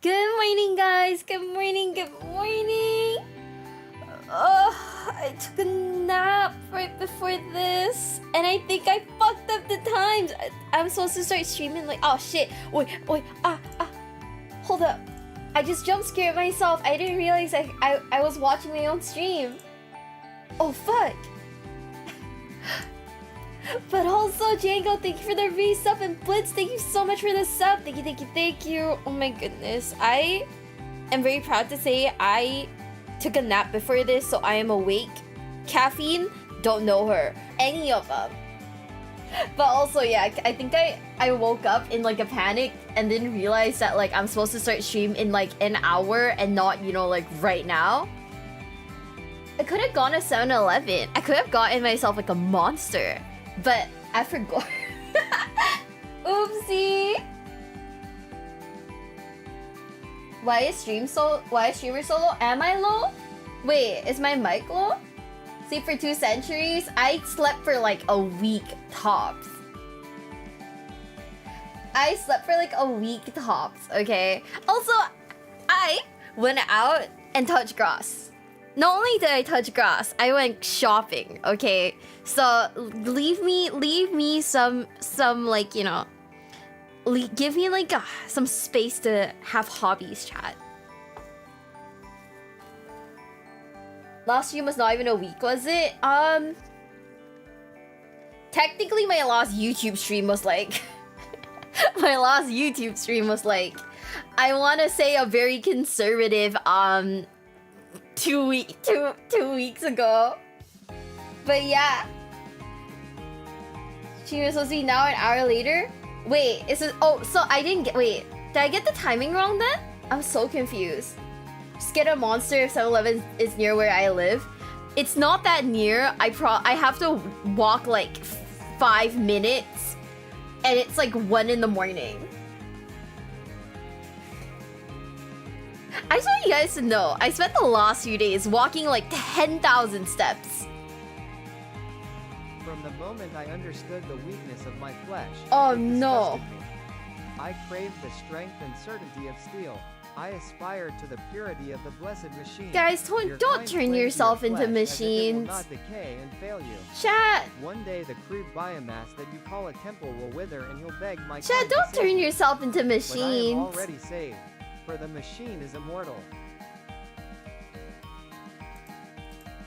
Good morning, guys. Good morning. Good morning. Oh, I took a nap right before this, and I think I fucked up the times. I'm supposed to start streaming like, oh shit. Wait, hold up. I just jump scared myself. I didn't realize I was watching my own stream. Oh fuck. But also, Django, thank you for the resub, and Blitz, thank you so much for the sub. Thank you, thank you, thank you. Oh my goodness. I am very proud to say I took a nap before this, so I am awake. Caffeine, don't know her. Any of them. But also, yeah, I think I woke up in like a panic and didn't realize that like I'm supposed to start stream in like an hour and not, you know, like right now. I could have gone to 7-Eleven. I could have gotten myself like a monster. But I forgot. Oopsie. Why is streamer solo? Am I low? Wait, is my mic low? Sleep for 2 centuries? I slept for like a week tops. I slept for like a week tops, okay? Also, I went out and touched grass. Not only did I touch grass, I went shopping, okay? So leave me some like, you know, give me like some space to have hobbies, chat. Last stream was not even a week, was it? Technically my last YouTube stream was like I want to say a very conservative 2 weeks ago. But yeah. She was supposed to be now an hour later? Wait, is it? Oh, so I didn't get. Wait, did I get the timing wrong then? I'm so confused. Just get a monster if 7-Eleven is near where I live. It's not that near. I have to walk like 5 minutes, and it's like 1 in the morning. I just want you guys to know, I spent the last few days walking like 10,000 steps. From the moment I understood the weakness of my flesh, oh it no. disgusted me. I craved the strength and certainty of steel. I aspired to the purity of the blessed machine. Guys, don't turn yourself into machines. Not decay and fail you. Chat. One day the crude biomass that you call a temple will wither and you'll beg my Chat, don't turn yourself into machines. But I am already saved, for the machine is immortal.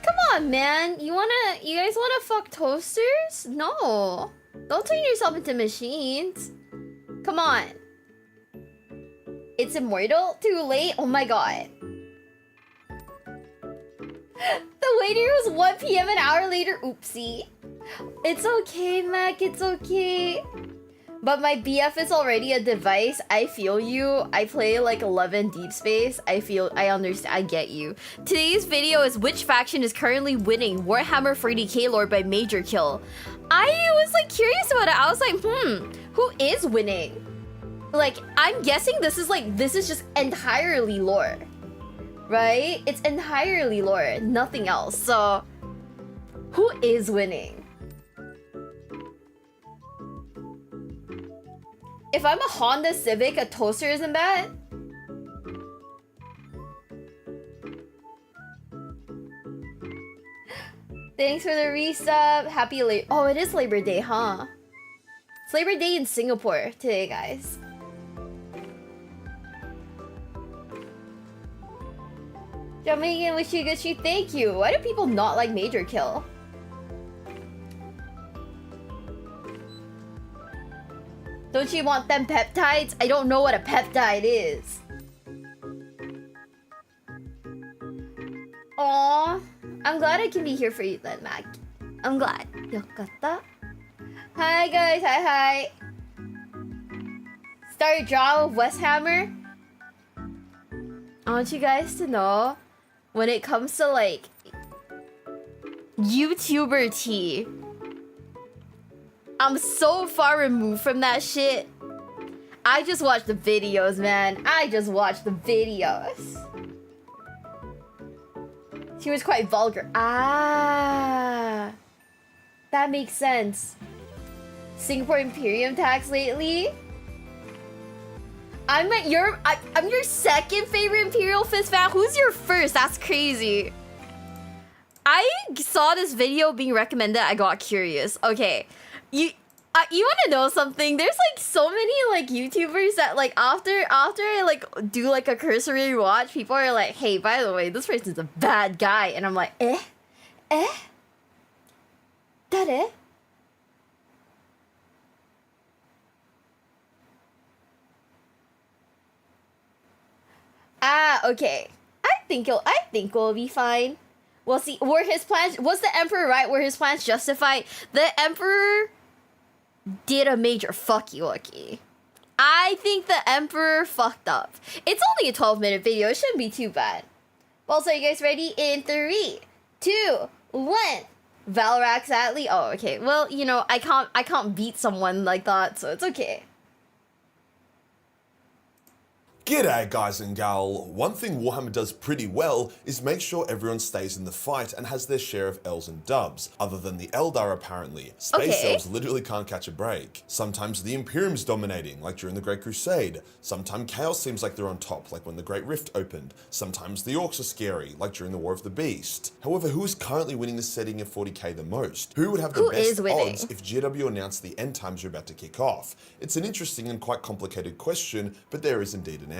Come on, man. You guys wanna fuck toasters? No. Don't turn yourself into machines. Come on. It's immortal? Too late? Oh my god. The waiter was 1 PM an hour later. Oopsie. It's okay, Mac. It's okay. But my BF is already a device. I feel you. I play like 11 Deep Space. I understand. I get you. Today's video is which faction is currently winning Warhammer 40k lore by Major Kill. I was like curious about it. I was like, who is winning? Like, I'm guessing this is just entirely lore. Right? It's entirely lore. Nothing else. So, who is winning? If I'm a Honda Civic, a toaster isn't bad. Thanks for the resub. Happy Labor. Oh, it is Labor Day, huh? It's Labor Day in Singapore today, guys. Jumping in, wish you a good stream. Thank you. Why do people not like Major Kill? Don't you want them peptides? I don't know what a peptide is. Aww. I'm glad I can be here for you then, Mac. I'm glad. Yokatta. Hi guys, hi. Start draw with Westhammer. I want you guys to know, when it comes to like YouTuber tea, I'm so far removed from that shit. I just watch the videos, man. I just watch the videos. She was quite vulgar. Ah, that makes sense. Singapore Imperium tax lately? I'm your second favorite Imperial Fist fan. Who's your first? That's crazy. I saw this video being recommended. I got curious. Okay, you want to know something? There's like so many like YouTubers that like after I like do like a cursory watch, people are like, hey, by the way, this person's a bad guy, and I'm like, Dare? Okay. I think we'll be fine. We'll see. Were his plans? Was the Emperor right? Were his plans justified? The Emperor did a major fuck you, Lucky. I think the Emperor fucked up. It's only a 12-minute video. It shouldn't be too bad. Well, so you guys ready? In 3, 2, 1. Valrax Atlee. Oh, okay. Well, you know, I can't beat someone like that, so it's okay. G'day guys and gal. One thing Warhammer does pretty well is make sure everyone stays in the fight and has their share of L's and dubs, other than the Eldar apparently. Space Elves literally can't catch a break. Sometimes the Imperium's dominating, like during the Great Crusade. Sometimes Chaos seems like they're on top, like when the Great Rift opened. Sometimes the Orcs are scary, like during the War of the Beast. However, who is currently winning the setting of 40k the most? Who would have the best odds if GW announced the end times are about to kick off? It's an interesting and quite complicated question, but there is indeed an answer.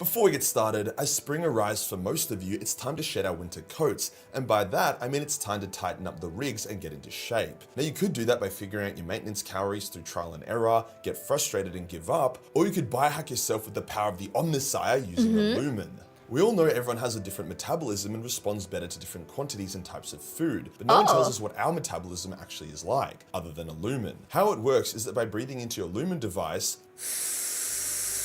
Before we get started, as spring arrives for most of you, it's time to shed our winter coats, and by that I mean it's time to tighten up the rigs and get into shape. Now you could do that by figuring out your maintenance calories through trial and error, get frustrated and give up, or you could biohack yourself with the power of the Omnissiah using a lumen. We all know everyone has a different metabolism and responds better to different quantities and types of food, but no one tells us what our metabolism actually is like, other than a lumen. How it works is that by breathing into your lumen device,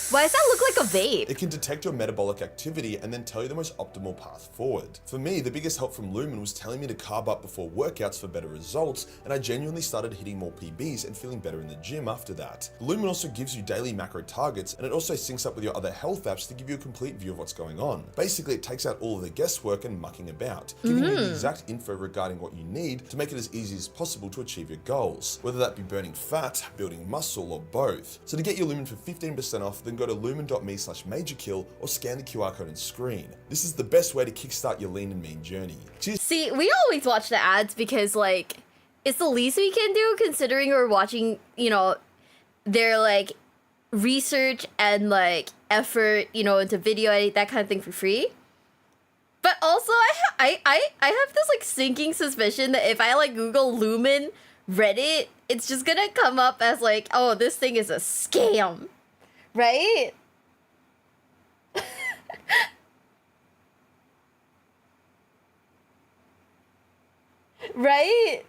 why does that look like a vape? it can detect your metabolic activity and then tell you the most optimal path forward. For me, the biggest help from Lumen was telling me to carb up before workouts for better results, and I genuinely started hitting more PBs and feeling better in the gym after that. Lumen also gives you daily macro targets, and it also syncs up with your other health apps to give you a complete view of what's going on. Basically, it takes out all of the guesswork and mucking about, giving you the exact info regarding what you need to make it as easy as possible to achieve your goals, whether that be burning fat, building muscle, or both. So to get your Lumen for 15% off, then go to lumen.me/majorkill or scan the QR code on screen. This is the best way to kickstart your lean and mean journey. Cheers. See, we always watch the ads because, like, it's the least we can do considering we're watching, you know, their, like, research and, like, effort, you know, into video editing, that kind of thing for free. But also, I have this, like, sinking suspicion that if I, like, Google Lumen Reddit, it's just gonna come up as, like, oh, this thing is a scam. Right? Right?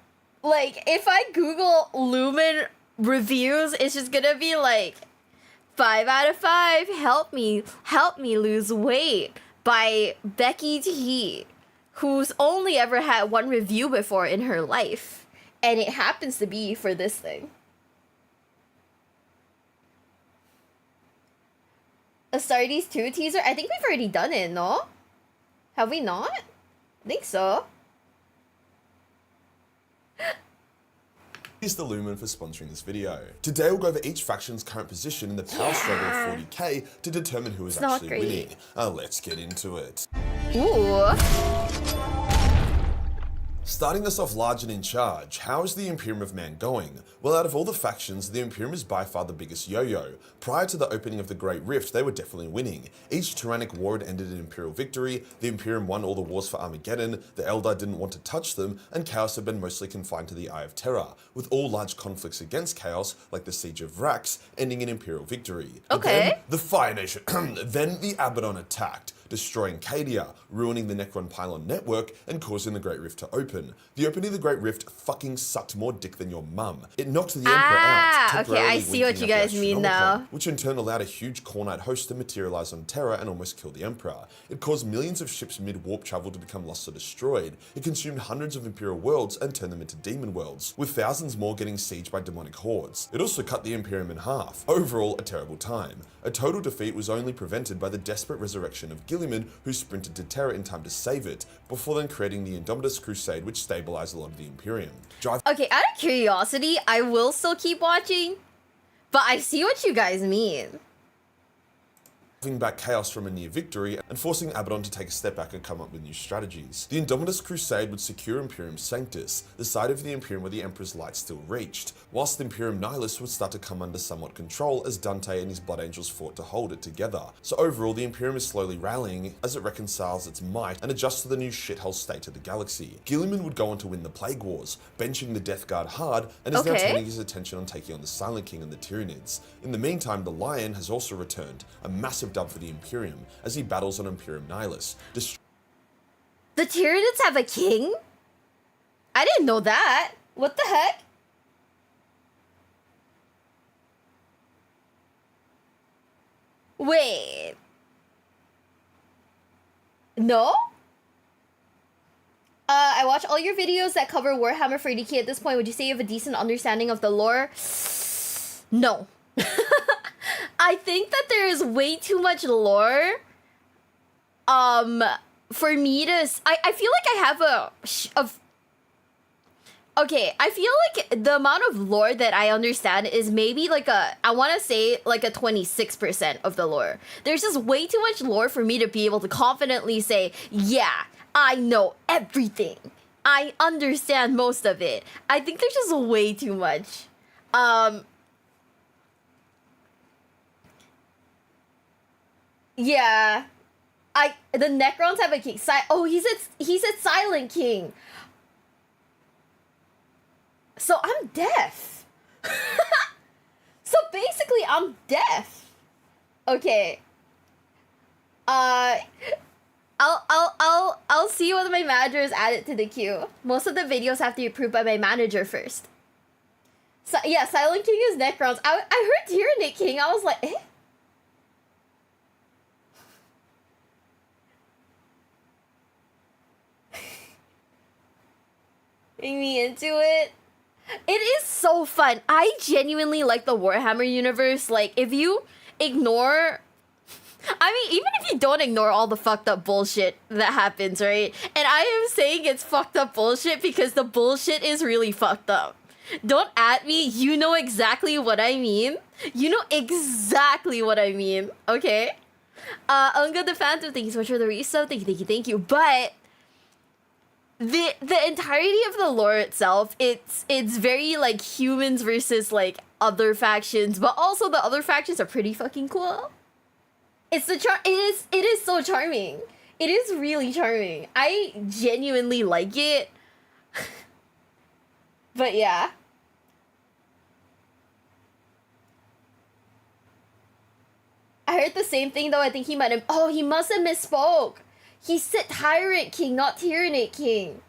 Like, if I Google Lumen reviews, it's just gonna be like 5 out of 5, help me lose weight by Becky T, who's only ever had one review before in her life, and it happens to be for this thing. Astartes 2 teaser? I think we've already done it, no? Have we not? I think so. Here's the Lumen for sponsoring this video. Today we'll go over each faction's current position in the power struggle of 40k to determine who is actually winning. Let's get into it. Ooh. Starting us off large and in charge, how is the Imperium of Man going? Well, out of all the factions, the Imperium is by far the biggest yo-yo. Prior to the opening of the Great Rift, they were definitely winning. Each tyrannic war had ended in Imperial victory, the Imperium won all the wars for Armageddon, the Eldar didn't want to touch them, and Chaos had been mostly confined to the Eye of Terror, with all large conflicts against Chaos, like the Siege of Vrax, ending in Imperial victory. But then, the Fire Nation, then the Abaddon attacked, destroying Cadia, ruining the Necron Pylon network, and causing the Great Rift to open. The opening of the Great Rift fucking sucked more dick than your mum. It knocked the Emperor out, okay, I see what you guys mean now. Which in turn allowed a huge Khornite host to materialize on Terra and almost kill the Emperor. It caused millions of ships mid-warp travel to become lost or destroyed. It consumed hundreds of Imperial worlds and turned them into demon worlds, with thousands more getting sieged by demonic hordes. It also cut the Imperium in half. Overall, a terrible time. A total defeat was only prevented by the desperate resurrection of Gilliman, who sprinted to Terra in time to save it, before then creating the Indomitus Crusade, which stabilized a lot of the Imperium. Okay, out of curiosity, I will still keep watching, but I see what you guys mean. back chaos from a near victory and forcing Abaddon to take a step back and come up with new strategies. The Indomitus Crusade would secure Imperium Sanctus, the side of the Imperium where the Emperor's light still reached, whilst Imperium Nihilus would start to come under somewhat control as Dante and his Blood Angels fought to hold it together. So overall, the Imperium is slowly rallying as it reconciles its might and adjusts to the new shithole state of the galaxy. Guilliman would go on to win the Plague Wars, benching the Death Guard hard, and is now turning his attention on taking on the Silent King and the Tyranids. In the meantime, the Lion has also returned, a massive dub for the Imperium, as he battles on Imperium Nihilus. The Tyranids have a king? I didn't know that. What the heck? Wait. No? I watch all your videos that cover Warhammer 40k at this point. Would you say you have a decent understanding of the lore? No. I think that there is way too much lore. For me to... I feel like I have okay, I feel like the amount of lore that I understand is maybe like I want to say like a 26% of the lore. There's just way too much lore for me to be able to confidently say, yeah, I know everything. I understand most of it. I think there's just way too much. Yeah. The Necrons have a king. He said Silent King. So I'm deaf. So basically I'm deaf. Okay. I'll see whether my manager is added to the queue. Most of the videos have to be approved by my manager first. So yeah, Silent King is Necrons. I heard Tyranid King. I was like, eh? Bring me into it. It is so fun. I genuinely like the Warhammer universe. Like, if you ignore... I mean, even if you don't ignore all the fucked up bullshit that happens, right? And I am saying it's fucked up bullshit because the bullshit is really fucked up. Don't at me. You know exactly what I mean. You know exactly what I mean. Okay? Unga the Phantom, thank you so much for the resub. Thank you. But... The entirety of the lore itself, it's very like humans versus like other factions, but also the other factions are pretty fucking cool. It is so charming. It is really charming. I genuinely like it. But yeah. I heard the same thing though. I think he might have... Oh, he must have misspoke. He said Tyrant King, not Tyranid King.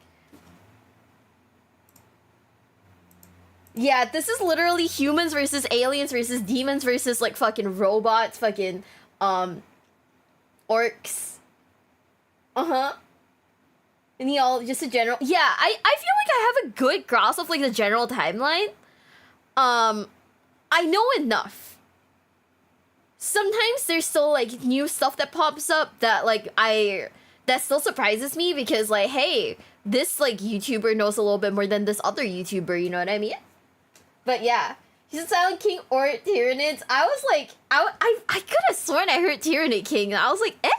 Yeah, this is literally humans versus aliens versus demons versus like fucking robots, fucking orcs. And just a general... Yeah, I feel like I have a good grasp of like the general timeline. I know enough. Sometimes there's still like new stuff that pops up that like that still surprises me because like, hey, this like YouTuber knows a little bit more than this other YouTuber, you know what I mean? But yeah, he's a Silent King or Tyranids. I was like, I could have sworn I heard Tyranid King. I was like, eh?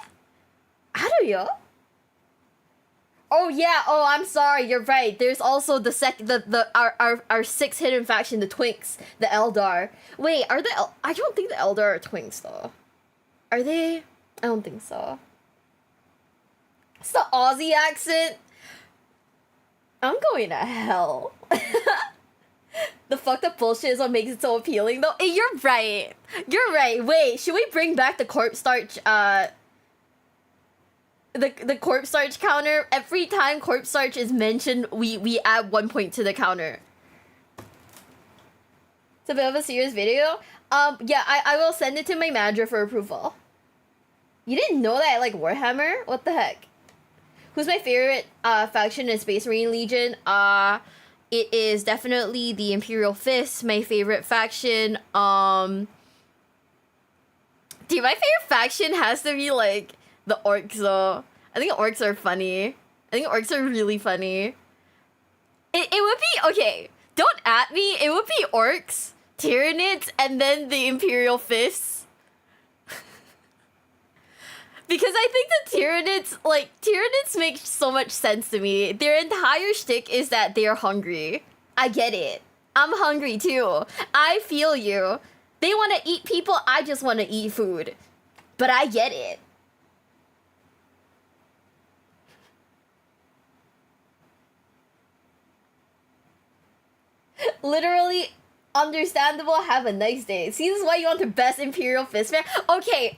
How do you? Oh yeah, oh I'm sorry, you're right. There's also our sixth hidden faction, the Twinks, the Eldar. Wait, I don't think the Eldar are Twinks though. Are they? I don't think so. It's the Aussie accent. I'm going to hell. The fucked up bullshit is what makes it so appealing though. Hey, you're right. You're right. Wait, should we bring back the corpse starch the corpse starch counter? Every time corpse starch is mentioned, we add 1 point to the counter. It's a bit of a serious video. Yeah, I will send it to my manager for approval. You didn't know that I like Warhammer? What the heck? Who's my favorite faction in Space Marine Legion? It is definitely the Imperial Fist, my favorite faction. Dude, my favorite faction has to be like the orcs though. I think orcs are funny. I think orcs are really funny. It would be, okay, don't at me. It would be orcs, Tyranids, and then the Imperial Fists. Because I think the Tyranids make so much sense to me. Their entire shtick is that they're hungry. I get it. I'm hungry too. I feel you. They want to eat people, I just want to eat food. But I get it. Literally, understandable, have a nice day. See, this is why you want the best Imperial Fist fan? Okay.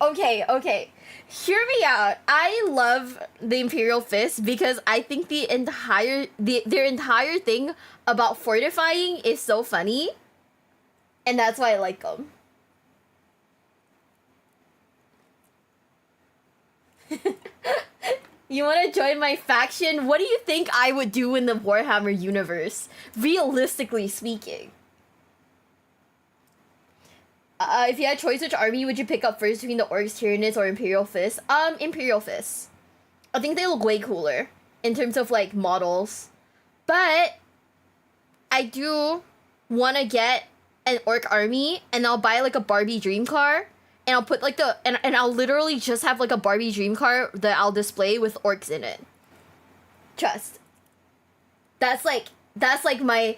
Hear me out. I love the Imperial Fist because I think their entire thing about fortifying is so funny. And that's why I like them. You want to join my faction? What do you think I would do in the Warhammer universe? Realistically speaking. If you had choice, which army would you pick up first between the Orcs, Tyranids, or Imperial Fists? Imperial Fists. I think they look way cooler in terms of, like, models. But I do want to get an Orc army, and I'll buy, like, a Barbie dream car. And I'll put like and I'll literally just have like a Barbie dream car that I'll display with orcs in it. Trust. That's like my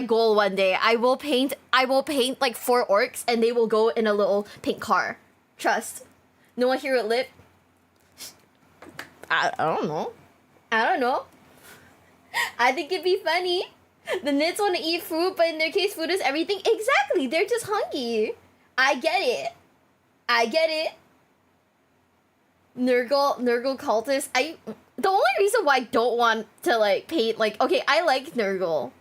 goal one day. I will paint like 4 orcs and they will go in a little pink car. Trust. No one here with lip. I don't know. I think it'd be funny. The Nids want to eat food, but in their case, food is everything. Exactly. They're just hungry. I get it. Nurgle cultist. The only reason why I don't want to like paint like, okay, I like Nurgle,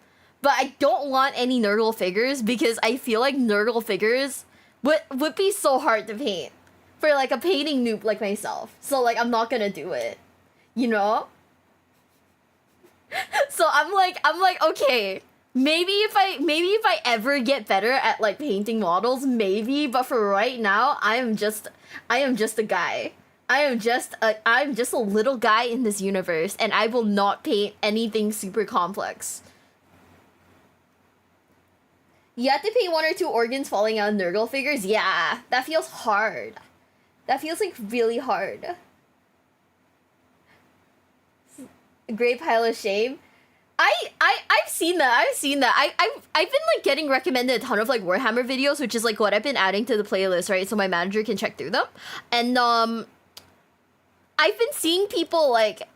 but I don't want any Nurgle figures because I feel like Nurgle figures would be so hard to paint for like a painting noob like myself. So like I'm not gonna do it, you know? So I'm like okay. Maybe if I ever get better at like painting models, maybe, but for right now, I am just a guy. I'm just a little guy in this universe, and I will not paint anything super complex. You have to paint 1 or 2 organs falling out of Nurgle figures? Yeah, that feels hard. That feels like really hard. A great pile of shame. I've seen that. I've been like getting recommended a ton of like Warhammer videos, which is like what I've been adding to the playlist, right? So my manager can check through them. And I've been seeing people like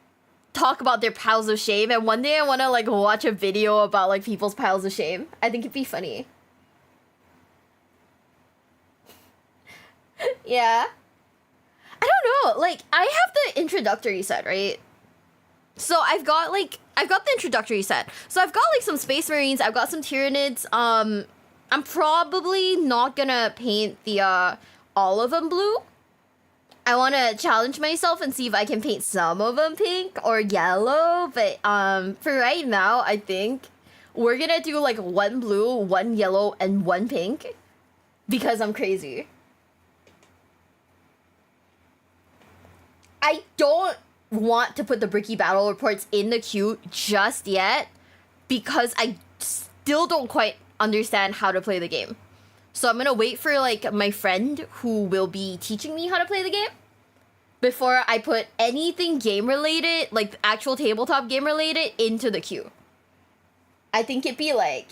talk about their piles of shame, and one day I want to like watch a video about like people's piles of shame. I think it'd be funny. Yeah. I don't know. Like I have the introductory set, right? So I've got the introductory set. So I've got like some Space Marines, I've got some Tyranids. I'm probably not gonna paint the all of them blue. I want to challenge myself and see if I can paint some of them pink or yellow, but for right now, I think we're gonna do like 1 blue, 1 yellow, and 1 pink because I'm crazy. I don't want to put the Bricky battle reports in the queue just yet because I still don't quite understand how to play the game. So I'm gonna wait for like my friend who will be teaching me how to play the game before I put anything game related, like actual tabletop game related, into the queue. I think it'd be like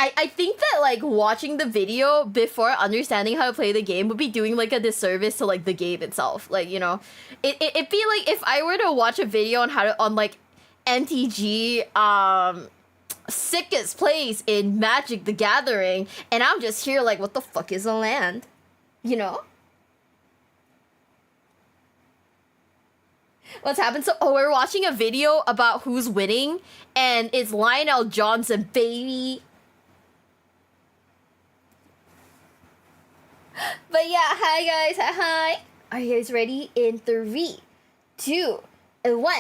I think that like watching the video before understanding how to play the game would be doing like a disservice to like the game itself. Like, you know, it'd be like if I were to watch a video on how to on like MTG sickest place in Magic the Gathering, and I'm just here like, what the fuck is a land? You know? What's happened? So, we're watching a video about who's winning, and it's Lionel Johnson, baby. But yeah, hi guys, hi. Are you guys ready? In 3, 2, and 1.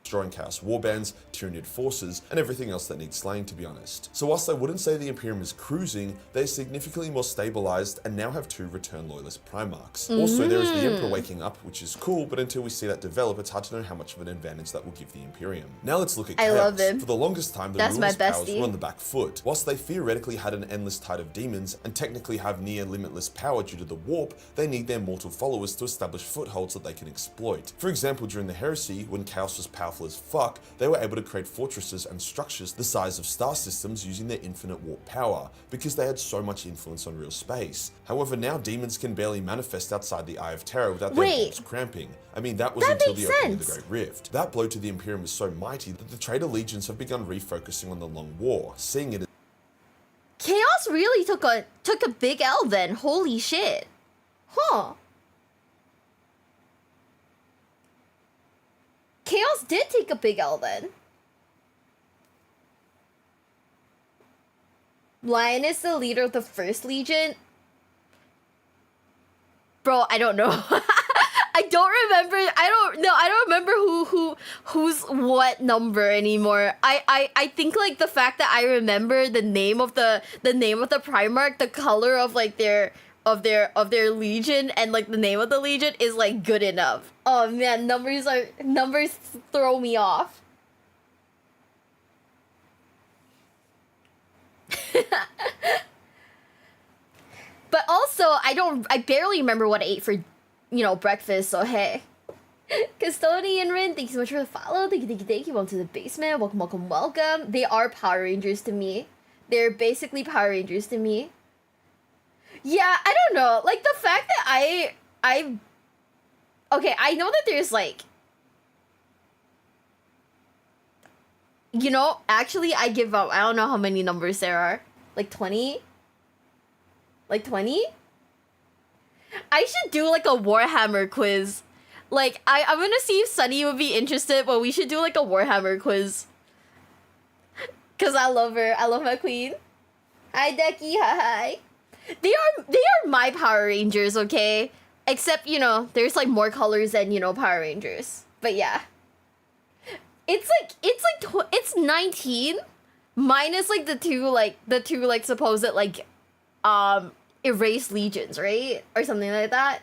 destroying Chaos Warbands, Tyranid forces, and everything else that needs slaying, to be honest. So whilst I wouldn't say the Imperium is cruising, they're significantly more stabilized and now have 2 return loyalist Primarchs. Also, there is the Emperor waking up, which is cool, but until we see that develop, it's hard to know how much of an advantage that will give the Imperium. Now let's look at Chaos. love him. For the longest time, the rulers' powers were on the back foot. Whilst they theoretically had an endless tide of demons and technically have near limitless power due to the warp, they need their mortal followers to establish footholds that they can exploit. For example, during the Heresy, when Chaos was powerful as fuck, they were able to create fortresses and structures the size of star systems using their infinite warp power, because they had so much influence on real space. However, now demons can barely manifest outside the Eye of Terror without their warps cramping. I mean, that was until the opening of the Great Rift. That blow to the Imperium was so mighty that the traitor legions have begun refocusing on the Long War, seeing it as Chaos really took a big L then. Holy shit. Huh. Chaos did take a big L then. Lion is the leader of the First Legion. Bro, I don't know. I don't remember. I don't remember who's what number anymore. I think like the fact that I remember the name of the Primarch, the color of like their legion, and like the name of the legion is like good enough. Oh man, numbers throw me off. But also, I barely remember what I ate for, breakfast, so hey. Custodian Rin, thank you so much for the follow. Thank you. Welcome to the basement. Welcome. They are Power Rangers to me. They're basically Power Rangers to me. Yeah, I don't know. Like, the fact that okay, I know that there's, like... actually, I give up. I don't know how many numbers there are. Like, 20? Like, 20? I should do, like, a Warhammer quiz. Like, I'm gonna see if Sunny would be interested, but we should do, like, a Warhammer quiz. Because I love her. I love my queen. Hi, Decky. Hi. They are my Power Rangers, okay? Except, there's, like, more colors than, Power Rangers. But, yeah. It's 19 minus, like, the two supposed, like, erased legions, right? Or something like that.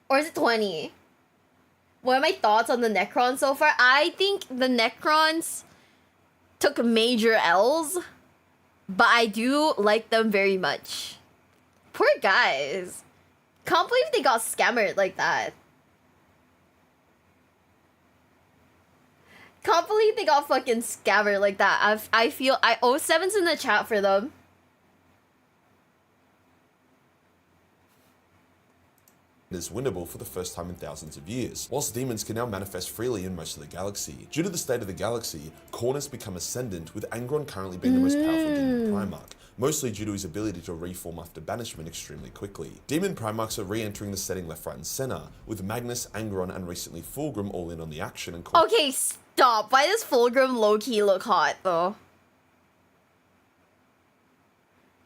Or is it 20? What are my thoughts on the Necrons so far? I think the Necrons took major L's, but I do like them very much. Poor guys. Can't believe they got scammered like that. Can't believe they got fucking scammered like that. I feel I owe 7s in the chat for them. is winnable for the first time in thousands of years, whilst demons can now manifest freely in most of the galaxy. Due to the state of the galaxy, Khorne has become ascendant, with Angron currently being the most powerful demon Primarch, mostly due to his ability to reform after banishment extremely quickly. Demon Primarchs are re-entering the setting left, right, and center, with Magnus, Angron, and recently Fulgrim all in on the action and Okay, stop. Why does Fulgrim low-key look hot, though?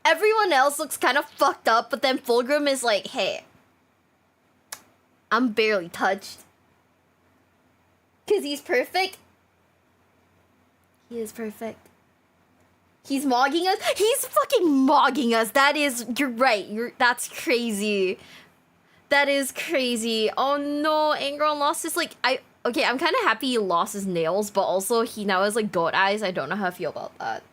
Everyone else looks kind of fucked up, but then Fulgrim is like, hey, I'm barely touched. 'Cause he's perfect. He is perfect. He's mogging us. He's fucking mogging us. That is, you're right. That's crazy. That is crazy. Oh no, Angron lost his, like, okay, I'm kind of happy he lost his nails, but also he now has, like, goat eyes. I don't know how I feel about that.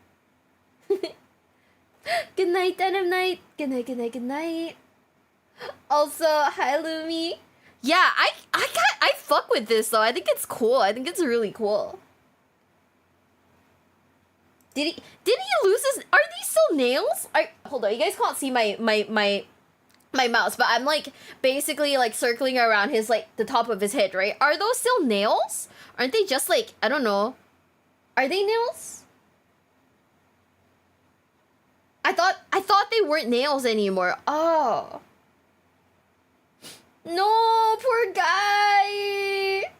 Good night, Denim Night. Good night, good night, good night. Also, hi, Lumi. Yeah, I fuck with this, though. I think it's cool. I think it's really cool. Did he lose his... Are these still nails? Hold on, you guys can't see my mouse, but I'm, like, basically, like, circling around his, like, the top of his head, right? Are those still nails? Aren't they just, like, I don't know. Are they nails? I thought they weren't nails anymore. Oh. No, poor guy.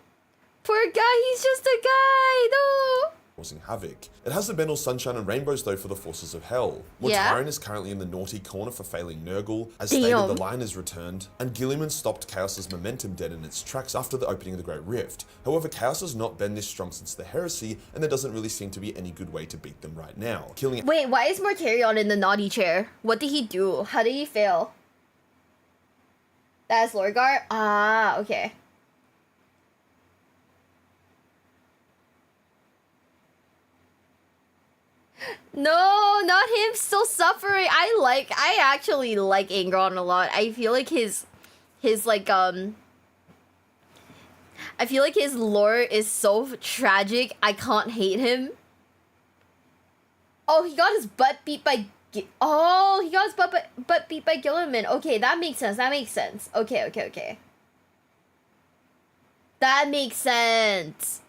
Poor guy, he's just a guy, no. causing havoc. It hasn't been all sunshine and rainbows though for the forces of hell. Yeah? Mortarion is currently in the naughty corner for failing Nurgle. As stated, the line is returned, and Gilliman stopped Chaos's momentum dead in its tracks after the opening of the Great Rift. However, Chaos has not been this strong since the Heresy, and there doesn't really seem to be any good way to beat them right now. Killing Wait, why is Mortarion in the naughty chair? What did he do? How did he fail? That's Lorgar? Ah, okay. No, not him still suffering. I actually like Angron a lot. I feel like his like I feel like his lore is so tragic. I can't hate him. Oh, he got his butt beat by oh, he got his butt beat by Gilliman. Okay, that makes sense. That makes sense. Okay. That makes sense.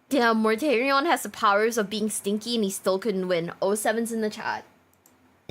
Damn, Mortarion has the powers of being stinky and he still couldn't win. 07's in the chat.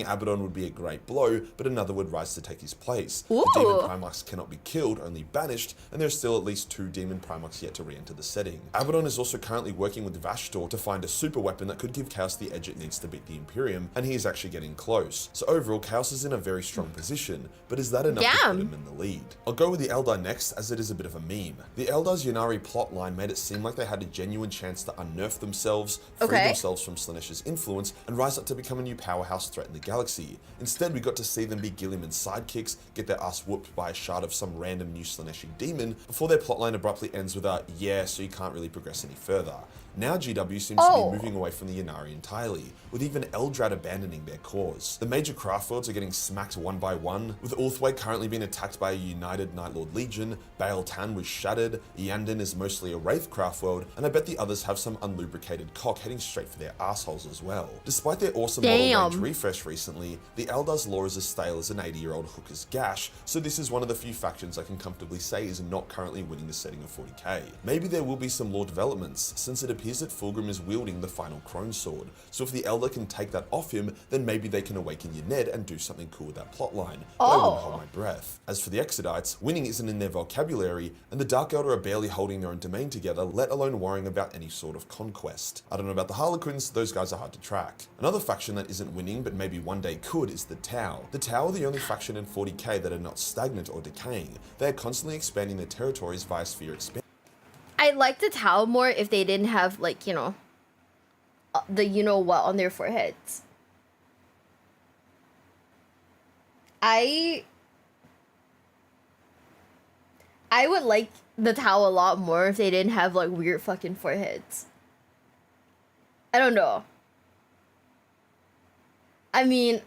Abaddon would be a great blow, but another would rise to take his place. Ooh. The Demon Primarchs cannot be killed, only banished, and there's still at least 2 Demon Primarchs yet to re-enter the setting. Abaddon is also currently working with Vashtor to find a super weapon that could give Chaos the edge it needs to beat the Imperium, and he is actually getting close. So overall, Chaos is in a very strong position, but is that enough to put him in the lead? I'll go with the Eldar next, as it is a bit of a meme. The Eldar's Ynnari plotline made it seem like they had a genuine chance to unnerf themselves, free themselves from Slaanesha's influence, and rise up to become a new powerhouse threat in the galaxy. Instead, we got to see them be Gilliman's sidekicks, get their ass whooped by a shard of some random new Slaaneshi demon, before their plotline abruptly ends with a, yeah, so you can't really progress any further. Now GW seems to be moving away from the Ynnari entirely, with even Eldrad abandoning their cause. The major craft worlds are getting smacked one by one, with Ulthwé currently being attacked by a united Nightlord Legion, Baal Tan was shattered, Iyanden is mostly a Wraith craft world, and I bet the others have some unlubricated cock heading straight for their assholes as well. Despite their awesome model range refresh recently, the Eldar's lore is as stale as an 80-year-old hooker's gash, so this is one of the few factions I can comfortably say is not currently winning the setting of 40k. Maybe there will be some lore developments, since it appears that Fulgrim is wielding the final Crone Sword, so if the Elder can take that off him, then maybe they can awaken Yned and do something cool with that plotline, but I wouldn't hold my breath. As for the Exodites, winning isn't in their vocabulary, and the Dark Elder are barely holding their own domain together, let alone worrying about any sort of conquest. I don't know about the Harlequins, those guys are hard to track. Another faction that isn't winning, but maybe one day could, is the Tau. The Tau are the only faction in 40k that are not stagnant or decaying. They are constantly expanding their territories via sphere expansion. I'd like the Tau more if they didn't have, like, you know, the you-know-what on their foreheads. I would like the Tau a lot more if they didn't have, like, weird fucking foreheads. I don't know. I mean,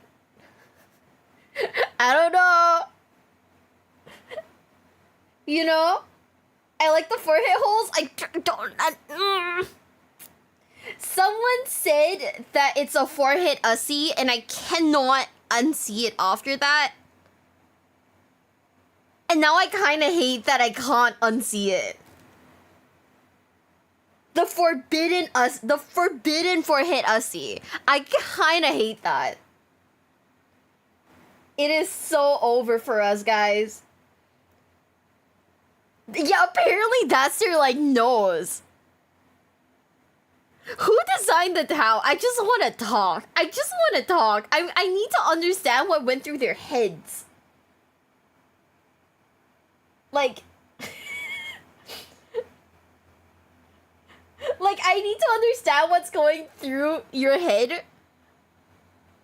I don't know. You know? I like the forehead holes. I don't. Someone said that it's a forehead ussy, and I cannot unsee it after that. And now I kind of hate that I can't unsee it. The forbidden forehead ussy. I kind of hate that. It is so over for us, guys. Yeah, apparently that's their, like, nose. Who designed the Tau? I just want to talk. I need to understand what went through their heads. Like... like, I need to understand what's going through your head.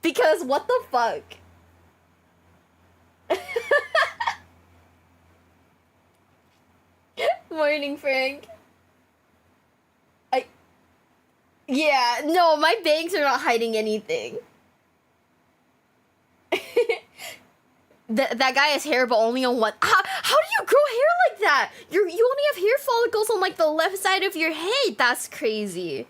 Because what the fuck? Morning, Frank. Yeah, no, my bangs are not hiding anything. That guy has hair, but only on one. How do you grow hair like that? You only have hair follicles on, like, the left side of your head. That's crazy.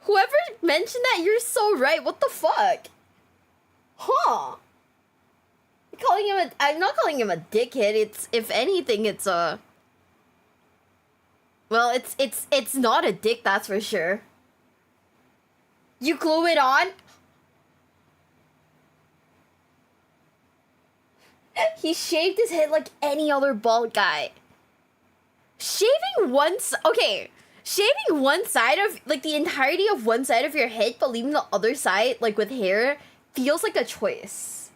Whoever mentioned that, you're so right. What the fuck? Huh? I'm not calling him a dickhead. It's, if anything, it's a... Well, it's not a dick, that's for sure. You glue it on? He shaved his head like any other bald guy. Shaving once... Okay, Shaving one side of, like, the entirety of one side of your head, but leaving the other side, like, with hair, feels like a choice.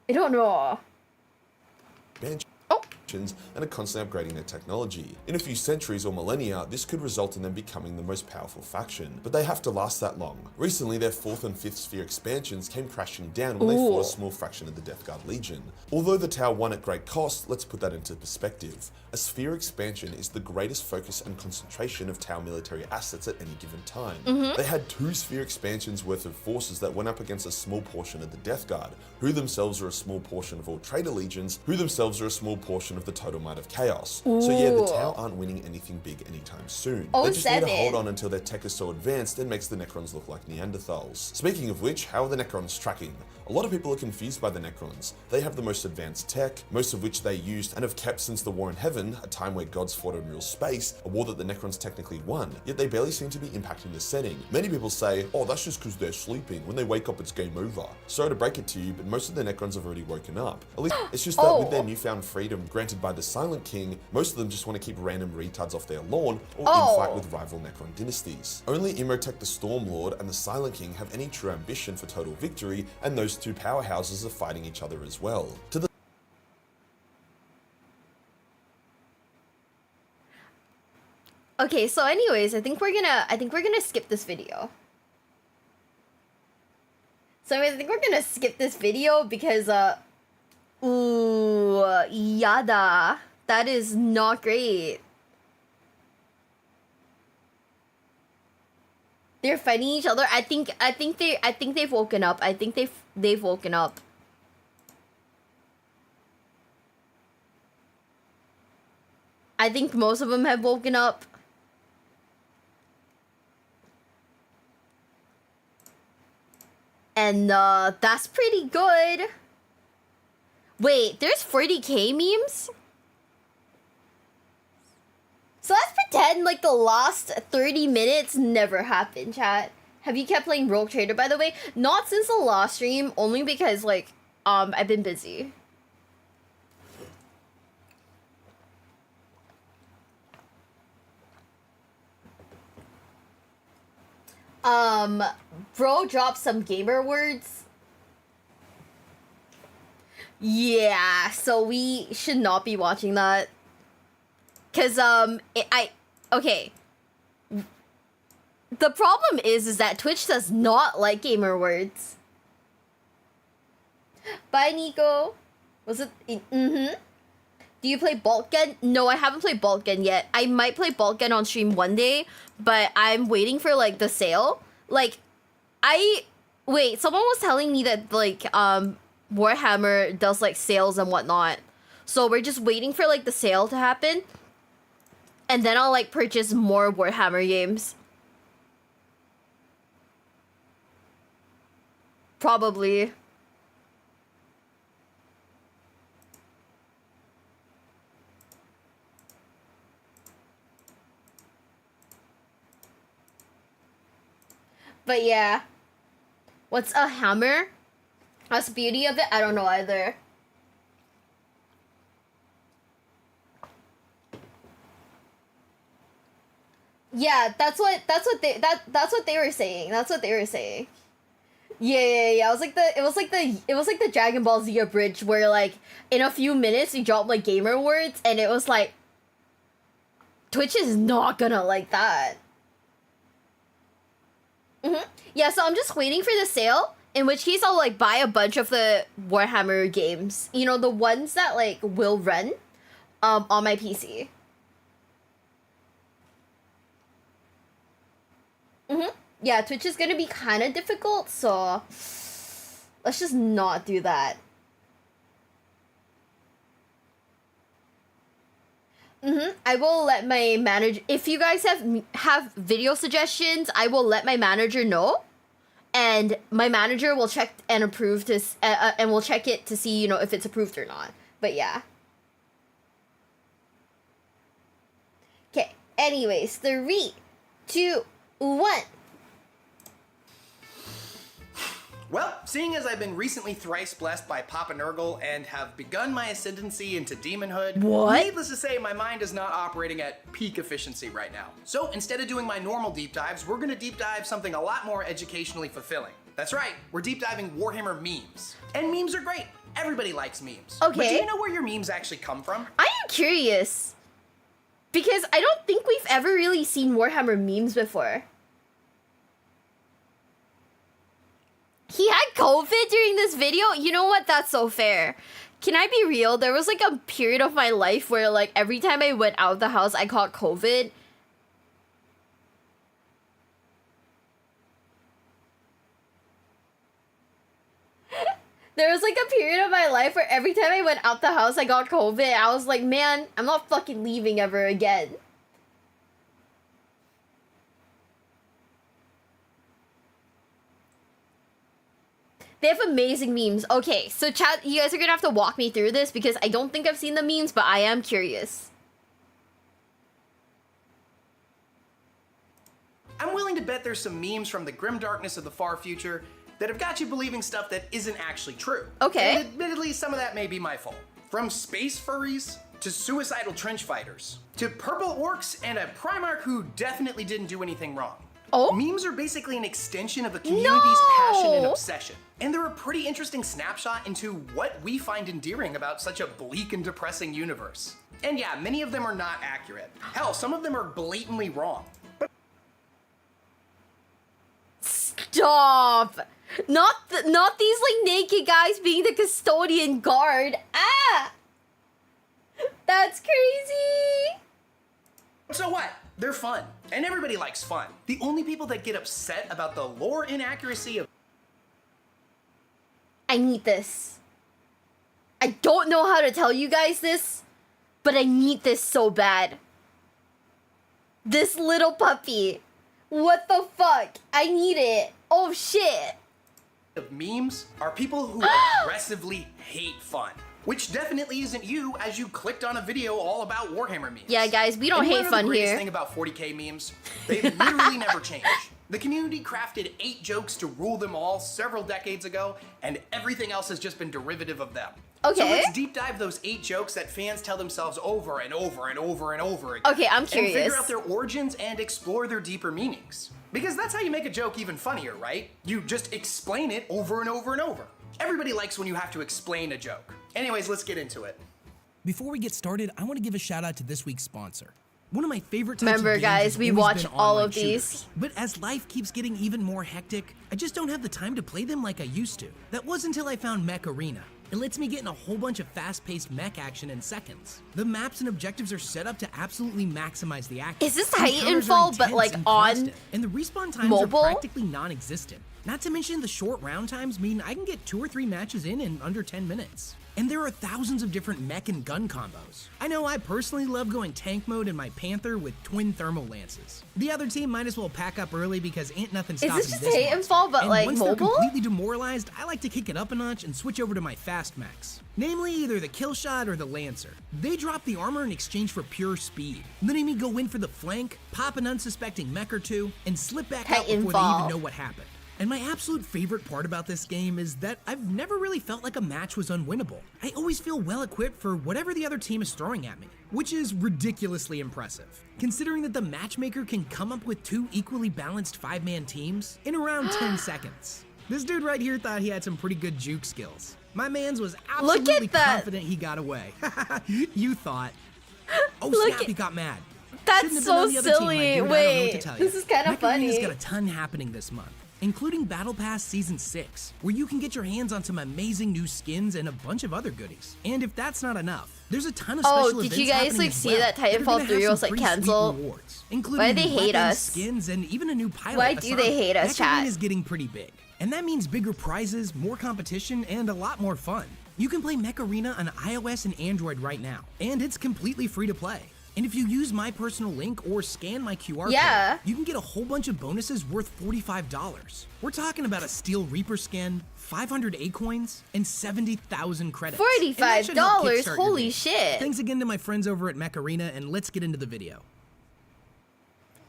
I don't know. And are constantly upgrading their technology. In a few centuries or millennia, this could result in them becoming the most powerful faction, but they have to last that long. Recently, their 4th and 5th sphere expansions came crashing down when they fought a small fraction of the Death Guard Legion. Although the tower won at great cost, let's put that into perspective. A sphere expansion is the greatest focus and concentration of tower military assets at any given time. They had 2 sphere expansions worth of forces that went up against a small portion of the Death Guard, who themselves are a small portion of all traitor legions, who themselves are a small portion of the total might of chaos. So yeah, the Tau aren't winning anything big anytime soon. They just need to hold on until their tech is so advanced it makes the Necrons look like Neanderthals. Speaking of which, how are the Necrons tracking? A lot of people are confused by the Necrons. They have the most advanced tech, most of which they used and have kept since the War in Heaven, a time where gods fought in real space, a war that the Necrons technically won, yet they barely seem to be impacting the setting. Many people say, oh, that's just because they're sleeping. When they wake up, it's game over. Sorry to break it to you, but most of the Necrons have already woken up. At least it's just that with their newfound freedom granted by the Silent King, most of them just want to keep random retards off their lawn or infight with rival Necron dynasties. Only Imhotep the Stormlord and the Silent King have any true ambition for total victory, and those 2 powerhouses are fighting each other as well. Okay, so anyways, I think we're gonna skip this video. So anyways, I think we're gonna skip this video because ooh, yada. That is not great. They're fighting each other. I think they've woken up. I think they've woken up. I think most of them have woken up. And that's pretty good. Wait, there's 40k memes? So let's pretend like the last 30 minutes never happened, chat. Have you kept playing Rogue Trader, by the way? Not since the last stream, only because, like, I've been busy. Bro dropped some gamer words. Yeah, so we should not be watching that. Cause okay. The problem is that Twitch does not like gamer words. Bye, Nico. Was it? Do you play Bolt Gun? No, I haven't played Bolt Gun yet. I might play Bolt Gun on stream one day, but I'm waiting for like the sale. Like, wait. Someone was telling me that like Warhammer does like sales and whatnot, so we're just waiting for like the sale to happen. And then I'll, like, purchase more Warhammer games. Probably. But yeah. What's a hammer? What's the beauty of it? I don't know either. Yeah, that's what they were saying. That's what they were saying. Yeah. It was like the Dragon Ball Z abridged where like in a few minutes you drop like gamer words and it was like Twitch is not gonna like that. Yeah, so I'm just waiting for the sale, in which case I'll like buy a bunch of the Warhammer games. You know, the ones that like will run on my PC. Yeah, Twitch is gonna be kind of difficult, so let's just not do that. I will let my manager, if you guys have video suggestions, I will let my manager know, and my manager will check and approve this, and we'll check it to see, you know, if it's approved or not. But yeah. Okay. Anyways, 3, 2, 1. Well, seeing as I've been recently thrice blessed by Papa Nurgle and have begun my ascendancy into demonhood, What? needless to say, my mind is not operating at peak efficiency right now. So instead of doing my normal deep dives, we're gonna deep dive something a lot more educationally fulfilling. That's right, we're deep diving Warhammer memes. And memes are great. Everybody likes memes. Okay. But do you know where your memes actually come from? I am curious. Because I don't think we've ever really seen Warhammer memes before. He had COVID during this video? You know what? That's so fair. Can I be real? There was like a period of my life where like every time I went out of the house, I caught COVID. There was like a period of my life where every time I went out the house, I got COVID. I was like, man, I'm not fucking leaving ever again. They have amazing memes. Okay, so chat, you guys are gonna have to walk me through this because I don't think I've seen the memes, but I am curious. I'm willing to bet there's some memes from the grim darkness of the far future that have got you believing stuff that isn't actually true. Okay. And admittedly, some of that may be my fault. From space furries, to suicidal trench fighters, to purple orcs and a Primarch who definitely didn't do anything wrong. Oh? Memes are basically an extension of the community's passion and obsession. And they're a pretty interesting snapshot into what we find endearing about such a bleak and depressing universe. And yeah, many of them are not accurate. Hell, some of them are blatantly wrong. Stop! Not these like naked guys being the custodian guard. Ah! That's crazy! So what? They're fun, and everybody likes fun. The only people that get upset about the lore inaccuracy of I need this. I don't know how to tell you guys this, but I need this so bad. This little puppy. What the fuck? I need it. Oh shit. memes are people who aggressively hate fun. Which definitely isn't you, as you clicked on a video all about Warhammer memes. Yeah, guys, we don't And hate fun the greatest here. thing about 40k memes, they literally never change. The community crafted 8 jokes to rule them all several decades ago, and everything else has just been derivative of them. Okay. So let's deep dive those 8 jokes that fans tell themselves over and over and over and over again. Okay, I'm And curious. figure out their origins and explore their deeper meanings. Because that's how you make a joke even funnier, right? You just explain it over and over and over. Everybody likes when you have to explain a joke. Anyways, let's get into it. Before we get started, I want to give a shout out to this week's sponsor. One of my favorite types Remember, of games guys, has we always watch been all online of these. shooters. But as life keeps getting even more hectic, I just don't have the time to play them like I used to. That was until I found Mech Arena. It lets me get in a whole bunch of fast-paced mech action in seconds. The maps and objectives are set up to absolutely maximize the action. Is this The Titanfall, encounters are but, intense like, and on constant, and the respawn times mobile? are practically non-existent. Not to mention the short round times mean I can get 2 or 3 matches in under 10 minutes. And there are thousands of different mech and gun combos. I know I personally love going tank mode in my Panther with twin thermal lances. The other team might as well pack up early because ain't nothing stopping this this just monster. Titanfall, but, And like, once mobile? they're completely demoralized, I like to kick it up a notch and switch over to my fast mechs. Namely, either the Killshot or the Lancer. They drop the armor in exchange for pure speed, letting me go in for the flank, pop an unsuspecting mech or two, and slip back out before they Titanfall. even know what happened. And my absolute favorite part about this game is that I've never really felt like a match was unwinnable. I always feel well equipped for whatever the other team is throwing at me, which is ridiculously impressive, considering that the matchmaker can come up with 2 equally balanced 5-man teams in around 10 seconds. This dude right here thought he had some pretty good juke skills. My mans was absolutely that. confident he got away. You thought. Oh Look snap, at- he got mad. That's Shouldn't have been so on the other team, my silly. dude. I don't know what to Wait, tell you. this is kinda Mech Arena's funny. got a ton happening this month, including Battle Pass Season 6, where you can get your hands on some amazing new skins and a bunch of other goodies. And if that's not enough, there's a ton of Oh, special did events you guys, happening like, as see well that are gonna Titanfall have 3 some was, like, pretty sweet canceled? rewards, including Why do they new hate weapons, us? skins, and even a new pilot. Why do they hate us, Mech chat? Arena is getting pretty big, and that means bigger prizes, more competition, and a lot more fun. You can play Mech Arena on iOS and Android right now, and it's completely free to play. And if you use my personal link or scan my QR Yeah. code, you can get a whole bunch of bonuses worth $45. We're talking about a Steel Reaper skin, 500 A-coins, and 70,000 credits. And that should help $45? kickstart your Holy game. shit. Thanks again to my friends over at Mech Arena, and let's get into the video.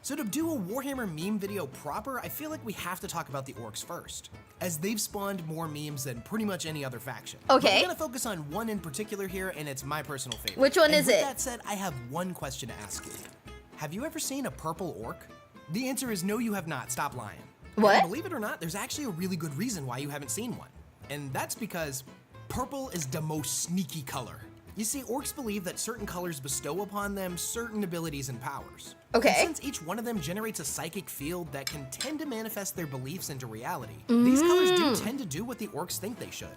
So to do a Warhammer meme video proper, I feel like we have to talk about the orcs first, as they've spawned more memes than pretty much any other faction. Okay. But we're gonna focus on one in particular here, and it's my personal favorite. Which one is with it? That said, I have one question to ask you. Have you ever seen a purple orc? The answer is no, you have not. Stop lying. What? And believe it or not, there's actually a really good reason why you haven't seen one. And that's because purple is the most sneaky color. You see, orcs believe that certain colors bestow upon them certain abilities and powers. Okay. And since each one of them generates a psychic field that can tend to manifest their beliefs into reality, these colors do tend to do what the orcs think they should.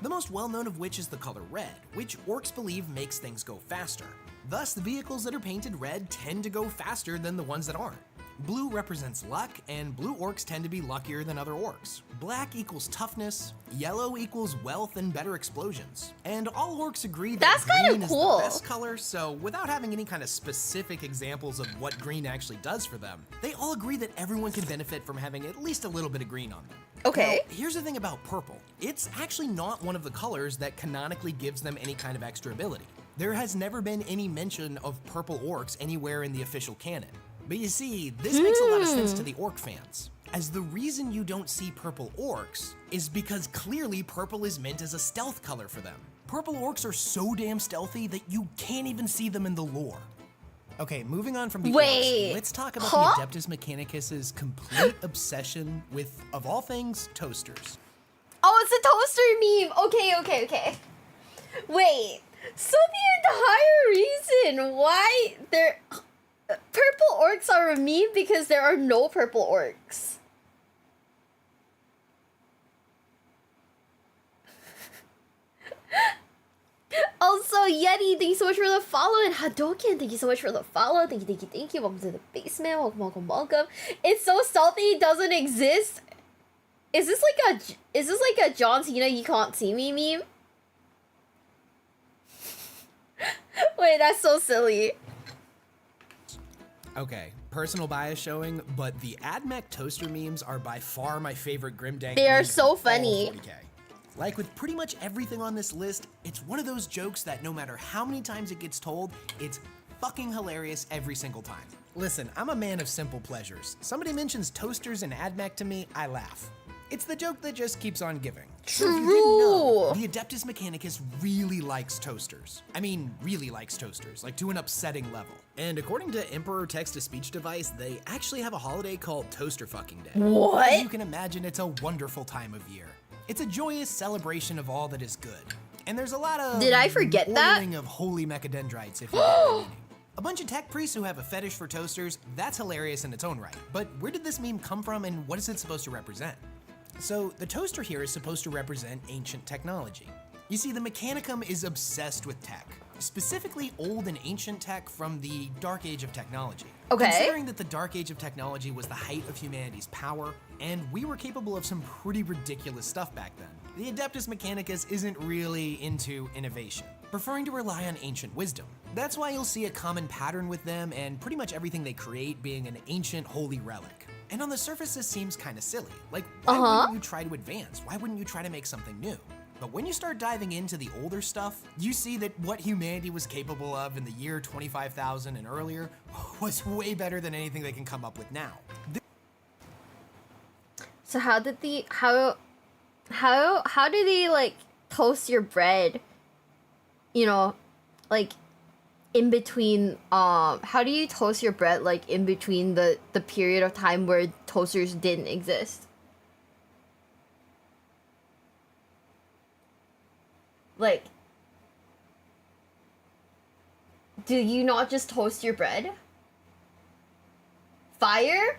The most well-known of which is the color red, which orcs believe makes things go faster. Thus, the vehicles that are painted red tend to go faster than the ones that aren't. Blue represents luck, and blue orcs tend to be luckier than other orcs. Black equals toughness, yellow equals wealth and better explosions. And all orcs agree that That's kinda green is cool. the best color, so without having any kind of specific examples of what green actually does for them, they all agree that everyone can benefit from having at least a little bit of green on them. Okay. Now, here's the thing about purple. It's actually not one of the colors that canonically gives them any kind of extra ability. There has never been any mention of purple orcs anywhere in the official canon. But you see, this makes a lot of sense to the orc fans, as the reason you don't see purple orcs is because clearly purple is meant as a stealth color for them. Purple orcs are so damn stealthy that you can't even see them in the lore. Okay, moving on from the Wait, orcs, let's talk about huh? the Adeptus Mechanicus' complete obsession with, of all things, toasters. Oh, it's a toaster meme. Okay. Wait. So the entire reason why purple orcs are a meme because there are no purple orcs. Also, Yeti, thank you so much for the follow, and Hadoken, thank you so much for the follow. Thank you. Welcome to the basement. Welcome. It's so stealthy it doesn't exist. Is this like a John Cena you can't see me meme? Wait, that's so silly. Okay, personal bias showing, but the AdMech toaster memes are by far my favorite grimdank. They are memes so of all funny. 40K. Like with pretty much everything on this list, it's one of those jokes that no matter how many times it gets told, it's fucking hilarious every single time. Listen, I'm a man of simple pleasures. Somebody mentions toasters and AdMech to me, I laugh. It's the joke that just keeps on giving. So if you didn't know, the Adeptus Mechanicus really likes toasters. I mean, really likes toasters, like to an upsetting level. And according to Emperor Text-to-Speech Device, they actually have a holiday called Toaster Fucking Day. What? As you can imagine, it's a wonderful time of year. It's a joyous celebration of all that is good. And there's a lot of Did I forget that? oiling of holy mechadendrites, if you get the meaning. A bunch of tech priests who have a fetish for toasters, that's hilarious in its own right. But where did this meme come from and what is it supposed to represent? So the toaster here is supposed to represent ancient technology. You see, the Mechanicum is obsessed with tech, specifically old and ancient tech from the Dark Age of technology. Okay. Considering that the Dark Age of technology was the height of humanity's power, and we were capable of some pretty ridiculous stuff back then, the Adeptus Mechanicus isn't really into innovation, preferring to rely on ancient wisdom. That's why you'll see a common pattern with them and pretty much everything they create being an ancient holy relic. And on the surface, this seems kind of silly. Like, why wouldn't you try to advance? Why wouldn't you try to make something new? But when you start diving into the older stuff, you see that what humanity was capable of in the year 25,000 and earlier was way better than anything they can come up with now. So how do they like toast your bread? You know, like in between how do you toast your bread like in between the period of time where toasters didn't exist? Like, do you not just toast your bread? Fire?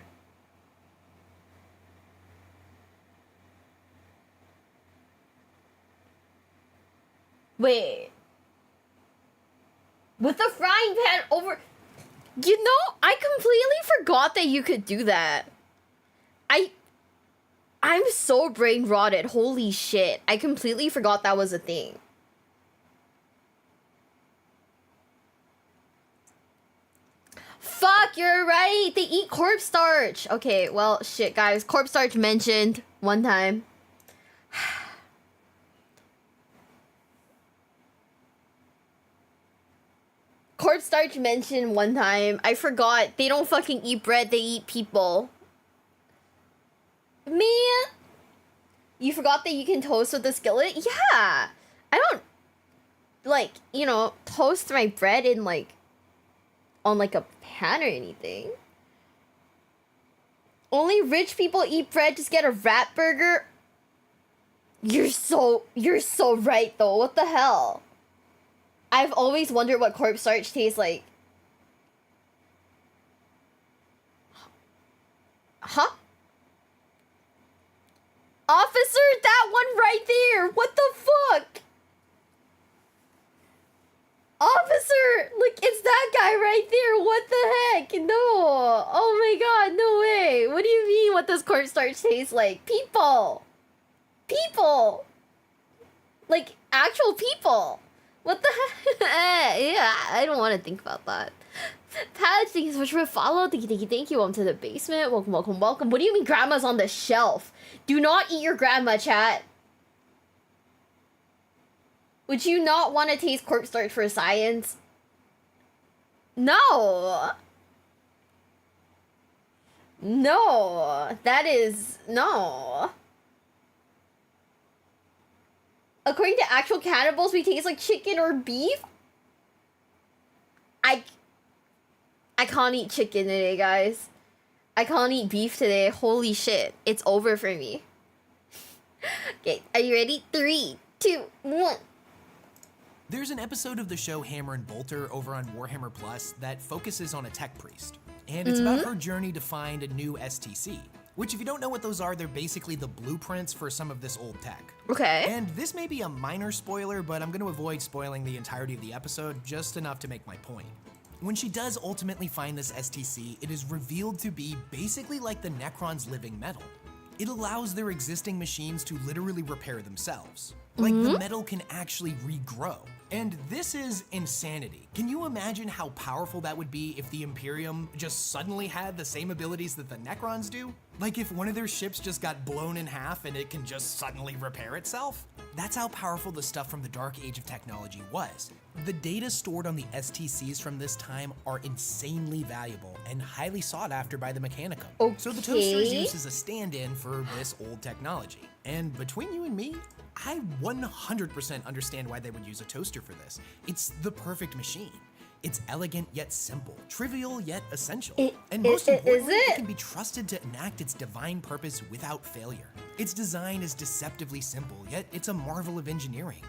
Wait. With the frying pan over... You know, I completely forgot that you could do that. I'm so brain rotted. Holy shit. I completely forgot that was a thing. Fuck, you're right. They eat corpse starch. Okay, well, shit, guys. Corpse starch mentioned one time. Corpstarch mentioned one time, I forgot, they don't fucking eat bread, they eat people. Man, you forgot that you can toast with a skillet? Yeah, I don't, like, you know, toast my bread in, like, on, like, a pan or anything. Only rich people eat bread, just get a rat burger. You're so right, though, what the hell? I've always wondered what corpstarch tastes like. Huh? Officer, that one right there! What the fuck? Officer! Look, it's that guy right there! What the heck? No! Oh my god, no way! What do you mean, what does corpstarch taste like? People! People! Like, actual people! What the heck? Yeah, I don't want to think about that. Pat, thank you so much for a follow. Thank you. Welcome to the basement. Welcome. What do you mean grandma's on the shelf? Do not eat your grandma, chat. Would you not want to taste corpstarch for science? No. No. That is... No. According to actual cannibals, we taste like chicken or beef? I can't eat chicken today, guys. I can't eat beef today. Holy shit. It's over for me. Okay, are you ready? 3, 2, 1. There's an episode of the show Hammer and Bolter over on Warhammer Plus that focuses on a tech priest. And it's about her journey to find a new STC. Which, if you don't know what those are, they're basically the blueprints for some of this old tech. Okay. And this may be a minor spoiler, but I'm going to avoid spoiling the entirety of the episode, just enough to make my point. When she does ultimately find this STC, it is revealed to be basically like the Necron's living metal. It allows their existing machines to literally repair themselves. Like, the metal can actually regrow. And this is insanity. Can you imagine how powerful that would be if the Imperium just suddenly had the same abilities that the Necrons do? Like if one of their ships just got blown in half and it can just suddenly repair itself? That's how powerful the stuff from the Dark Age of technology was. The data stored on the STCs from this time are insanely valuable and highly sought after by the Mechanicum. Okay. So the toaster is used as a stand-in for this old technology. And between you and me, I 100% understand why they would use a toaster for this. It's the perfect machine. It's elegant yet simple, trivial yet essential. And most importantly, it can be trusted to enact its divine purpose without failure. Its design is deceptively simple, yet it's a marvel of engineering.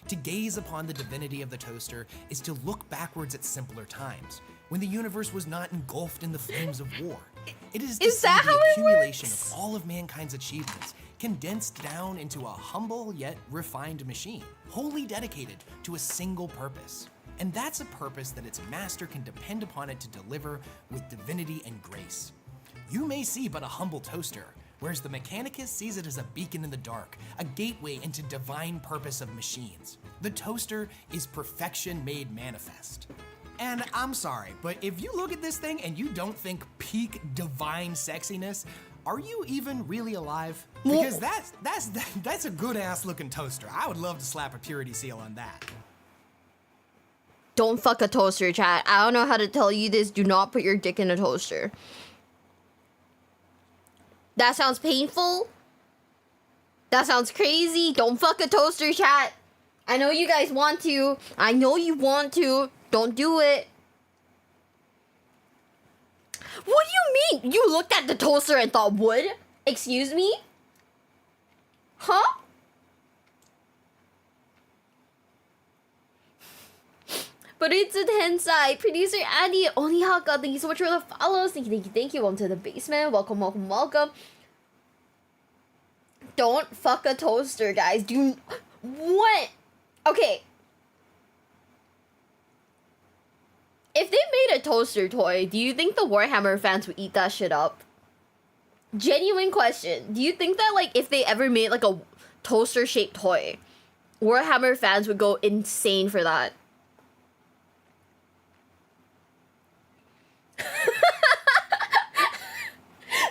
To gaze upon the divinity of the toaster is to look backwards at simpler times, when the universe was not engulfed in the flames of war. It is to see the accumulation of all of mankind's achievements condensed down into a humble yet refined machine, wholly dedicated to a single purpose. And that's a purpose that its master can depend upon it to deliver with divinity and grace. You may see but a humble toaster, whereas the Mechanicus sees it as a beacon in the dark, a gateway into divine purpose of machines. The toaster is perfection made manifest. And I'm sorry, but if you look at this thing and you don't think peak divine sexiness, are you even really alive? Because that's a good ass looking toaster. I would love to slap a purity seal on that. Don't fuck a toaster, chat. I don't know how to tell you this. Do not put your dick in a toaster. That sounds painful. That sounds crazy. Don't fuck a toaster, chat. I know you guys want to. I know you want to. Don't do it. What do you mean? You looked at the toaster and thought wood? Excuse me? Huh? But it's a tensai. Producer Andy Onihaka, thank you so much for the follows. Thank you. Welcome to the basement. Welcome. Don't fuck a toaster, guys. What? Okay. If they made a toaster toy, do you think the Warhammer fans would eat that shit up? Genuine question. Do you think that, like, if they ever made, like, a toaster-shaped toy, Warhammer fans would go insane for that?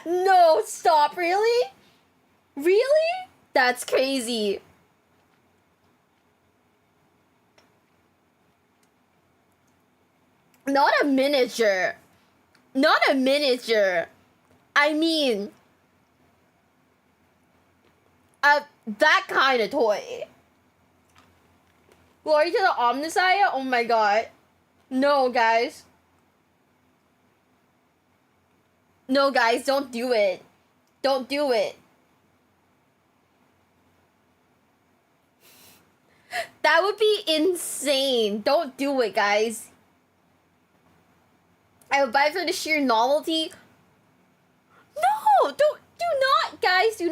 No, stop, really? Really? That's crazy. Not a miniature. Not a miniature. I mean, that kind of toy. Glory to the Omnissiah? Oh my god. No, guys. No, guys, don't do it. Don't do it. That would be insane. Don't do it, guys. I would buy it for the sheer novelty. No, do not, guys. Do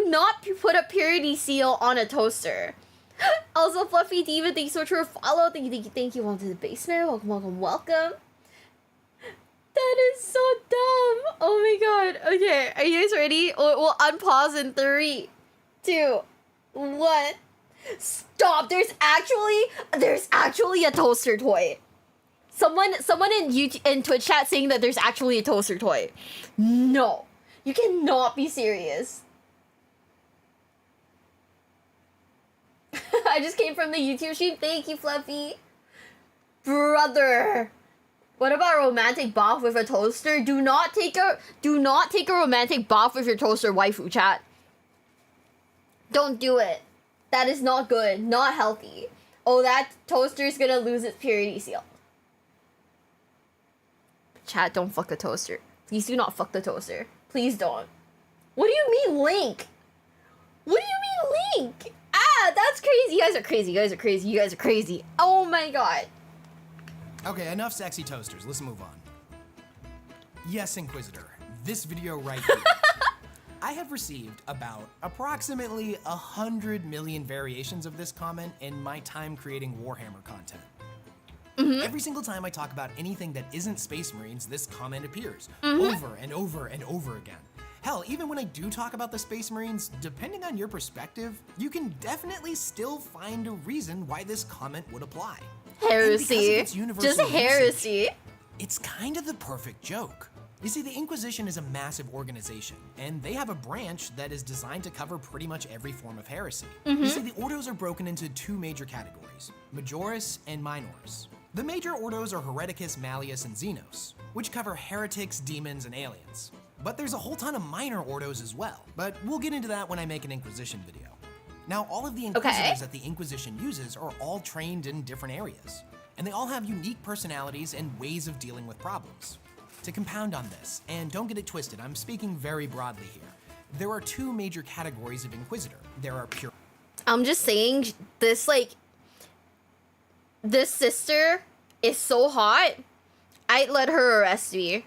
not put a purity seal on a toaster. Also, Fluffy Diva, thank you so much for a follow. Thank you. Welcome to the basement. Welcome. That is so dumb. Oh my god. Okay, are you guys ready? We'll unpause in 3, 2, 1. Stop. There's actually a toaster toy. Someone in YouTube in Twitch chat saying that there's actually a toaster toy. No. You cannot be serious. I just came from the YouTube sheet. Thank you, Fluffy. Brother. What about a romantic bath with a toaster? Do not take a romantic bath with your toaster, waifu chat. Don't do it. That is not good. Not healthy. Oh, that toaster is gonna lose its purity seal. Chat, don't fuck the toaster. Please do not fuck the toaster. Please don't. What do you mean, Link? What do you mean, Link? Ah, that's crazy. You guys are crazy. Oh my god. Okay, enough sexy toasters. Let's move on. Yes, Inquisitor. This video right here. I have received about approximately 100 million variations of this comment in my time creating Warhammer content. Every single time I talk about anything that isn't Space Marines, this comment appears over and over and over again. Hell, even when I do talk about the Space Marines, depending on your perspective, you can definitely still find a reason why this comment would apply. Heresy. Just heresy. It's kind of the perfect joke. You see, the Inquisition is a massive organization, and they have a branch that is designed to cover pretty much every form of heresy. You see, the Ordos are broken into 2 major categories, Majoris and Minors. The major Ordos are Hereticus, Malleus, and Xenos, which cover heretics, demons, and aliens. But there's a whole ton of minor Ordos as well, but we'll get into that when I make an Inquisition video. Now, all of the Inquisitors that the Inquisition uses are all trained in different areas, and they all have unique personalities and ways of dealing with problems. To compound on this, and don't get it twisted, I'm speaking very broadly here, there are 2 major categories of Inquisitor. There are pure... I'm just saying, this sister is so hot, I'd let her arrest me.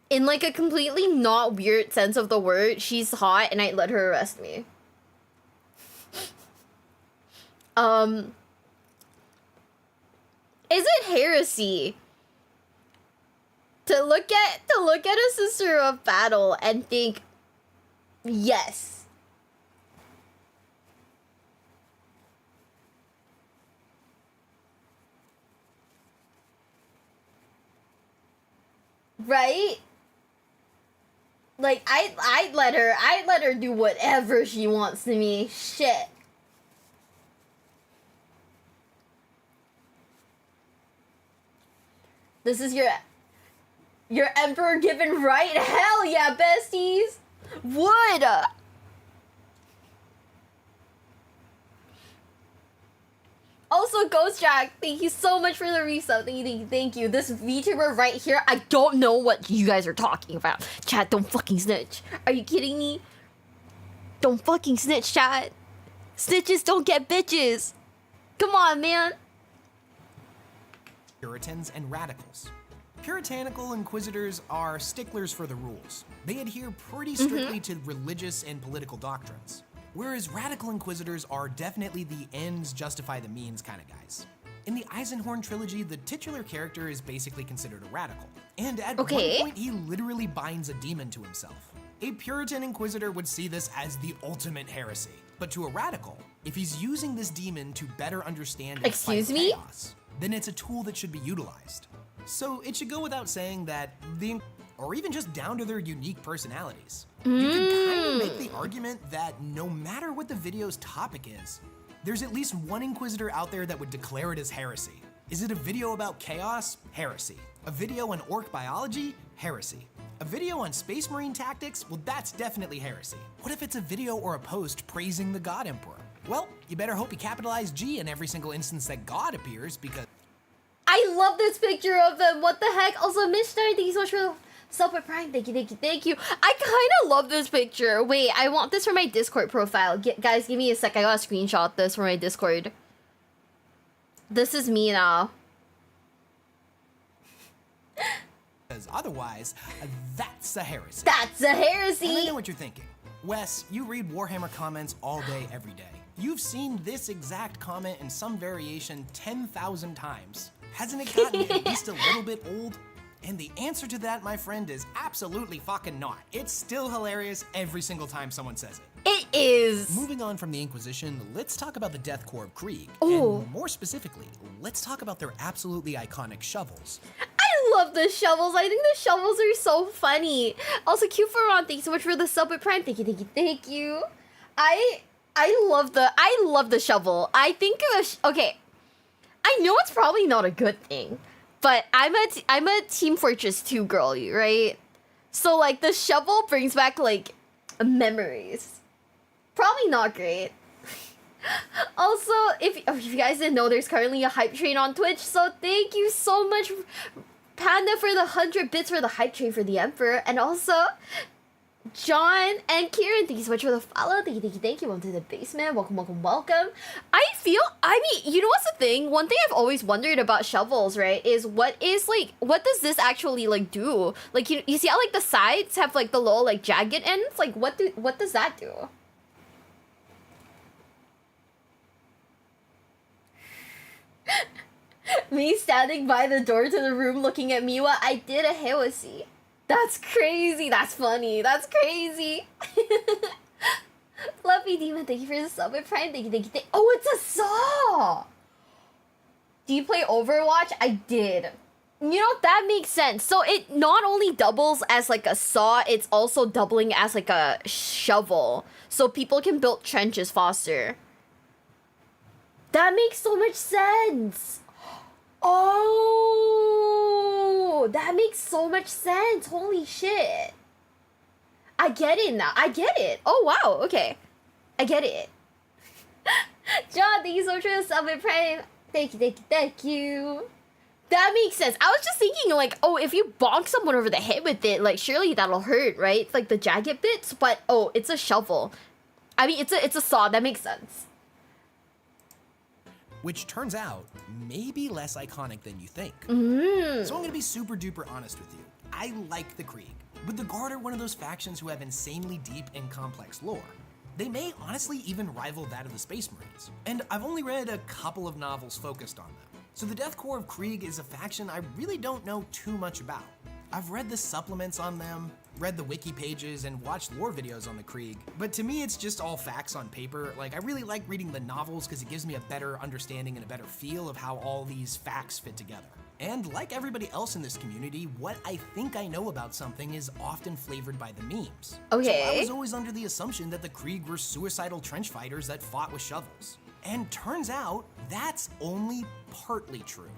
In like a completely not weird sense of the word, she's hot and I'd let her arrest me. Is it heresy to look at a sister of battle and think, yes, right? Like I'd let her do whatever she wants to me. Shit. This is your emperor given right? Hell yeah, besties! Would! Also, Ghost Jack, thank you so much for the resub. Thank you. This VTuber right here, I don't know what you guys are talking about. Chat, don't fucking snitch. Are you kidding me? Don't fucking snitch, chat. Snitches don't get bitches. Come on, man. Puritans and radicals. Puritanical Inquisitors are sticklers for the rules. They adhere pretty strictly to religious and political doctrines. Whereas radical Inquisitors are definitely the ends justify the means kind of guys. In the Eisenhorn trilogy, the titular character is basically considered a radical. And at one point, he literally binds a demon to himself. A Puritan Inquisitor would see this as the ultimate heresy. But to a radical, if he's using this demon to better understand and fight chaos, then it's a tool that should be utilized. So it should go without saying that or even just down to their unique personalities. You can kind of make the argument that no matter what the video's topic is, there's at least one Inquisitor out there that would declare it as heresy. Is it a video about chaos? Heresy. A video on orc biology? Heresy. A video on space marine tactics? Well, that's definitely heresy. What if it's a video or a post praising the God Emperor? Well, you better hope you capitalize G in every single instance that God appears, because... I love this picture of them. What the heck? Also, Mr. thank you so much for the sub with Prime. Thank you, thank you, thank you. I kind of love this picture. Wait, I want this for my Discord profile. Guys, give me a sec. I gotta screenshot this for my Discord. This is me now. Because otherwise, that's a heresy. That's a heresy. And I know what you're thinking. Wes, you read Warhammer comments all day, every day. You've seen this exact comment in some variation 10,000 times. Hasn't it gotten at least a little bit old? And the answer to that, my friend, is absolutely fucking not. It's still hilarious every single time someone says it. It is. Moving on from the Inquisition, let's talk about the Death Corps of Krieg. Ooh. And more specifically, let's talk about their absolutely iconic shovels. I love the shovels. I think the shovels are so funny. Also, cute for Ron. Thank you so much for the sub with Prime. Thank you, thank you, thank you. I love the shovel. I think okay. I know it's probably not a good thing, but I'm a Team Fortress 2 girly, right? So like the shovel brings back like memories. Probably not great. Also, if you guys didn't know, there's currently a hype train on Twitch, so thank you so much, Panda, for the 100 bits for the hype train for the Emperor, and also John and Kieran, thank you so much for the follow. Thank you, thank you, thank you. Welcome to the basement. Welcome, welcome, welcome. I mean, you know what's the thing? One thing I've always wondered about shovels, right, is what does this actually like do? Like you see how like the sides have like the little like jagged ends? Like what does that do? Me standing by the door to the room looking at Miwa, I did a heresy. That's crazy. That's funny. That's crazy. Fluffy Demon, thank you for the sub with Prime. Thank you, thank you, oh, it's a saw! Do you play Overwatch? I did. You know, that makes sense. So it not only doubles as like a saw, it's also doubling as like a shovel. So people can build trenches faster. That makes so much sense. Oh, that makes so much sense. Holy shit. I get it now. I get it. Oh, wow. Okay. I get it. John, thank you so much for the sub and Prime. Thank you, thank you, thank you. That makes sense. I was just thinking, like, oh, if you bonk someone over the head with it, like, surely that'll hurt, right? It's like the jagged bits, but, oh, it's a shovel. I mean, it's a saw. That makes sense. Which turns out may be less iconic than you think. Mm. So I'm gonna be super duper honest with you. I like the Krieg, but the Guard are one of those factions who have insanely deep and complex lore. They may honestly even rival that of the Space Marines, and I've only read a couple of novels focused on them. So the Death Corps of Krieg is a faction I really don't know too much about. I've read the supplements on them, read the wiki pages, and watched lore videos on the Krieg, but to me it's just all facts on paper. Like, I really like reading the novels because it gives me a better understanding and a better feel of how all these facts fit together. And like everybody else in this community, what I think I know about something is often flavored by the memes. Okay. So I was always under the assumption that the Krieg were suicidal trench fighters that fought with shovels. And turns out, that's only partly true.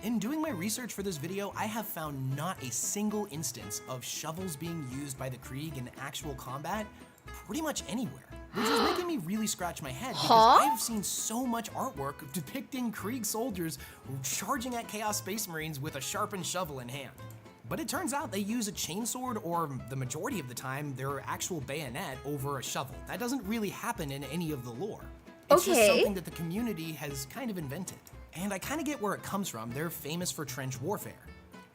In doing my research for this video, I have found not a single instance of shovels being used by the Krieg in actual combat pretty much anywhere. Which is making me really scratch my head because I've seen so much artwork depicting Krieg soldiers charging at Chaos Space Marines with a sharpened shovel in hand. But it turns out they use a chainsword, or the majority of the time, their actual bayonet over a shovel. That doesn't really happen in any of the lore. It's just something that the community has kind of invented. And I kind of get where it comes from. They're famous for trench warfare.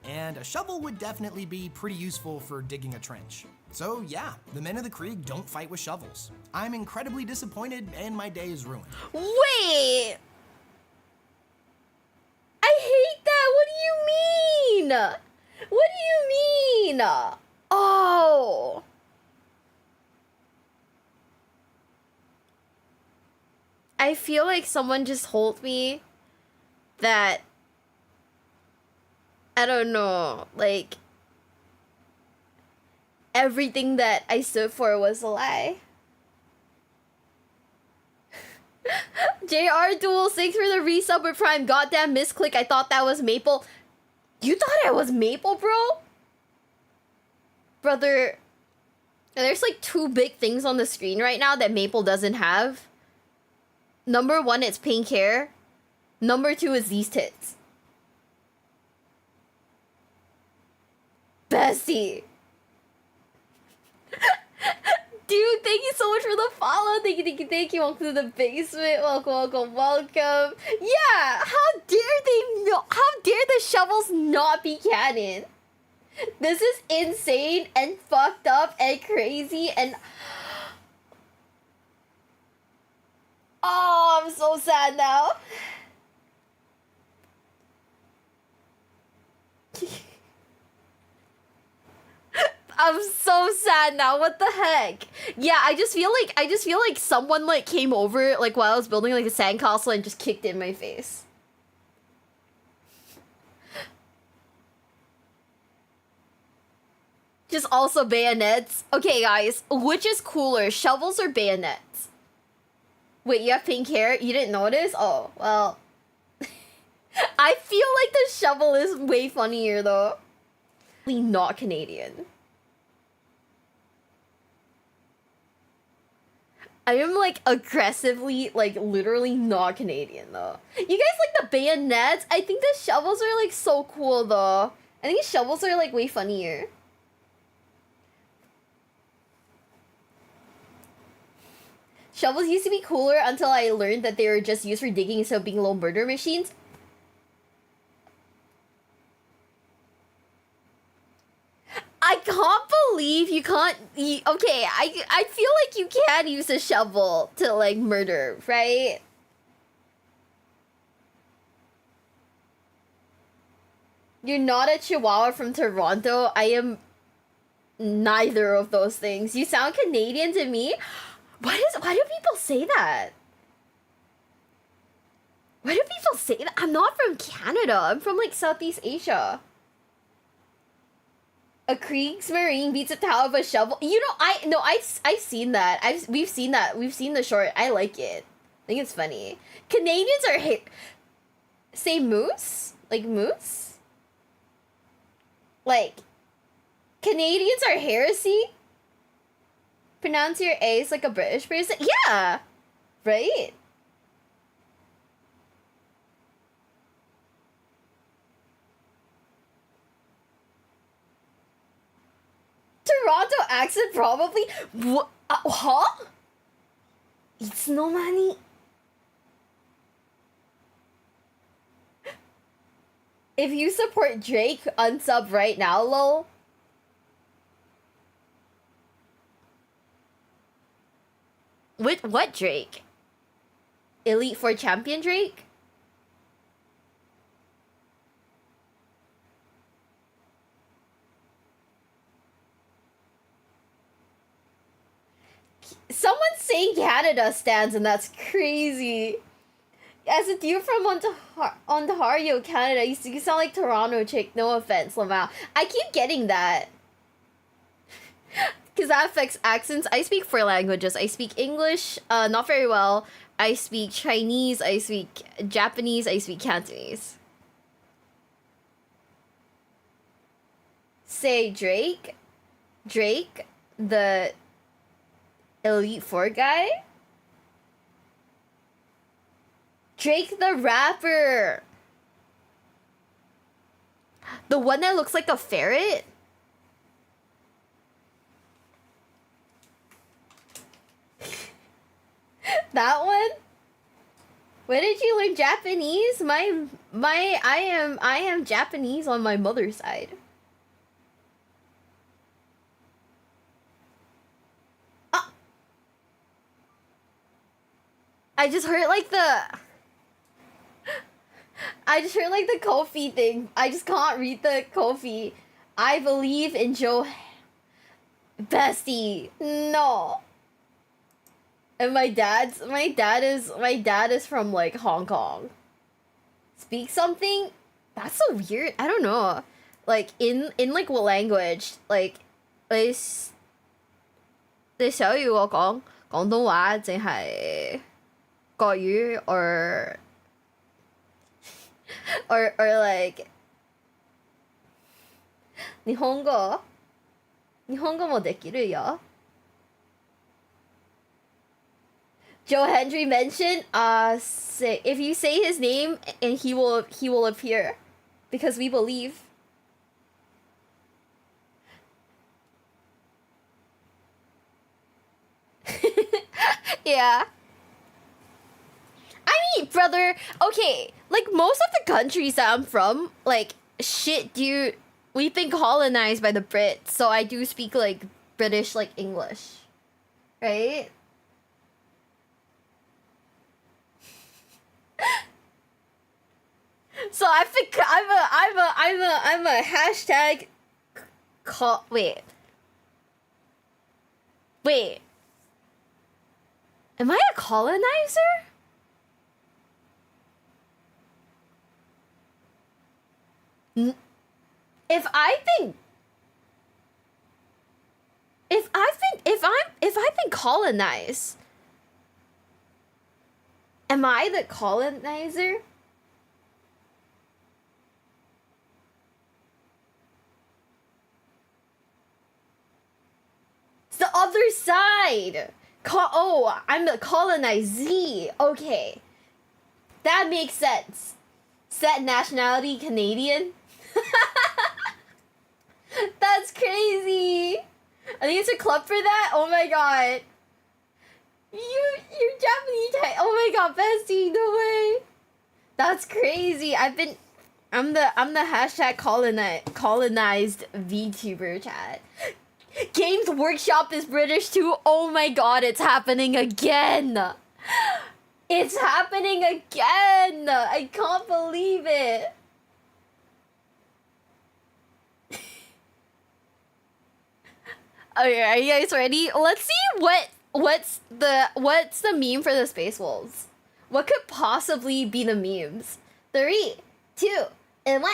And a shovel would definitely be pretty useful for digging a trench. So yeah, the men of the Krieg don't fight with shovels. I'm incredibly disappointed and my day is ruined. Wait! I hate that! What do you mean? What do you mean? Oh! I feel like someone just told me that, I don't know, like, everything that I stood for was a lie. JR Duel, thanks for the resub with Prime. Goddamn misclick, I thought that was Maple. You thought I was Maple, bro? Brother, there's like 2 big things on the screen right now that Maple doesn't have. Number 1, it's pink hair. Number 2 is these tits. Bestie. Dude, thank you so much for the follow. Thank you, thank you, thank you. Welcome to the basement. Welcome, welcome, welcome. Yeah, how dare they no, how dare the shovels not be canon? This is insane and fucked up and crazy and oh, I'm so sad now. I'm so sad now. What the heck? Yeah, I just feel like someone like came over like while I was building like a sandcastle and just kicked it in my face. Just also bayonets. Okay, guys, which is cooler, shovels or bayonets? Wait, you have pink hair? You didn't notice? Oh, well. I feel like the shovel is way funnier though. Not Canadian. I am like aggressively, like literally not Canadian though. You guys like the bayonets? I think the shovels are like so cool though. I think shovels are like way funnier. Shovels used to be cooler until I learned that they were just used for digging instead of being little murder machines. I can't believe you can't. Okay, I feel like you can use a shovel to like murder, right? You're not a Chihuahua from Toronto. I am neither of those things. You sound Canadian to me. Why do people say that? Why do people say that? I'm not from Canada. I'm from like Southeast Asia. A Kriegsmarine beats a tower of a shovel. You know, I've seen that. We've seen that. We've seen the short. I like it. I think it's funny. Canadians are say moose? Like moose? Like Canadians are heresy? Pronounce your A's like a British person? Yeah! Right? Toronto accent probably. What? Huh? It's no money. If you support Drake, unsub right now, lol. What Drake? Elite Four champion Drake? Someone's saying Canada stands, and that's crazy. As a dude from Ontario, Canada, you sound like Toronto chick. No offense, Lamau. I keep getting that. Because that affects accents. I speak 4 languages. I speak English, not very well. I speak Chinese. I speak Japanese. I speak Cantonese. Say Drake. Drake, the Elite Four guy? Drake the rapper! The one that looks like a ferret? That one? Where did you learn Japanese? I am Japanese on my mother's side. I just heard like the Kofi thing. I just can't read the Kofi. I believe in Joe Bestie. No. And my dad is from like Hong Kong. Speak something? That's so weird. I don't know. Like in like what language? Like 你想要我講廣東話定係 got you or like 日本語もできるよ Joe Hendry mentioned say if you say his name and he will appear because we believe. Yeah. I mean, brother, okay, like most of the countries that I'm from, like shit, dude, we've been colonized by the Brits, so I do speak like British like English. Right? So I think I'm a hashtag wait. Am I a colonizer? If I've been colonized, am I the colonizer? It's the other side. Oh, I'm the colonizee. Okay. That makes sense. Set nationality Canadian. That's crazy. I think it's a club for that. Oh my god. You're Japanese. Oh my god, bestie, no way. That's crazy. I'm the hashtag colonized VTuber chat. Games Workshop is British too. Oh my god, it's happening again. It's happening again. I can't believe it. Okay, are you guys ready? Let's see what's the meme for the Space Wolves. What could possibly be the memes? 3, 2, and 1.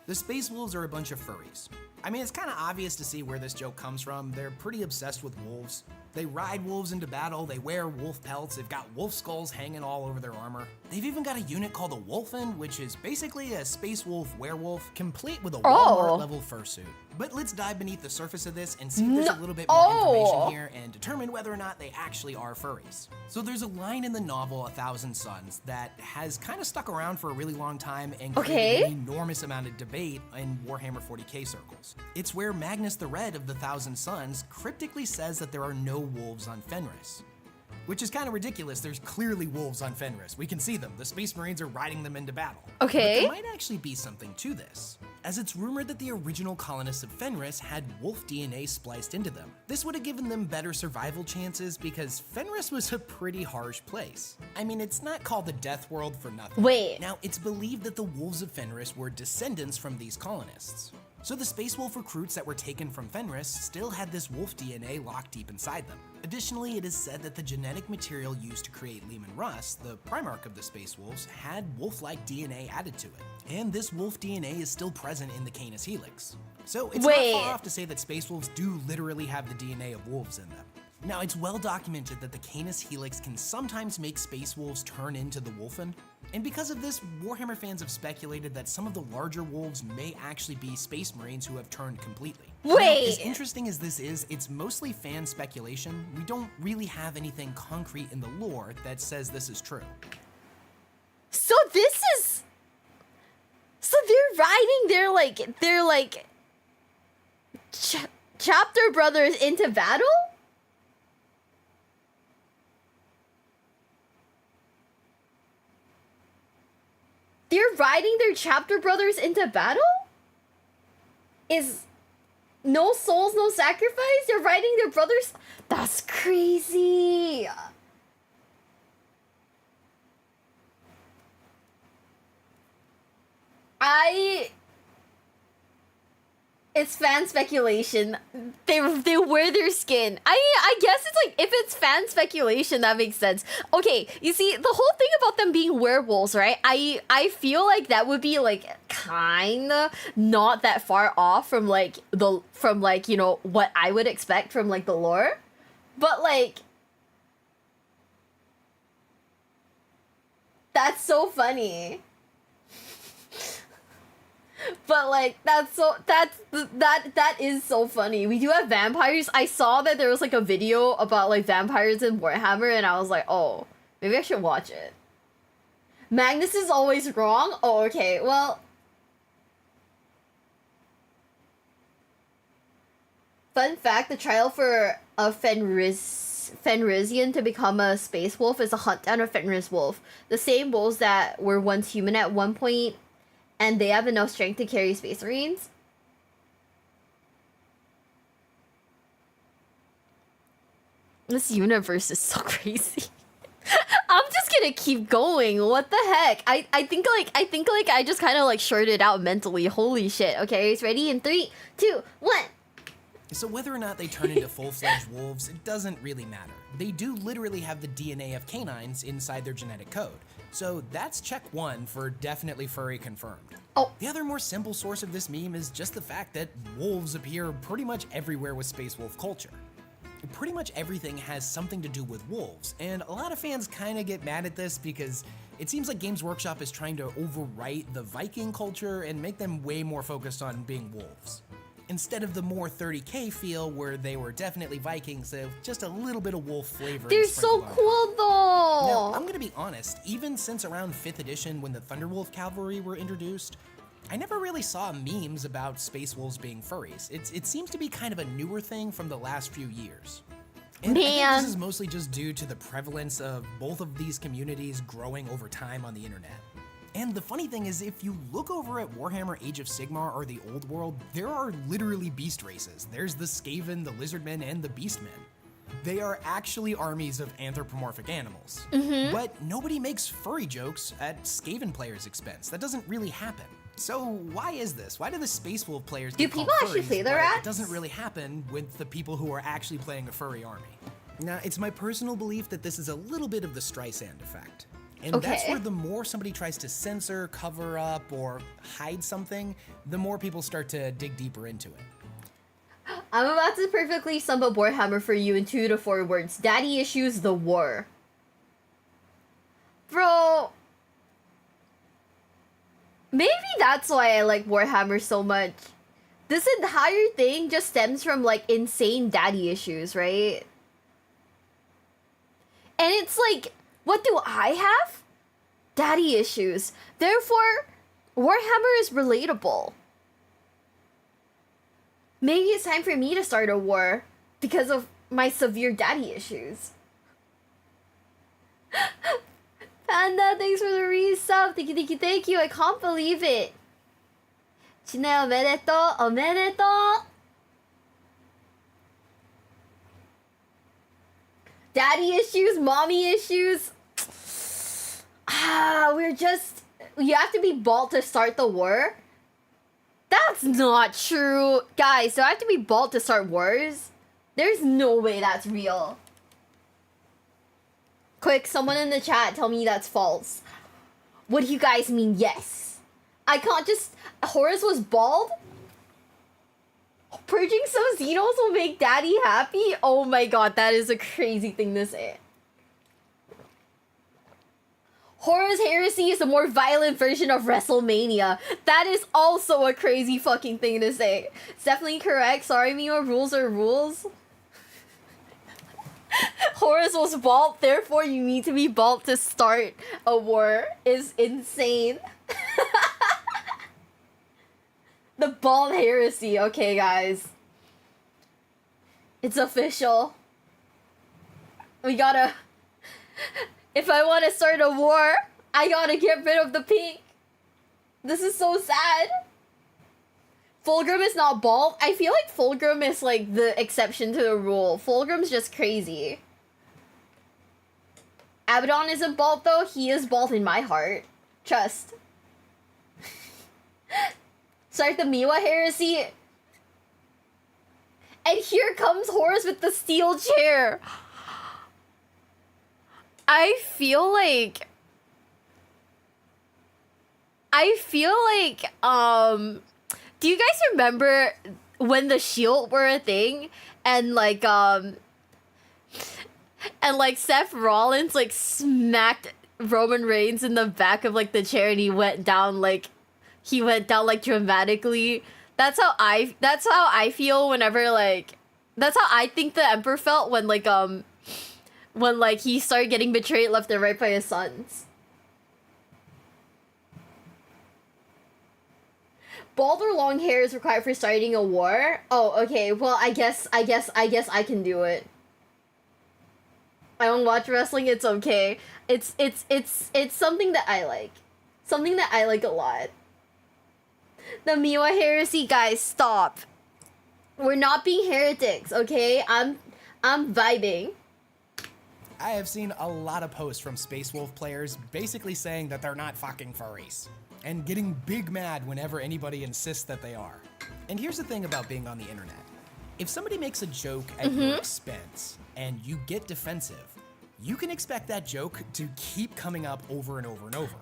The Space Wolves are a bunch of furries. I mean, it's kind of obvious to see where this joke comes from. They're pretty obsessed with wolves. They ride wolves into battle, they wear wolf pelts, they've got wolf skulls hanging all over their armor. They've even got a unit called a Wolfen, which is basically a space wolf werewolf, complete with a Walmart level fursuit. But let's dive beneath the surface of this and see if there's a little bit more information here and determine whether or not they actually are furries. So there's a line in the novel 1,000 Suns that has kind of stuck around for a really long time and created an enormous amount of debate in Warhammer 40k circles. It's where Magnus the Red of the 1,000 Suns cryptically says that there are no wolves on Fenris. Which is kind of ridiculous. There's clearly wolves on Fenris. We can see them. The Space Marines are riding them into battle. Okay. But there might actually be something to this, as it's rumored that the original colonists of Fenris had wolf DNA spliced into them. This would have given them better survival chances because Fenris was a pretty harsh place. I mean, it's not called the Death World for nothing. Wait. Now, it's believed that the wolves of Fenris were descendants from these colonists. So the Space Wolf recruits that were taken from Fenris still had this wolf DNA locked deep inside them. Additionally, it is said that the genetic material used to create Leman Russ, the Primarch of the Space Wolves, had wolf-like DNA added to it. And this wolf DNA is still present in the Canis Helix. So it's not far off to say that Space Wolves do literally have the DNA of wolves in them. Now, it's well documented that the Canis Helix can sometimes make Space Wolves turn into the Wolfen, and because of this, Warhammer fans have speculated that some of the larger wolves may actually be Space Marines who have turned completely. Now, as interesting as this is, it's mostly fan speculation. We don't really have anything concrete in the lore that says this is true. So this is... So they're riding their like... chapter brothers into battle? They're riding their chapter brothers into battle? Is no souls, no sacrifice? They're riding their brothers? That's crazy. It's fan speculation. They wear their skin. I guess it's like, if it's fan speculation, that makes sense. Okay, you see, the whole thing about them being werewolves, right? I feel like that would be like kinda not that far off from like you know, what I would expect from like the lore. But like, That's so funny. But like that is so funny. We do have vampires. I saw that there was like a video about like vampires in Warhammer, and I was like, oh, maybe I should watch it. Magnus is always wrong? Oh, okay. Well, fun fact, the trial for a Fenrisian to become a space wolf is a hunt down a Fenris wolf. The same wolves that were once human at one point, and they have enough strength to carry space marines. This universe is so crazy. I'm just gonna keep going. What the heck? I think I just kind of like shorted out mentally. Holy shit. Okay, it's ready in 3, 2, 1. So whether or not they turn into full-fledged wolves, it doesn't really matter. They do literally have the DNA of canines inside their genetic code. So that's check 1 for definitely furry confirmed. Oh. The other more simple source of this meme is just the fact that wolves appear pretty much everywhere with space wolf culture. Pretty much everything has something to do with wolves, and a lot of fans kind of get mad at this because it seems like Games Workshop is trying to overwrite the Viking culture and make them way more focused on being wolves, instead of the more 30K feel where they were definitely Vikings with just a little bit of wolf flavor. They're so cool though! Now, I'm gonna be honest, even since around 5th edition when the Thunderwolf Cavalry were introduced, I never really saw memes about space wolves being furries. It seems to be kind of a newer thing from the last few years. And I think this is mostly just due to the prevalence of both of these communities growing over time on the internet. And the funny thing is, if you look over at Warhammer Age of Sigmar or the Old World, there are literally beast races. There's the Skaven, the Lizardmen, and the Beastmen. They are actually armies of anthropomorphic animals. But nobody makes furry jokes at Skaven players' expense. That doesn't really happen. So why is this? Why do the Space Wolf players do get called people actually furries, play their but rats? it doesn't really happen with the people who are actually playing a furry army? Now, it's my personal belief that this is a little bit of the Streisand effect. And that's where the more somebody tries to censor, cover up, or hide something, the more people start to dig deeper into it. I'm about to perfectly sum up Warhammer for you in 2 to 4 words. Daddy issues, the war. Bro. Maybe that's why I like Warhammer so much. This entire thing just stems from like insane daddy issues, right? And it's like, what do I have? Daddy issues. Therefore, Warhammer is relatable. Maybe it's time for me to start a war because of my severe daddy issues. Panda, thanks for the resub. Thank you, thank you, thank you. I can't believe it. Shine omedetou, omedetou. Daddy issues, mommy issues. You have to be bald to start the war? That's not true. Guys, do I have to be bald to start wars? There's no way that's real. Quick, someone in the chat tell me that's false. What do you guys mean yes? I can't just... Horus was bald? Purging some Xenos will make daddy happy? Oh my god, that is a crazy thing to say. Horus Heresy is a more violent version of WrestleMania. That is also a crazy fucking thing to say. It's definitely correct. Sorry, Mio, rules are rules. Horus was bald, therefore you need to be bald to start a war. Is insane. The bald heresy. Okay, guys. It's official. We gotta... If I want to start a war, I gotta get rid of the pink. This is so sad. Fulgrim is not bald. I feel like Fulgrim is like the exception to the rule. Fulgrim's just crazy. Abaddon isn't bald though. He is bald in my heart. Trust. Start the Miwa heresy. And here comes Horus with the steel chair. I feel like do you guys remember when the shield were a thing and like Seth Rollins like smacked Roman Reigns in the back of like the chair and he went down like dramatically. That's how I feel whenever like that's how I think the Emperor felt when he started getting betrayed left and right by his sons. Bald or long hair is required for starting a war? Oh, okay. Well, I guess I can do it. I don't watch wrestling, it's okay. It's something that I like. Something that I like a lot. The Miwa heresy, guys, stop. We're not being heretics, okay? I'm vibing. I have seen a lot of posts from Space Wolf players basically saying that they're not fucking furries, and getting big mad whenever anybody insists that they are. And here's the thing about being on the internet. If somebody makes a joke at your expense and you get defensive, you can expect that joke to keep coming up over and over and over.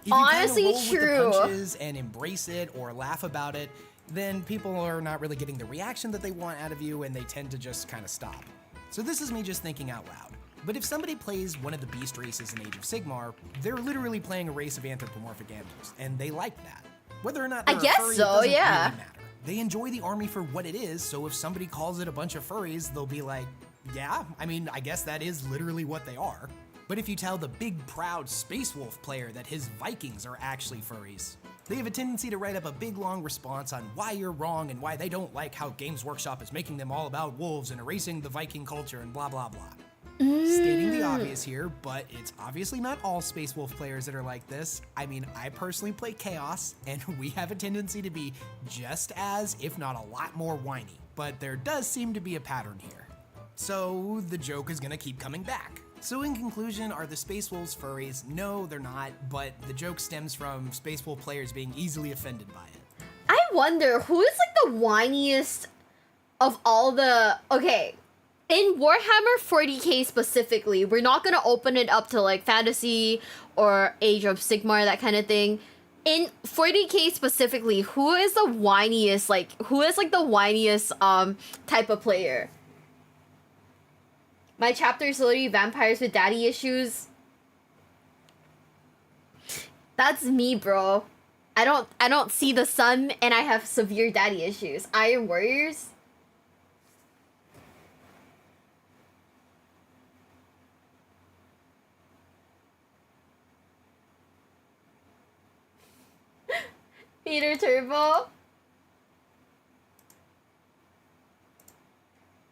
If Honestly, you kind of roll true. with the punches and embrace it or laugh about it, then people are not really getting the reaction that they want out of you and they tend to just kind of stop. So this is me just thinking out loud. But if somebody plays one of the beast races in Age of Sigmar, they're literally playing a race of anthropomorphic animals, and they like that. Whether or not they're I guess a furry, so, it doesn't yeah. really matter. They enjoy the army for what it is, so if somebody calls it a bunch of furries, they'll be like, yeah, I mean, I guess that is literally what they are. But if you tell the big, proud Space Wolf player that his Vikings are actually furries, they have a tendency to write up a big, long response on why you're wrong and why they don't like how Games Workshop is making them all about wolves and erasing the Viking culture and blah, blah, blah. Stating the obvious here, but it's obviously not all Space Wolf players that are like this. I mean, I personally play Chaos, and we have a tendency to be just as, if not a lot more whiny. But there does seem to be a pattern here. So the joke is gonna keep coming back. So in conclusion, are the Space Wolves furries? No, they're not, but the joke stems from Space Wolf players being easily offended by it. I wonder who is like the whiniest of all the. Okay, in Warhammer 40k specifically, we're not gonna open it up to like fantasy or Age of Sigmar, that kind of thing. In 40k specifically, who is the whiniest? Like, who is like the whiniest type of player? My chapter is literally vampires with daddy issues. That's me, bro. I don't see the sun and I have severe daddy issues. Iron Warriors? Peter Turbo?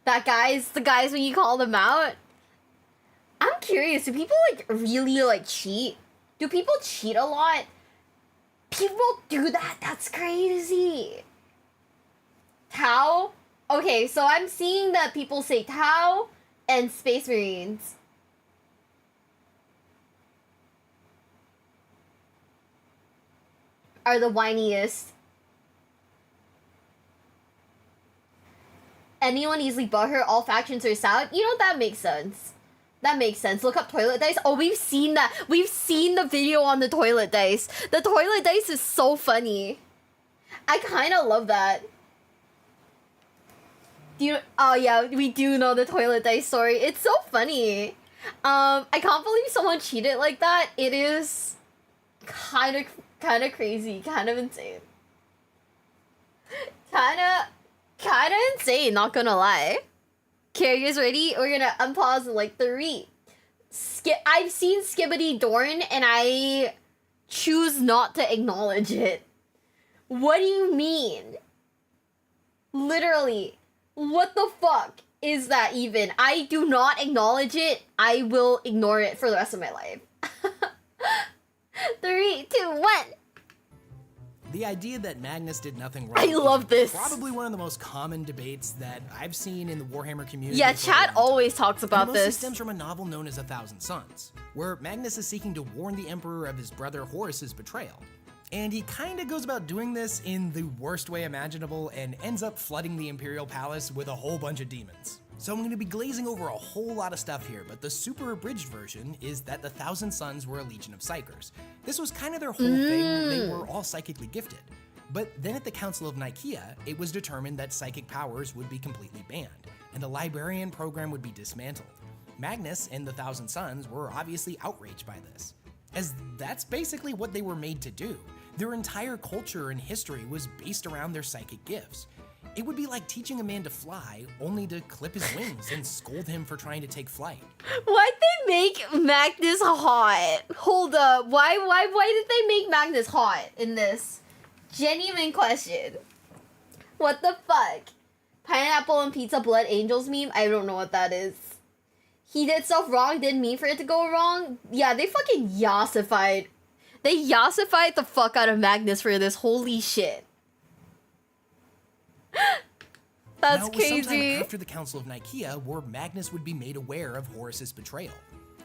The guys when you call them out? I'm curious, do people like really like cheat? Do people cheat a lot? People do that, that's crazy. Tau? Okay, so I'm seeing that people say Tau and Space Marines. Are the whiniest. Anyone easily butthurt, all factions are sound. You know, that makes sense. That makes sense. Look up toilet dice. Oh, we've seen that. We've seen the video on the toilet dice. The toilet dice is so funny. I kind of love that. Oh yeah, we do know the toilet dice story. It's so funny. I can't believe someone cheated like that. It is kind of crazy, kind of insane. Kind of insane, not gonna lie. Okay, are you guys ready? We're gonna unpause in like 3. I've seen Skibbity Dorn and I choose not to acknowledge it. What do you mean? Literally, what the fuck is that even? I do not acknowledge it. I will ignore it for the rest of my life. 3, 2, 1. The idea that Magnus did nothing wrong I love this. is probably one of the most common debates that I've seen in the Warhammer community. Yeah, for a long chat time. always talks about And it mostly this. stems from a novel known as 1,000 Suns, where Magnus is seeking to warn the Emperor of his brother Horus's betrayal. And he kinda goes about doing this in the worst way imaginable and ends up flooding the Imperial Palace with a whole bunch of demons. So I'm gonna be glazing over a whole lot of stuff here, but the super abridged version is that the 1,000 Suns were a legion of psychers. This was kind of their whole thing, they were all psychically gifted. But then at the Council of Nicaea, it was determined that psychic powers would be completely banned, and the librarian program would be dismantled. Magnus and the 1,000 Suns were obviously outraged by this. as that's basically what they were made to do. Their entire culture and history was based around their psychic gifts. It would be like teaching a man to fly, only to clip his wings and scold him for trying to take flight. Why'd they make Magnus hot? Hold up. Why did they make Magnus hot in this? Genuine question. What the fuck? Pineapple and pizza blood angels meme? I don't know what that is. He did stuff wrong, didn't mean for it to go wrong? Yeah, they fucking yassified. They yassified the fuck out of Magnus for this. Holy shit. That's now, it was crazy. sometime after the Council of Nicaea where Magnus would be made aware of Horus's betrayal.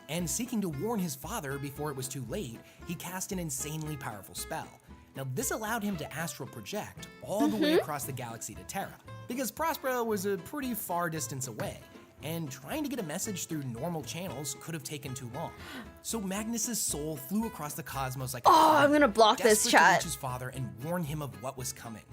And seeking to warn his father before it was too late, he cast an insanely powerful spell. Now, this allowed him to astral project all the way across the galaxy to Terra, because Prospero was a pretty far distance away, and trying to get a message through normal channels could have taken too long. So Magnus's soul flew across the cosmos like I'm gonna block this desperate to chat. reach his father and warn him of what was coming.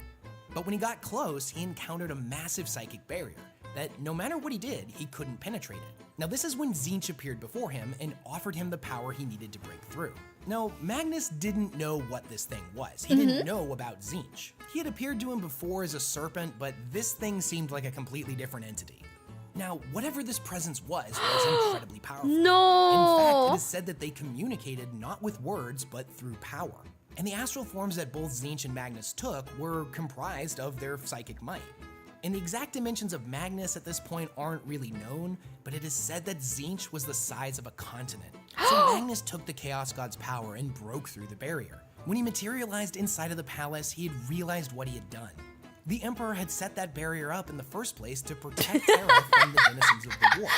But when he got close, he encountered a massive psychic barrier that no matter what he did, he couldn't penetrate it. Now this is when Tzeentch appeared before him and offered him the power he needed to break through. Now, Magnus didn't know what this thing was. He didn't know about Tzeentch. He had appeared to him before as a serpent, but this thing seemed like a completely different entity. Now, whatever this presence was incredibly powerful. No! In fact, it is said that they communicated not with words, but through power. And the astral forms that both Tzeentch and Magnus took were comprised of their psychic might. And the exact dimensions of Magnus at this point aren't really known, but it is said that Tzeentch was the size of a continent. So Magnus took the Chaos God's power and broke through the barrier. When he materialized inside of the palace, he had realized what he had done. The Emperor had set that barrier up in the first place to protect Terra from the denizens of the war.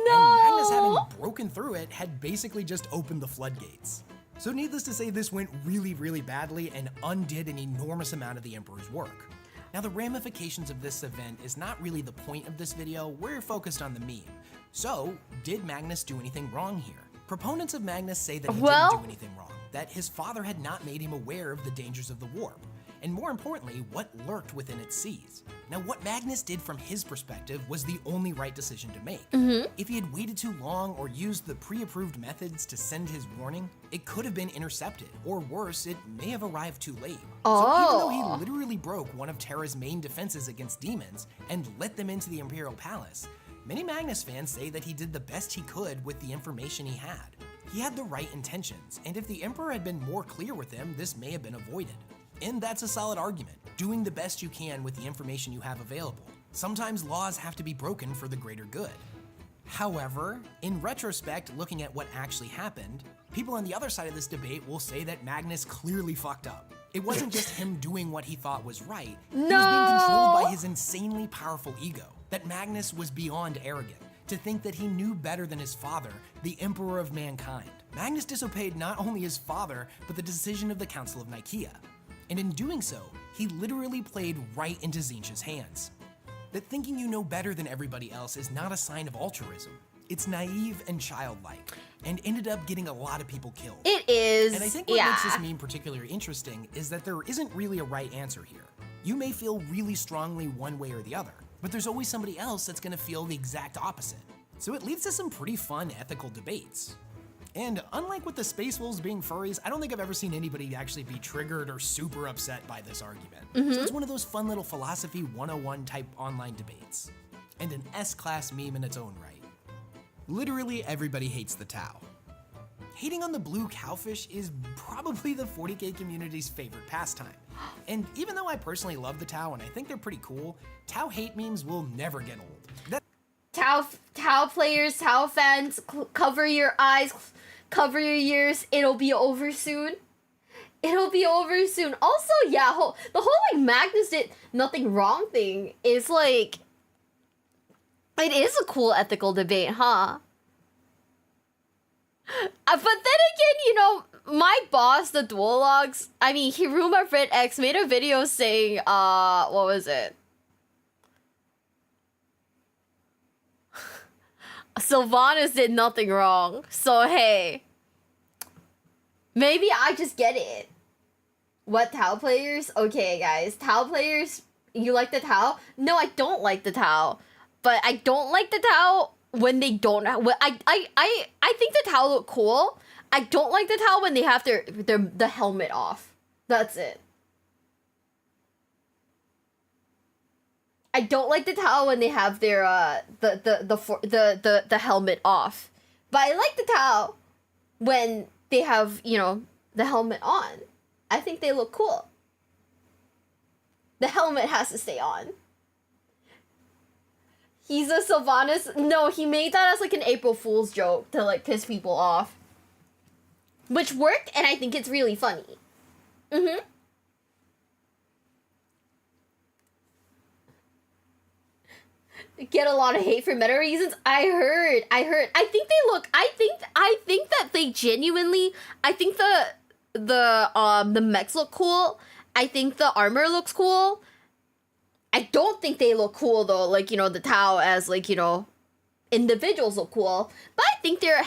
No! And Magnus, having broken through it, had basically just opened the floodgates. So needless to say, this went really, really badly and undid an enormous amount of the Emperor's work. Now, the ramifications of this event is not really the point of this video. We're focused on the meme. So, did Magnus do anything wrong here? Proponents of Magnus say that he didn't do anything wrong, that his father had not made him aware of the dangers of the warp, and more importantly, what lurked within its seas. Now, what Magnus did from his perspective was the only right decision to make. If he had waited too long or used the pre-approved methods to send his warning, it could have been intercepted, or worse, it may have arrived too late. So even though he literally broke one of Terra's main defenses against demons and let them into the Imperial Palace, many Magnus fans say that he did the best he could with the information he had. He had the right intentions, and if the Emperor had been more clear with him, this may have been avoided. And that's a solid argument, doing the best you can with the information you have available. Sometimes laws have to be broken for the greater good. However, in retrospect, looking at what actually happened, people on the other side of this debate will say that Magnus clearly fucked up. It wasn't just him doing what he thought was right, he was being controlled by his insanely powerful ego. That Magnus was beyond arrogant, to think that he knew better than his father, the Emperor of mankind. Magnus disobeyed not only his father, but the decision of the Council of Nicaea. And in doing so, he literally played right into Tzeentch's hands. That thinking you know better than everybody else is not a sign of altruism. It's naive and childlike, and ended up getting a lot of people killed. It is, And I think what makes this meme particularly interesting is that there isn't really a right answer here. You may feel really strongly one way or the other, but there's always somebody else that's gonna feel the exact opposite. So it leads to some pretty fun ethical debates. And unlike with the Space Wolves being furries, I don't think I've ever seen anybody actually be triggered or super upset by this argument. So it's one of those fun little philosophy 101 type online debates. And an S-class meme in its own right. Literally everybody hates the Tau. Hating on the blue cowfish is probably the 40k community's favorite pastime. And even though I personally love the Tau and I think they're pretty cool, Tau hate memes will never get old. Tau players, Tau fans, cover your eyes, cover your ears. It'll be over soon. It'll be over soon. Also, yeah, the whole like Magnus did nothing wrong thing is like, it is a cool ethical debate, huh? But then again, you know, my boss, the Duologs, I mean, Hiruma Fred X made a video saying, what was it? Sylvanas did nothing wrong, so hey. Maybe I just get it. What, Tau players? Okay, guys, Tau players, you like the Tau? No, I don't like the Tau. But I don't like the Tau when they don't. I think the Tau look cool. I don't like the Tau when they have the helmet off. That's it. I don't like the Tau when they have their the helmet off. But I like the Tau when they have, you know, the helmet on. I think they look cool. The helmet has to stay on. He's a Sylvanas. No, he made that as like an April Fool's joke to like piss people off. Which worked, and I think it's really funny. Mm-hmm. Get a lot of hate for meta reasons. I heard. I think they look. I think that they genuinely. I think the mechs look cool. I think the armor looks cool. I don't think they look cool though. Like, you know, the Tau as like, you know, individuals look cool. But I think their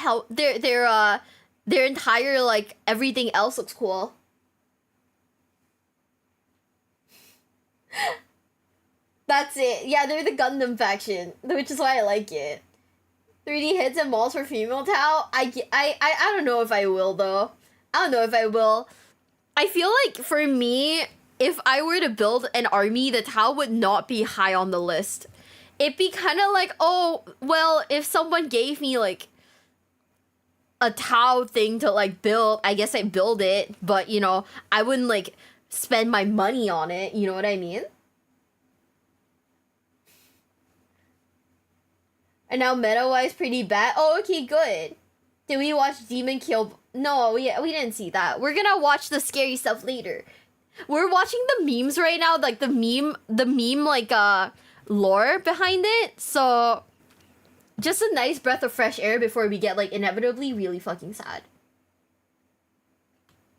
entire like everything else looks cool. That's it. Yeah, they're the Gundam faction, which is why I like it. 3D hits and malls for female Tau. I don't know if I will though. I don't know if I will. I feel like for me, if I were to build an army, the Tau would not be high on the list. It'd be kind of like, oh, well, if someone gave me like a Tau thing to like build, I guess I'd build it, but you know, I wouldn't like spend my money on it, you know what I mean? And now meta-wise pretty bad. Oh, okay, good. Did we watch Demon Kill? No, we didn't see that. We're gonna watch the scary stuff later. We're watching the memes right now, like the meme like lore behind it. So just a nice breath of fresh air before we get like inevitably really fucking sad.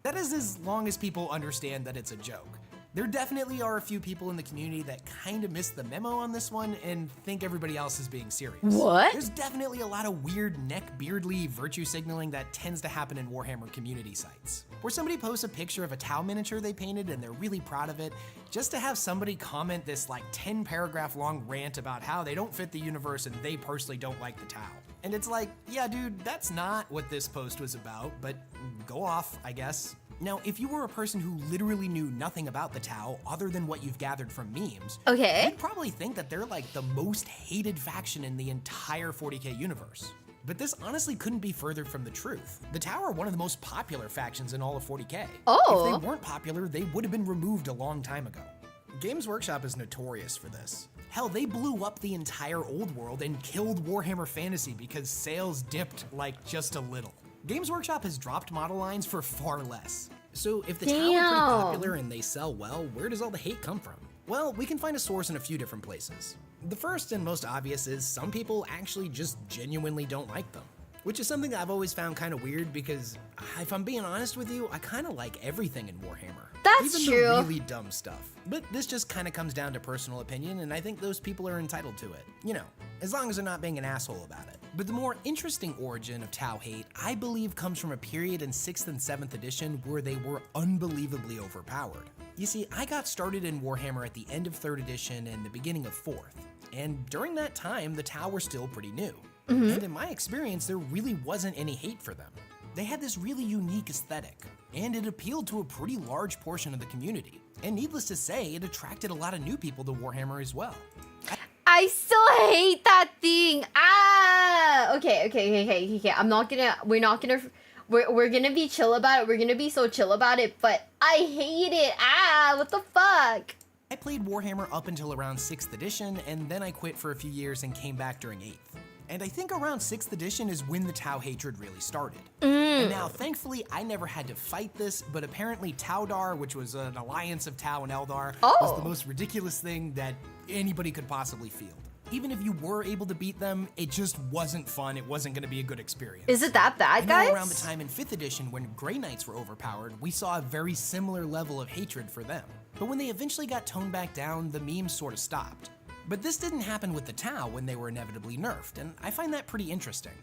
That is as long as people understand that it's a joke. There definitely are a few people in the community that kind of missed the memo on this one and think everybody else is being serious. What? There's definitely a lot of weird neck-beardly virtue signaling that tends to happen in Warhammer community sites, where somebody posts a picture of a Tau miniature they painted and they're really proud of it, just to have somebody comment this like 10-paragraph long rant about how they don't fit the universe and they personally don't like the Tau. And it's like, yeah, dude, that's not what this post was about, but go off, I guess. Now, if you were a person who literally knew nothing about the Tau other than what you've gathered from memes, okay, you'd probably think that they're like the most hated faction in the entire 40k universe. But this honestly couldn't be further from the truth. The Tau are one of the most popular factions in all of 40k. Oh. If they weren't popular, they would have been removed a long time ago. Games Workshop is notorious for this. Hell, they blew up the entire old world and killed Warhammer Fantasy because sales dipped like just a little. Games Workshop has dropped model lines for far less. So if the Tau are pretty popular and they sell well, where does all the hate come from? Well, we can find a source in a few different places. The first and most obvious is some people actually just genuinely don't like them, which is something that I've always found kind of weird because, if I'm being honest with you, I kind of like everything in Warhammer. That's even true. the really dumb stuff. But this just kind of comes down to personal opinion, and I think those people are entitled to it. You know, as long as they're not being an asshole about it. But the more interesting origin of Tau hate, I believe, comes from a period in 6th and 7th edition where they were unbelievably overpowered. You see, I got started in Warhammer at the end of 3rd edition and the beginning of 4th, and during that time, the Tau were still pretty new. And in my experience, there really wasn't any hate for them. They had this really unique aesthetic, and it appealed to a pretty large portion of the community. And needless to say, it attracted a lot of new people to Warhammer as well. I still hate that thing. Okay. I'm not gonna. We're gonna be chill about it. We're gonna be so chill about it. But I hate it. What the fuck? I played Warhammer up until around 6th edition, and then I quit for a few years and came back during 8th. And I think around 6th edition is when the Tau hatred really started. And now, thankfully, I never had to fight this, but apparently Taudar, which was an alliance of Tau and Eldar, was the most ridiculous thing that anybody could possibly field. Even if you were able to beat them, it just wasn't fun. It wasn't going to be a good experience. Is it that bad, and guys? Now around the time in 5th edition when Grey Knights were overpowered, we saw a very similar level of hatred for them. But when they eventually got toned back down, the memes sort of stopped. But this didn't happen with the Tau when they were inevitably nerfed, and I find that pretty interesting.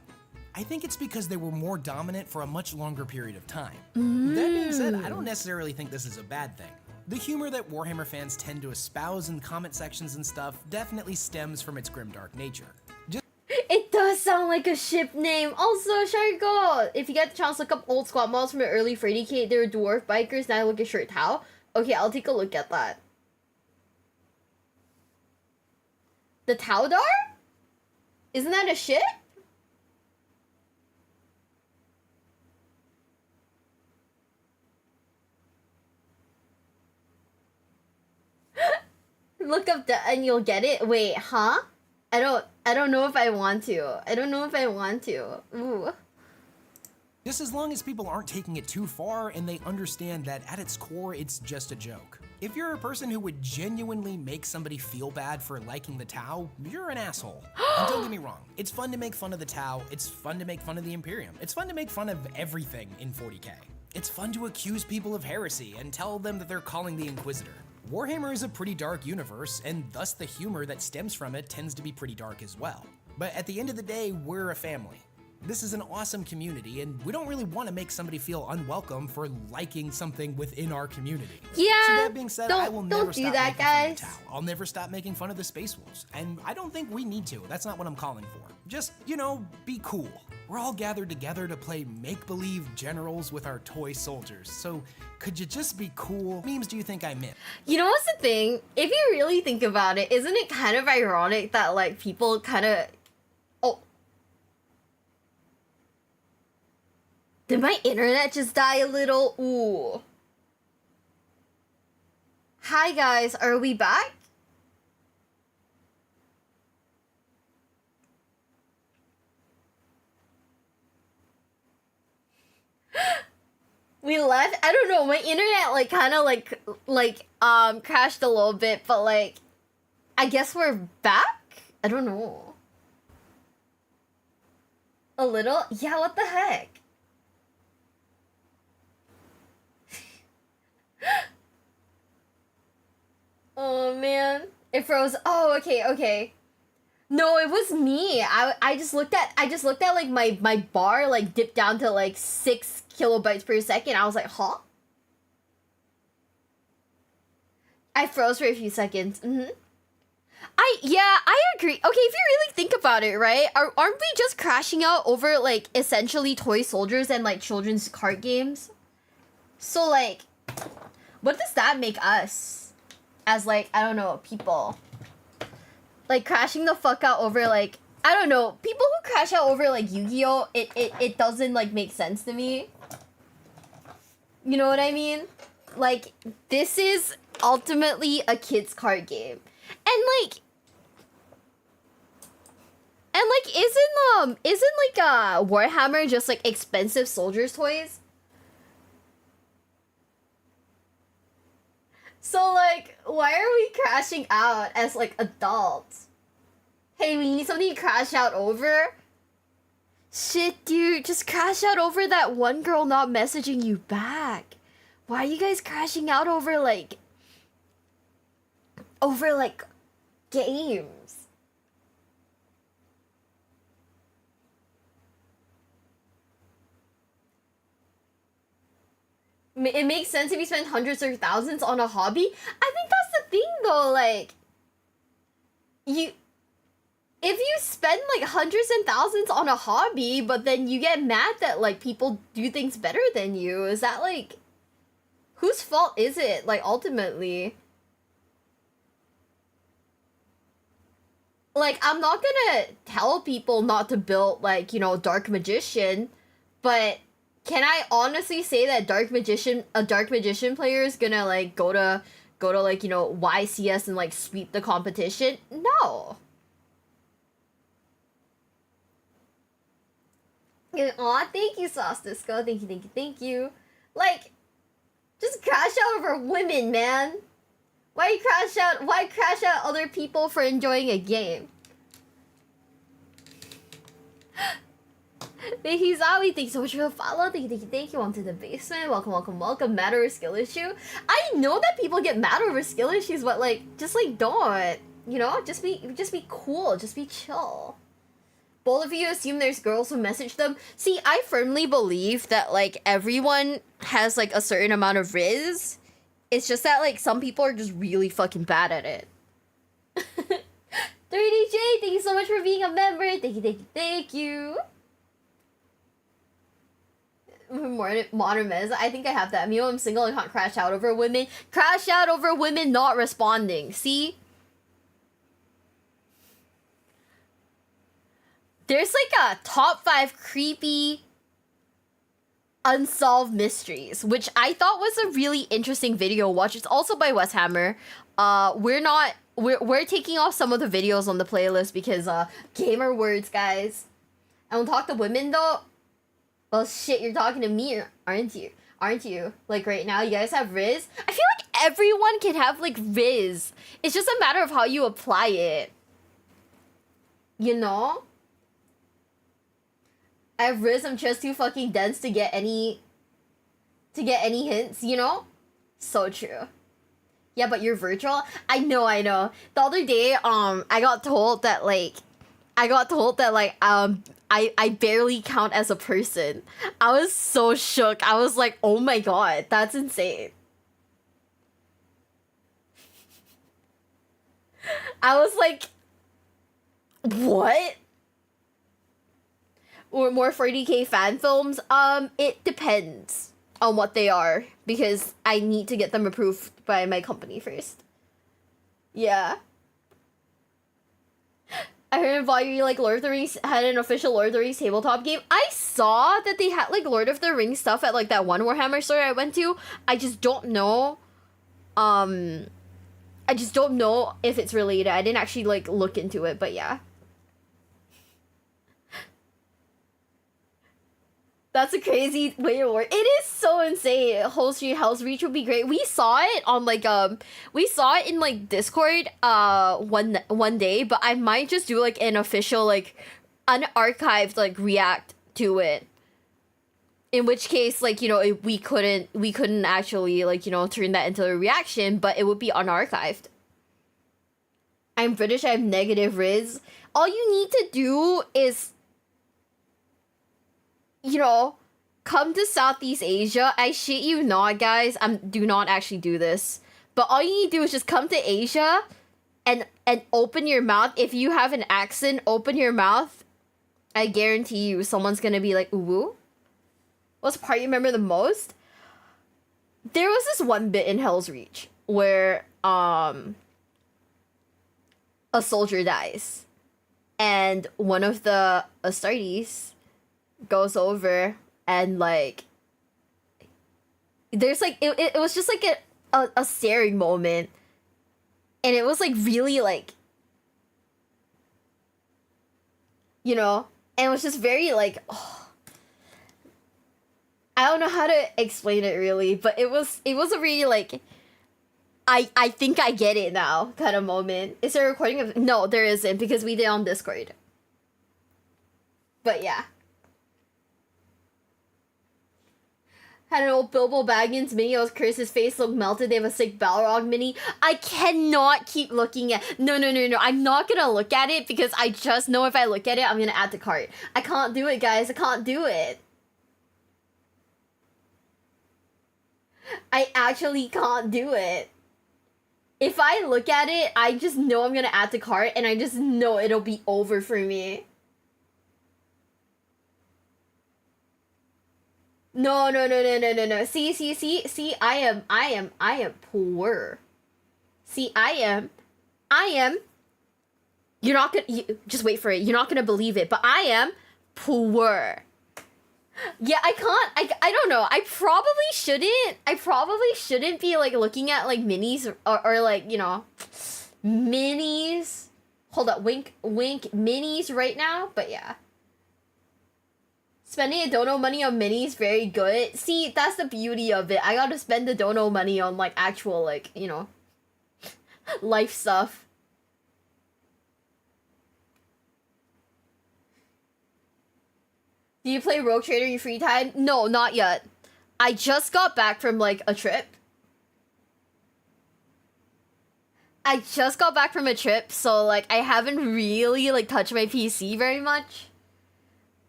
I think it's because they were more dominant for a much longer period of time. That being said, I don't necessarily think this is a bad thing. The humor that Warhammer fans tend to espouse in comment sections and stuff definitely stems from its grimdark nature. It does sound like a ship name. Also, Shargo, if you get the chance, look up old squad models from the early Freddy Kate. They were dwarf bikers. Now look at shirt Tao. Okay, I'll take a look at that. The Taudar? Isn't that a ship? Look up the and you'll get it. Wait, huh? I don't know if I want to. I don't know if I want to. Ooh. Just as long as people aren't taking it too far and they understand that at its core, it's just a joke. If you're a person who would genuinely make somebody feel bad for liking the Tau, you're an asshole. And don't get me wrong, it's fun to make fun of the Tau, it's fun to make fun of the Imperium, it's fun to make fun of everything in 40k. It's fun to accuse people of heresy and tell them that they're calling the Inquisitor. Warhammer is a pretty dark universe, and thus the humor that stems from it tends to be pretty dark as well. But at the end of the day, we're a family. This is an awesome community, and we don't really want to make somebody feel unwelcome for liking something within our community. Yeah, so that being said, I will never stop that, making fun of the Tau. I'll never stop making fun of the Space Wolves, and I don't think we need to. That's not what I'm calling for. Just, you know, be cool. We're all gathered together to play make-believe generals with our toy soldiers, so could you just be cool? What memes do you think I meant? You know what's the thing? If you really think about it, isn't it kind of ironic that, like, people kind of... Oh. Did my internet just die a little? Ooh. Hi, guys. Are we back? We left? I don't know, my internet like kind of like crashed a little bit, but like I guess we're back? I don't know. A little? Yeah, what the heck? Oh man, it froze. Oh, okay. No, it was me. I just looked at like my bar like dipped down to like 6 kilobytes per second. I was like, huh? I froze for a few seconds. I agree. Okay, if you really think about it, right? Aren't we just crashing out over like essentially toy soldiers and like children's card games? So like, what does that make us as like, I don't know, people? Like crashing the fuck out over like, I don't know, people who crash out over like Yu-Gi-Oh, it doesn't like make sense to me. You know what I mean? Like, this is ultimately a kid's card game. And like isn't like Warhammer just like expensive soldiers toys? So like, why are we crashing out as like adults? Hey, we need something to crash out over? Shit, dude, just crash out over that one girl not messaging you back. Why are you guys crashing out over like games? It makes sense if you spend hundreds or thousands on a hobby. I think that's the thing though, like, if you spend like hundreds and thousands on a hobby, but then you get mad that like people do things better than you, is that like, whose fault is it, like, ultimately? Like, I'm not gonna tell people not to build, like, you know, Dark Magician, but can I honestly say that a Dark Magician player is gonna, like, go to like, you know, YCS and, like, sweep the competition? No. Aw, thank you, Sauce Disco. Thank you. Like, just crash out over women, man. Why crash out other people for enjoying a game? Hizawi, thanks so much for the follow. Thank you. On to the basement. Welcome. Mad over skill issue. I know that people get mad over skill issues, but like, just like don't. You know, just be cool. Just be chill. Both of you assume there's girls who message them. See, I firmly believe that like everyone has like a certain amount of riz. It's just that like some people are just really fucking bad at it. 3DJ, thank you so much for being a member. Thank you, thank you, thank you. Modern Mez, I think I have that. Mew, I'm single and can't crash out over women. Crash out over women not responding. See? There's like a top 5 creepy unsolved mysteries, which I thought was a really interesting video watch. It's also by Westhammer. We're taking off some of the videos on the playlist because gamer words, guys. I don't talk to women though. Well, shit, you're talking to me, aren't you? Aren't you? Like right now, you guys have Riz. I feel like everyone can have like Riz. It's just a matter of how you apply it. You know? I have Riz. I'm just too fucking dense to get any hints. You know? So true. Yeah, but you're virtual. I know. The other day, I got told that I barely count as a person. I was so shook. I was like, oh my god, that's insane. I was like, what? Or more 40k fan films? It depends on what they are, because I need to get them approved by my company first. Yeah. I heard in Volume like Lord of the Rings had an official Lord of the Rings tabletop game. I saw that they had like Lord of the Rings stuff at like that one Warhammer store I went to. I just don't know. I just don't know if it's related. I didn't actually like look into it, but yeah. That's a crazy way to work. It is so insane. Whole Street Hell's Reach would be great. We saw it on like we saw it in like Discord one day, but I might just do like an official like unarchived like react to it. In which case, like, you know, we couldn't actually like, you know, turn that into a reaction, but it would be unarchived. I'm British, I have negative Riz. All you need to do is, you know, come to Southeast Asia. I shit you not, guys. Do not actually do this. But all you need to do is just come to Asia and open your mouth. If you have an accent, open your mouth. I guarantee you someone's gonna be like, ooh. What's the part you remember the most? There was this one bit in Hell's Reach where a soldier dies. And one of the Astartes goes over and like there's like it was just like a staring moment, and it was like really like, you know, and it was just very like, oh, I don't know how to explain it really, but it was a really like I think I get it now kind of moment. Is there a recording of? No, there isn't, because we did on Discord. But yeah. Had an old Bilbo Baggins mini. I was cursed. His face looked melted. They have a sick Balrog mini. I cannot keep looking at... No. I'm not gonna look at it, because I just know if I look at it, I'm gonna add to cart. I can't do it, guys. I can't do it. I actually can't do it. If I look at it, I just know I'm gonna add to cart, and I just know it'll be over for me. No. See, I am poor. See, I am. You're not gonna, just wait for it. You're not gonna believe it, but I am poor. Yeah, I don't know. I probably shouldn't be like looking at like minis or like, you know, minis. Hold up, wink, minis right now, but yeah. Spending a dono money on minis, very good. See, that's the beauty of it. I gotta spend the dono money on, like, actual, like, you know, life stuff. Do you play Rogue Trader in your free time? No, not yet. I just got back from, like, a trip. So, like, I haven't really, like, touched my PC very much.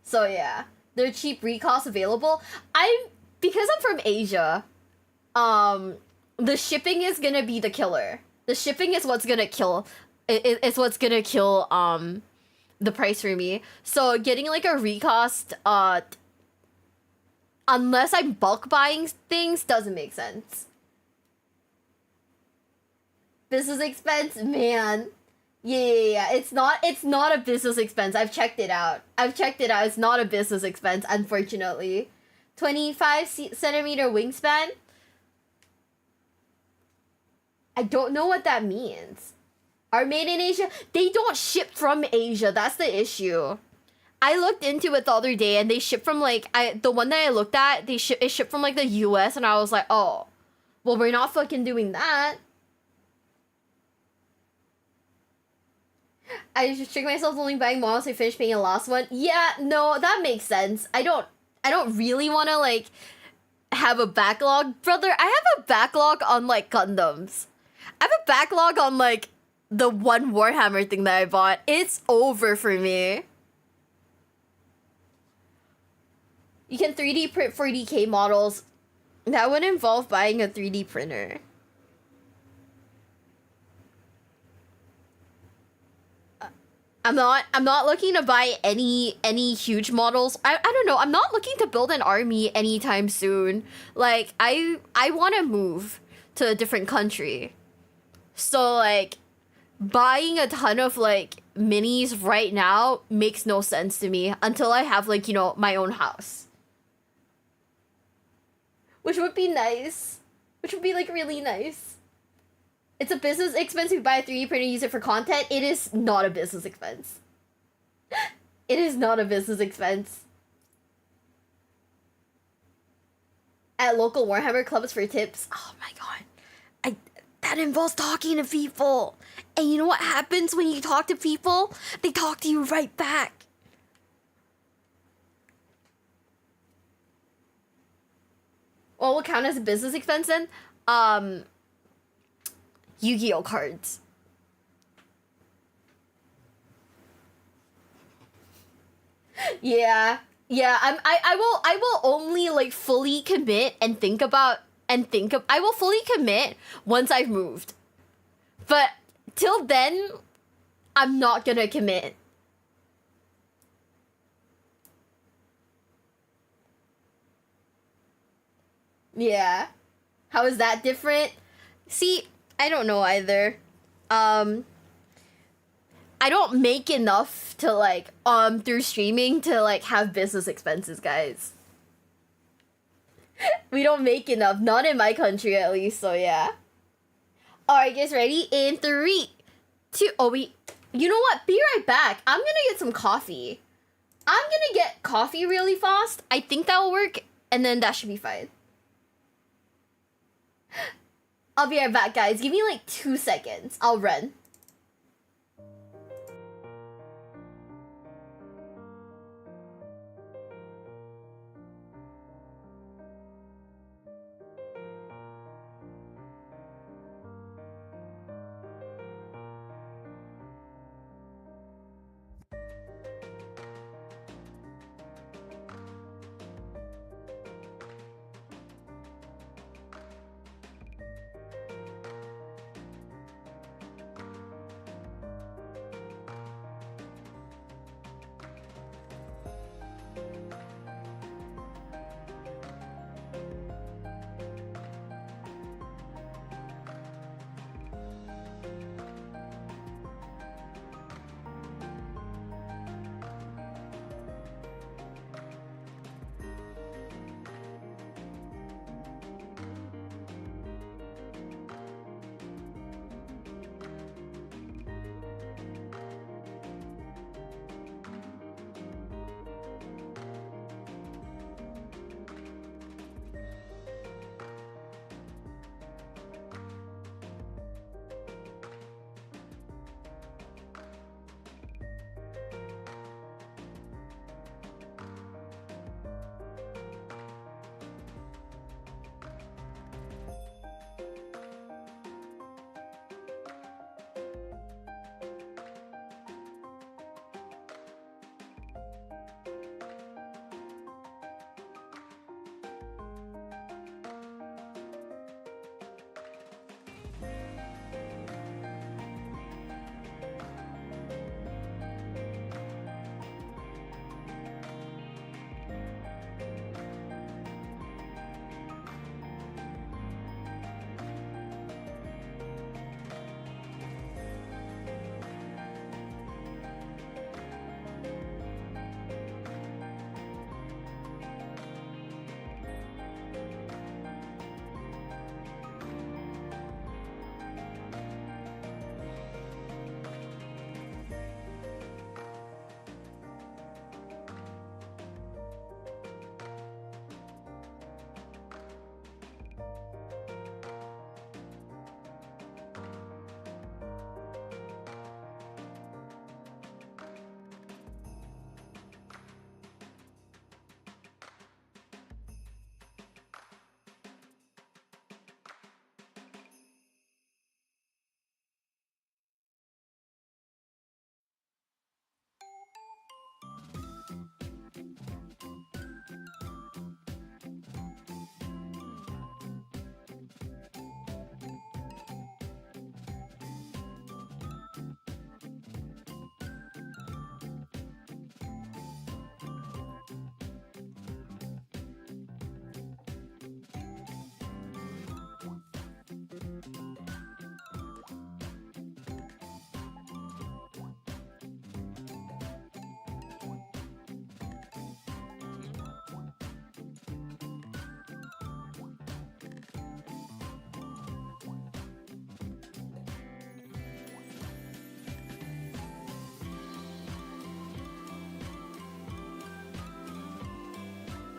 So, yeah. They're cheap recosts available. Because I'm from Asia, the shipping is gonna be the killer. The shipping is what's gonna kill it's what's gonna kill the price for me. So getting like a recost, unless I'm bulk buying things, doesn't make sense. Business expense, man. Yeah. It's not a business expense. I've checked it out. It's not a business expense, unfortunately. 25 centimeter wingspan. I don't know what that means. Are made in Asia? They don't ship from Asia. That's the issue. I looked into it the other day, and they ship from like the one that I looked at. It shipped from like the U.S. and I was like, oh, well, we're not fucking doing that. I just tricked myself only buying models I finished paying the last one. Yeah, no, that makes sense. I don't really want to like have a backlog, brother. I have a backlog on like Gundams. I have a backlog on like the one Warhammer thing that I bought. It's over for me. You can 3D print 40K models. That would involve buying a 3D printer. I'm not looking to buy any huge models. I don't know. I'm not looking to build an army anytime soon. Like I want to move to a different country. So like buying a ton of like minis right now makes no sense to me until I have like, you know, my own house. Which would be nice. Which would be like really nice. It's a business expense if you buy a 3D printer and use it for content. It is not a business expense. It is not a business expense. At local Warhammer clubs for tips. Oh my god. That involves talking to people. And you know what happens when you talk to people? They talk to you right back. What will count as a business expense then? Yu-Gi-Oh cards. Yeah. I will only like fully commit and I will fully commit once I've moved. But till then, I'm not gonna commit. Yeah. How is that different? See, I don't know either. I don't make enough to like through streaming to like have business expenses, guys. We don't make enough, not in my country at least, so yeah. Alright guys, ready? In 3, 2, oh wait. You know what? Be right back. I'm gonna get some coffee. I'm gonna get coffee really fast. I think that will work, and then that should be fine. I'll be right back, guys. Give me like 2 seconds. I'll run.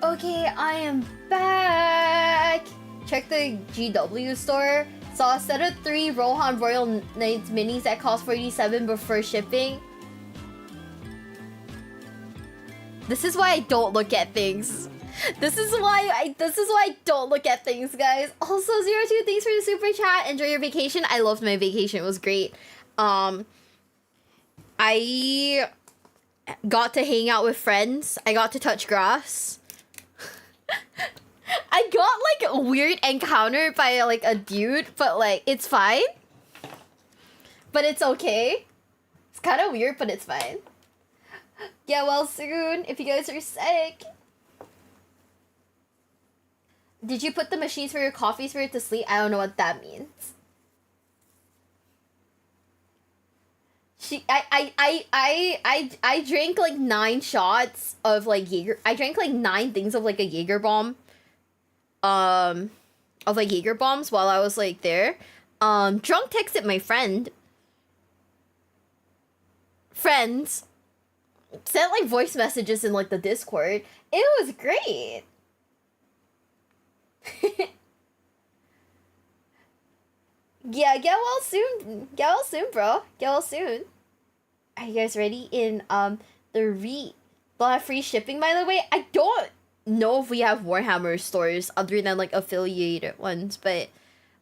Okay, I am back. Check the GW store. Saw a set of 3 Rohan Royal Knights minis that cost $47 before shipping. This is why I don't look at things. This is why I don't look at things, guys. Also, 02, thanks for the super chat. Enjoy your vacation. I loved my vacation. It was great. I got to hang out with friends. I got to touch grass. I got like weird encountered by like a dude, but like it's fine. But it's okay. It's kind of weird, but it's fine. Get well soon if you guys are sick. Did you put the machines for your coffee spirit to sleep? I don't know what that means. I drank like 9 shots of like Jaeger. I drank like 9 things of like a Jaeger bomb. Of like Jaeger bombs while I was like there. Drunk texted my friend. Friends. Sent like voice messages in like the Discord. It was great. Yeah, get well soon. Get well soon, bro. Get well soon. Are you guys ready? In they'll have free shipping, by the way. I don't know if we have Warhammer stores other than like affiliated ones, but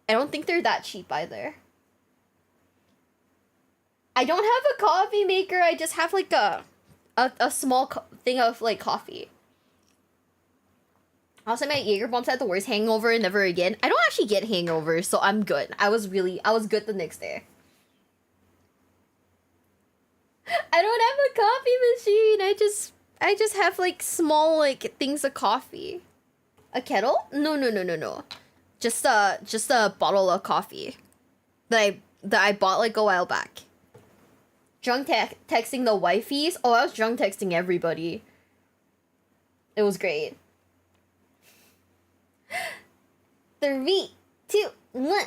I don't think they're that cheap either. I don't have a coffee maker. I just have like a small thing of like coffee. Also, my Jaeger bombs had the worst hangover and never again. I don't actually get hangovers, so I'm good. I was good the next day. I don't have a coffee machine. I just have like small like things of coffee. A kettle? No. Just a bottle of coffee that I bought like a while back. Drunk texting the wifeys. Oh, I was drunk texting everybody. It was great. 3, 2, 1.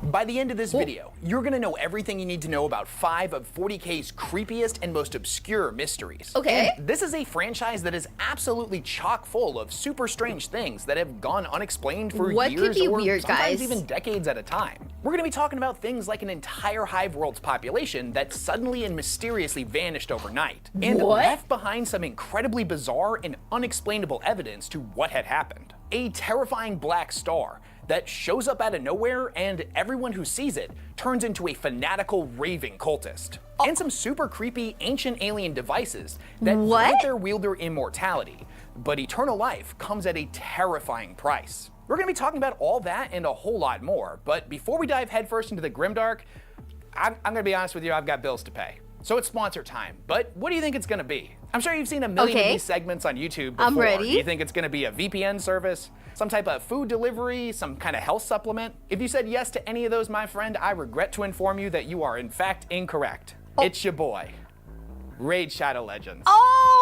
By the end of this video, you're gonna know everything you need to know about 5 of 40K's creepiest and most obscure mysteries. Okay. And this is a franchise that is absolutely chock full of super strange things that have gone unexplained for What years could be or weird, sometimes guys? even decades at a time. We're gonna be talking about things like an entire hive world's population that suddenly and mysteriously vanished overnight. And What? left behind some incredibly bizarre and unexplainable evidence to what had happened. A terrifying black star that shows up out of nowhere and everyone who sees it turns into a fanatical raving cultist. And some super creepy ancient alien devices that grant their wielder immortality, but eternal life comes at a terrifying price. We're gonna be talking about all that and a whole lot more, but before we dive headfirst into the grimdark, I'm gonna be honest with you, I've got bills to pay. So it's sponsor time, but what do you think it's gonna be? I'm sure you've seen a million of these segments on YouTube before. I'm ready. Do you think it's gonna be a VPN service, some type of food delivery, some kind of health supplement? If you said yes to any of those, my friend, I regret to inform you that you are in fact incorrect. It's your boy, Raid Shadow Legends.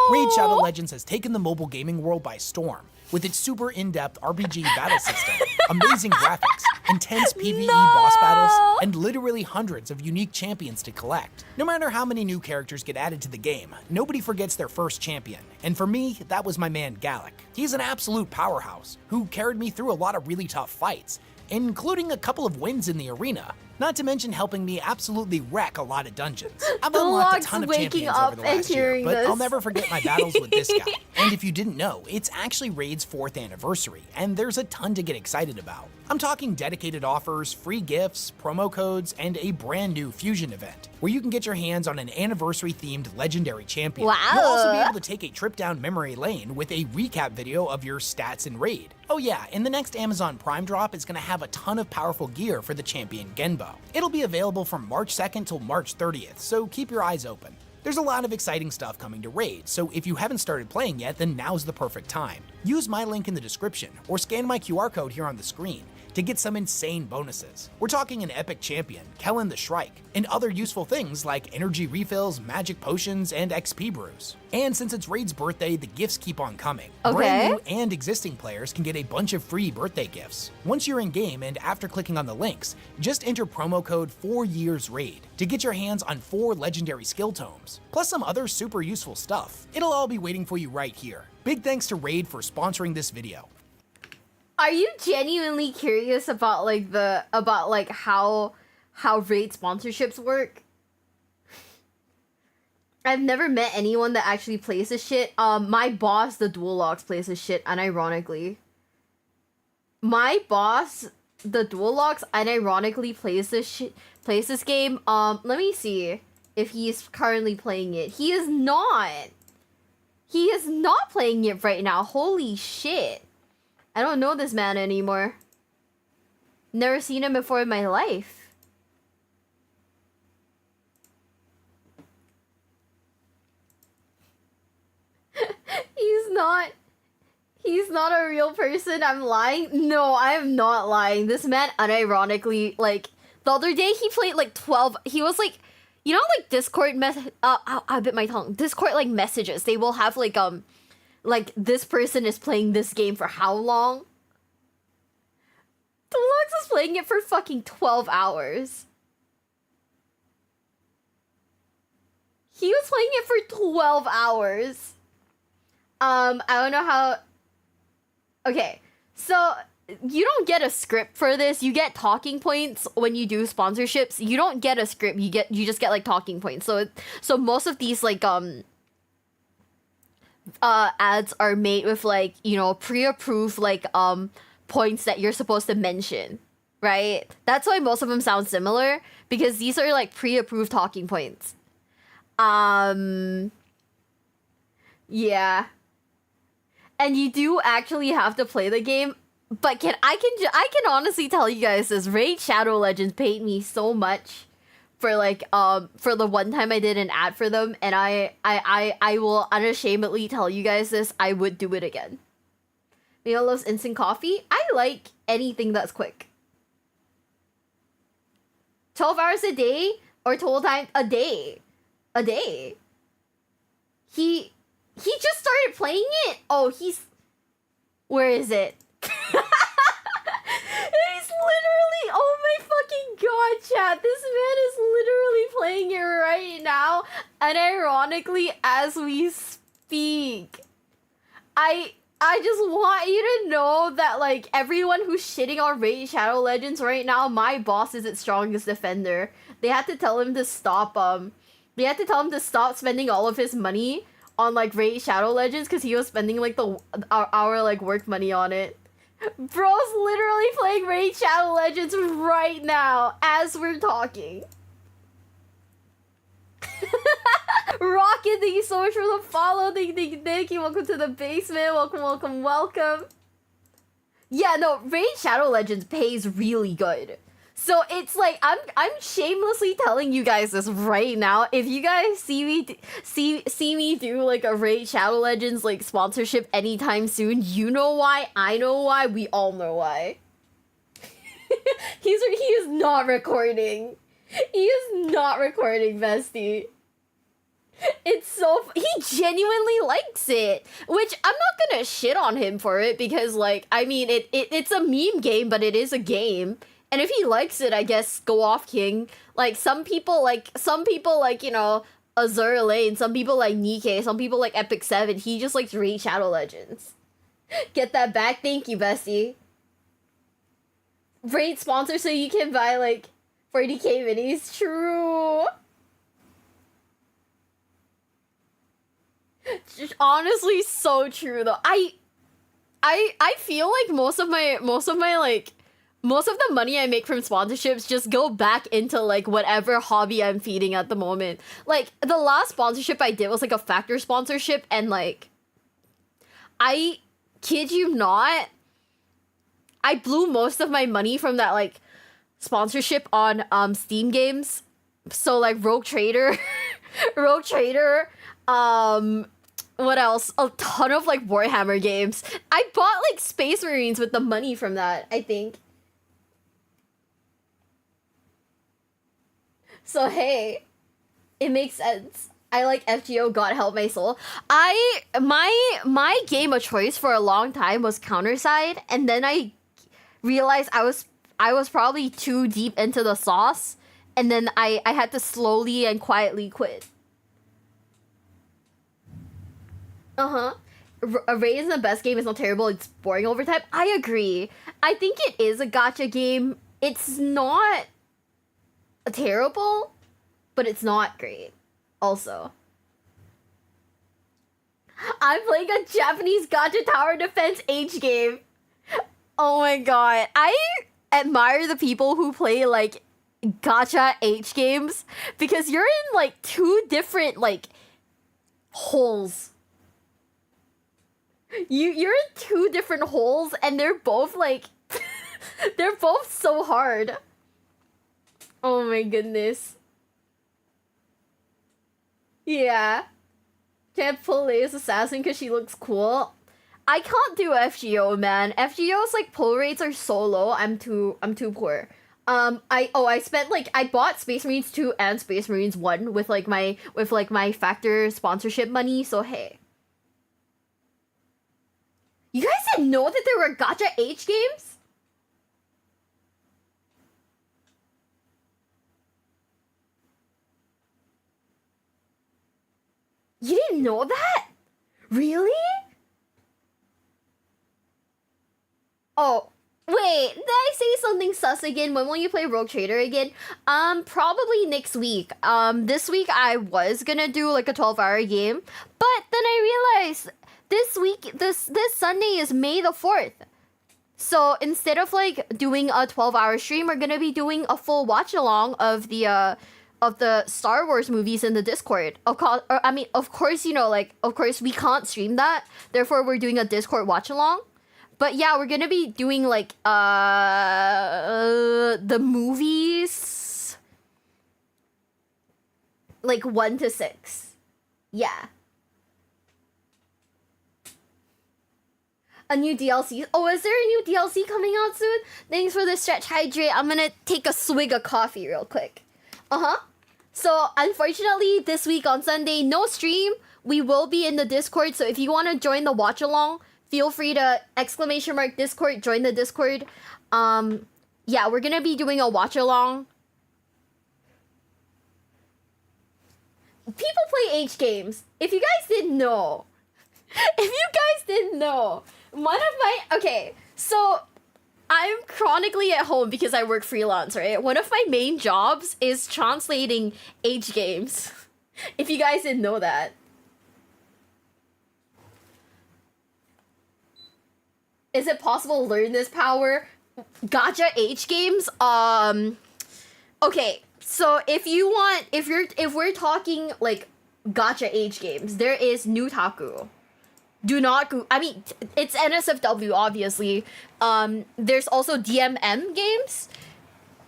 Raid Shadow Legends has taken the mobile gaming world by storm. With its super in-depth RPG battle system, amazing graphics, intense PvE boss battles, and literally hundreds of unique champions to collect. No matter how many new characters get added to the game, nobody forgets their first champion. And for me, that was my man Gallic. He's an absolute powerhouse, who carried me through a lot of really tough fights, including a couple of wins in the arena. Not to mention helping me absolutely wreck a lot of dungeons. I've unlocked a ton of champions over the last year, but I'll never forget my battles with this guy. And if you didn't know, it's actually Raid's 4th anniversary, and there's a ton to get excited about. I'm talking dedicated offers, free gifts, promo codes, and a brand new fusion event, where you can get your hands on an anniversary-themed legendary champion. Wow. You'll also be able to take a trip down memory lane with a recap video of your stats in Raid. Oh yeah, and the next Amazon Prime drop is gonna have a ton of powerful gear for the champion Genbo. It'll be available from March 2nd till March 30th, so keep your eyes open. There's a lot of exciting stuff coming to Raid, so if you haven't started playing yet, then now's the perfect time. Use my link in the description, or scan my QR code here on the screen to get some insane bonuses. We're talking an epic champion, Kellen the Shrike, and other useful things like energy refills, magic potions, and XP brews. And since it's Raid's birthday, the gifts keep on coming. Brand new and existing players can get a bunch of free birthday gifts. Once you're in game and after clicking on the links, just enter promo code 4YearsRaid to get your hands on 4 legendary skill tomes, plus some other super useful stuff. It'll all be waiting for you right here. Big thanks to Raid for sponsoring this video. Are you genuinely curious about how Raid sponsorships work? I've never met anyone that actually plays this shit. My boss, the Dual Locks, plays this shit, unironically. My boss, the Dual Locks, unironically plays this game. Let me see if he's currently playing it. He is not. He is not playing it right now. Holy shit. I don't know this man anymore. Never seen him before in my life. He's not a real person. I'm lying. No, I am not lying. This man unironically, like, the other day he played like 12. He was like, you know, like Discord I bit my tongue. Discord like messages. They will have like this person is playing this game for how long? Deluxe is playing it for fucking 12 hours. He was playing it for 12 hours. I don't know how... Okay, so you don't get a script for this. You get talking points when you do sponsorships. You don't get a script. You just get like talking points. So most of these like ads are made with like, you know, pre-approved like points that you're supposed to mention, right? That's why most of them sound similar, because these are like pre-approved talking points. Yeah. And you do actually have to play the game, but I can honestly tell you guys this: Raid Shadow Legends paid me so much for like for the one time I did an ad for them, and I will unashamedly tell you guys this: I would do it again. Mio loves instant coffee. I like anything that's quick. 12 hours a day or total time a day. A day. He just started playing it. Oh, where is it? He's literally, oh my fucking god, chat. This man is literally playing it right now, and ironically as we speak. I just want you to know that, like, everyone who's shitting on Raid Shadow Legends right now, my boss is its strongest defender. They had to tell him to stop, spending all of his money on, like, Raid Shadow Legends, because he was spending, like, our like, work money on it. Bro's literally playing Raid Shadow Legends right now, as we're talking. Rocket, thank you so much for the follow. Thank you. Welcome to the basement. Welcome. Yeah, no, Raid Shadow Legends pays really good. So it's like I'm shamelessly telling you guys this right now. If you guys see me do like a Raid Shadow Legends like sponsorship anytime soon, you know why, I know why, we all know why. He is not recording. He is not recording, bestie. It's so... He genuinely likes it. Which, I'm not gonna shit on him for it, because, like, I mean, it's a meme game, but it is a game. And if he likes it, I guess, go off, king. Like, some people, you know, Azur Lane, some people like Nikkei, some people like Epic 7. He just likes Raid Shadow Legends. Get that back? Thank you, bestie. Raid sponsor so you can buy, like, 40k minis. True. Honestly, so true though. I feel like most of the money I make from sponsorships just go back into like whatever hobby I'm feeding at the moment. Like the last sponsorship I did was like a Factor sponsorship, and like I kid you not, I blew most of my money from that like sponsorship on Steam games. So like Rogue Trader, what else? A ton of like Warhammer games. I bought like Space Marines with the money from that, I think. So hey, it makes sense. I like FGO, God help my soul. My game of choice for a long time was Counterside, and then I realized I was probably too deep into the sauce, and then I had to slowly and quietly quit. Raid isn't the best game, it's not terrible, it's boring over time. I agree. I think it is a gacha game. It's not terrible, but it's not great. Also, I'm playing a Japanese gacha tower defense H game. Oh my god. I admire the people who play like gacha H games because you're in like two different like holes. You're in two different holes and they're both like they're both so hard. Oh my goodness. Yeah. Can't pull Leia's assassin because she looks cool. I can't do FGO, man. FGO's like pull rates are so low. I'm too poor. I bought Space Marines 2 and Space Marines 1 with my Factor sponsorship money, so hey. You guys didn't know that there were gacha H games? You didn't know that? Really? Oh, wait, did I say something sus again? When will you play Rogue Trader again? Probably next week. This week I was gonna do like a 12-hour game, but then I realized this Sunday is May the 4th. So instead of like doing a 12-hour stream, we're gonna be doing a full watch along of the Star Wars movies in the Discord. Of course, you know, like, of course we can't stream that. Therefore, we're doing a Discord watch along. But yeah, we're gonna be doing like the movies like 1 to 6. Yeah. A new DLC. Oh, is there a new DLC coming out soon? Thanks for the stretch hydrate. I'm gonna take a swig of coffee real quick. So unfortunately, this week on Sunday, no stream. We will be in the Discord, so if you want to join the watch along, feel free to !Discord, join the Discord. Yeah, we're gonna be doing a watch along. People play H games. If you guys didn't know. Okay, so I'm chronically at home because I work freelance, right? One of my main jobs is translating H games. If you guys didn't know that. Is it possible to learn this power? Gacha H games? Okay, so if we're talking like gacha H games, there is Nutaku. Do not go. I mean, it's NSFW, obviously. There's also DMM games.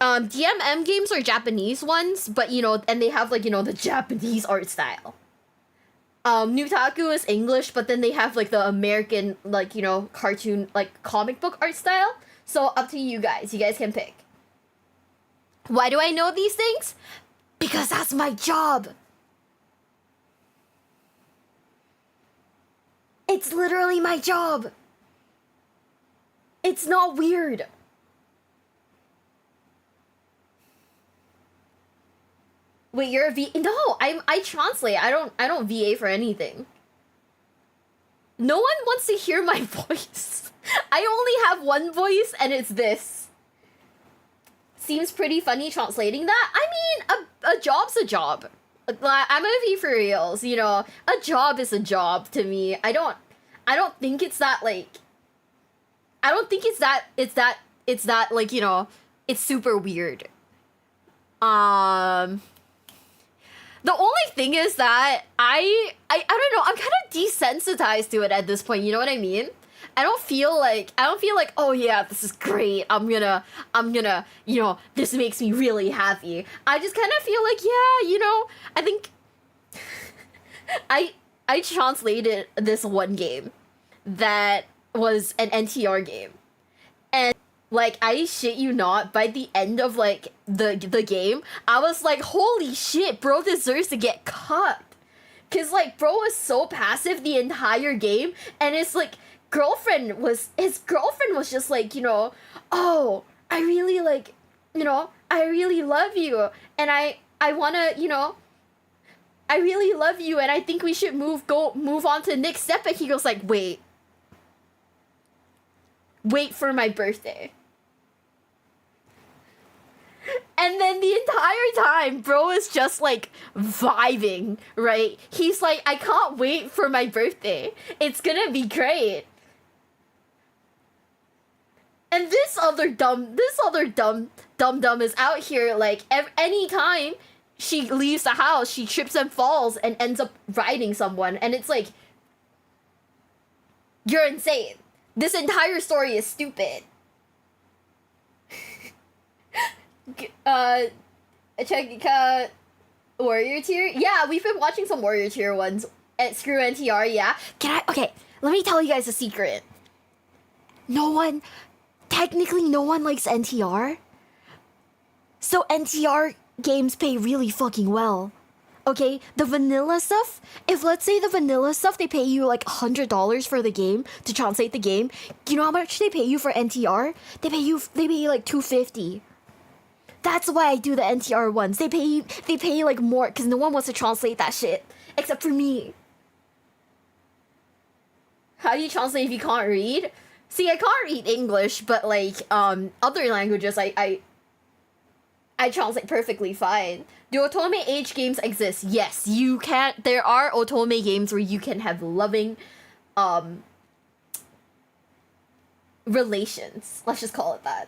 DMM games are Japanese ones, but you know, and they have like, you know, the Japanese art style. Nutaku is English, but then they have like the American, like, you know, cartoon, like comic book art style. So up to you guys. You guys can pick. Why do I know these things? Because that's my job. It's literally my job. It's not weird. Wait, you're a V? No, I translate. I don't VA for anything. No one wants to hear my voice. I only have one voice, and it's this. Seems pretty funny translating that. I mean, a job's a job. I'm gonna be for reals, you know. A job is a job to me. I don't think it's that like. I don't think it's that like, you know, it's super weird. The only thing is that I don't know, I'm kind of desensitized to it at this point, you know what I mean? I don't feel like, oh yeah, this is great. I'm gonna, you know, this makes me really happy. I just kind of feel like, yeah, you know, I think I translated this one game that was an NTR game. And Like, I shit you not, by the end of, like, the game, I was like, holy shit, bro deserves to get cut. Cause, like, bro was so passive the entire game, and his, like, girlfriend was just like, you know, oh, I really, like, you know, I really love you, and I wanna, you know, I really love you, and I think we should move on to the next step, and he goes like, wait for my birthday. And then the entire time, bro is just, like, vibing, right? He's like, I can't wait for my birthday. It's gonna be great. And this other dumb is out here, like, anytime she leaves the house, she trips and falls and ends up riding someone. And it's like, you're insane. This entire story is stupid. Check Warrior Tier? Yeah, we've been watching some Warrior Tier ones. At Screw NTR, yeah. Okay, let me tell you guys a secret. Technically no one likes NTR. So NTR games pay really fucking well. Okay, the vanilla stuff, if let's say the vanilla stuff, they pay you like $100 for the game to translate the game. You know how much they pay you for NTR? They pay you like $250. That's why I do the NTR ones. They pay like more because no one wants to translate that shit except for me. How do you translate if you can't read? See, I can't read English, but like other languages, I translate perfectly fine. Do otome age games exist? Yes, you can. There are otome games where you can have loving relations. Let's just call it that.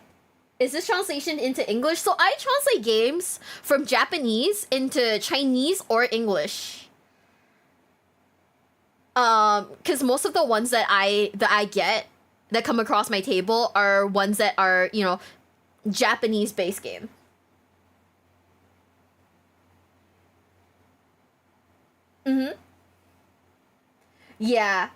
Is this translation into English? So I translate games from Japanese into Chinese or English. Because most of the ones that I get that come across my table are ones that are, you know, Japanese base game. Mm-hmm. Yeah.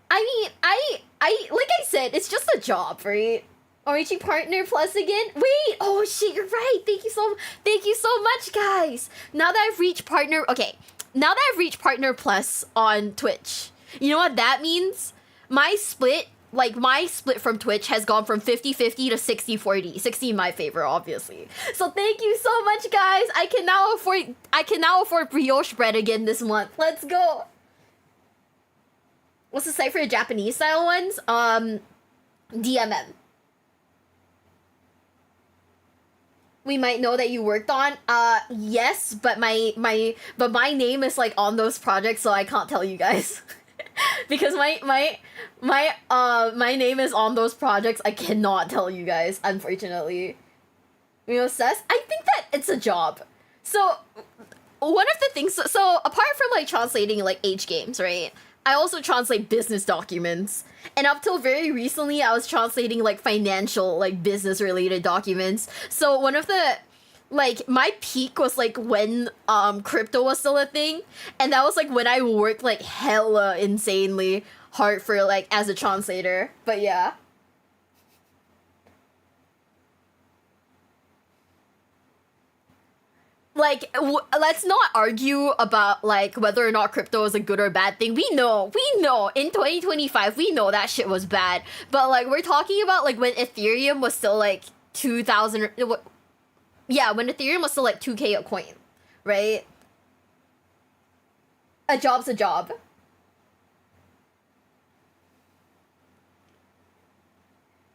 I mean, I like I said, it's just a job, right? Orichi Partner Plus again? Wait! Oh shit, you're right! Thank you so much, guys! Now that I've reached Partner Plus on Twitch, you know what that means? My split from Twitch has gone from 50-50 to 60-40. 60 in my favor, obviously. So thank you so much, guys! I can now afford brioche bread again this month. Let's go! What's the site for the Japanese style ones? DMM. We might know that you worked on. Yes, but my name is like on those projects, so I can't tell you guys. Because my name is on those projects. I cannot tell you guys, unfortunately. You know, Sess, I think that it's a job. So one of the things, so apart from like translating like age games, right? I also translate business documents. And up till very recently, I was translating like financial, like business related documents. So one of the, like, my peak was like when crypto was still a thing. And that was like when I worked like hella insanely hard for like as a translator. But yeah. Like, let's not argue about, like, whether or not crypto is a good or bad thing. We know, in 2025, we know that shit was bad. But, like, we're talking about, like, when Ethereum was still, like, 2,000... Yeah, when Ethereum was still, like, 2K a coin, right? A job's a job.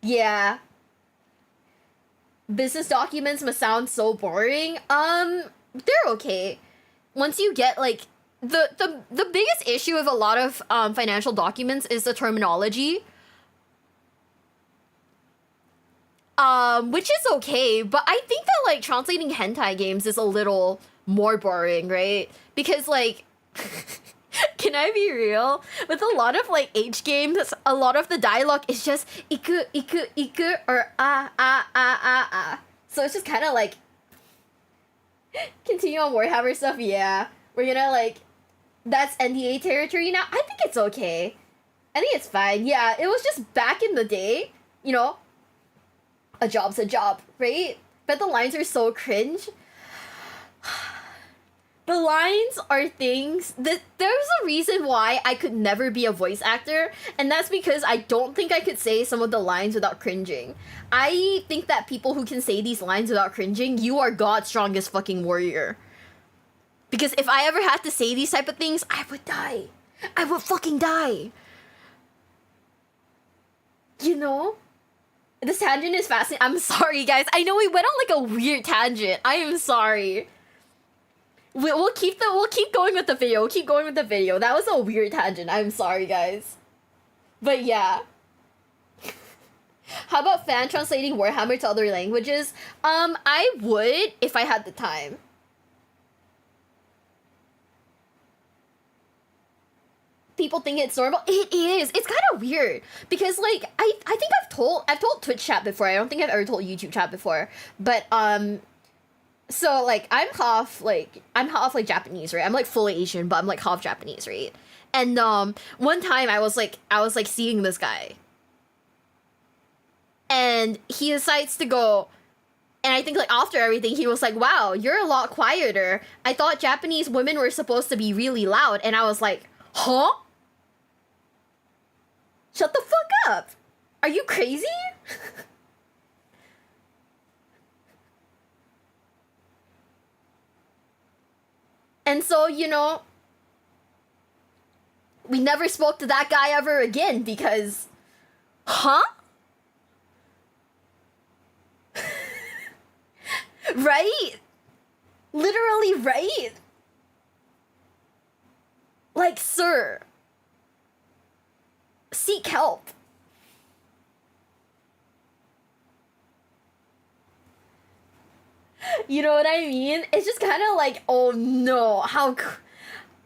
Yeah. Business documents must sound so boring. They're okay. Once you get like the biggest issue with a lot of financial documents is the terminology. Which is okay, but I think that like translating hentai games is a little more boring, right? Because like can I be real? With a lot of like H games, a lot of the dialogue is just iku or ah. So it's just kind of like continue on Warhammer stuff. Yeah, we're gonna like that's NDA territory now. I think it's okay. I think it's fine. Yeah, it was just back in the day, you know. a job's a job, right? But the lines are so cringe. The lines are things that there's a reason why I could never be a voice actor, and that's because I don't think I could say some of the lines without cringing. I think that people who can say these lines without cringing, you are God's strongest fucking warrior. Because if I ever had to say these type of things, I would die. I would fucking die. You know? This tangent is fascinating. I'm sorry, guys. I know we went on like a weird tangent. I am sorry. We'll keep going with the video. We'll keep going with the video. That was a weird tangent. I'm sorry, guys. But yeah. How about fan translating Warhammer to other languages? I would if I had the time. People think it's normal. It is. It's kind of weird because like I think I've told Twitch chat before. I don't think I've ever told YouTube chat before. But so like I'm half Japanese, right? I'm like fully Asian, but I'm like half Japanese, right? And one time I was like seeing this guy. And he decides to go, and I think like after everything, he was like, wow, you're a lot quieter. I thought Japanese women were supposed to be really loud. And I was like, huh? Shut the fuck up. Are you crazy? And so, you know, we never spoke to that guy ever again because, huh? Right? Literally, right? Like, sir, seek help. You know what I mean? It's just kind of like, oh no,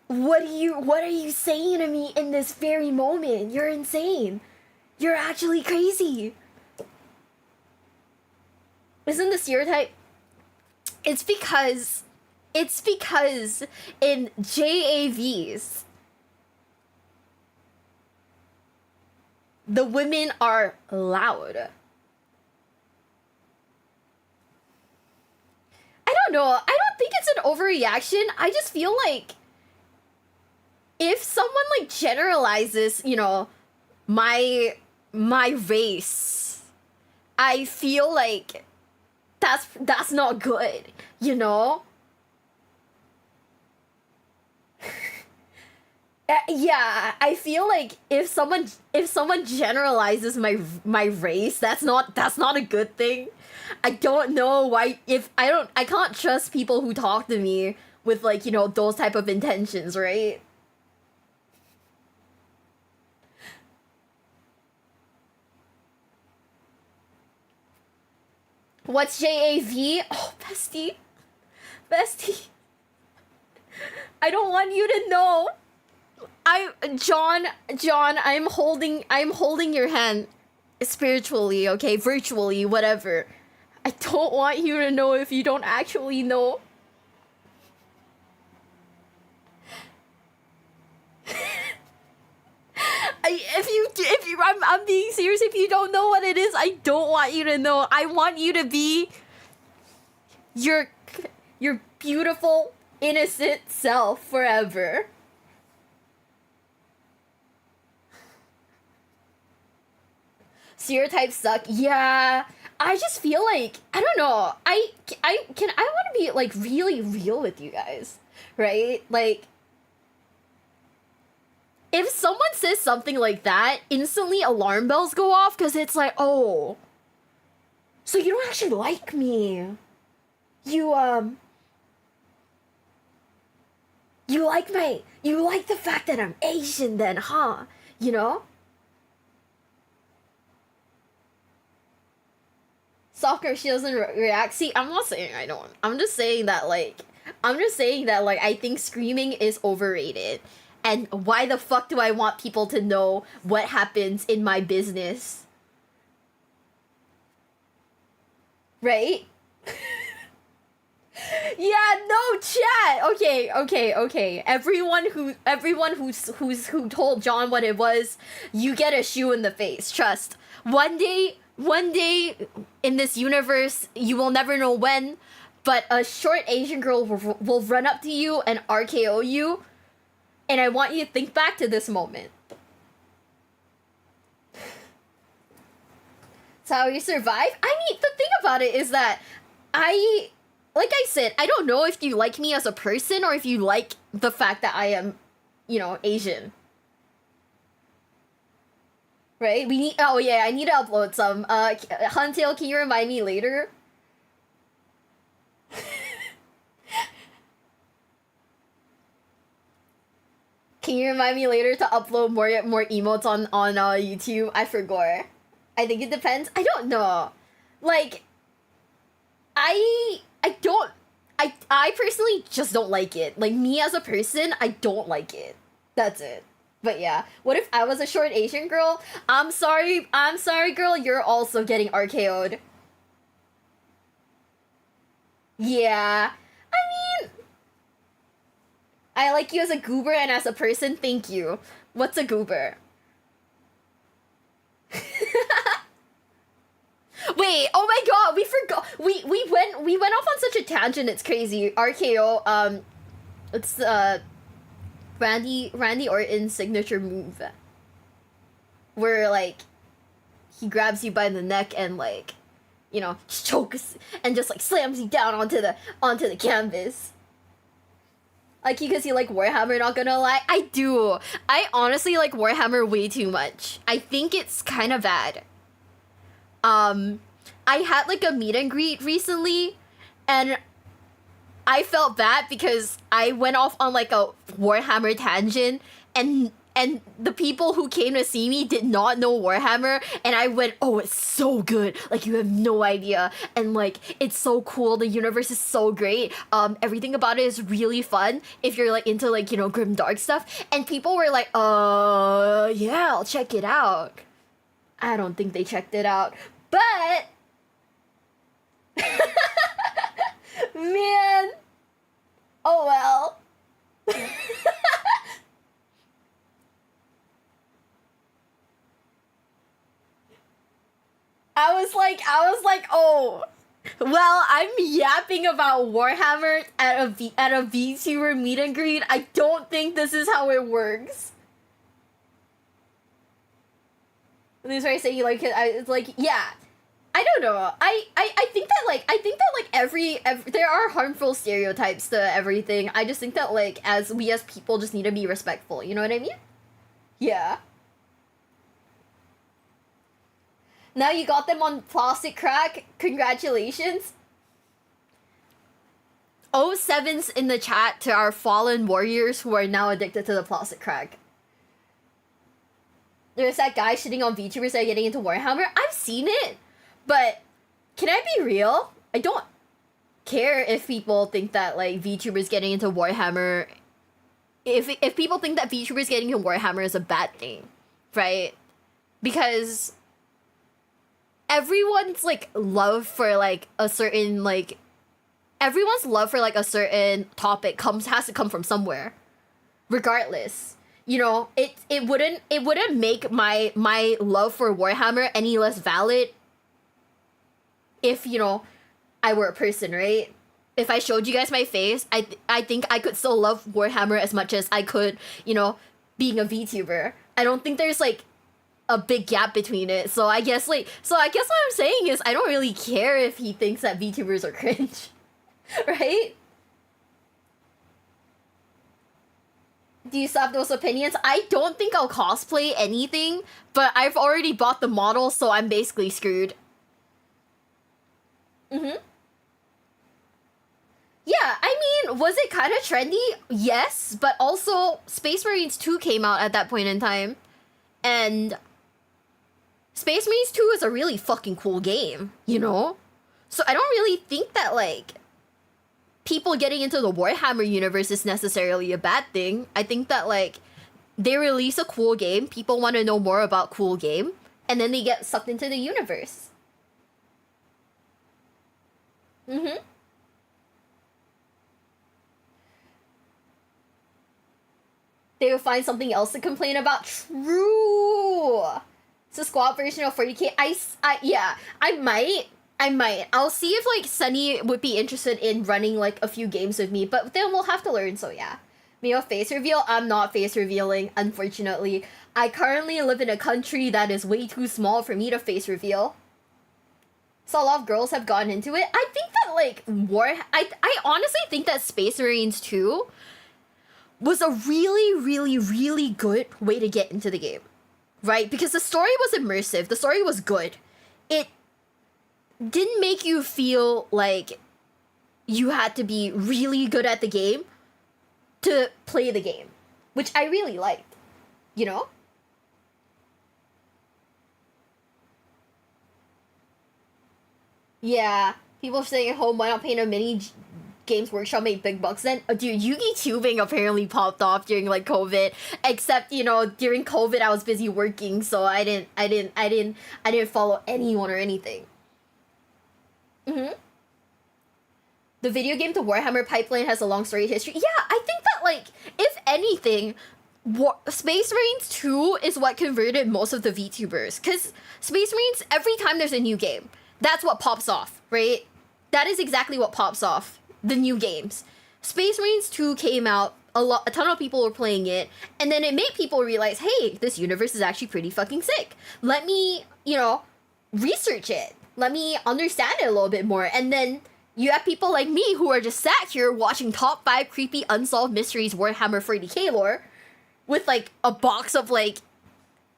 what are you saying to me in this very moment? You're insane. You're actually crazy. Isn't the stereotype? It's because in JAVs, the women are loud. I don't know. I don't think it's an overreaction. I just feel like if someone like generalizes, you know, my race, I feel like that's not good, you know? Yeah, I feel like if someone generalizes my race, that's not a good thing. I don't know why I can't trust people who talk to me with like, you know, those type of intentions, right? What's JAV? Oh, bestie. I don't want you to know. John, I'm holding your hand spiritually, okay? Virtually, whatever. I don't want you to know if you don't actually know. I'm being serious. If you don't know what it is, I don't want you to know. I want you to be your beautiful, innocent self forever. Stereotypes suck. Yeah, I just feel like I don't know. I want to be like really real with you guys, right? Like, if someone says something like that, instantly alarm bells go off because it's like, oh, so you don't actually like me. You like the fact that I'm Asian then, huh? You know? Soccer, she doesn't react. See, I'm not saying I don't. I'm just saying that like I think screaming is overrated. And why the fuck do I want people to know what happens in my business? Right? Yeah, no, chat. Okay. Everyone who told John what it was, you get a shoe in the face. Trust. One day one day in this universe, you will never know when, but a short Asian girl will run up to you and RKO you, and I want you to think back to this moment. It's how you survive. I mean, the thing about it is that like I said, I don't know if you like me as a person or if you like the fact that I am, you know, Asian. Right? Oh yeah, I need to upload some. Huntail, can you remind me later? Can you remind me later to upload more emotes on YouTube? I forgot. I think it depends. I don't know. Like, I personally just don't like it. Like, me as a person, I don't like it. That's it. But yeah, what if I was a short Asian girl? I'm sorry girl, you're also getting RKO'd. Yeah. I mean, I like you as a goober and as a person, thank you. What's a goober? Wait, oh my god, we forgot. We went off on such a tangent, it's crazy. RKO, it's Randy Orton's signature move. Where like he grabs you by the neck and like, you know, chokes and just like slams you down onto the canvas. Like, because you like Warhammer, not gonna lie. I do. I honestly like Warhammer way too much. I think it's kind of bad. I had like a meet and greet recently, and I felt bad because I went off on like a Warhammer tangent, and the people who came to see me did not know Warhammer, and I went, oh, it's so good, like you have no idea, and like it's so cool, the universe is so great, everything about it is really fun if you're like into like, you know, grim dark stuff, and people were like, yeah, I'll check it out. I don't think they checked it out, but man, oh well. I was like, oh, well, I'm yapping about Warhammer at a VTuber meet and greet. I don't think this is how it works. And this is why I say you like it. It's like, yeah, I don't know. I think that like every there are harmful stereotypes to everything. I just think that like we as people just need to be respectful. You know what I mean? Yeah. Now you got them on plastic crack. Congratulations. 07's in the chat to our fallen warriors who are now addicted to the plastic crack. There's that guy shitting on VTubers that are getting into Warhammer. I've seen it, but can I be real? I don't care if people think that like VTubers getting into Warhammer. If people think that VTubers getting into Warhammer is a bad thing, right? Because everyone's like love for like a certain like everyone's love for like a certain topic has to come from somewhere, regardless. You know, it wouldn't make my love for Warhammer any less valid if, you know, I were a person, right? If I showed you guys my face, I think I could still love Warhammer as much as I could, you know, being a VTuber. I don't think there's like a big gap between it. So I guess what I'm saying is I don't really care if he thinks that VTubers are cringe. Right? Do you still have those opinions? I don't think I'll cosplay anything, but I've already bought the model, so I'm basically screwed. Mm-hmm. Yeah, I mean, was it kind of trendy? Yes, but also Space Marines 2 came out at that point in time. And Space Marines 2 is a really fucking cool game, you know? So I don't really think that, like, people getting into the Warhammer universe is necessarily a bad thing. I think that, like, they release a cool game, people want to know more about cool game, and then they get sucked into the universe. Mm-hmm. They will find something else to complain about. True! It's a squad version of 40k. Yeah, I might. I'll see if like Sunny would be interested in running like a few games with me, but then we'll have to learn. So yeah, Mio face reveal. I'm not face revealing, unfortunately. I currently live in a country that is way too small for me to face reveal. So a lot of girls have gotten into it. I think that like I honestly think that Space Marines 2 was a really, really, really good way to get into the game. Right? Because the story was immersive. The story was good. It didn't make you feel like you had to be really good at the game to play the game, which I really liked, you know? Yeah, people staying at home, why not paint a mini Games Workshop made big bucks then? Dude, Yugi tubing apparently popped off during like COVID. Except, you know, during COVID I was busy working, so I didn't follow anyone or anything. The video game, the Warhammer pipeline, has a long storied history. Yeah, I think that like, if anything, Space Marines 2 is what converted most of the VTubers. Cause Space Marines, every time there's a new game, that's what pops off, right? That is exactly what pops off. The new games. Space Marines 2 came out, a ton of people were playing it, and then it made people realize, hey, this universe is actually pretty fucking sick. Let me, you know, research it. Let me understand it a little bit more. And then you have people like me who are just sat here watching top 5 creepy unsolved mysteries Warhammer 40k lore with like a box of like,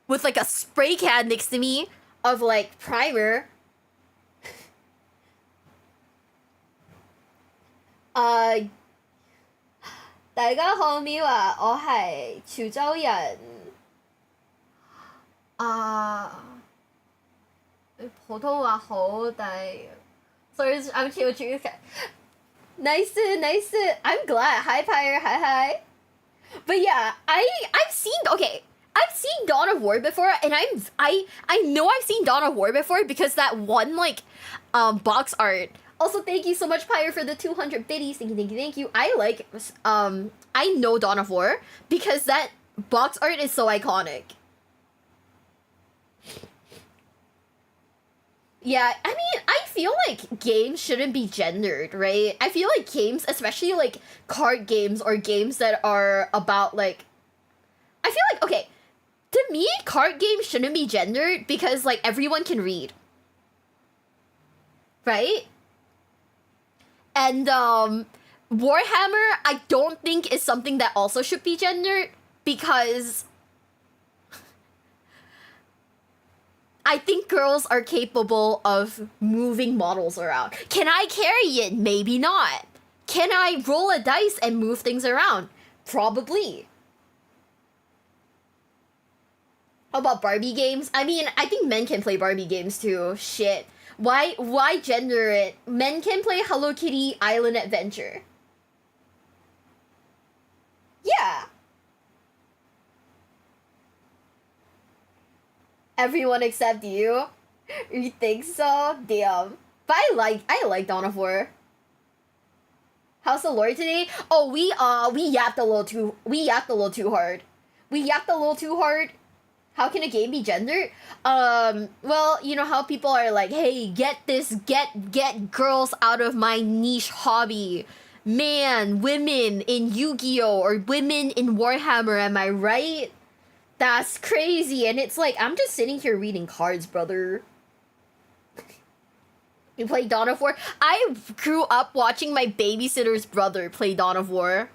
with like a spray can next to me of like primer. 大家好，Miwa，我係潮州人。普通話好，但係 sorry, I'm too Nice, nice. I'm glad. Hi, Pyre. Hi. But yeah, I've seen Dawn of War before, and I know I've seen Dawn of War before because that one like box art. Also, thank you so much, Pyre, for the 200 biddies. Thank you. I know Dawn of War because that box art is so iconic. Yeah, I mean, I feel like games shouldn't be gendered, right? I feel like games, especially like card games or games that are about like... I feel like, okay, to me, card games shouldn't be gendered because like everyone can read. Right? And Warhammer, I don't think is something that also should be gendered because I think girls are capable of moving models around. Can I carry it? Maybe not. Can I roll a dice and move things around? Probably. How about Barbie games? I mean, I think men can play Barbie games too. Shit. Why gender it? Men can play Hello Kitty Island Adventure. Yeah. Everyone except you? You think so? Damn. But I like Dawn of War. How's the lore today? Oh, we yapped a little too hard. We yapped a little too hard. How can a game be gendered? Well, you know how people are like, hey, get girls out of my niche hobby. Man, women in Yu-Gi-Oh! Or women in Warhammer, am I right? That's crazy. And it's like, I'm just sitting here reading cards, brother. You play Dawn of War? I grew up watching my babysitter's brother play Dawn of War.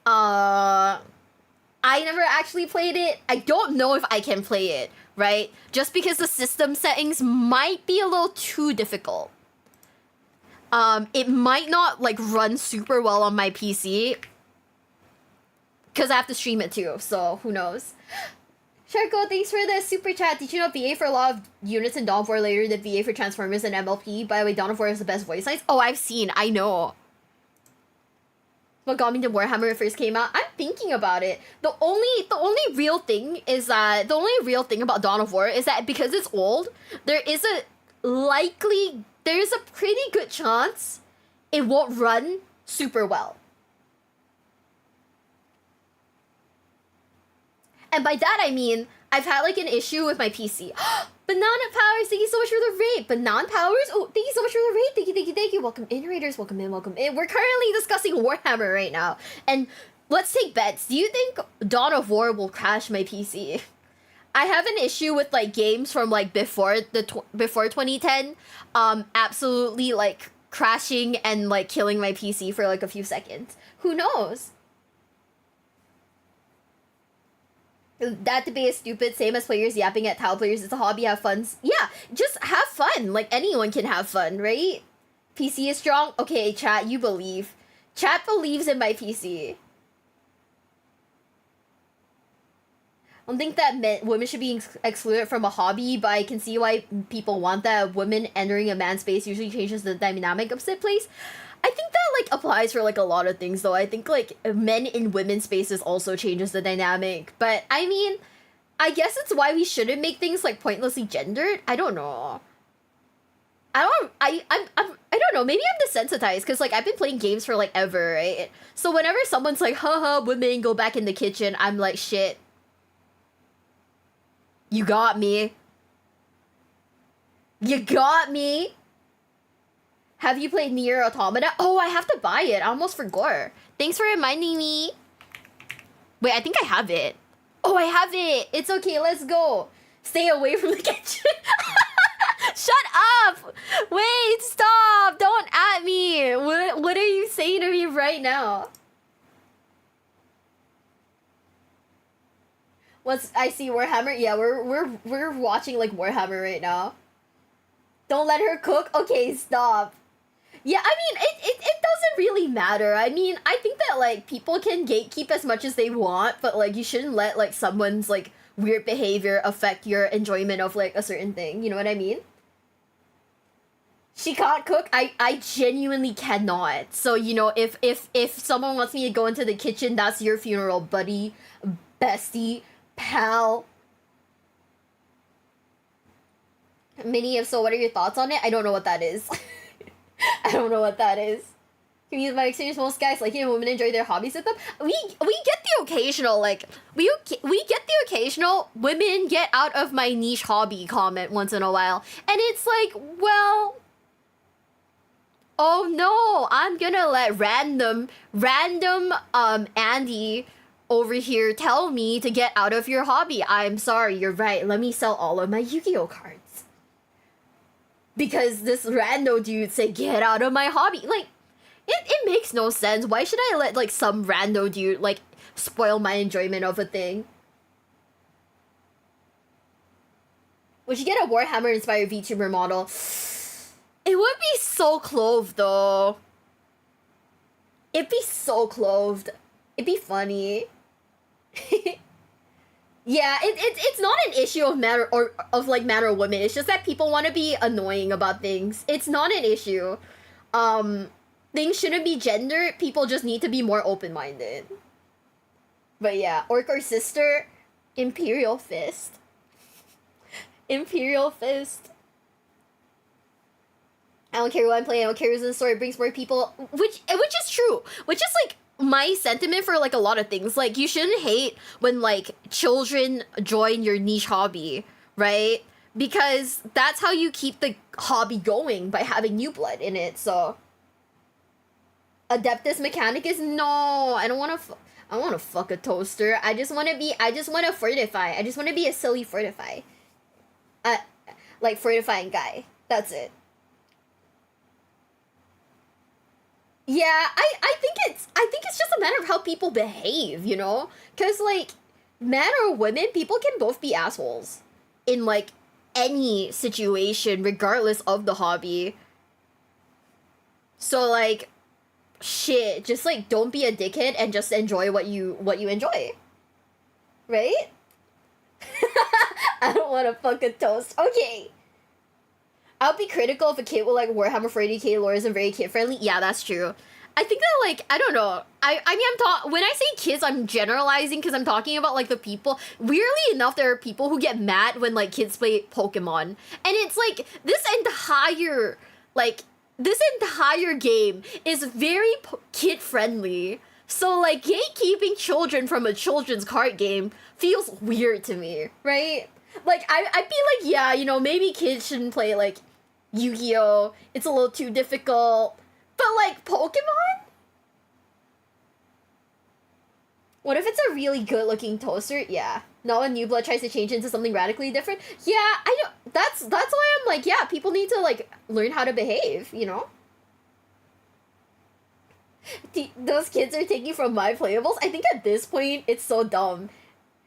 I never actually played it. I don't know if I can play it, right? Just because the system settings might be a little too difficult. It might not like run super well on my PC. Because I have to stream it too, so who knows. Sharko, thanks for the super chat. Did you know VA for a lot of units in Dawn of War later than VA for Transformers and MLP? By the way, Dawn of War is the best voice lines. Oh, I know. What got me to Warhammer when it first came out? I'm thinking about it. The only real thing is that the only real thing about Dawn of War is that because it's old, there's a pretty good chance it won't run super well. And by that I mean I've had like an issue with my PC. Banana Powers, thank you so much for the raid. Banana Powers, oh, thank you so much for the raid. Thank you, thank you, thank you. Welcome in, raiders. Welcome in, welcome in. We're currently discussing Warhammer right now. And let's take bets. Do you think Dawn of War will crash my PC? I have an issue with like games from like before 2010, absolutely like crashing and like killing my PC for like a few seconds. Who knows? That debate is stupid. Same as players yapping at Tau players. It's a hobby. Have fun. Yeah, just have fun. Like anyone can have fun, right? PC is strong. Okay, chat. You believe. Chat believes in my PC. I don't think that women should be excluded from a hobby, but I can see why people want that. Women entering a man's space usually changes the dynamic of said place. I think that like applies for like a lot of things though. I think like men in women's spaces also changes the dynamic. But I mean, I guess it's why we shouldn't make things like pointlessly gendered. I don't know. I don't know. Maybe I'm desensitized because like I've been playing games for like ever, right? So whenever someone's like, haha, women go back in the kitchen, I'm like, shit. You got me. You got me. Have you played Nier Automata? Oh, I have to buy it. I almost forgot. Thanks for reminding me. Wait, I think I have it. Oh, I have it. It's okay. Let's go. Stay away from the kitchen. Shut up. Wait, stop. Don't at me. What are you saying to me right now? I see Warhammer? Yeah, we're watching like Warhammer right now. Don't let her cook? Okay, stop. Yeah, I mean, it doesn't really matter. I mean, I think that like people can gatekeep as much as they want, but like you shouldn't let like someone's like weird behavior affect your enjoyment of like a certain thing. You know what I mean? She can't cook. I genuinely cannot. So, you know, if someone wants me to go into the kitchen, that's your funeral, buddy, bestie, pal. Mini, if so, what are your thoughts on it? I don't know what that is. I don't know what that is. Can use my experience. Most guys like women enjoy their hobbies with them. We get the occasional like we get the occasional women get out of my niche hobby comment once in a while, and it's like, well, oh no, I'm gonna let random Andy over here tell me to get out of your hobby. I'm sorry, you're right. Let me sell all of my Yu-Gi-Oh cards. Because this rando dude said, get out of my hobby. Like, it makes no sense. Why should I let, like, some rando dude, like, spoil my enjoyment of a thing? Would you get a Warhammer-inspired VTuber model? It would be so clothed, though. It'd be so clothed. It'd be funny. Yeah, it's not an issue of man or women. It's just that people want to be annoying about things. It's not an issue. Things shouldn't be gendered. People just need to be more open-minded. But yeah, Orc or Sister, Imperial Fist. Imperial Fist. I don't care what I'm playing. I don't care who's in the story. It brings more people, which is true. Which is like my sentiment for like a lot of things. Like, you shouldn't hate when like children join your niche hobby, right? Because that's how you keep the hobby going, by having new blood in it. So Adeptus Mechanicus, no, I don't want to fuck a toaster. I just want to fortify. I just want to be a silly fortify. Like fortifying guy. That's it. Yeah, I think it's just a matter of how people behave, you know? Cause like, men or women, people can both be assholes in like any situation, regardless of the hobby. So like, shit, just like don't be a dickhead and just enjoy what you enjoy. Right? I don't want to fuck a toast. Okay. I'll be critical if a kid will like Warhammer 40k lore isn't very kid friendly. Yeah, that's true. I think that like, I don't know. I mean, when I say kids, I'm generalizing because I'm talking about like the people. Weirdly enough, there are people who get mad when like kids play Pokemon. And it's like, this entire game is very kid friendly. So, like, gatekeeping children from a children's card game feels weird to me, right? Like, I'd be like, yeah, you know, maybe kids shouldn't play, like, Yu-Gi-Oh! It's a little too difficult. But, like, Pokemon? What if it's a really good-looking toaster? Yeah. No, when New Blood tries to change into something radically different? Yeah, I know. That's why I'm like, yeah, people need to, like, learn how to behave, you know? Those kids are taking from my playables. I think at this point, it's so dumb.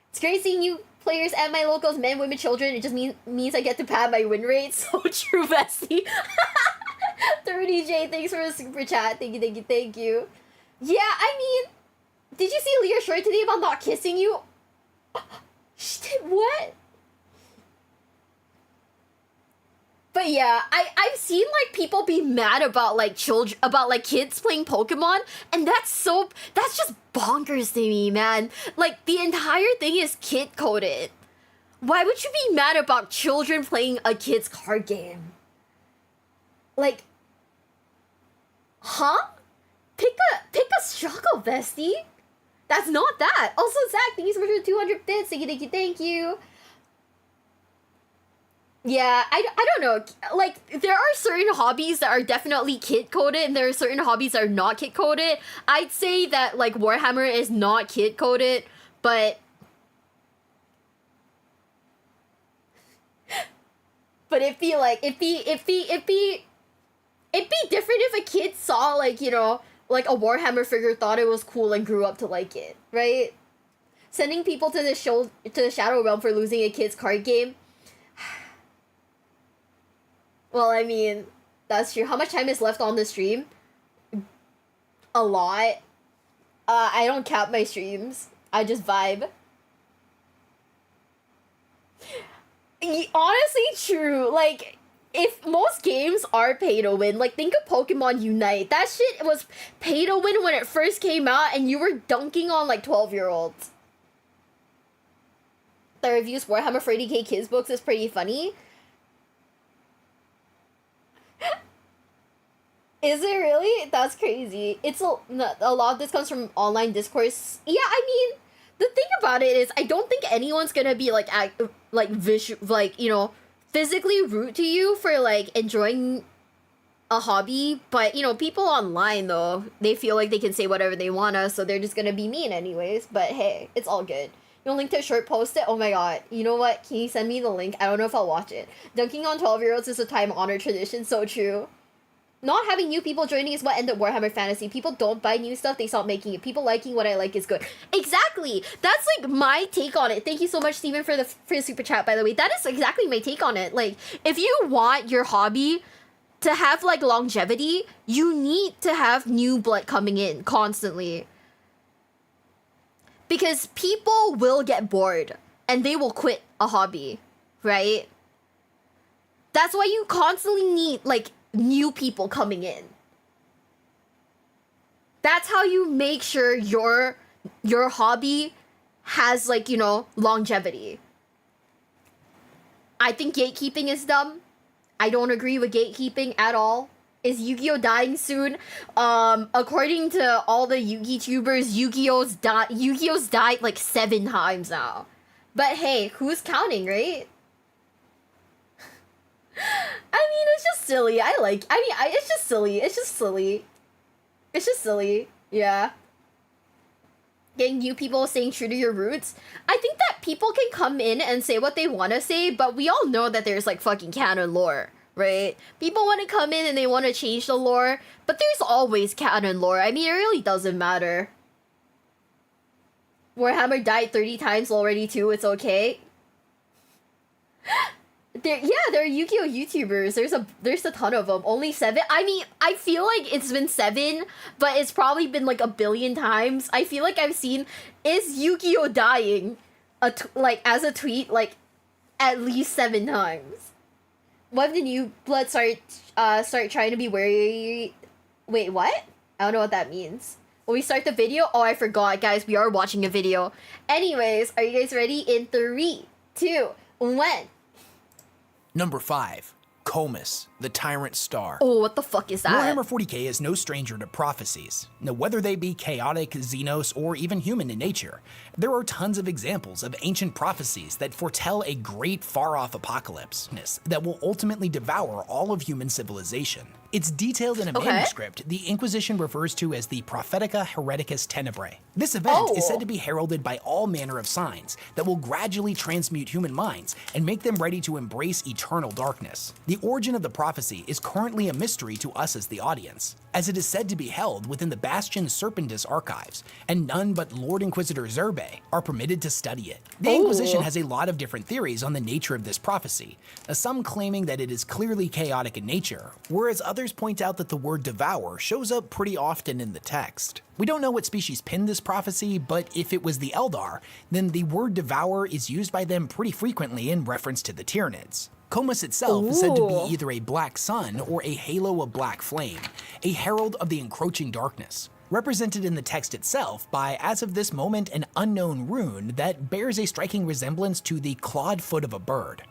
It's great seeing you players and my locals, men, women, children. It just means I get to pad my win rate. So true, bestie. 30J, thanks for the super chat. Thank you. Yeah, I mean, did you see Leah's short today about not kissing you? She did what? But yeah, I've seen like people be mad about like kids playing Pokemon, and that's just bonkers to me, man. Like the entire thing is kid coded. Why would you be mad about children playing a kid's card game? Like, huh? Pick a struggle, bestie. That's not that. Also, Zach, thank you so much for the 200 bits. Thank you. Yeah, I don't know. Like, there are certain hobbies that are definitely kid-coded, and there are certain hobbies that are not kid-coded. I'd say that, like, Warhammer is not kid-coded, but... But it'd be different if a kid saw, like, you know, like a Warhammer figure, thought it was cool, and grew up to like it, right? Sending people to the Shadow Realm for losing a kid's card game. Well, I mean, that's true. How much time is left on the stream? A lot. I don't cap my streams. I just vibe. Honestly, true. Like, if most games are pay to win, like, think of Pokemon Unite. That shit was pay to win when it first came out, and you were dunking on, like, 12-year-olds. The reviews Warhammer 40k Kids books is pretty funny. Is it really? That's crazy. It's a lot of this comes from online discourse. Yeah, I mean, the thing about it is, I don't think anyone's gonna be like you know, physically rude to you for like enjoying a hobby. But you know, people online though, they feel like they can say whatever they wanna, so they're just gonna be mean anyways. But hey, it's all good. You link to a short post it? Oh my god. You know what? Can you send me the link? I don't know if I'll watch it. Dunking on 12-year-olds is a time-honored tradition. So true. Not having new people joining is what ended Warhammer Fantasy. People don't buy new stuff, they stop making it. People liking what I like is good. Exactly! That's like my take on it. Thank you so much, Steven, for the super chat, by the way. That is exactly my take on it. Like, if you want your hobby to have like longevity, you need to have new blood coming in constantly. Because people will get bored and they will quit a hobby, right? That's why you constantly need like new people coming in. That's how you make sure your hobby has like, you know, longevity. I think gatekeeping is dumb. I don't agree with gatekeeping at all. Is Yu-Gi-Oh dying soon? According to all the Yu-Gi tubers, Yu-Gi-Oh's died like 7 times now. But hey, who's counting, right? I mean, it's just silly. It's just silly. It's just silly. Yeah. Getting new people staying true to your roots. I think that people can come in and say what they want to say, but we all know that there's like fucking canon lore, right? People want to come in and they want to change the lore, but there's always canon lore. I mean, it really doesn't matter. Warhammer died 30 times already too. It's okay. There are Yu-Gi-Oh YouTubers. There's a ton of them. Only 7. I mean, I feel like it's been 7, but it's probably been like a billion times. I feel like I've seen is Yu-Gi-Oh dying as a tweet like at least 7 times. What if the new blood start trying to be wary? Wait, what? I don't know what that means. Will we start the video? Oh, I forgot, guys. We are watching a video. Anyways, are you guys ready? In 3, 2, 1. Number 5. Comus, the Tyrant Star. Oh, what the fuck is that? Warhammer 40k is no stranger to prophecies. Now, whether they be chaotic, Xenos, or even human in nature, there are tons of examples of ancient prophecies that foretell a great far-off apocalypse that will ultimately devour all of human civilization. It's detailed in a manuscript the Inquisition refers to as the Prophetica Hereticus Tenebrae. This event is said to be heralded by all manner of signs that will gradually transmute human minds and make them ready to embrace eternal darkness. The origin of the prophecy is currently a mystery to us as the audience, as it is said to be held within the Bastion Serpendus archives, and none but Lord Inquisitor Zerbe are permitted to study it. The Inquisition has a lot of different theories on the nature of this prophecy, some claiming that it is clearly chaotic in nature, whereas others point out that the word devour shows up pretty often in the text. We don't know what species pinned this prophecy, but if it was the Eldar, then the word devour is used by them pretty frequently in reference to the Tyranids. Comus itself is said to be either a black sun or a halo of black flame, a herald of the encroaching darkness, represented in the text itself by, as of this moment, an unknown rune that bears a striking resemblance to the clawed foot of a bird.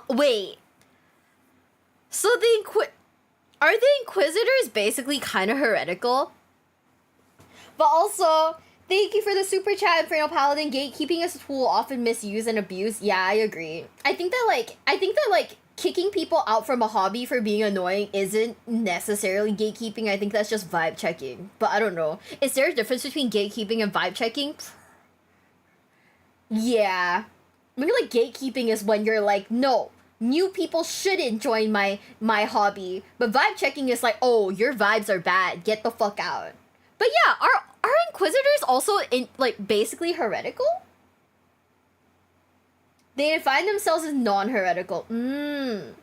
Wait. So are the Inquisitors basically kind of heretical? But also, thank you for the super chat, Infernal Paladin. Gatekeeping is a tool often misused and abused. Yeah, I agree. I think that kicking people out from a hobby for being annoying isn't necessarily gatekeeping. I think that's just vibe checking. But I don't know. Is there a difference between gatekeeping and vibe checking? Yeah. Maybe like gatekeeping is when you're like, no, new people shouldn't join my hobby. But vibe checking is like, oh, your vibes are bad. Get the fuck out. But yeah, are Inquisitors also basically heretical? They define themselves as non-heretical. Can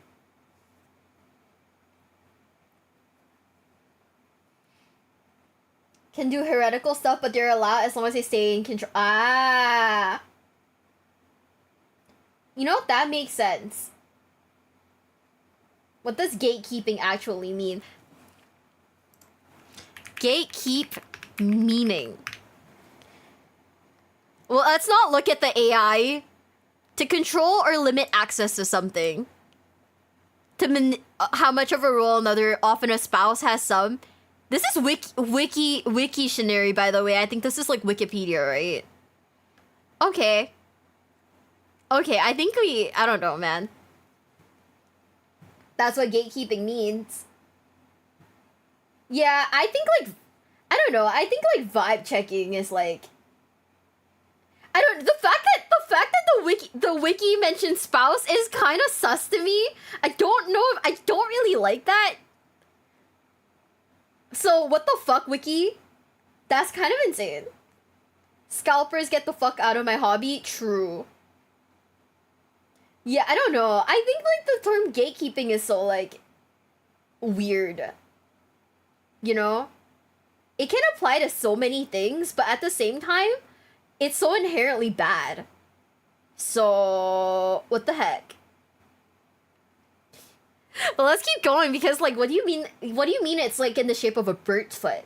do heretical stuff, but they're allowed as long as they stay in control. You know, that makes sense. What does gatekeeping actually mean? Gatekeep meaning. Well, let's not look at the AI. To control or limit access to something. How much of a role another, often a spouse, has some. This is Wiktionary, by the way. I think this is like Wikipedia, right? Okay. Okay, I don't know, man. That's what gatekeeping means. Yeah, I think vibe checking is like, the fact that the wiki mentions spouse is kind of sus to me. I don't really like that. So what the fuck, wiki? That's kind of insane. Scalpers, get the fuck out of my hobby. True. Yeah, I don't know. I think like the term gatekeeping is so like weird. You know? It can apply to so many things, but at the same time, it's so inherently bad. So, what the heck? But let's keep going because like what do you mean it's like in the shape of a bird's foot?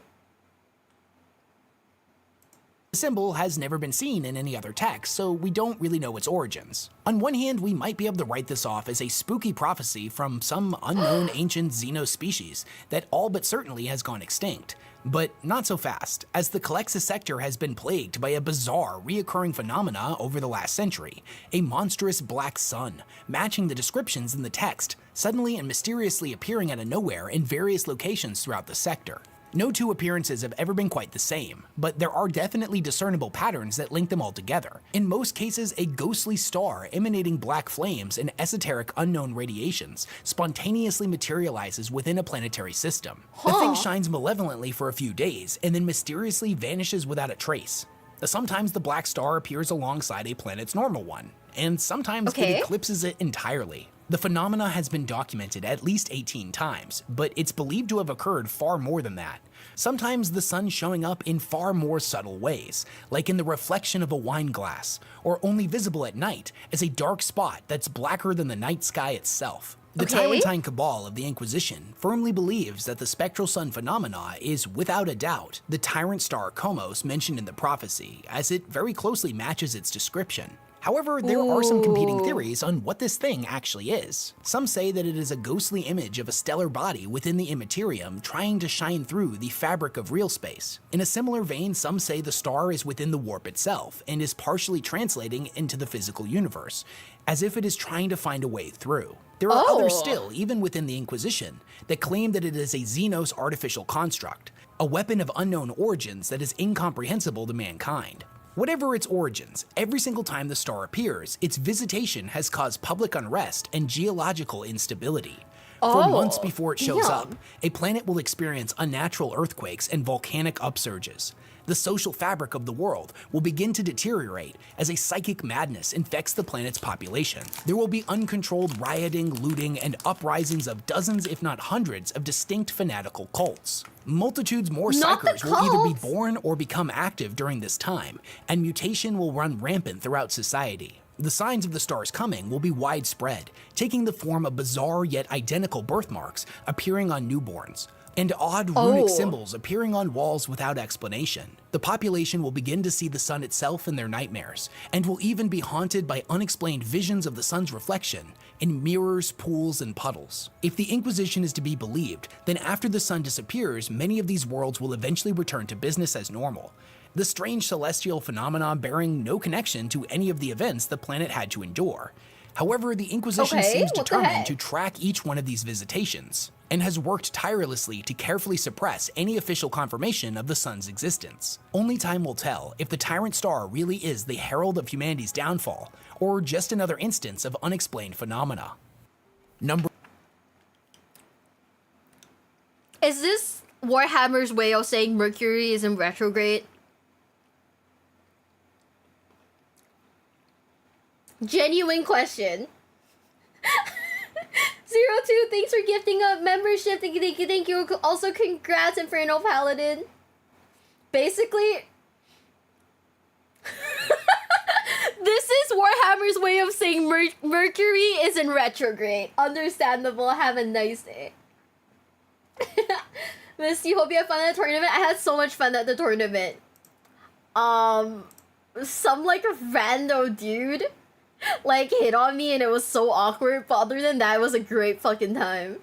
The symbol has never been seen in any other text, so we don't really know its origins. On one hand, we might be able to write this off as a spooky prophecy from some unknown ancient Xeno species that all but certainly has gone extinct. But not so fast, as the Calexis sector has been plagued by a bizarre, reoccurring phenomena over the last century, a monstrous black sun, matching the descriptions in the text, suddenly and mysteriously appearing out of nowhere in various locations throughout the sector. No two appearances have ever been quite the same, but there are definitely discernible patterns that link them all together. In most cases, a ghostly star emanating black flames and esoteric unknown radiations spontaneously materializes within a planetary system. The thing shines malevolently for a few days and then mysteriously vanishes without a trace. Sometimes the black star appears alongside a planet's normal one, and sometimes it eclipses it entirely. The phenomena has been documented at least 18 times, but it's believed to have occurred far more than that. Sometimes the sun showing up in far more subtle ways, like in the reflection of a wine glass, or only visible at night as a dark spot that's blacker than the night sky itself. The Tyrantine cabal of the Inquisition firmly believes that the spectral sun phenomena is, without a doubt, the tyrant star Comos mentioned in the prophecy, as it very closely matches its description. However, there are some competing theories on what this thing actually is. Some say that it is a ghostly image of a stellar body within the immaterium trying to shine through the fabric of real space. In a similar vein, some say the star is within the warp itself and is partially translating into the physical universe, as if it is trying to find a way through. There are others still, even within the Inquisition, that claim that it is a Xenos artificial construct, a weapon of unknown origins that is incomprehensible to mankind. Whatever its origins, every single time the star appears, its visitation has caused public unrest and geological instability. For months before it shows up, a planet will experience unnatural earthquakes and volcanic upsurges. The social fabric of the world will begin to deteriorate as a psychic madness infects the planet's population. There will be uncontrolled rioting, looting, and uprisings of dozens, if not hundreds, of distinct fanatical cults. Multitudes more psychers will either be born or become active during this time, and mutation will run rampant throughout society. The signs of the star's coming will be widespread, taking the form of bizarre yet identical birthmarks appearing on newborns, and odd runic symbols appearing on walls without explanation. The population will begin to see the sun itself in their nightmares, and will even be haunted by unexplained visions of the sun's reflection in mirrors, pools, and puddles. If the Inquisition is to be believed, then after the sun disappears, many of these worlds will eventually return to business as normal. The strange celestial phenomenon bearing no connection to any of the events the planet had to endure. However, the Inquisition seems determined to track each one of these visitations, and has worked tirelessly to carefully suppress any official confirmation of the sun's existence. Only time will tell if the Tyrant Star really is the herald of humanity's downfall, or just another instance of unexplained phenomena. Is this Warhammer's way of saying Mercury is in retrograde? Genuine question. 02, thanks for gifting a membership. Thank you. Also, congrats, Inferno Paladin. Basically, this is Warhammer's way of saying Mercury is in retrograde. Understandable. Have a nice day. Misty, hope you had fun at the tournament. I had so much fun at the tournament. Some like rando dude like hit on me and it was so awkward, but other than that, it was a great fucking time.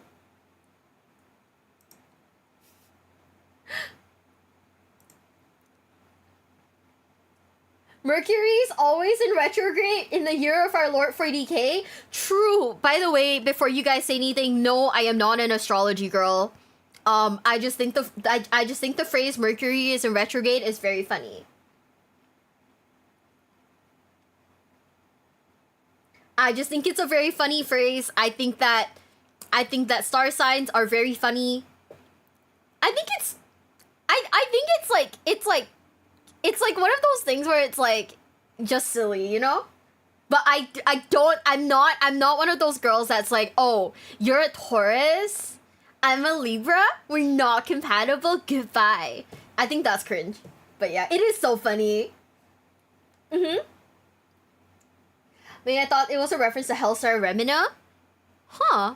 Mercury's always in retrograde in the year of our Lord 40k. True. By the way, before you guys say anything, no, I am not an astrology girl. I just think the phrase Mercury is in retrograde is very funny. I just think it's a very funny phrase. I think that star signs are very funny. I think it's one of those things where it's like just silly, you know? But I'm not one of those girls that's like, "Oh, you're a Taurus, I'm a Libra, we're not compatible, goodbye." I think that's cringe. But yeah, it is so funny. I mean, I thought it was a reference to Hellstar Remina. Huh.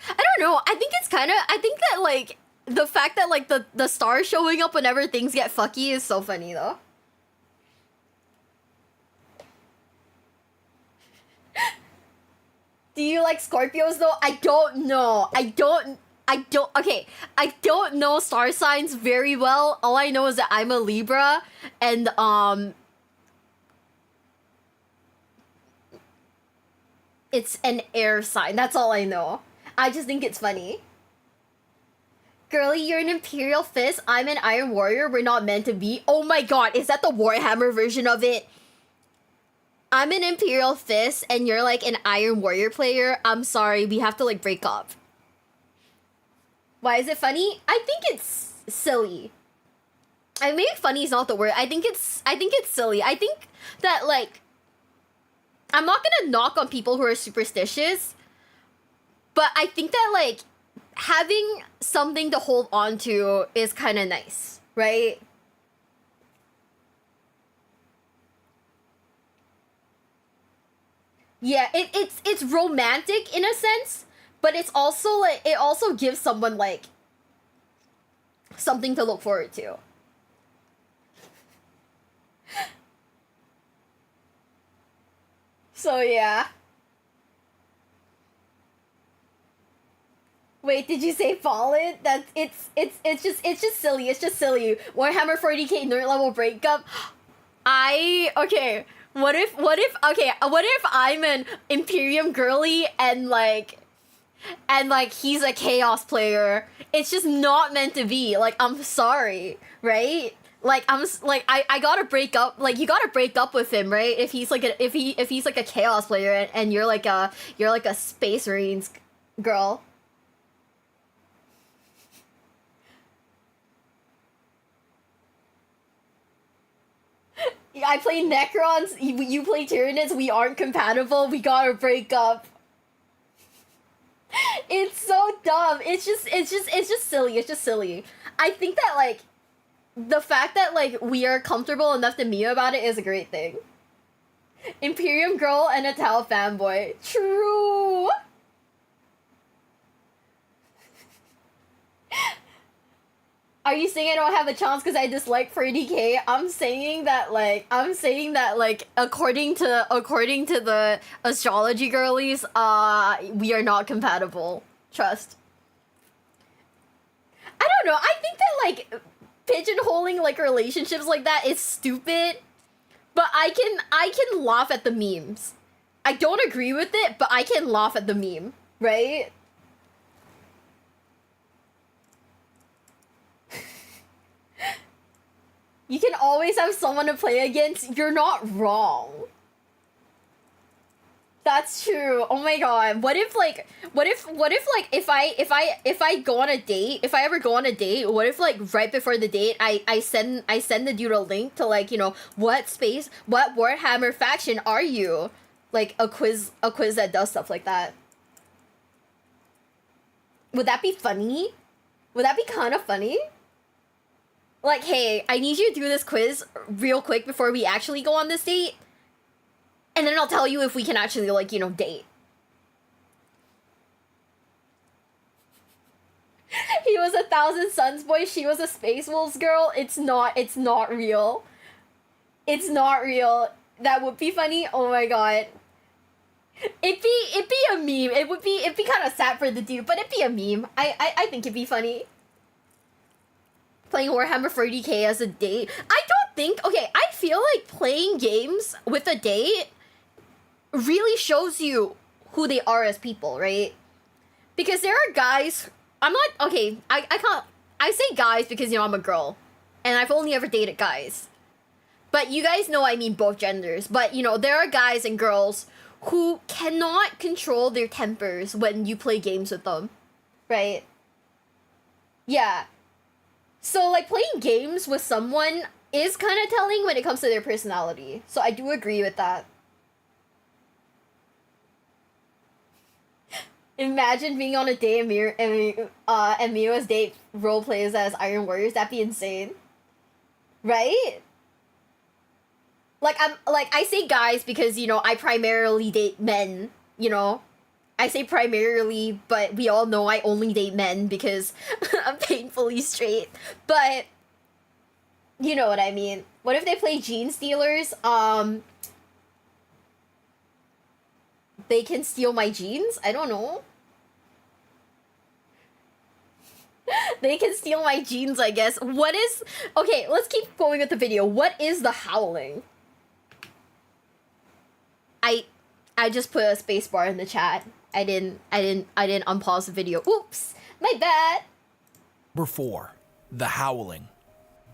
I don't know. I think that, like, the fact that, like, the stars showing up whenever things get fucky is so funny, though. Do you like Scorpios, though? I don't know. Okay, I don't know star signs very well. All I know is that I'm a Libra, and, it's an air sign. That's all I know. I just think it's funny. Girly, you're an Imperial Fist. I'm an Iron Warrior. We're not meant to be. Oh my god, is that the Warhammer version of it? I'm an Imperial Fist and you're like an Iron Warrior player. I'm sorry, we have to like break up. Why is it funny? I think it's silly. Maybe funny is not the word. I think it's silly. I think that like I'm not gonna knock on people who are superstitious, but I think that, like, having something to hold on to is kind of nice, right? Yeah, it's romantic in a sense, but it's also, like, it also gives someone, like, something to look forward to. So yeah. Wait, did you say fallen? That's it's just silly. It's just silly. Warhammer 40k nerd level breakup. Okay. What if I'm an Imperium girly and he's a chaos player? It's just not meant to be. Like, I'm sorry, right? Like, I gotta break up. Like, you gotta break up with him, right? If he's like a chaos player and you're like a Space Marines girl. I play Necrons, you play Tyranids, we aren't compatible, we gotta break up. It's so dumb. It's just silly. It's just silly. I think that, like, the fact that, like, we are comfortable enough to meme about it is a great thing. Imperium girl and a Tau fanboy. True! Are you saying I don't have a chance because I dislike 40k? I'm saying that according to the astrology girlies, we are not compatible. Trust. I don't know. I think that, like, pigeonholing, like, relationships like that is stupid. But I can laugh at the memes. I don't agree with it, but I can laugh at the meme, right? You can always have someone to play against. You're not wrong. That's true. Oh my god. What if if I go on a date, if I ever go on a date, what if, like, right before the date I send the dude a link to, like, you know, what Warhammer faction are you? Like a quiz that does stuff like that. Would that be funny? Would that be kind of funny? Like, hey, I need you to do this quiz real quick before we actually go on this date. And then I'll tell you if we can actually, like, you know, date. He was a Thousand Suns boy, she was a Space Wolves girl. It's not real. It's not real. That would be funny. Oh my god. It'd be a meme. It'd be kind of sad for the dude, but it'd be a meme. I think it'd be funny. Playing Warhammer 40k as a date. I feel like playing games with a date really shows you who they are as people, right? Because there are guys, I say guys because, you know, I'm a girl. And I've only ever dated guys. But you guys know I mean both genders. But, you know, there are guys and girls who cannot control their tempers when you play games with them. Right? Yeah. So, like, playing games with someone is kind of telling when it comes to their personality. So I do agree with that. Imagine being on a date and Mia's date role plays as Iron Warriors. That'd be insane. Right? Like, I say guys because, you know, I primarily date men, you know? I say primarily, but we all know I only date men because I'm painfully straight. But you know what I mean. What if they play Gene Stealers? They can steal my genes? I don't know. They can steal my genes, I guess. Okay, let's keep going with the video. What is the howling? I just put a space bar in the chat. I didn't unpause the video. Oops, my bad. Number 4, the howling.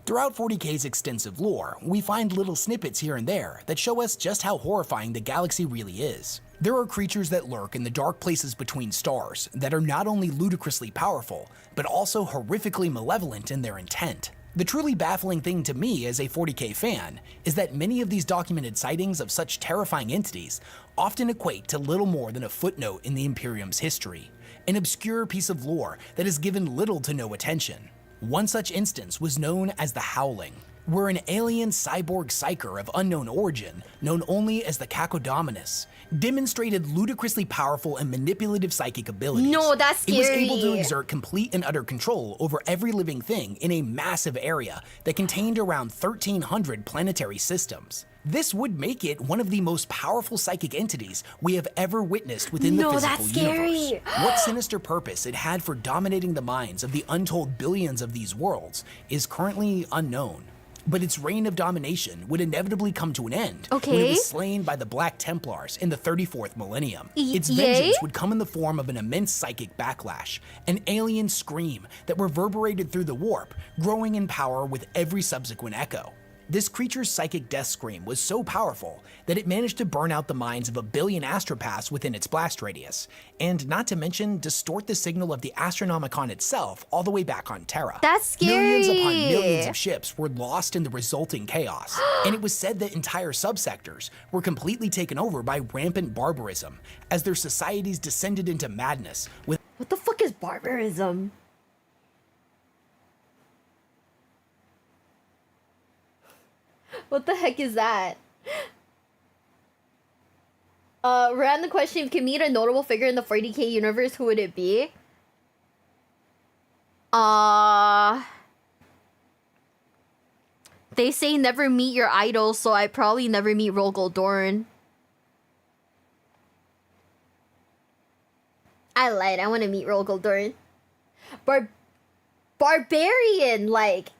Throughout 40k's extensive lore, we find little snippets here and there that show us just how horrifying the galaxy really is. There are creatures that lurk in the dark places between stars that are not only ludicrously powerful, but also horrifically malevolent in their intent. The truly baffling thing to me as a 40k fan is that many of these documented sightings of such terrifying entities often equate to little more than a footnote in the Imperium's history, an obscure piece of lore that is given little to no attention. One such instance was known as the Howling, were an alien cyborg psyker of unknown origin, known only as the Cacodominus, demonstrated ludicrously powerful and manipulative psychic abilities. No, that's It was scary. able to exert complete and utter control over every living thing in a massive area that contained around 1,300 planetary systems. This would make it one of the most powerful psychic entities we have ever witnessed within the No, physical that's scary. universe. What sinister purpose it had for dominating the minds of the untold billions of these worlds is currently unknown. But its reign of domination would inevitably come to an end when it Okay. was slain by the Black Templars in the 34th millennium. Its yay? vengeance would come in the form of an immense psychic backlash, an alien scream that reverberated through the warp, growing in power with every subsequent echo. This creature's psychic death scream was so powerful that it managed to burn out the minds of 1 billion astropaths within its blast radius, and not to mention distort the signal of the Astronomicon itself all the way back on Terra. That's Millions upon scary. millions of ships were lost in the resulting chaos, and it was said that entire subsectors were completely taken over by rampant barbarism as their societies descended into madness with What the fuck is barbarism? What the heck is that? Random question, if you could meet a notable figure in the 40k universe, who would it be? They say never meet your idol, so I probably never meet Rogol Dorn. I lied, I want to meet Rogol Dorn. Barbarian, like,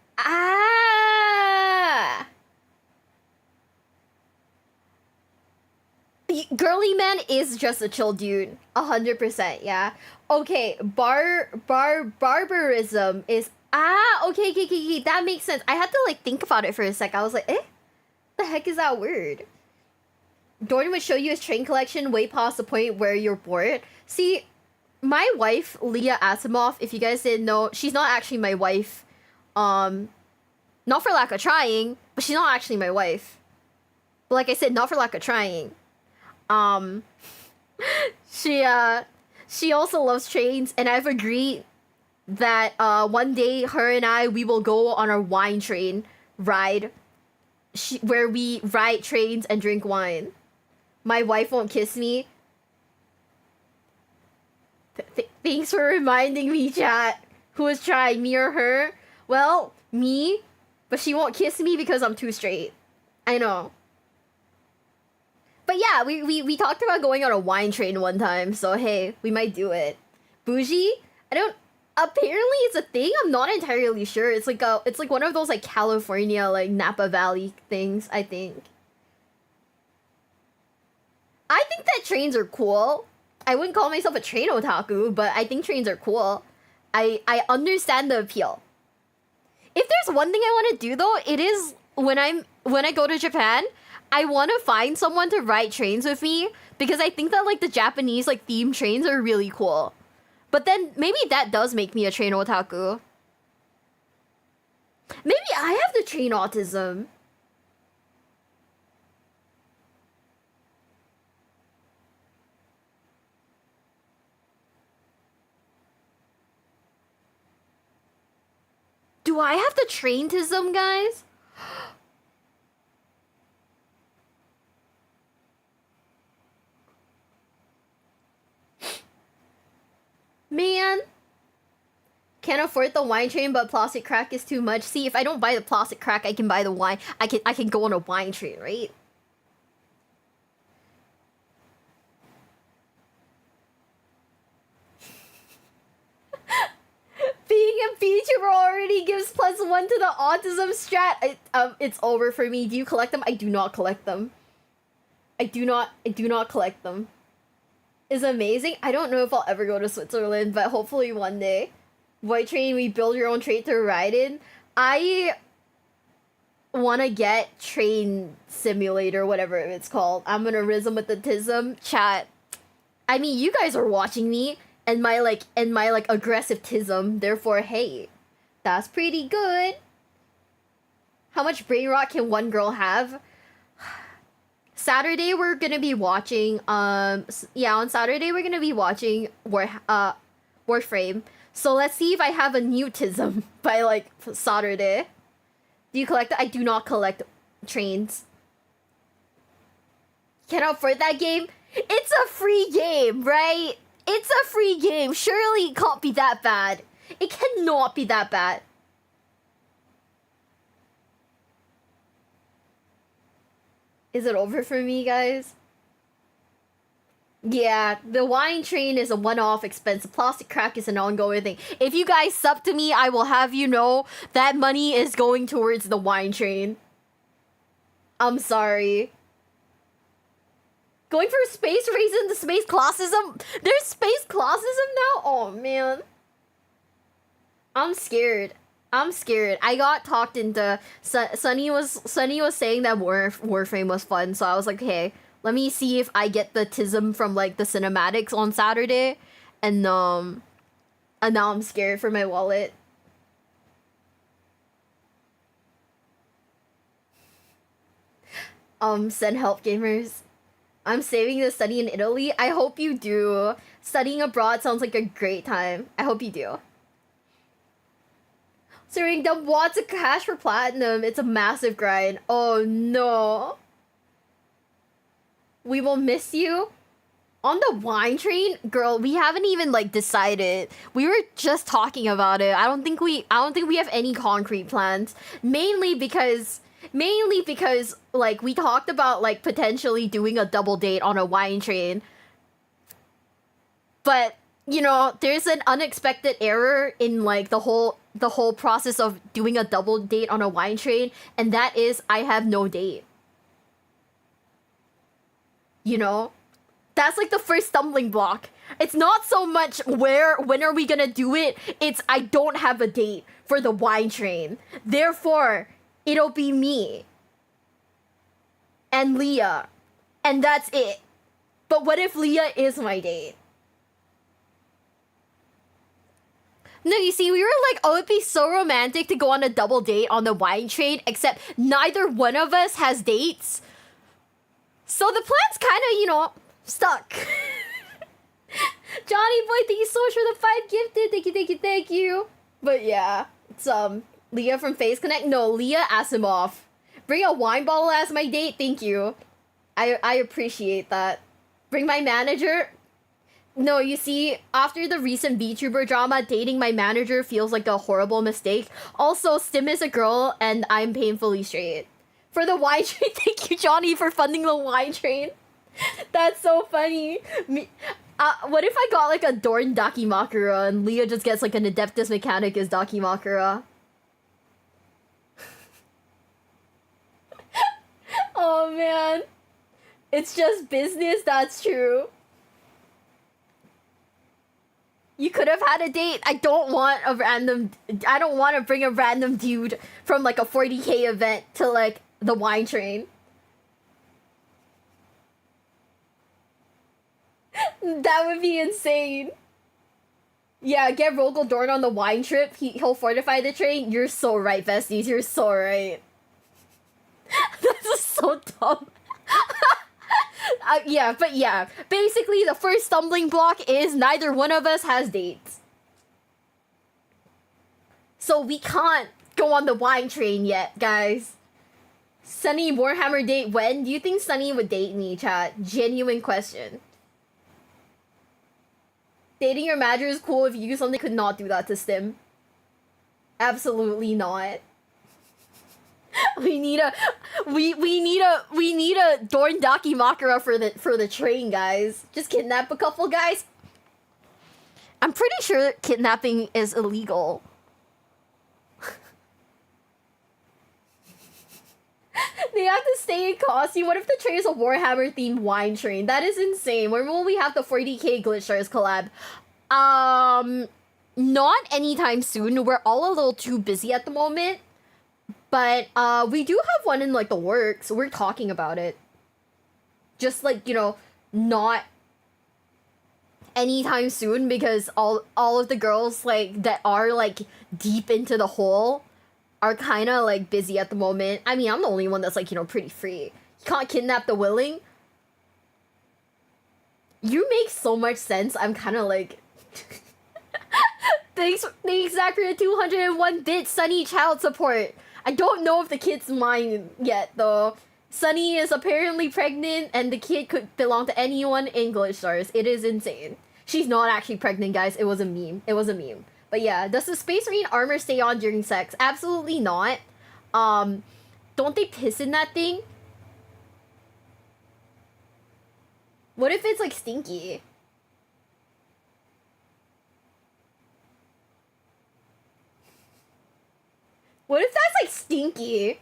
Girly man is just a chill dude. 100%, yeah. Okay, barbarism is okay, that makes sense. I had to like think about it for a sec. I was like, the heck is that word? Dorn would show you his train collection way past the point where you're bored. See, my wife, Leah Asimov, if you guys didn't know, she's not actually my wife. Not for lack of trying, but she's not actually my wife. But like I said, not for lack of trying. She also loves trains, and I've agreed that one day her and we will go on a wine train ride, where we ride trains and drink wine. My wife won't kiss me. Thanks for reminding me, chat. Who is trying, me or her? Well, me, but she won't kiss me because I'm too straight. I know. But yeah, we talked about going on a wine train one time, so hey, we might do it. Bougie? Apparently it's a thing, I'm not entirely sure. It's like one of those like California, like Napa Valley things, I think. I think that trains are cool. I wouldn't call myself a train otaku, but I think trains are cool. I understand the appeal. If there's one thing I want to do though, it is when I go to Japan, I want to find someone to ride trains with me, because I think that like the Japanese like themed trains are really cool. But then maybe that does make me a train otaku. Maybe I have the train autism. Do I have the traintism, guys? Man. Can't afford the wine train, but plastic crack is too much. See, if I don't buy the plastic crack, I can buy the wine. I can go on a wine train, right? Being a VTuber already gives +1 to the autism strat. It's over for me. Do you collect them? I do not collect them. I do not collect them. Is amazing. I don't know if I'll ever go to Switzerland, but hopefully one day. White train, we build your own train to ride in. I want to get Train Simulator, whatever it's called. I'm gonna rism with the tism. Chat. I mean, you guys are watching me and my aggressive tism. Therefore, hey, that's pretty good. How much brain rot can one girl have? Saturday we're gonna be watching on Saturday we're gonna be watching Warframe. So let's see if I have a mutism by like Saturday. Do you collect? I do not collect trains. Can't afford that game? It's a free game, right? It's a free game. Surely it can't be that bad. It cannot be that bad. Is it over for me, guys? Yeah, the wine train is a one-off expense. The plastic crack is an ongoing thing. If you guys sub to me, I will have you know that money is going towards the wine train. I'm sorry. Going for space race into space classism? There's space classism now? Oh, man. I'm scared. I'm scared. I got talked into... Sunny was saying that Warframe was fun, so I was like, hey, let me see if I get the tism from, like, the cinematics on Saturday. And now I'm scared for my wallet. Send help, gamers. I'm saving to study in Italy. I hope you do. Studying abroad sounds like a great time. I hope you do. Serving dumb watts of cash for platinum. It's a massive grind. Oh no. We will miss you. On the wine train, girl, we haven't even like decided. We were just talking about it. I don't think we have any concrete plans. Mainly because like we talked about like potentially doing a double date on a wine train. But, you know, there's an unexpected error in like the whole process of doing a double date on a wine train, and that is I have no date. You know? That's like the first stumbling block. It's not so much when are we gonna do it, it's I don't have a date for the wine train. Therefore, it'll be me and Leah, and that's it. But what if Leah is my date? No, you see, we were like, oh, it'd be so romantic to go on a double date on the wine train, except neither one of us has dates. So the plan's kind of, you know, stuck. Johnny boy, thank you so much for the 5 gifted. Thank you. But yeah, it's Leah from Face Connect. No, Leah Asimov. Bring a wine bottle as my date. Thank you. I appreciate that. Bring my manager. No, you see, after the recent VTuber drama, dating my manager feels like a horrible mistake. Also, Stim is a girl, and I'm painfully straight. For the wine train, thank you, Johnny, for funding the wine train. That's so funny. What if I got like a Dorn Dakimakura and Leah just gets like an Adeptus Mechanicus Dakimakura? Oh man. It's just business, that's true. You could have had a date. I don't want to bring a random dude from like a 40k event to like the wine train. That would be insane. Yeah, get Rogel Dorn on the wine trip. He'll fortify the train. You're so right, besties. You're so right. This is so dumb. Yeah, but yeah. Basically, the first stumbling block is neither one of us has dates. So we can't go on the wine train yet, guys. Sunny Warhammer date when? Do you think Sunny would date me, chat? Genuine question. Dating your manager is cool if you something could not do that to Stim. Absolutely not. We need a Dorn Dakimakura for the train, guys. Just kidnap a couple guys. I'm pretty sure kidnapping is illegal. They have to stay in costume. What if the train is a Warhammer themed wine train? That is insane. When will we have the 40k Glitch Stars collab? Not anytime soon. We're all a little too busy at the moment. But we do have one in like the works. We're talking about it. Just like, you know, not anytime soon, because all of the girls like that are like deep into the hole are kind of like busy at the moment. I mean, I'm the only one that's like, you know, pretty free. You can't kidnap the willing. You make so much sense. I'm kind of like Thanks Zach for the 201 bit Sunny child support. I don't know if the kid's mine yet though. Sunny is apparently pregnant and the kid could belong to anyone in Glitch Stars. It is insane. She's not actually pregnant, guys. It was a meme. It was a meme. But yeah, does the Space Marine armor stay on during sex? Absolutely not. Don't they piss in that thing? What if it's like stinky? What if that's like stinky?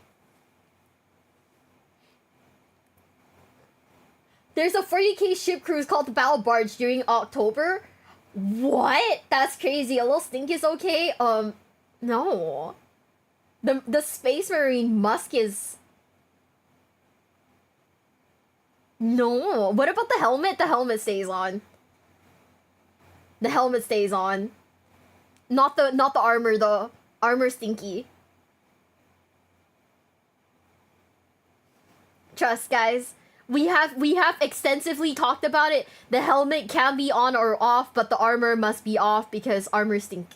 There's a 40k ship cruise called the Battle Barge during October. What? That's crazy. A little stink is okay. No. The Space Marine Musk is... No. What about the helmet? The helmet stays on. The helmet stays on. Not the armor though. Armor stinky. Trust, guys. We have extensively talked about it. The helmet can be on or off, but the armor must be off because armor stink.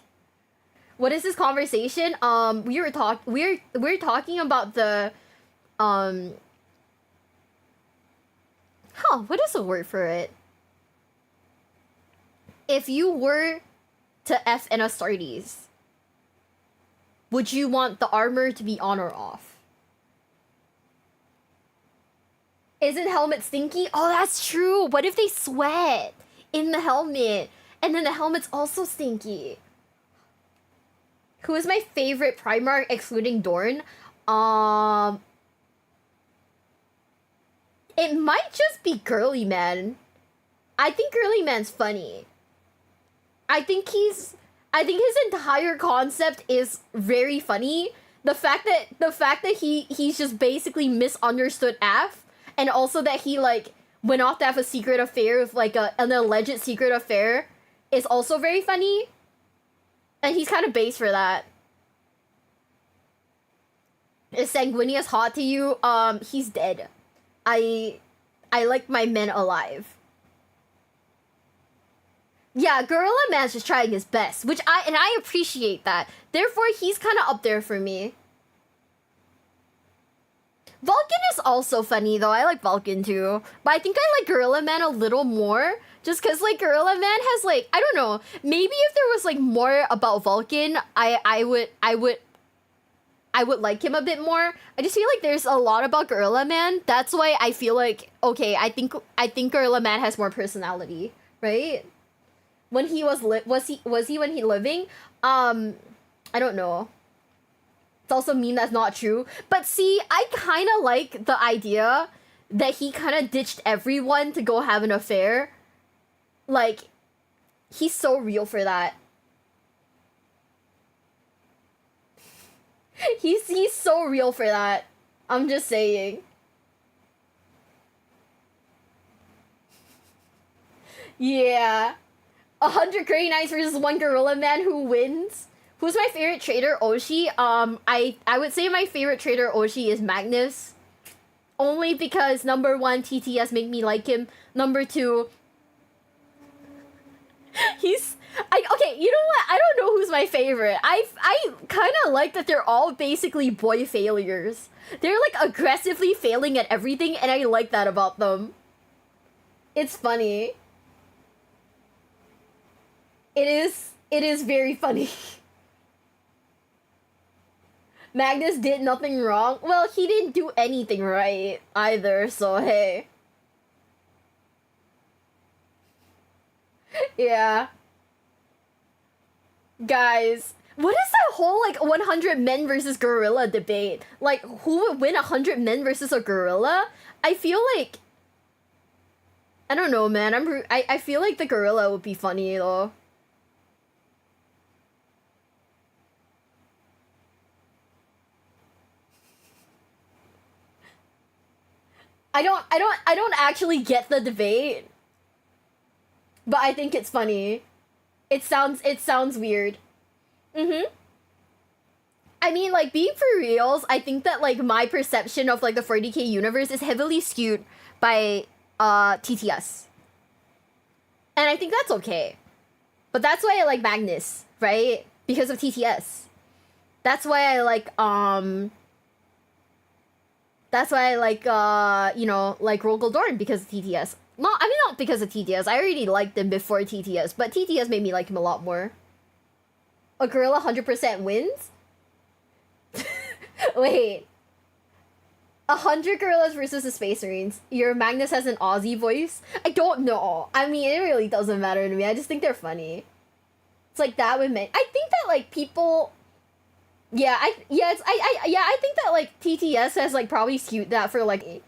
What is this conversation? We're talking about the what is the word for it? If you were to F an Astartes, would you want the armor to be on or off? Isn't helmet stinky? Oh, that's true. What if they sweat in the helmet? And then the helmet's also stinky. Who is my favorite Primarch excluding Dorn? It might just be Girly Man. I think Girly Man's funny. I think his entire concept is very funny. The fact that he's just basically misunderstood Af. And also that he, like, went off to have a secret affair with, like, an alleged secret affair is also very funny. And he's kind of base for that. Is Sanguinius hot to you? He's dead. I like my men alive. Yeah, Gorilla Man's just trying his best, which I appreciate that. Therefore, he's kind of up there for me. Vulcan is also funny, though. I like Vulcan, too. But I think I like Gorilla Man a little more. Just because, like, Gorilla Man has, like... I don't know. Maybe if there was, like, more about Vulcan, I would like him a bit more. I just feel like there's a lot about Gorilla Man. That's why I feel like... Okay, I think Gorilla Man has more personality. Right? When he was... Was he when he living? I don't know. It's also mean that's not true. But see, I kind of like the idea that he kind of ditched everyone to go have an affair. Like, he's so real for that. He's so real for that. I'm just saying. Yeah. 100 Grey Knights versus 1 Gorilla Man, who wins? Who's my favorite trader? Oshi? I would say my favorite trader Oshi is Magnus. Only because number 1, TTS make me like him. Number 2, okay, you know what? I don't know who's my favorite. I kind of like that they're all basically boy failures. They're like aggressively failing at everything, and I like that about them. It's funny. It is very funny. Magnus did nothing wrong. Well, he didn't do anything right either, so hey. Yeah. Guys, what is that whole, like, 100 men versus gorilla debate? Like, who would win 100 men versus a gorilla? I feel like... I don't know, man. I feel like the gorilla would be funny, though. I don't actually get the debate. But I think it's funny. It sounds weird. I mean, like, being for reals, I think that, like, my perception of, like, the 40k universe is heavily skewed by TTS. And I think that's okay. But that's why I like Magnus right? Because of TTS. That's why I like you know, like Rogel Dorn because of TTS. Well, I mean not because of TTS. I already liked him before TTS, but TTS made me like him a lot more. A gorilla 100% wins? Wait. 100 gorillas versus the Space Marines. Your Magnus has an Aussie voice? I don't know. I mean, it really doesn't matter to me. I just think they're funny. It's like that with men. I think that like people... Yeah, I think that like TTS has like probably skewed that for like...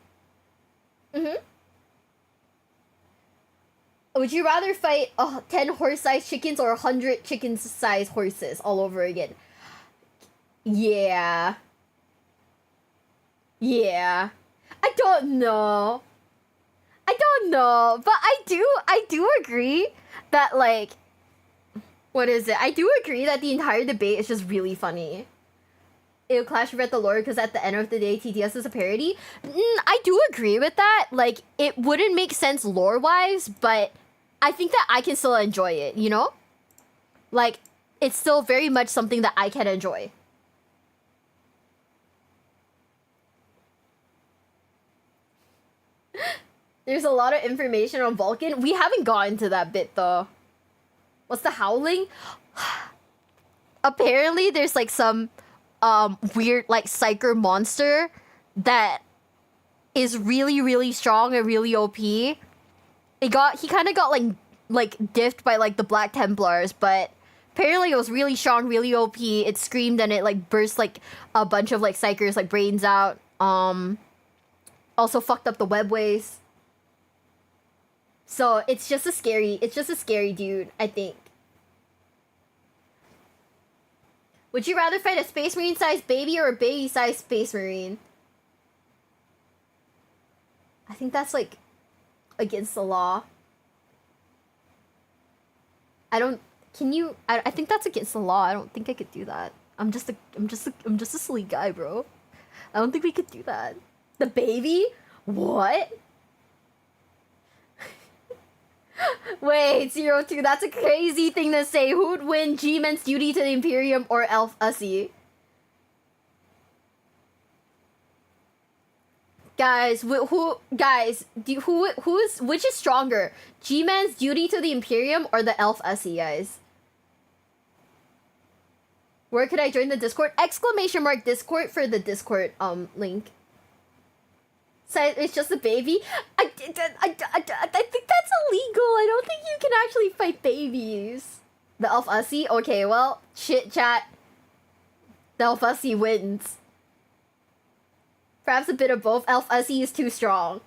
Mm-hmm. Would you rather fight 10 horse-sized chickens or 100 chicken-sized horses all over again? Yeah. Yeah. I don't know. But I do agree that like... What is it? I do agree that the entire debate is just really funny. It'll clash with the lore because at the end of the day, TTS is a parody. I do agree with that. Like, it wouldn't make sense lore-wise, but I think that I can still enjoy it, you know? Like, it's still very much something that I can enjoy. There's a lot of information on Vulcan. We haven't gotten to that bit, though. What's the howling? Apparently, there's like some weird like psyker monster that is really, really strong and really OP. He kind of got like diffed by like the Black Templars, but apparently it was really strong, really OP. It screamed and it like burst like a bunch of like psychers like brains out. Also fucked up the webways. So it's just a scary dude, I think. Would you rather fight a Space Marine sized baby or a baby sized Space Marine? I think that's like against the law. I think that's against the law. I don't think I could do that. I'm just a silly guy, bro. I don't think we could do that. The baby? What? Wait, 02, that's a crazy thing to say. Who would win, G-Men's Duty to the Imperium or Elf Ussie? Guys, which is stronger? G-Man's Duty to the Imperium or the Elf Ussie, guys? Where could I join the Discord? ! Discord for the Discord link. So it's just a baby? I think that's illegal. I don't think you can actually fight babies. The Elf Ussie? Okay, well, shit chat. The Elf Ussie wins. Perhaps a bit of both. Elf Ussie is too strong.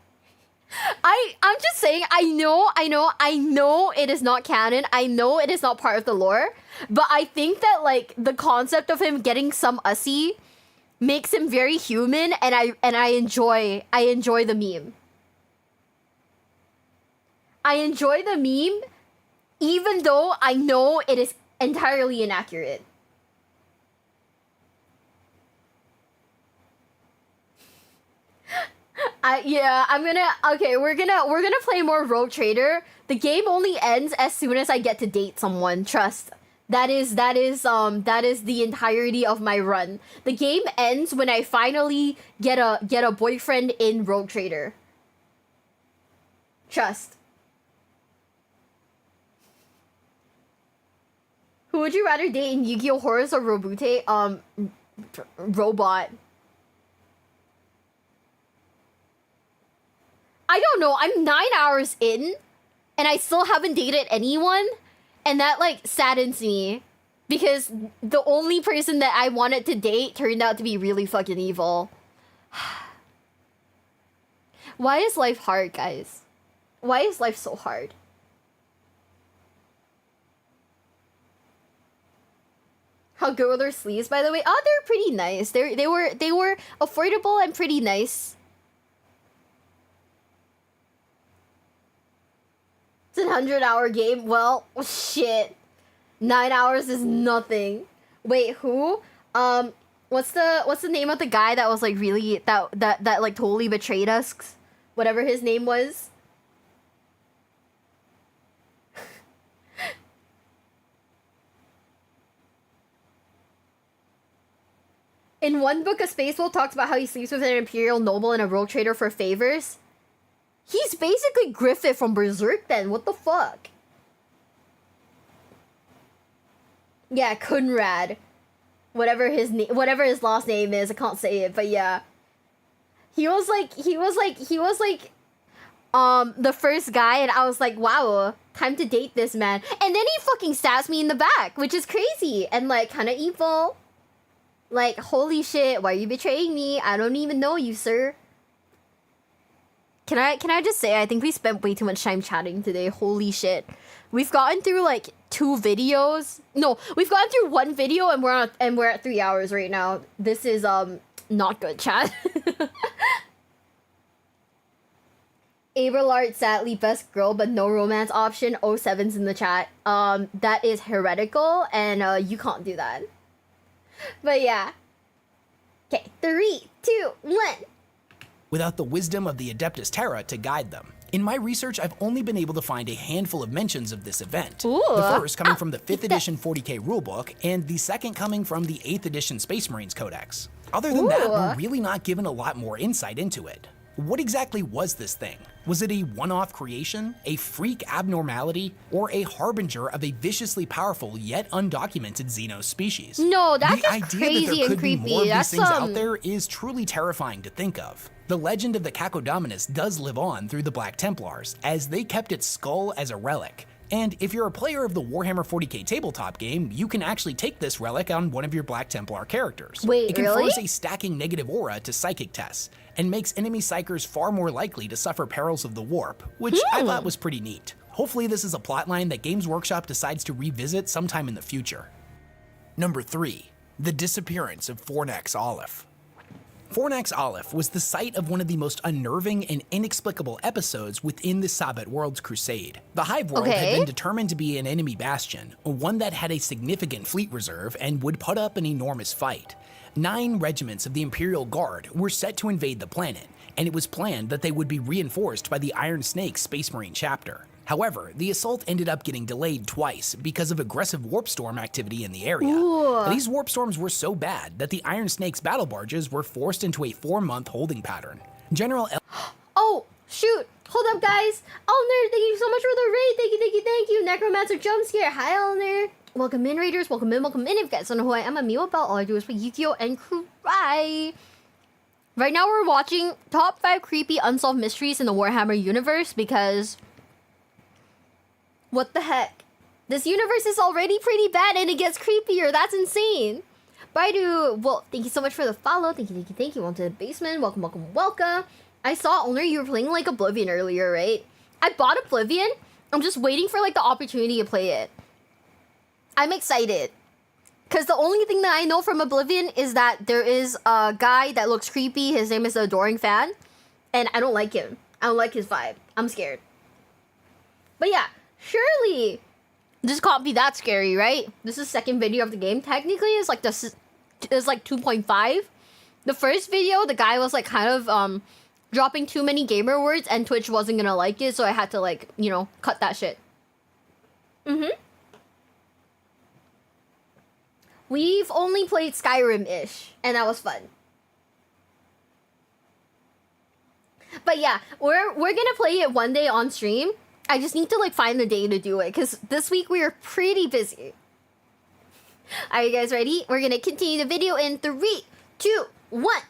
I'm just saying, I know it is not canon. I know it is not part of the lore. But I think that, like, the concept of him getting some Ussie makes him very human, and I enjoy the meme. I enjoy the meme, even though I know it is entirely inaccurate. We're gonna play more Rogue Trader. The game only ends as soon as I get to date someone. Trust. That is the entirety of my run. The game ends when I finally get a boyfriend in Rogue Trader. Trust. Who would you rather date in Yu-Gi-Oh! Horus or Robute? Robot. I don't know. I'm 9 hours in, and I still haven't dated anyone. And that, like, saddens me. Because the only person that I wanted to date turned out to be really fucking evil. Why is life hard, guys? Why is life so hard? How good were their sleeves, by the way? Oh, they're pretty nice. They were affordable and pretty nice. It's a 100-hour game. Well, shit. 9 hours is nothing. Wait, who? What's the name of the guy that was like really that like totally betrayed us? Whatever his name was. In one book, a space wolf talks about how he sleeps with an imperial noble and a rogue trader for favors. He's basically Griffith from Berserk then. What the fuck? Yeah, Kunrad. Whatever his last name is, I can't say it, but yeah. He was like the first guy, and I was like, wow, time to date this man. And then he fucking stabs me in the back, which is crazy and like kind of evil. Like, holy shit, why are you betraying me? I don't even know you, sir. Can I just say, I think we spent way too much time chatting today. Holy shit. We've gotten through like 2 videos. No, we've gotten through 1 video and we're at 3 hours right now. This is not good, chat. Abelard, sadly, best girl, but no romance option. 07's in the chat. That is heretical, and you can't do that. But yeah. Okay, 3, 2, 1. Without the wisdom of the Adeptus Terra to guide them. In my research, I've only been able to find a handful of mentions of this event. Ooh. The first coming from the 5th edition 40k rulebook, and the second coming from the 8th edition Space Marines Codex. Other than that, we're really not given a lot more insight into it. What exactly was this thing? Was it a one-off creation, a freak abnormality, or a harbinger of a viciously powerful yet undocumented Xenos species? No, that's the just idea crazy that there and could creepy. be more of That's these things out there is truly terrifying to think of. The legend of the Cacodominus does live on through the Black Templars, as they kept its skull as a relic. And if you're a player of the Warhammer 40k tabletop game, you can actually take this relic on one of your Black Templar characters. Wait, it confers really? a stacking negative aura to psychic tests, and makes enemy psychers far more likely to suffer perils of the warp, which I thought was pretty neat. Hopefully this is a plotline that Games Workshop decides to revisit sometime in the future. Number 3. The disappearance of Fornax Aleph. Fornax Aleph was the site of one of the most unnerving and inexplicable episodes within the Sabbat World's crusade. The Hive World had been determined to be an enemy bastion, one that had a significant fleet reserve and would put up an enormous fight. 9 regiments of the Imperial Guard were set to invade the planet, and it was planned that they would be reinforced by the Iron Snake Space Marine chapter. However, the assault ended up getting delayed twice because of aggressive warp storm activity in the area. These warp storms were so bad that the Iron Snake's battle barges were forced into a 4-month holding pattern. General Oh, shoot. Hold up, guys. Elner, thank you so much for the raid. Thank you. Necromancer Jumpscare. Hi, Elner. Welcome in, Raiders. Welcome in. If you guys don't know who I am, I'm Miwabelle. All I do is play Yu-Gi-Oh! And cry. Right now, we're watching top 5 creepy unsolved mysteries in the Warhammer universe because... what the heck? This universe is already pretty bad and it gets creepier. That's insane. Baidu, well, thank you so much for the follow. Thank you. On to the basement. Welcome. I saw, Owner, you were playing like Oblivion earlier, right? I bought Oblivion. I'm just waiting for like the opportunity to play it. I'm excited. Because the only thing that I know from Oblivion is that there is a guy that looks creepy. His name is the Adoring Fan. And I don't like him. I don't like his vibe. I'm scared. But yeah, surely this can't be that scary, right? This is the second video of the game. Technically, it's like 2.5. The first video, the guy was like kind of dropping too many gamer words, and Twitch wasn't gonna like it, so I had to like, you know, cut that shit. We've only played Skyrim-ish, and that was fun. But yeah, we're gonna play it one day on stream. I just need to like find the day to do it because this week we are pretty busy. Are you guys ready? We're gonna continue the video in 3, 2, 1.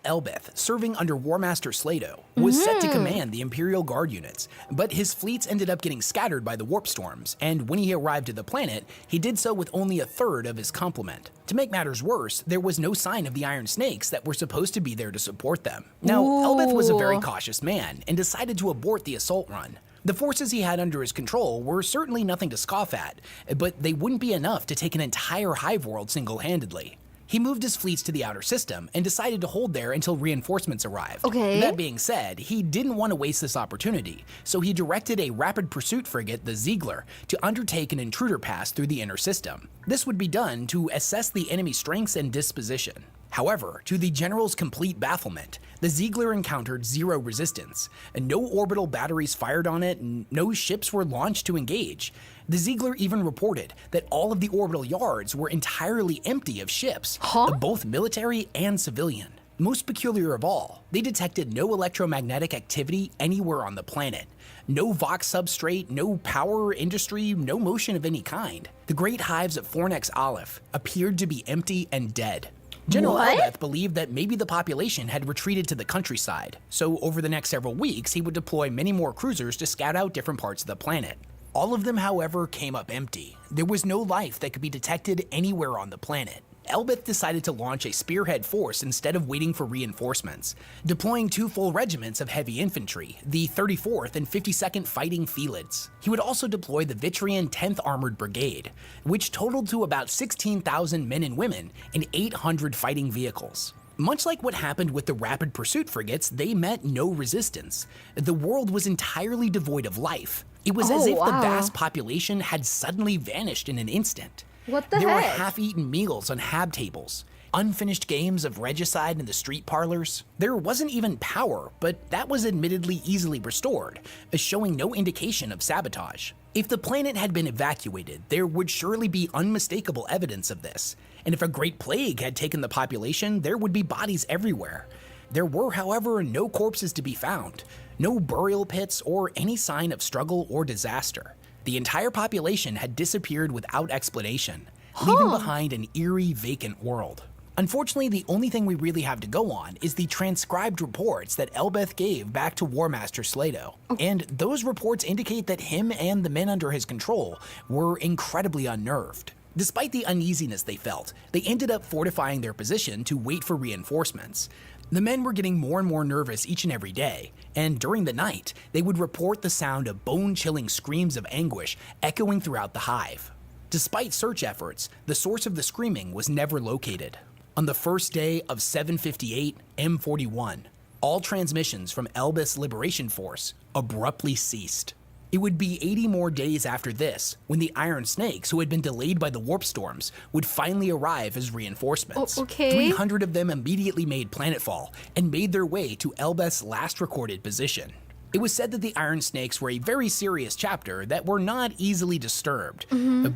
Elbeth, serving under War Master Slato, was set to command the Imperial Guard units, but his fleets ended up getting scattered by the warp storms, and when he arrived at the planet, he did so with only a third of his complement. To make matters worse, there was no sign of the Iron Snakes that were supposed to be there to support them. Now, Elbeth was a very cautious man and decided to abort the assault run. The forces he had under his control were certainly nothing to scoff at, but they wouldn't be enough to take an entire hive world single-handedly. He moved his fleets to the outer system and decided to hold there until reinforcements arrived. That being said, he didn't want to waste this opportunity, so he directed a rapid pursuit frigate, the Ziegler, to undertake an intruder pass through the inner system. This would be done to assess the enemy strengths and disposition. However, to the general's complete bafflement, the Ziegler encountered zero resistance, and no orbital batteries fired on it, and no ships were launched to engage. The Ziegler even reported that all of the orbital yards were entirely empty of ships, both military and civilian. Most peculiar of all, they detected no electromagnetic activity anywhere on the planet. No Vox substrate, no power industry, no motion of any kind. The great hives at Fornex Aleph appeared to be empty and dead. General Albeth believed that maybe the population had retreated to the countryside, so over the next several weeks he would deploy many more cruisers to scout out different parts of the planet. All of them, however, came up empty. There was no life that could be detected anywhere on the planet. Albeth decided to launch a spearhead force instead of waiting for reinforcements, deploying 2 full regiments of heavy infantry, the 34th and 52nd Fighting Felids. He would also deploy the Vitrian 10th Armored Brigade, which totaled to about 16,000 men and women and 800 fighting vehicles. Much like what happened with the rapid pursuit frigates, they met no resistance. The world was entirely devoid of life. It was as if the vast population had suddenly vanished in an instant. What the There heck? were half-eaten meals on hab tables, unfinished games of regicide in the street parlors. There wasn't even power, but that was admittedly easily restored, showing no indication of sabotage. If the planet had been evacuated, there would surely be unmistakable evidence of this. And if a great plague had taken the population, there would be bodies everywhere. There were, however, no corpses to be found, no burial pits or any sign of struggle or disaster. The entire population had disappeared without explanation, leaving behind an eerie, vacant world. Unfortunately, the only thing we really have to go on is the transcribed reports that Albeth gave back to War Master Slato. And those reports indicate that him and the men under his control were incredibly unnerved. Despite the uneasiness they felt, they ended up fortifying their position to wait for reinforcements. The men were getting more and more nervous each and every day, and during the night, they would report the sound of bone-chilling screams of anguish echoing throughout the hive. Despite search efforts, the source of the screaming was never located. On the first day of 758 M41, all transmissions from Albeth's Liberation Force abruptly ceased. It would be 80 more days after this when the Iron Snakes, who had been delayed by the warp storms, would finally arrive as reinforcements. 300 of them immediately made planetfall and made their way to Albeth's last recorded position. It was said that the Iron Snakes were a very serious chapter that were not easily disturbed,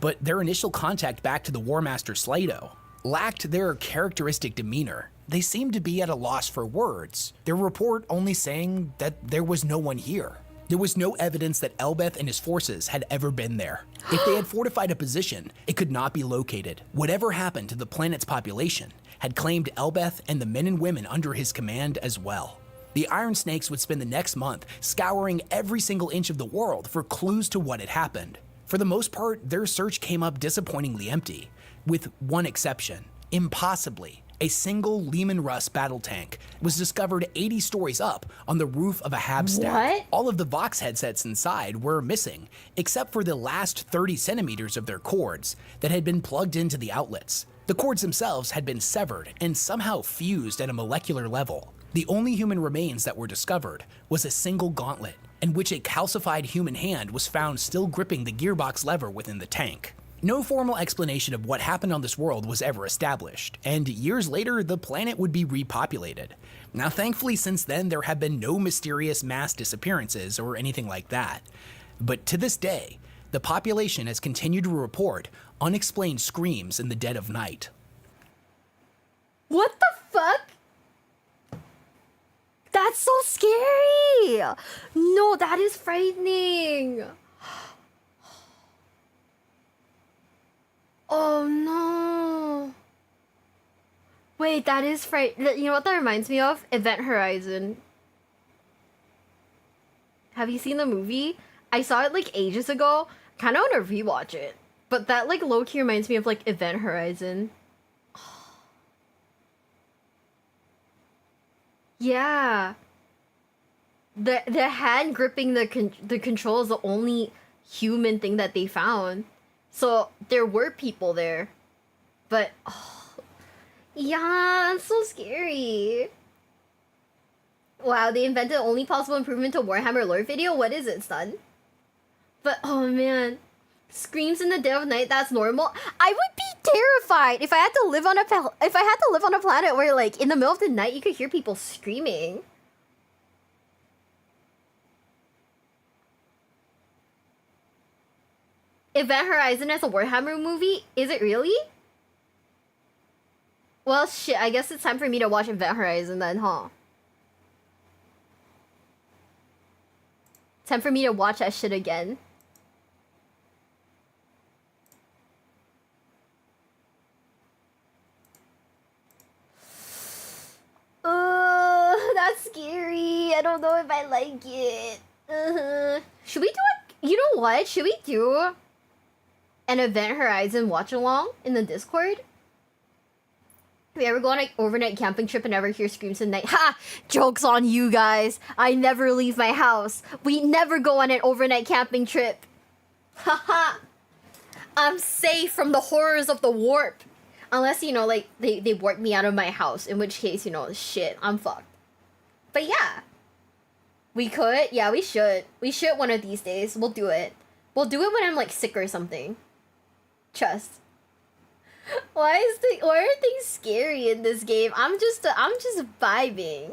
but their initial contact back to the War Master Slato lacked their characteristic demeanor. They seemed to be at a loss for words, their report only saying that there was no one here. There was no evidence that Albeth and his forces had ever been there. If they had fortified a position, it could not be located. Whatever happened to the planet's population had claimed Albeth and the men and women under his command as well. The Iron Snakes would spend the next month scouring every single inch of the world for clues to what had happened. For the most part, their search came up disappointingly empty, with one exception. Impossibly, a single Lehman Russ battle tank was discovered 80 stories up on the roof of a hab stack. What? All of the Vox headsets inside were missing, except for the last 30 centimeters of their cords that had been plugged into the outlets. The cords themselves had been severed and somehow fused at a molecular level. The only human remains that were discovered was a single gauntlet, in which a calcified human hand was found still gripping the gearbox lever within the tank. No formal explanation of what happened on this world was ever established, and years later, the planet would be repopulated. Now, thankfully, since then, there have been no mysterious mass disappearances or anything like that. But to this day, the population has continued to report unexplained screams in the dead of night. What the fuck? That's so scary! No, that is frightening! Oh no. Wait, that is frightening. You know what that reminds me of? Event Horizon. Have you seen the movie? I saw it like ages ago. Kind of want to rewatch it. But that like low-key reminds me of like Event Horizon. Yeah. The hand gripping the control is the only human thing that they found. So there were people there, but yeah, that's so scary. Wow, they invented the only possible improvement to Warhammer lore video. What is it, son? But oh man, Screams in the dead of night, that's normal. I would be terrified if I had to live on a planet where like in the middle of the night you could hear people screaming. Event Horizon as a Warhammer movie? Is it really? Well, shit, I guess it's time for me to watch Event Horizon then, huh? Time for me to watch that shit again. That's scary. I don't know if I like it. Should we do it? You know what? Should we do an Event Horizon watch along in the Discord? Have you ever go on an overnight camping trip and never hear screams at night? Ha! Joke's on you guys. I never leave my house. We never go on an overnight camping trip. Haha. I'm safe from the horrors of the warp. Unless, you know, like, they warp me out of my house. In which case, you know, shit, I'm fucked. But yeah. We could? Yeah, we should. We should one of these days. We'll do it. We'll do it when I'm, like, sick or something. Trust. Why are things scary in this game? I'm just vibing.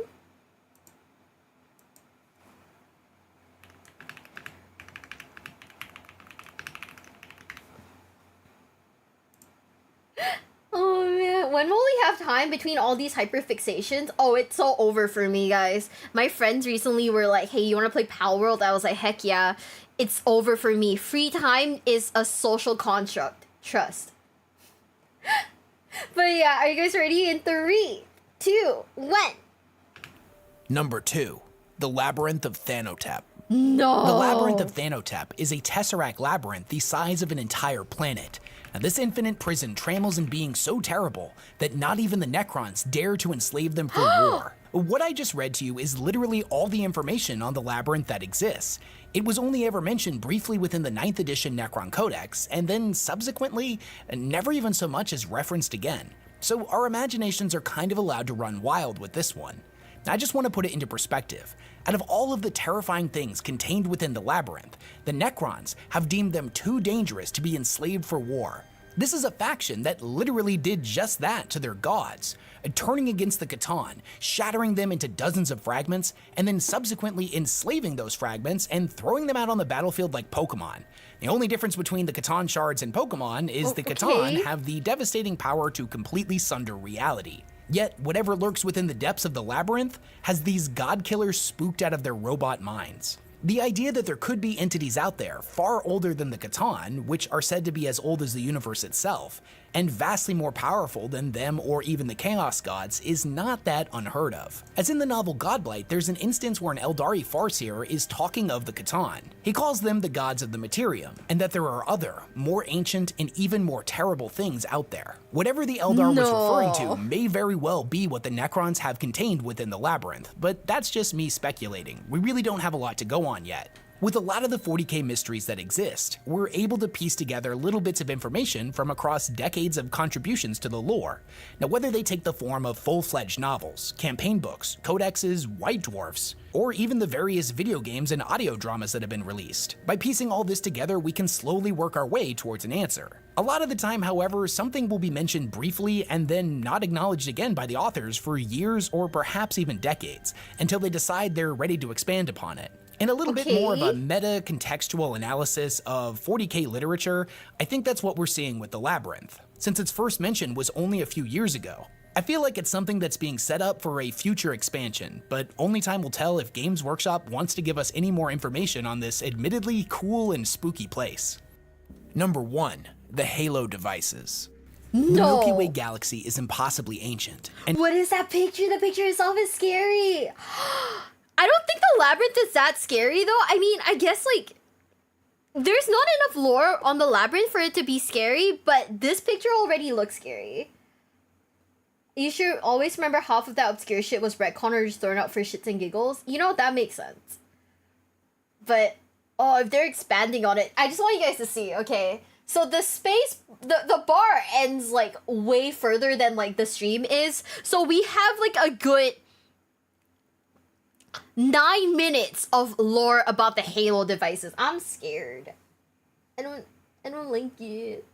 Oh man, when will we have time between all these hyperfixations? Oh, it's so over for me, guys. My friends recently were like, hey, you wanna play Pal World? I was like, heck yeah. It's over for me. Free time is a social construct. Trust. But yeah, are you guys ready? In 3, 2, 1. Number 2, the Labyrinth of Thanotap. No. The Labyrinth of Thanotap is a tesseract labyrinth the size of an entire planet. Now, this infinite prison trammels in being so terrible that not even the Necrons dare to enslave them for war. What I just read to you is literally all the information on the labyrinth that exists. It was only ever mentioned briefly within the 9th edition Necron Codex, and then subsequently, never even so much as referenced again. So our imaginations are kind of allowed to run wild with this one. I just want to put it into perspective. Out of all of the terrifying things contained within the labyrinth, the Necrons have deemed them too dangerous to be enslaved for war. This is a faction that literally did just that to their gods, turning against the Catan, shattering them into dozens of fragments, and then subsequently enslaving those fragments and throwing them out on the battlefield like Pokemon. The only difference between the Catan shards and Pokemon is the Catan have the devastating power to completely sunder reality. Yet, whatever lurks within the depths of the labyrinth has these god killers spooked out of their robot minds. The idea that there could be entities out there far older than the Catan, which are said to be as old as the universe itself, and vastly more powerful than them or even the Chaos Gods, is not that unheard of. As in the novel Godblight, there's an instance where an Eldari Farseer is talking of the Catan. He calls them the gods of the Materium, and that there are other, more ancient and even more terrible things out there. Whatever the Eldar was referring to may very well be what the Necrons have contained within the labyrinth, but that's just me speculating. We really don't have a lot to go on yet. With a lot of the 40k mysteries that exist, we're able to piece together little bits of information from across decades of contributions to the lore. Now, whether they take the form of full-fledged novels, campaign books, codexes, white dwarfs, or even the various video games and audio dramas that have been released, by piecing all this together, we can slowly work our way towards an answer. A lot of the time, however, something will be mentioned briefly and then not acknowledged again by the authors for years or perhaps even decades, until they decide they're ready to expand upon it. In a little bit more of a meta-contextual analysis of 40k literature, I think that's what we're seeing with the Labyrinth, since its first mention was only a few years ago. I feel like it's something that's being set up for a future expansion, but only time will tell if Games Workshop wants to give us any more information on this admittedly cool and spooky place. Number 1, the Halo devices. No. The Milky Way galaxy is impossibly ancient. And what is that picture? The picture itself is scary. I don't think the labyrinth is that scary though. I mean, I guess like there's not enough lore on the labyrinth for it to be scary, but this picture already looks scary. You should always remember half of that obscure shit was retcon or just thrown out for shits and giggles. You know, that makes sense. But, oh, if they're expanding on it, I just want you guys to see, okay? So the space, the bar ends like way further than like the stream is. So we have like a good 9 minutes of lore about the Halo devices. I'm scared. I I don't like it.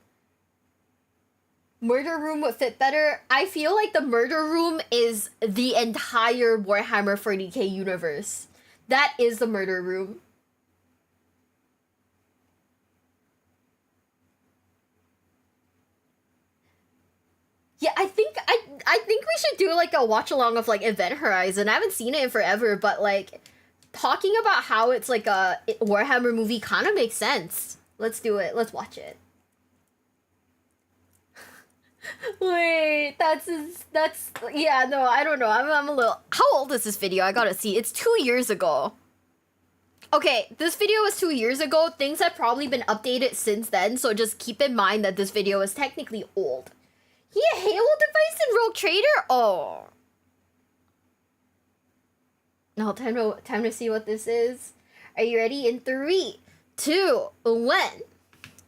Murder Room would fit better. I feel like the Murder Room is the entire Warhammer 40k universe. That is the Murder Room. Yeah, I think we should do like a watch along of like Event Horizon. I haven't seen it in forever, but like talking about how it's like a Warhammer movie kind of makes sense. Let's do it. Let's watch it. Wait, that's yeah, no, I don't know. I'm a little. How old is this video? I gotta see. It's 2 years ago. Okay, this video was 2 years ago. Things have probably been updated since then, so just keep in mind that this video is technically old. He a Halo device in Rogue Trader? Oh. No, time to see what this is. Are you ready? In 3, 2, 1.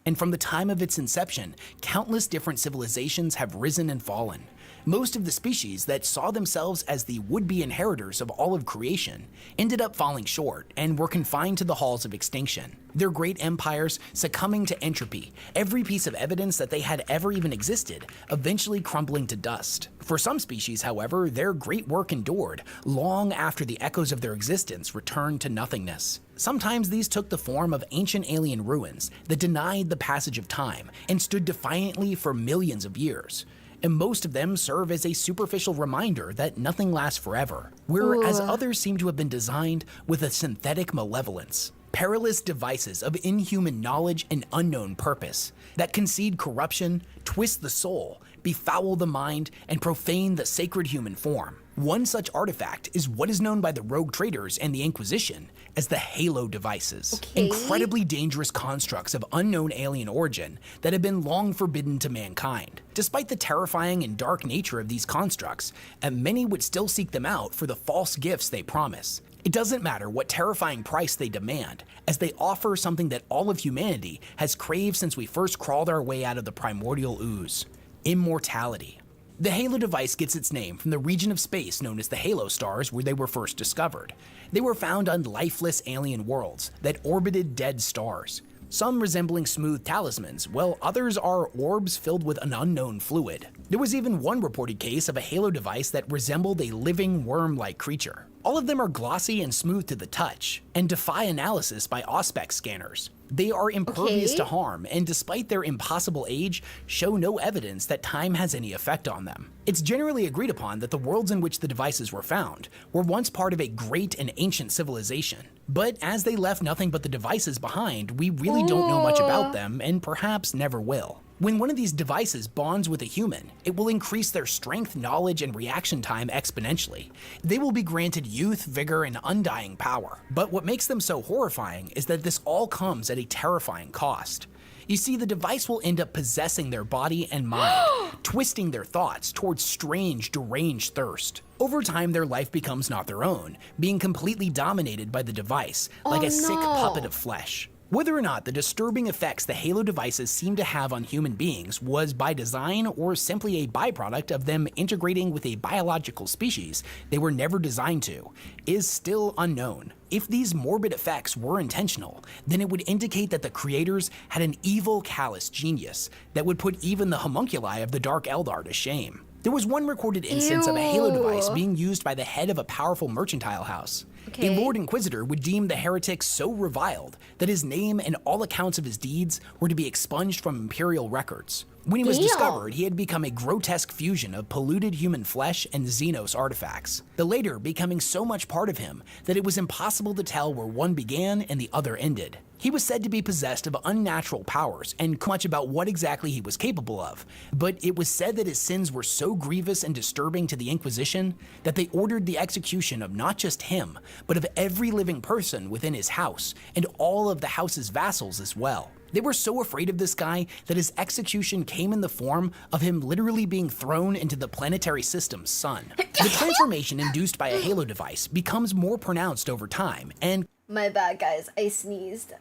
And from the time of its inception, countless different civilizations have risen and fallen. Most of the species that saw themselves as the would-be inheritors of all of creation ended up falling short and were confined to the halls of extinction. Their great empires succumbing to entropy, every piece of evidence that they had ever even existed eventually crumbling to dust. For some species, however, their great work endured long after the echoes of their existence returned to nothingness. Sometimes these took the form of ancient alien ruins that denied the passage of time and stood defiantly for millions of years. And most of them serve as a superficial reminder that nothing lasts forever, whereas others seem to have been designed with a synthetic malevolence. Perilous devices of inhuman knowledge and unknown purpose that concede corruption, twist the soul, befoul the mind, and profane the sacred human form. One such artifact is what is known by the Rogue Traders and the Inquisition as the Halo devices. Okay. Incredibly dangerous constructs of unknown alien origin that have been long forbidden to mankind. Despite the terrifying and dark nature of these constructs, many would still seek them out for the false gifts they promise. It doesn't matter what terrifying price they demand, as they offer something that all of humanity has craved since we first crawled our way out of the primordial ooze: immortality. The Halo device gets its name from the region of space known as the Halo stars, where they were first discovered. They were found on lifeless alien worlds that orbited dead stars, some resembling smooth talismans, while others are orbs filled with an unknown fluid. There was even one reported case of a Halo device that resembled a living worm-like creature. All of them are glossy and smooth to the touch, and defy analysis by Auspex scanners. They are impervious to harm, and despite their impossible age, show no evidence that time has any effect on them. It's generally agreed upon that the worlds in which the devices were found were once part of a great and ancient civilization. But as they left nothing but the devices behind, we really don't know much about them, and perhaps never will. When one of these devices bonds with a human, it will increase their strength, knowledge, and reaction time exponentially. They will be granted youth, vigor, and undying power. But what makes them so horrifying is that this all comes at a terrifying cost. You see, the device will end up possessing their body and mind, twisting their thoughts towards strange, deranged thirst. Over time, their life becomes not their own, being completely dominated by the device, like a sick puppet of flesh. Whether or not the disturbing effects the Halo devices seem to have on human beings was by design or simply a byproduct of them integrating with a biological species they were never designed to, is still unknown. If these morbid effects were intentional, then it would indicate that the creators had an evil, callous genius that would put even the homunculi of the Dark Eldar to shame. There was one recorded instance of a Halo device being used by the head of a powerful mercantile house. A Lord Inquisitor would deem the heretic so reviled that his name and all accounts of his deeds were to be expunged from imperial records. When he was discovered, he had become a grotesque fusion of polluted human flesh and Xenos artifacts, the later becoming so much part of him that it was impossible to tell where one began and the other ended. He was said to be possessed of unnatural powers and much about what exactly he was capable of, but it was said that his sins were so grievous and disturbing to the Inquisition that they ordered the execution of not just him, but of every living person within his house and all of the house's vassals as well. They were so afraid of this guy that his execution came in the form of him literally being thrown into the planetary system's sun. The transformation induced by a Halo device becomes more pronounced over time, and my bad, guys, I sneezed.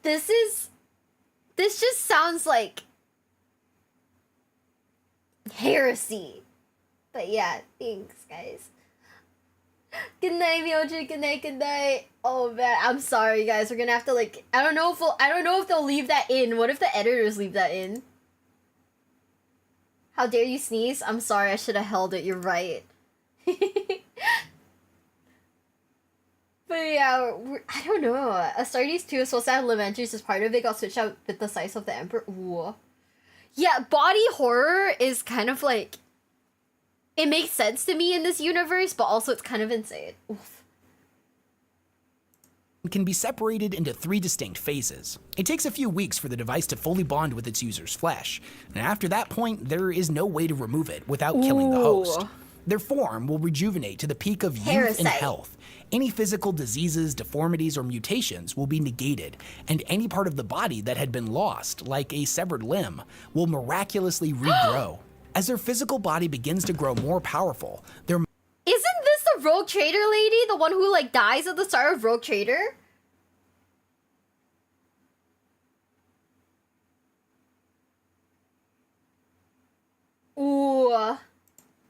This just sounds like heresy. But yeah, thanks, guys. Good night, Myoji. Good night. Good night. Oh man, I'm sorry, guys. We're gonna have to like. I don't know if they'll leave that in. What if the editors leave that in? How dare you sneeze? I'm sorry. I should have held it. You're right. But yeah, I don't know. Astartes 2 is supposed to have Lamentus as part of it. Got switched out with the size of the Emperor. Ooh. Yeah, body horror is kind of like. It makes sense to me in this universe, but also it's kind of insane. Oof. Can be separated into 3 distinct phases. It takes a few weeks for the device to fully bond with its user's flesh, and after that point, there is no way to remove it without killing the host. Their form will rejuvenate to the peak of youth and health. Any physical diseases, deformities, or mutations will be negated, and any part of the body that had been lost, like a severed limb, will miraculously regrow. As their physical body begins to grow more powerful, their Isn't this the Rogue Trader lady? The one who like dies at the start of Rogue Trader? Ooh.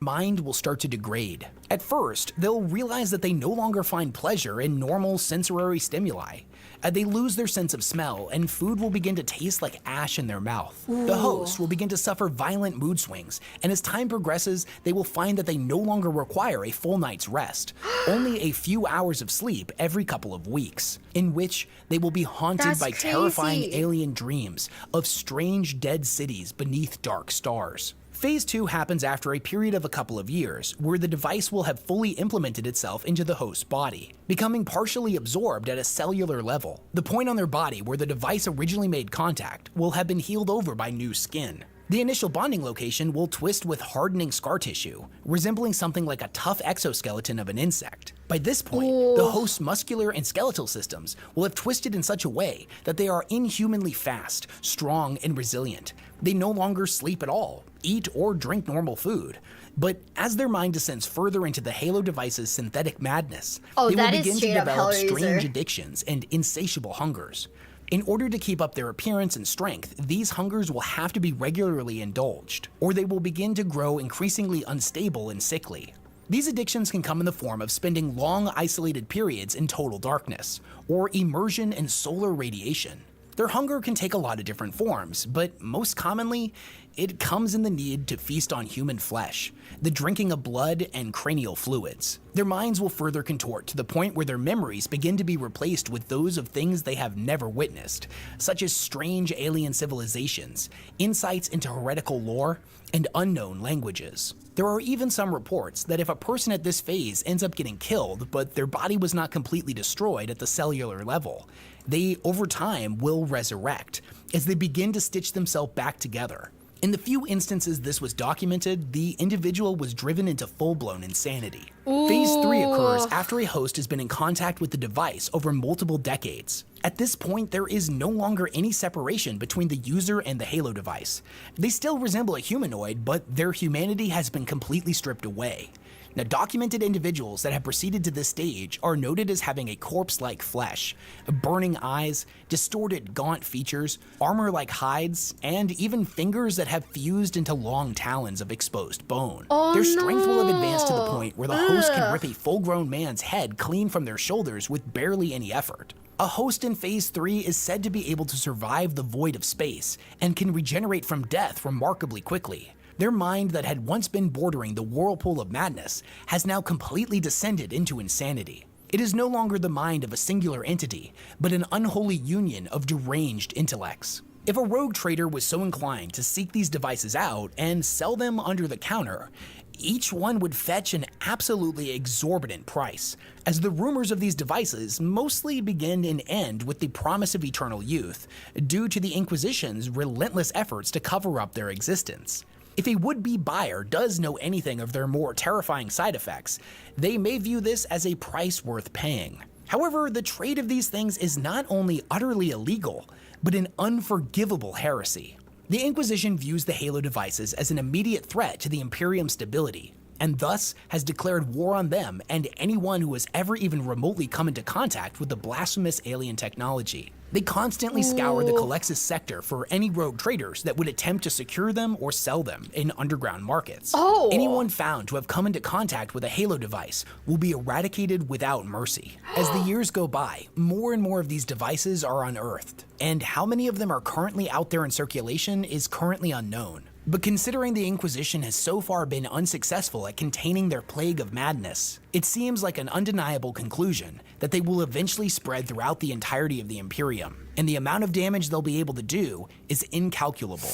mind will start to degrade. At first, they'll realize that they no longer find pleasure in normal sensory stimuli. They lose their sense of smell, and food will begin to taste like ash in their mouth. Ooh. The host will begin to suffer violent mood swings, and as time progresses, they will find that they no longer require a full night's rest, only a few hours of sleep every couple of weeks, in which they will be haunted That's by crazy. terrifying alien dreams of strange dead cities beneath dark stars. Phase 2 happens after a period of a couple of years, where the device will have fully implemented itself into the host's body, becoming partially absorbed at a cellular level. The point on their body where the device originally made contact will have been healed over by new skin. The initial bonding location will twist with hardening scar tissue, resembling something like a tough exoskeleton of an insect. By this point, the host's muscular and skeletal systems will have twisted in such a way that they are inhumanly fast, strong, and resilient. They no longer sleep at all, eat or drink normal food. But as their mind descends further into the Halo device's synthetic madness, they will that is begin to straight up develop Hellraiser. strange addictions and insatiable hungers. In order to keep up their appearance and strength, these hungers will have to be regularly indulged, or they will begin to grow increasingly unstable and sickly. These addictions can come in the form of spending long isolated periods in total darkness, or immersion in solar radiation. Their hunger can take a lot of different forms, but most commonly, it comes in the need to feast on human flesh, the drinking of blood and cranial fluids. Their minds will further contort to the point where their memories begin to be replaced with those of things they have never witnessed, such as strange alien civilizations, insights into heretical lore, and unknown languages. There are even some reports that if a person at this phase ends up getting killed, but their body was not completely destroyed at the cellular level, they, over time, will resurrect, as they begin to stitch themselves back together. In the few instances this was documented, the individual was driven into full-blown insanity. Phase 3 occurs after a host has been in contact with the device over multiple decades. At this point, there is no longer any separation between the user and the Halo device. They still resemble a humanoid, but their humanity has been completely stripped away. Now, documented individuals that have proceeded to this stage are noted as having a corpse-like flesh, burning eyes, distorted gaunt features, armor-like hides, and even fingers that have fused into long talons of exposed bone. Their strength will have advanced to the point where the host can rip a full-grown man's head clean from their shoulders with barely any effort. A host in Phase 3 is said to be able to survive the void of space and can regenerate from death remarkably quickly. Their mind that had once been bordering the whirlpool of madness has now completely descended into insanity. It is no longer the mind of a singular entity, but an unholy union of deranged intellects. If a rogue trader was so inclined to seek these devices out and sell them under the counter, each one would fetch an absolutely exorbitant price, as the rumors of these devices mostly begin and end with the promise of eternal youth, due to the Inquisition's relentless efforts to cover up their existence. If a would-be buyer does know anything of their more terrifying side effects, they may view this as a price worth paying. However, the trade of these things is not only utterly illegal, but an unforgivable heresy. The Inquisition views the Halo devices as an immediate threat to the Imperium's stability. and thus has declared war on them and anyone who has ever even remotely come into contact with the blasphemous alien technology. They constantly scour the Calexis sector for any rogue traders that would attempt to secure them or sell them in underground markets. Anyone found to have come into contact with a Halo device will be eradicated without mercy. As the years go by, more and more of these devices are unearthed, and how many of them are currently out there in circulation is currently unknown. But considering the Inquisition has so far been unsuccessful at containing their plague of madness, it seems like an undeniable conclusion that they will eventually spread throughout the entirety of the Imperium, and the amount of damage they'll be able to do is incalculable.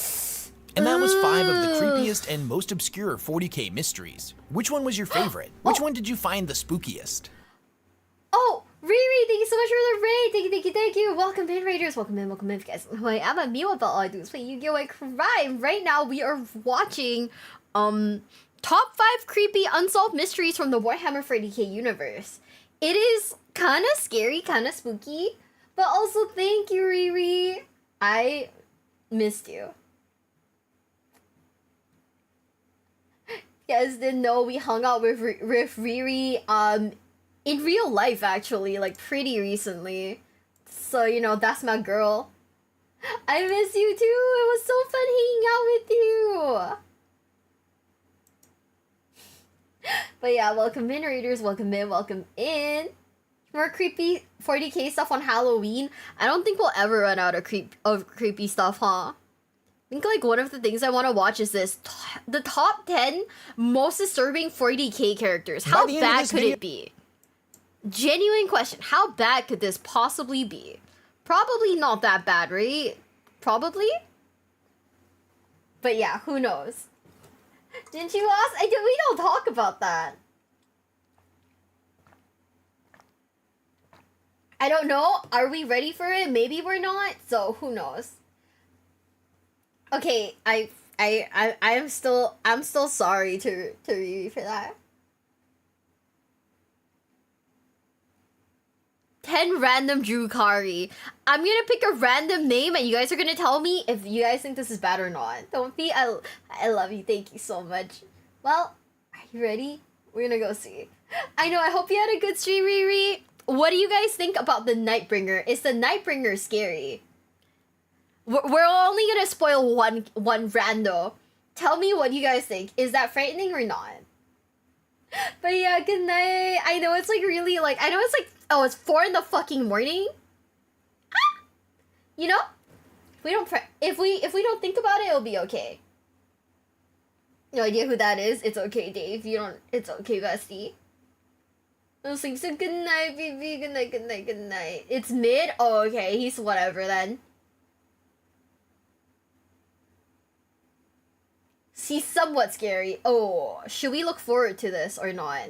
And that was 5 of the creepiest and most obscure 40k mysteries. Which one was your favorite? Which one did you find the spookiest? Oh, Riri, thank you so much for the raid. Thank you. Welcome in, Raiders. Welcome in, guys. I'm a Miwabelle. All I do is play Yu-Gi-Oh! Crime. Right now, we are watching top 5 creepy unsolved mysteries from the Warhammer 40k universe. It is kind of scary, kind of spooky, but also thank you, Riri. I missed you. You guys didn't know we hung out with Riri in real life, actually, like pretty recently. So, you know, that's my girl. I miss you too. It was so fun hanging out with you. But yeah, welcome in, Raiders. Welcome in. More creepy 40k stuff on Halloween. I don't think we'll ever run out of creepy stuff, huh? I think like one of the things I want to watch is this. The top 10 most disturbing 40k characters. How bad could it be? Genuine question. How bad could this possibly be? Probably not that bad, right? Probably? But yeah, who knows? Didn't you ask? We don't talk about that. I don't know. Are we ready for it? Maybe we're not. So who knows? Okay, I'm still sorry to Riri for that. 10 random Drukari. I'm gonna pick a random name and you guys are gonna tell me if you guys think this is bad or not. Don't be, I love you, thank you so much. Well, are you ready? We're gonna go see. I know, I hope you had a good stream, Riri. What do you guys think about the Nightbringer? Is the Nightbringer scary? We're only gonna spoil one rando. Tell me what you guys think. Is that frightening or not? But yeah, good night. I know it's like really like, I know it's like, oh, it's 4 in the fucking morning. Ah! You know, if we don't think about it, it'll be okay. No idea who that is. It's okay, Dave. You don't. It's okay, bestie. No sleep. So good night, baby. Good night. Good night. Good night. It's mid. Oh, okay. He's whatever then. He's somewhat scary. Oh, should we look forward to this or not?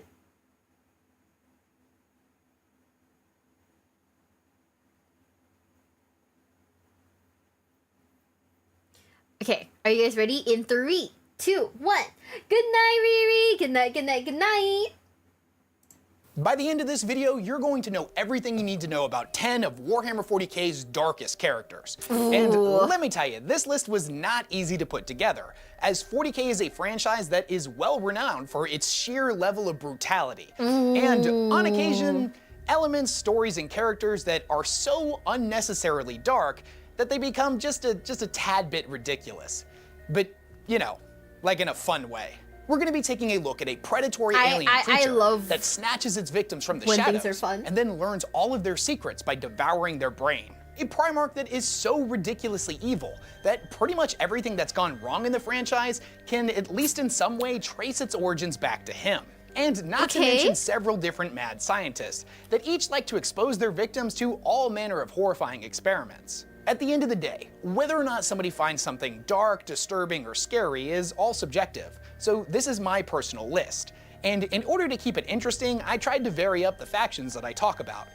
Okay, are you guys ready? In 3, 2, 1. Good night, Riri. Good night, good night, good night. By the end of this video, you're going to know everything you need to know about 10 of Warhammer 40k's darkest characters. Ooh. And let me tell you, this list was not easy to put together, as 40k is a franchise that is well renowned for its sheer level of brutality. And on occasion, elements, stories, and characters that are so unnecessarily dark that they become just a tad bit ridiculous. But, you know, like in a fun way. We're going to be taking a look at a predatory alien creature that snatches its victims from the shadows and then learns all of their secrets by devouring their brain. A Primarch that is so ridiculously evil that pretty much everything that's gone wrong in the franchise can, at least in some way, trace its origins back to him. And not to mention several different mad scientists that each like to expose their victims to all manner of horrifying experiments. At the end of the day, whether or not somebody finds something dark, disturbing, or scary is all subjective, so this is my personal list. And in order to keep it interesting, I tried to vary up the factions that I talk about.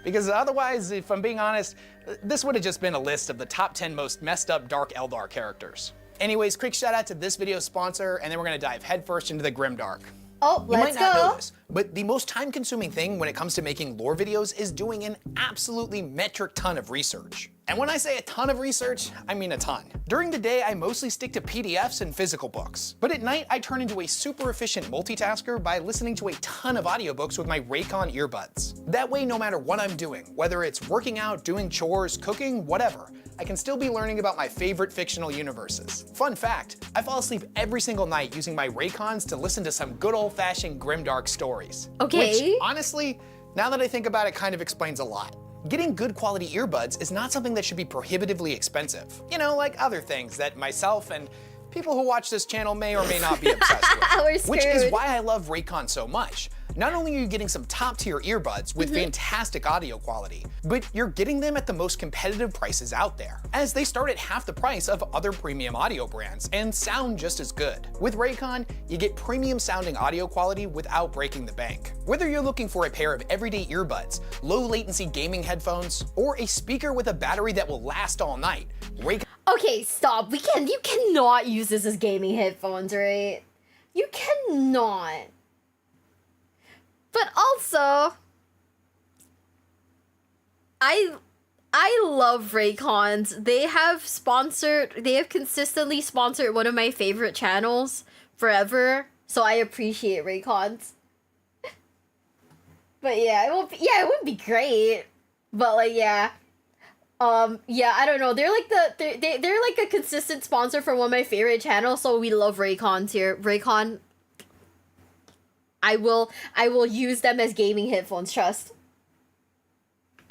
Because otherwise, if I'm being honest, this would have just been a list of the top 10 most messed up Dark Eldar characters. Anyways, quick shout out to this video's sponsor, and then we're gonna dive headfirst into the Grimdark. Oh, let's go. You might not know this, but the most time-consuming thing when it comes to making lore videos is doing an absolutely metric ton of research. And when I say a ton of research, I mean a ton. During the day, I mostly stick to PDFs and physical books. But at night, I turn into a super efficient multitasker by listening to a ton of audiobooks with my Raycon earbuds. That way, no matter what I'm doing, whether it's working out, doing chores, cooking, whatever, I can still be learning about my favorite fictional universes. Fun fact, I fall asleep every single night using my Raycons to listen to some good old-fashioned grimdark stories. Okay. Which, honestly, now that I think about it, kind of explains a lot. Getting good quality earbuds is not something that should be prohibitively expensive. You know, like other things that myself and people who watch this channel may or may not be obsessed with. Which is why I love Raycon so much. Not only are you getting some top-tier earbuds with fantastic audio quality, but you're getting them at the most competitive prices out there, as they start at half the price of other premium audio brands and sound just as good. With Raycon, you get premium sounding audio quality without breaking the bank. Whether you're looking for a pair of everyday earbuds, low latency gaming headphones, or a speaker with a battery that will last all night, Raycon— Okay, stop. You cannot use this as gaming headphones, right? You cannot. But also, I love Raycons. They have consistently sponsored one of my favorite channels forever. So I appreciate Raycons. But yeah, it wouldn't be great. But like, yeah. Yeah, I don't know. They're like they're like a consistent sponsor for one of my favorite channels, so we love Raycons here. Raycon, I will use them as gaming headphones, trust.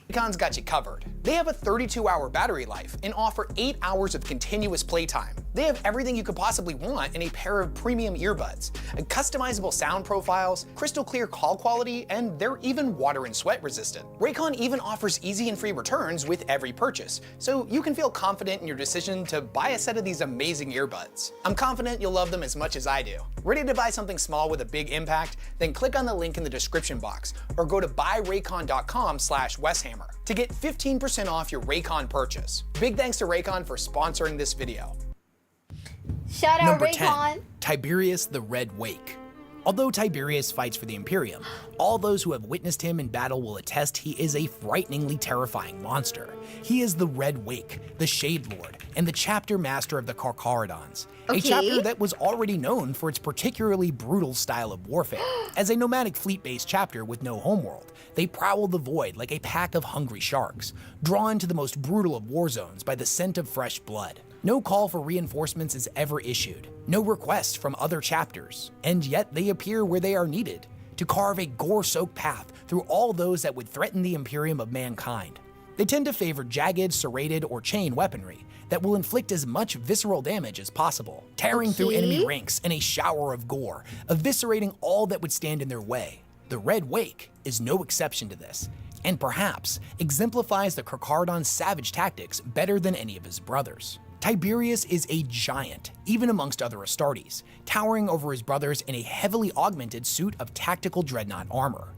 Raycon's got you covered. They have a 32-hour battery life and offer 8 hours of continuous playtime. They have everything you could possibly want in a pair of premium earbuds, customizable sound profiles, crystal clear call quality, and they're even water and sweat resistant. Raycon even offers easy and free returns with every purchase, so you can feel confident in your decision to buy a set of these amazing earbuds. I'm confident you'll love them as much as I do. Ready to buy something small with a big impact? Then click on the link in the description box or go to buyraycon.com/weshammer to get 15% off your Raycon purchase. Big thanks to Raycon for sponsoring this video. Shout out Number Raycon. 10, Tiberius the Red Wake. Although Tiberius fights for the Imperium, all those who have witnessed him in battle will attest he is a frighteningly terrifying monster. He is the Red Wake, the Shade Lord, and the chapter master of the Carcharodons, a chapter that was already known for its particularly brutal style of warfare. As a nomadic fleet-based chapter with no homeworld, they prowl the void like a pack of hungry sharks, drawn to the most brutal of war zones by the scent of fresh blood. No call for reinforcements is ever issued, no request from other chapters, and yet they appear where they are needed, to carve a gore-soaked path through all those that would threaten the Imperium of mankind. They tend to favor jagged, serrated, or chain weaponry that will inflict as much visceral damage as possible, tearing through enemy ranks in a shower of gore, eviscerating all that would stand in their way. The Red Wake is no exception to this, and perhaps exemplifies the Carcharodon's savage tactics better than any of his brothers. Tiberius is a giant, even amongst other Astartes, towering over his brothers in a heavily augmented suit of tactical dreadnought armor.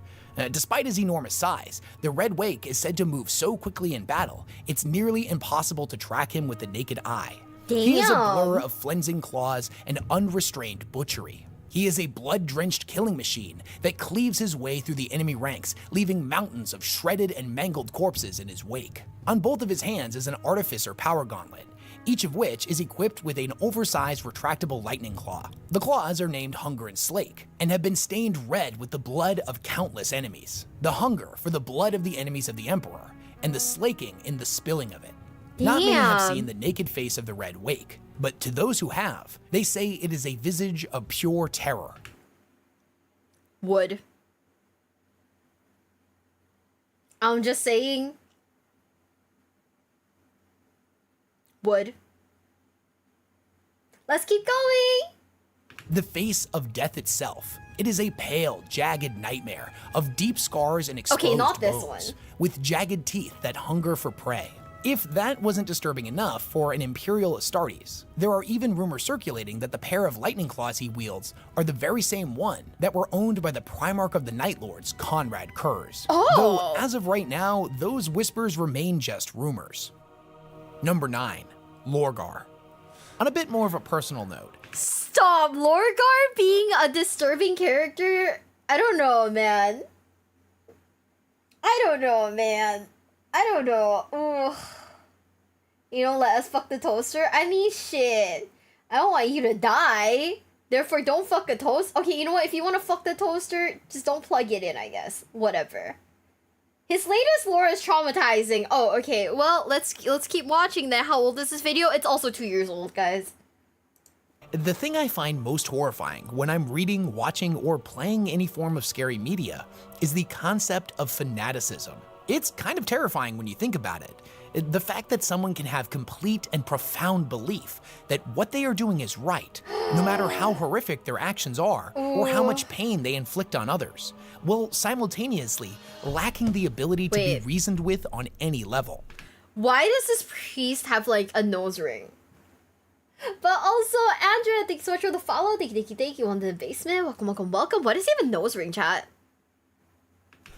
Despite his enormous size, the Red Wake is said to move so quickly in battle, it's nearly impossible to track him with the naked eye. He is a blur of flensing claws and unrestrained butchery. He is a blood-drenched killing machine that cleaves his way through the enemy ranks, leaving mountains of shredded and mangled corpses in his wake. On both of his hands is an artificer power gauntlet, each of which is equipped with an oversized retractable lightning claw. The claws are named Hunger and Slake, and have been stained red with the blood of countless enemies. The hunger for the blood of the enemies of the Emperor, and the slaking in the spilling of it. Not many have seen the naked face of the Red Wake, but to those who have, they say it is a visage of pure terror. Would. I'm just saying. Would. Let's keep going. The face of death itself. It is a pale, jagged nightmare of deep scars and exposed not this bones, one. with jagged teeth that hunger for prey. If that wasn't disturbing enough for an Imperial Astartes, there are even rumors circulating that the pair of lightning claws he wields are the very same one that were owned by the Primarch of the Night Lords, Conrad Kurz. Though, as of right now, those whispers remain just rumors. Number 9, Lorgar. On a bit more of a personal note. Stop! Lorgar being a disturbing character? I don't know, man. I don't know. Ugh. You don't let us fuck the toaster? I mean, shit. I don't want you to die. Therefore, don't fuck a toast. Okay, you know what? If you want to fuck the toaster, just don't plug it in, I guess. Whatever. His latest lore is traumatizing. Oh, okay. Well, let's keep watching that. How old is this video? It's also 2 years old, guys. The thing I find most horrifying when I'm reading, watching, or playing any form of scary media is the concept of fanaticism. It's kind of terrifying when you think about it. The fact that someone can have complete and profound belief that what they are doing is right, no matter how horrific their actions are or how much pain they inflict on others, while simultaneously lacking the ability to be reasoned with on any level. Why does this priest have like a nose ring? But also, Andrea, thanks so much for the follow. Thank you on the basement. Welcome. What is even nose ring, chat?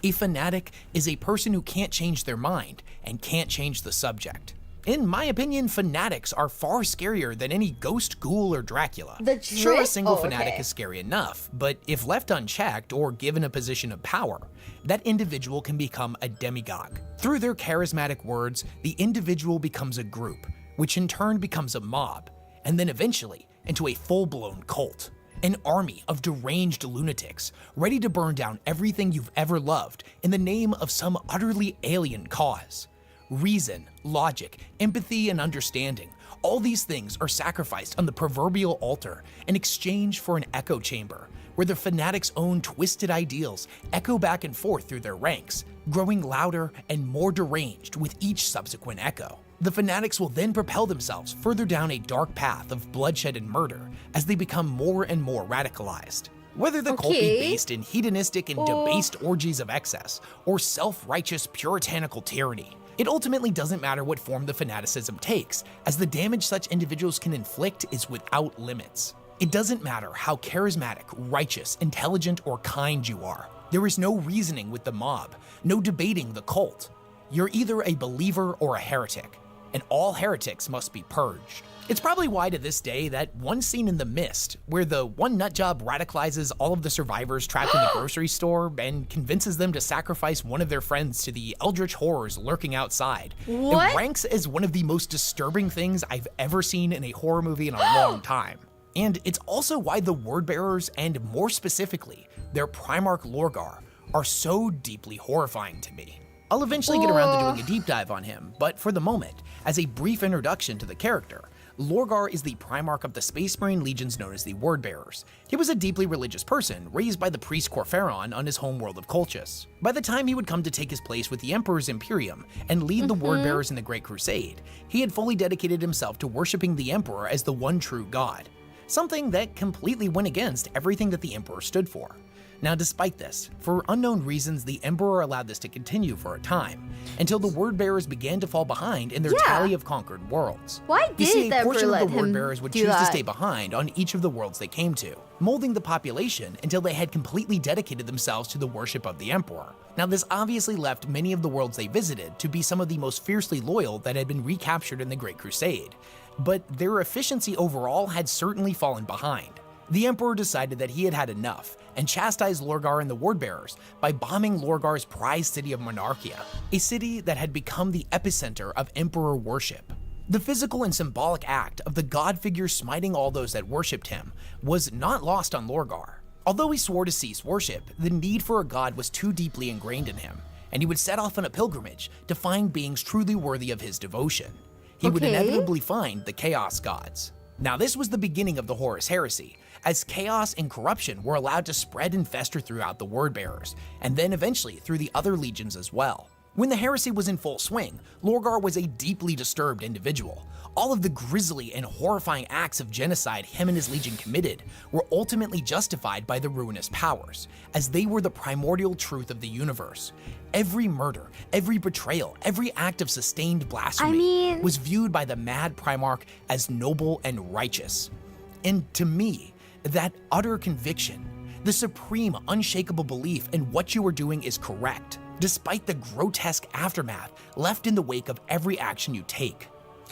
A fanatic is a person who can't change their mind and can't change the subject. In my opinion, fanatics are far scarier than any ghost, ghoul, or Dracula. Sure, a single fanatic is scary enough, but if left unchecked or given a position of power, that individual can become a demagogue. Through their charismatic words, the individual becomes a group, which in turn becomes a mob, and then eventually into a full-blown cult. An army of deranged lunatics, ready to burn down everything you've ever loved in the name of some utterly alien cause. Reason, logic, empathy, and understanding, all these things are sacrificed on the proverbial altar in exchange for an echo chamber, where the fanatics' own twisted ideals echo back and forth through their ranks, growing louder and more deranged with each subsequent echo. The fanatics will then propel themselves further down a dark path of bloodshed and murder as they become more and more radicalized. Whether the cult be based in hedonistic and debased orgies of excess, or self-righteous puritanical tyranny, it ultimately doesn't matter what form the fanaticism takes, as the damage such individuals can inflict is without limits. It doesn't matter how charismatic, righteous, intelligent, or kind you are. There is no reasoning with the mob, no debating the cult. You're either a believer or a heretic, and all heretics must be purged. It's probably why to this day that one scene in The Mist, where the one nutjob radicalizes all of the survivors trapped in the grocery store and convinces them to sacrifice one of their friends to the eldritch horrors lurking outside, it ranks as one of the most disturbing things I've ever seen in a horror movie in a long time. And it's also why the Wordbearers, and more specifically, their Primarch Lorgar, are so deeply horrifying to me. I'll eventually get around to doing a deep dive on him, but for the moment, as a brief introduction to the character, Lorgar is the Primarch of the Space Marine legions known as the Wordbearers. He was a deeply religious person, raised by the priest Corferon on his homeworld of Colchis. By the time he would come to take his place with the Emperor's Imperium and lead the Wordbearers in the Great Crusade, he had fully dedicated himself to worshipping the Emperor as the one true god, something that completely went against everything that the Emperor stood for. Now, despite this, for unknown reasons, the Emperor allowed this to continue for a time, until the Wordbearers began to fall behind in their tally of conquered worlds. Why did the Emperor let him do that? A portion of the Wordbearers would choose to stay behind on each of the worlds they came to, molding the population until they had completely dedicated themselves to the worship of the Emperor. Now, this obviously left many of the worlds they visited to be some of the most fiercely loyal that had been recaptured in the Great Crusade, but their efficiency overall had certainly fallen behind. The Emperor decided that he had had enough, and chastised Lorgar and the Wordbearers by bombing Lorgar's prized city of Monarchia, a city that had become the epicenter of Emperor worship. The physical and symbolic act of the god figure smiting all those that worshipped him was not lost on Lorgar. Although he swore to cease worship, the need for a god was too deeply ingrained in him, and he would set off on a pilgrimage to find beings truly worthy of his devotion. He would inevitably find the Chaos Gods. Now, this was the beginning of the Horus Heresy, as chaos and corruption were allowed to spread and fester throughout the Wordbearers, and then eventually through the other legions as well. When the heresy was in full swing, Lorgar was a deeply disturbed individual. All of the grisly and horrifying acts of genocide him and his legion committed were ultimately justified by the ruinous powers, as they were the primordial truth of the universe. Every murder, every betrayal, every act of sustained blasphemy was viewed by the mad Primarch as noble and righteous. And to me, that utter conviction, the supreme unshakable belief in what you are doing is correct, despite the grotesque aftermath left in the wake of every action you take.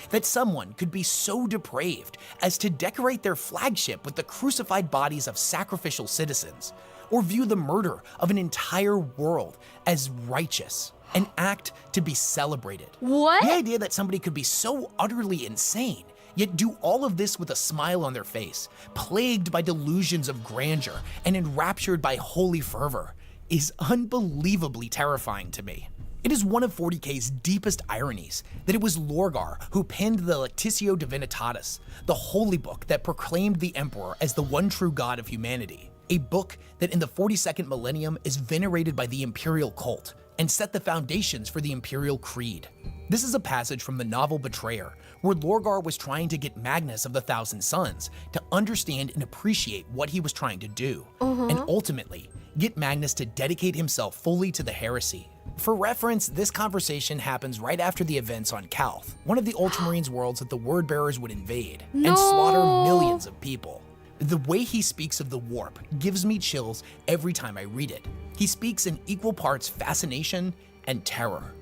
That someone could be so depraved as to decorate their flagship with the crucified bodies of sacrificial citizens, or view the murder of an entire world as righteous, an act to be celebrated. What? The idea that somebody could be so utterly insane, yet do all of this with a smile on their face, plagued by delusions of grandeur and enraptured by holy fervor, is unbelievably terrifying to me. It is one of 40k's deepest ironies that it was Lorgar who penned the Lectitio Divinitatis, the holy book that proclaimed the Emperor as the one true god of humanity, a book that in the 42nd millennium is venerated by the imperial cult and set the foundations for the imperial creed. This is a passage from the novel Betrayer, where Lorgar was trying to get Magnus of the Thousand Sons to understand and appreciate what he was trying to do, and ultimately get Magnus to dedicate himself fully to the heresy. For reference, this conversation happens right after the events on Calth, one of the Ultramarines worlds that the Wordbearers would invade and slaughter millions of people. The way he speaks of the warp gives me chills every time I read it. He speaks in equal parts fascination and terror.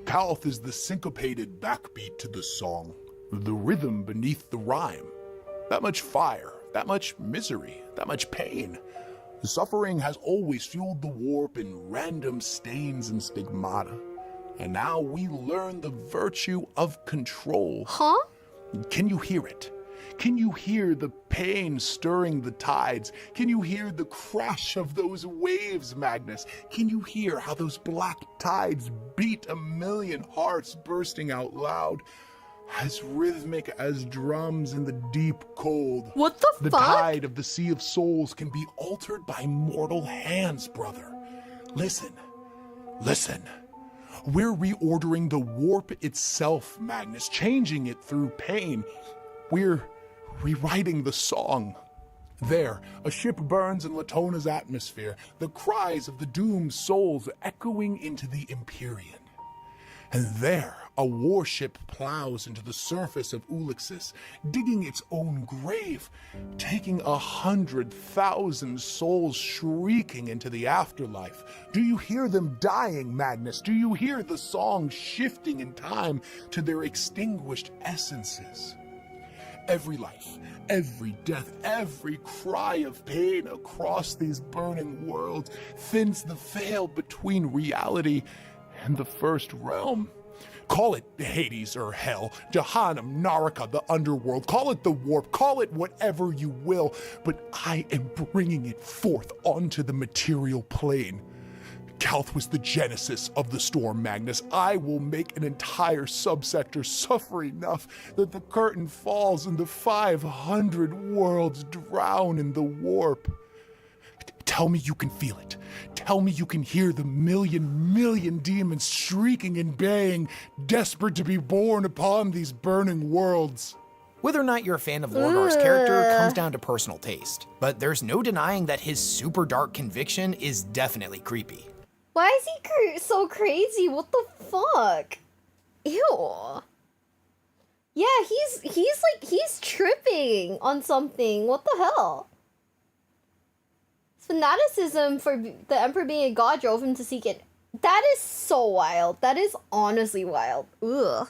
Calth is the syncopated backbeat to the song, the rhythm beneath the rhyme. That much fire, that much misery, that much pain. The suffering has always fueled the warp in random stains and stigmata. And now we learn the virtue of control. Huh? Can you hear it? Can you hear the pain stirring the tides? Can you hear the crash of those waves, Magnus? Can you hear how those black tides beat a million hearts bursting out loud? As rhythmic as drums in the deep cold. What the The fuck? tide of the Sea of Souls can be altered by mortal hands, brother. Listen. Listen. We're reordering the warp itself, Magnus, changing it through pain. We're rewriting the song. There, a ship burns in Latona's atmosphere, the cries of the doomed souls echoing into the Empyrean. And there, a warship plows into the surface of Ulixis, digging its own grave, taking 100,000 souls shrieking into the afterlife. Do you hear them dying, Magnus? Do you hear the song shifting in time to their extinguished essences? Every life, every death, every cry of pain across these burning worlds thins the veil between reality and the first realm. Call it Hades or Hell, Jahannam, Naraka, the underworld, call it the warp, call it whatever you will, but I am bringing it forth onto the material plane. Calth was the genesis of the storm, Magnus. I will make an entire subsector suffer enough that the curtain falls and the 500 worlds drown in the warp. Tell me you can feel it. Tell me you can hear the million demons shrieking and baying, desperate to be born upon these burning worlds. Whether or not you're a fan of Lorgar's character comes down to personal taste, but there's no denying that his super dark conviction is definitely creepy. Why is he so crazy? What the fuck? Ew. Yeah, he's tripping on something. What the hell? His fanaticism for the Emperor being a god drove him to seek it. That is so wild. That is honestly wild. Ugh.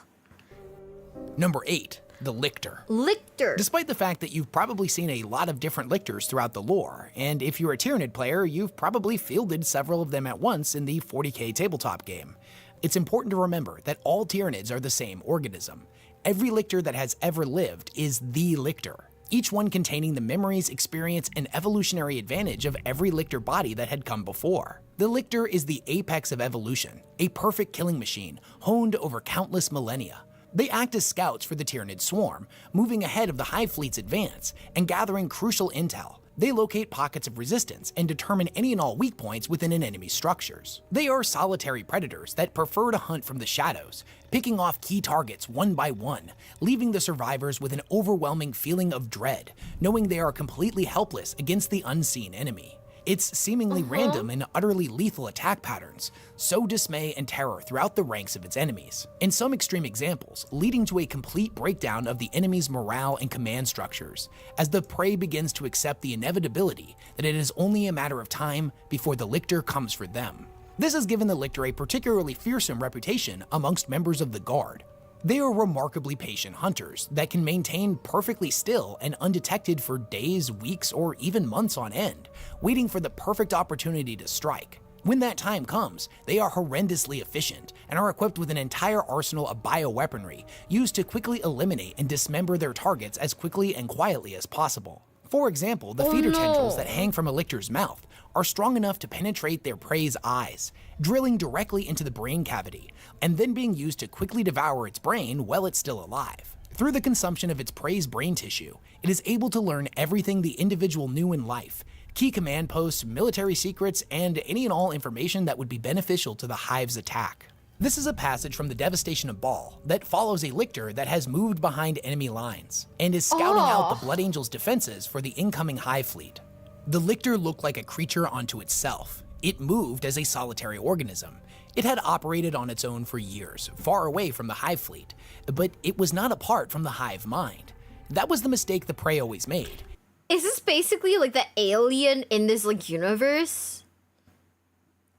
Number 8. The Lictor. Lictor. Despite the fact that you've probably seen a lot of different Lictors throughout the lore, and if you're a Tyranid player, you've probably fielded several of them at once in the 40k tabletop game. It's important to remember that all Tyranids are the same organism. Every Lictor that has ever lived is the Lictor, each one containing the memories, experience, and evolutionary advantage of every Lictor body that had come before. The Lictor is the apex of evolution, a perfect killing machine, honed over countless millennia. They act as scouts for the Tyranid swarm, moving ahead of the Hive Fleet's advance and gathering crucial intel. They locate pockets of resistance and determine any and all weak points within an enemy's structures. They are solitary predators that prefer to hunt from the shadows, picking off key targets one by one, leaving the survivors with an overwhelming feeling of dread, knowing they are completely helpless against the unseen enemy. Its seemingly random and utterly lethal attack patterns sow dismay and terror throughout the ranks of its enemies, in some extreme examples leading to a complete breakdown of the enemy's morale and command structures, as the prey begins to accept the inevitability that it is only a matter of time before the Lictor comes for them. This has given the Lictor a particularly fearsome reputation amongst members of the Guard. They are remarkably patient hunters that can maintain perfectly still and undetected for days, weeks, or even months on end, waiting for the perfect opportunity to strike. When that time comes, they are horrendously efficient and are equipped with an entire arsenal of bioweaponry used to quickly eliminate and dismember their targets as quickly and quietly as possible. For example, the feeder tendrils that hang from a lictor's mouth are strong enough to penetrate their prey's eyes, drilling directly into the brain cavity, and then being used to quickly devour its brain while it's still alive. Through the consumption of its prey's brain tissue, it is able to learn everything the individual knew in life, key command posts, military secrets, and any and all information that would be beneficial to the hive's attack. This is a passage from the Devastation of Baal that follows a lictor that has moved behind enemy lines and is scouting out the Blood Angel's defenses for the incoming hive fleet. The lictor looked like a creature unto itself. It moved as a solitary organism. It had operated on its own for years, far away from the hive fleet, but it was not apart from the hive mind. That was the mistake the prey always made. Is this basically like the alien in this like universe?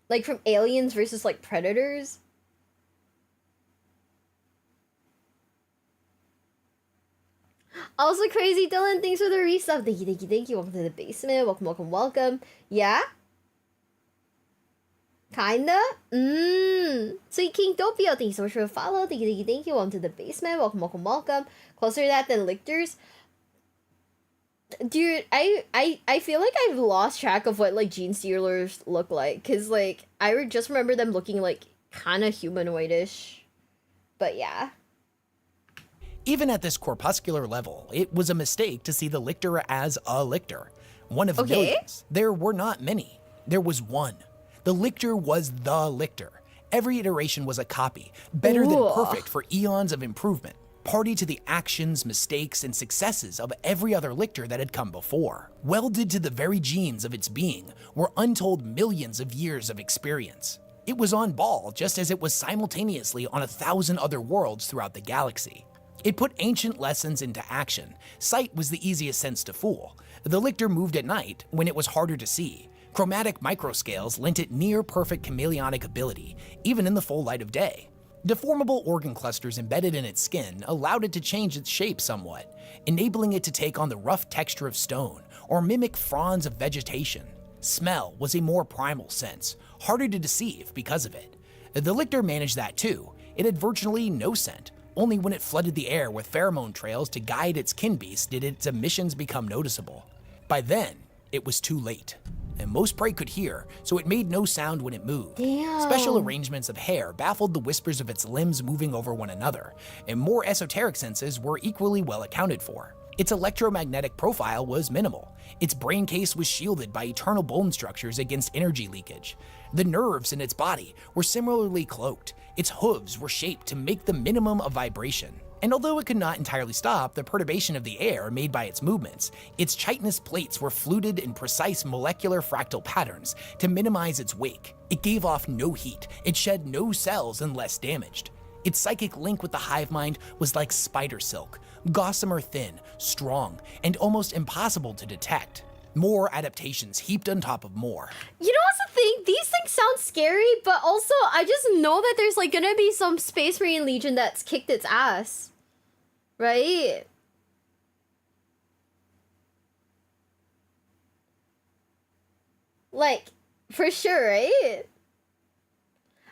Like from Aliens versus like Predators? Also, Crazy Dylan, thanks for the resub. Thank you, thank you, thank you. Welcome to the basement. Welcome, welcome, welcome. Yeah? Kinda? Sweet King Topio, thank you so much for the follow. Thank you, thank you, thank you. Welcome to the basement. Welcome, welcome, welcome. Closer to that than lictors. Dude, I feel like I've lost track of what like gene stealers look like. Cause like, I just remember them looking like kinda humanoidish. But yeah. Even at this corpuscular level, it was a mistake to see the lictor as a lictor. One of millions. There were not many. There was one. The lictor was the lictor. Every iteration was a copy, better than perfect for eons of improvement, party to the actions, mistakes, and successes of every other lictor that had come before. Welded to the very genes of its being were untold millions of years of experience. It was on Baal just as it was simultaneously on 1,000 other worlds throughout the galaxy. It put ancient lessons into action. Sight was the easiest sense to fool. The lictor moved at night when it was harder to see. Chromatic microscales lent it near-perfect chameleonic ability, even in the full light of day. Deformable organ clusters embedded in its skin allowed it to change its shape somewhat, enabling it to take on the rough texture of stone or mimic fronds of vegetation. Smell was a more primal sense, harder to deceive because of it. The lictor managed that too. It had virtually no scent. Only when it flooded the air with pheromone trails to guide its kin beasts did its emissions become noticeable. By then, it was too late. And most prey could hear, so it made no sound when it moved. Damn. Special arrangements of hair baffled the whispers of its limbs moving over one another, and more esoteric senses were equally well accounted for. Its electromagnetic profile was minimal. Its brain case was shielded by eternal bone structures against energy leakage. The nerves in its body were similarly cloaked. Its hooves were shaped to make the minimum of vibration. And although it could not entirely stop the perturbation of the air made by its movements, its chitinous plates were fluted in precise molecular fractal patterns to minimize its wake. It gave off no heat, it shed no cells unless damaged. Its psychic link with the hive mind was like spider silk, gossamer thin, strong, and almost impossible to detect. More adaptations heaped on top of more. You know what's the thing? These things sound scary, but also I just know that there's like gonna be some Space Marine Legion that's kicked its ass. Right? Like, for sure, right?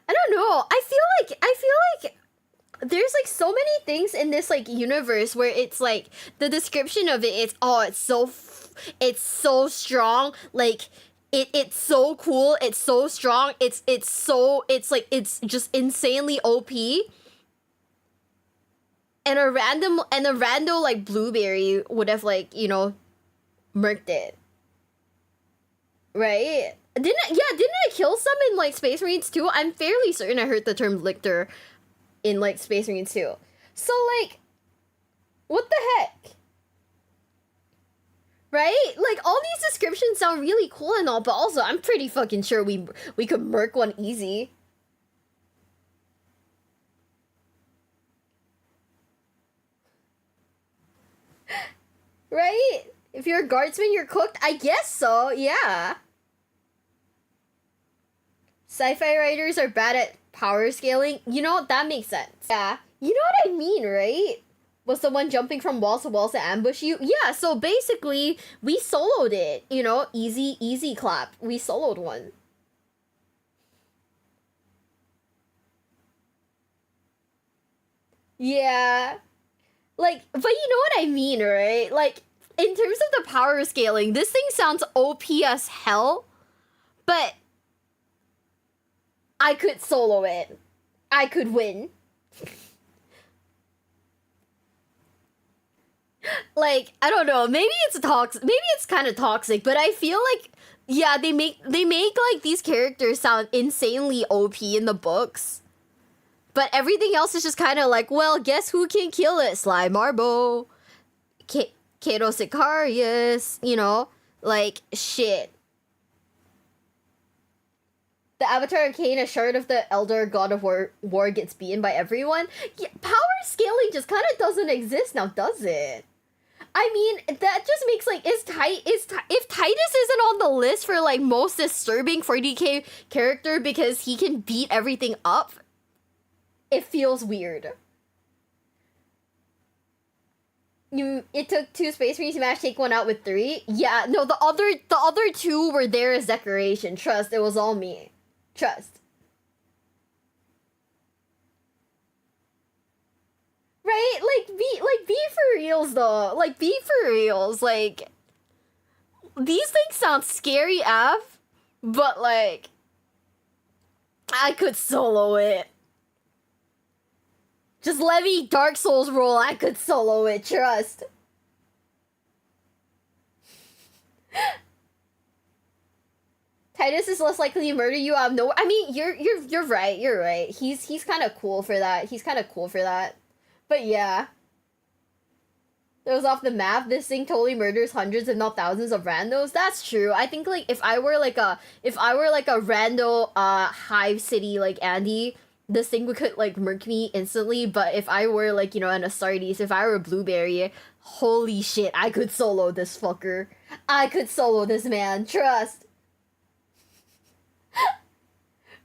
I don't know. I feel like there's like so many things in this like universe where it's like the description of it, it's so strong, like it's so cool, it's so strong, it's just insanely OP. And a random like blueberry would have like, you know, murked it. Right? Didn't I kill some in like Space Marines 2? I'm fairly certain I heard the term lictor in like Space Marines 2. So like, what the heck? Right? Like, all these descriptions sound really cool and all, but also I'm pretty fucking sure we could murk one easy. Right? If you're a guardsman, you're cooked? I guess so, yeah. Sci-fi writers are bad at power scaling. You know, that makes sense. Yeah. You know what I mean, right? Was the one jumping from walls to ambush you? Yeah, so basically, we soloed it. You know, easy clap. We soloed one. Yeah. Like, but you know what I mean, right? Like, in terms of the power scaling, this thing sounds OP as hell, but I could solo it. I could win. Like, I don't know, maybe it's toxic, maybe it's kind of toxic, but I feel like, yeah, they make like these characters sound insanely OP in the books. But everything else is just kind of like, well, guess who can kill it? Sly Marbo, Kato Sicarius, you know, like, shit. The Avatar of Cain, a shard of the Elder God of War gets beaten by everyone. Yeah, power scaling just kind of doesn't exist now, does it? I mean, that just makes, like, if Titus isn't on the list for, like, most disturbing 40k character because he can beat everything up, it feels weird. It took 2 Space Marines to match take one out with 3? Yeah, no, the other 2 were there as decoration. Trust, it was all me. Trust. Right? Like, be for reals, though. Like, be for reals. Like, these things sound scary, but, like, I could solo it. Just let me Dark Souls roll, I could solo it, trust. Titus is less likely to murder you out of nowhere. I mean, you're right. He's kind of cool for that. But yeah. It was off the map. This thing totally murders hundreds if not thousands of randos. That's true. I think, like, if I were like a rando hive city like Andy, this thing could, like, murk me instantly. But if I were, like, you know, an Astartes, if I were a Blueberry, holy shit, I could solo this fucker. I could solo this man, trust.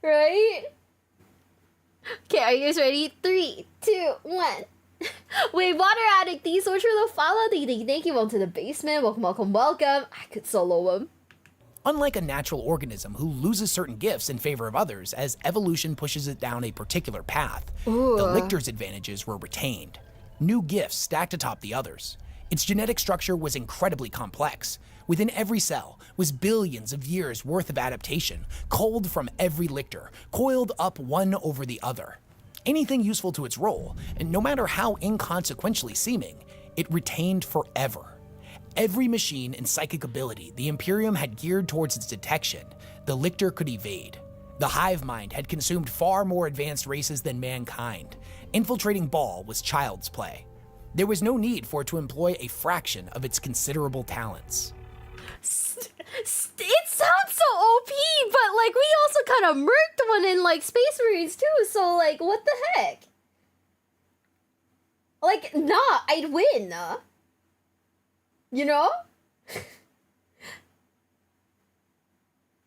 Right? Okay, are you guys ready? 3, 2, 1. Wait, Water Addict, thank you so much for the follow. Thank you. Welcome to the basement. Welcome. I could solo him. Unlike a natural organism who loses certain gifts in favor of others as evolution pushes it down a particular path, the lictor's advantages were retained. New gifts stacked atop the others. Its genetic structure was incredibly complex. Within every cell was billions of years worth of adaptation, culled from every lictor, coiled up one over the other. Anything useful to its role, and no matter how inconsequentially seeming, it retained forever. Every machine and psychic ability the Imperium had geared towards its detection, the lictor could evade. The hive mind had consumed far more advanced races than mankind. Infiltrating Baal was child's play. There was no need for it to employ a fraction of its considerable talents. It sounds so OP, but, like, we also kind of murked one in, like, Space Marines too, so, like, what the heck? Like, nah, I'd win. You know?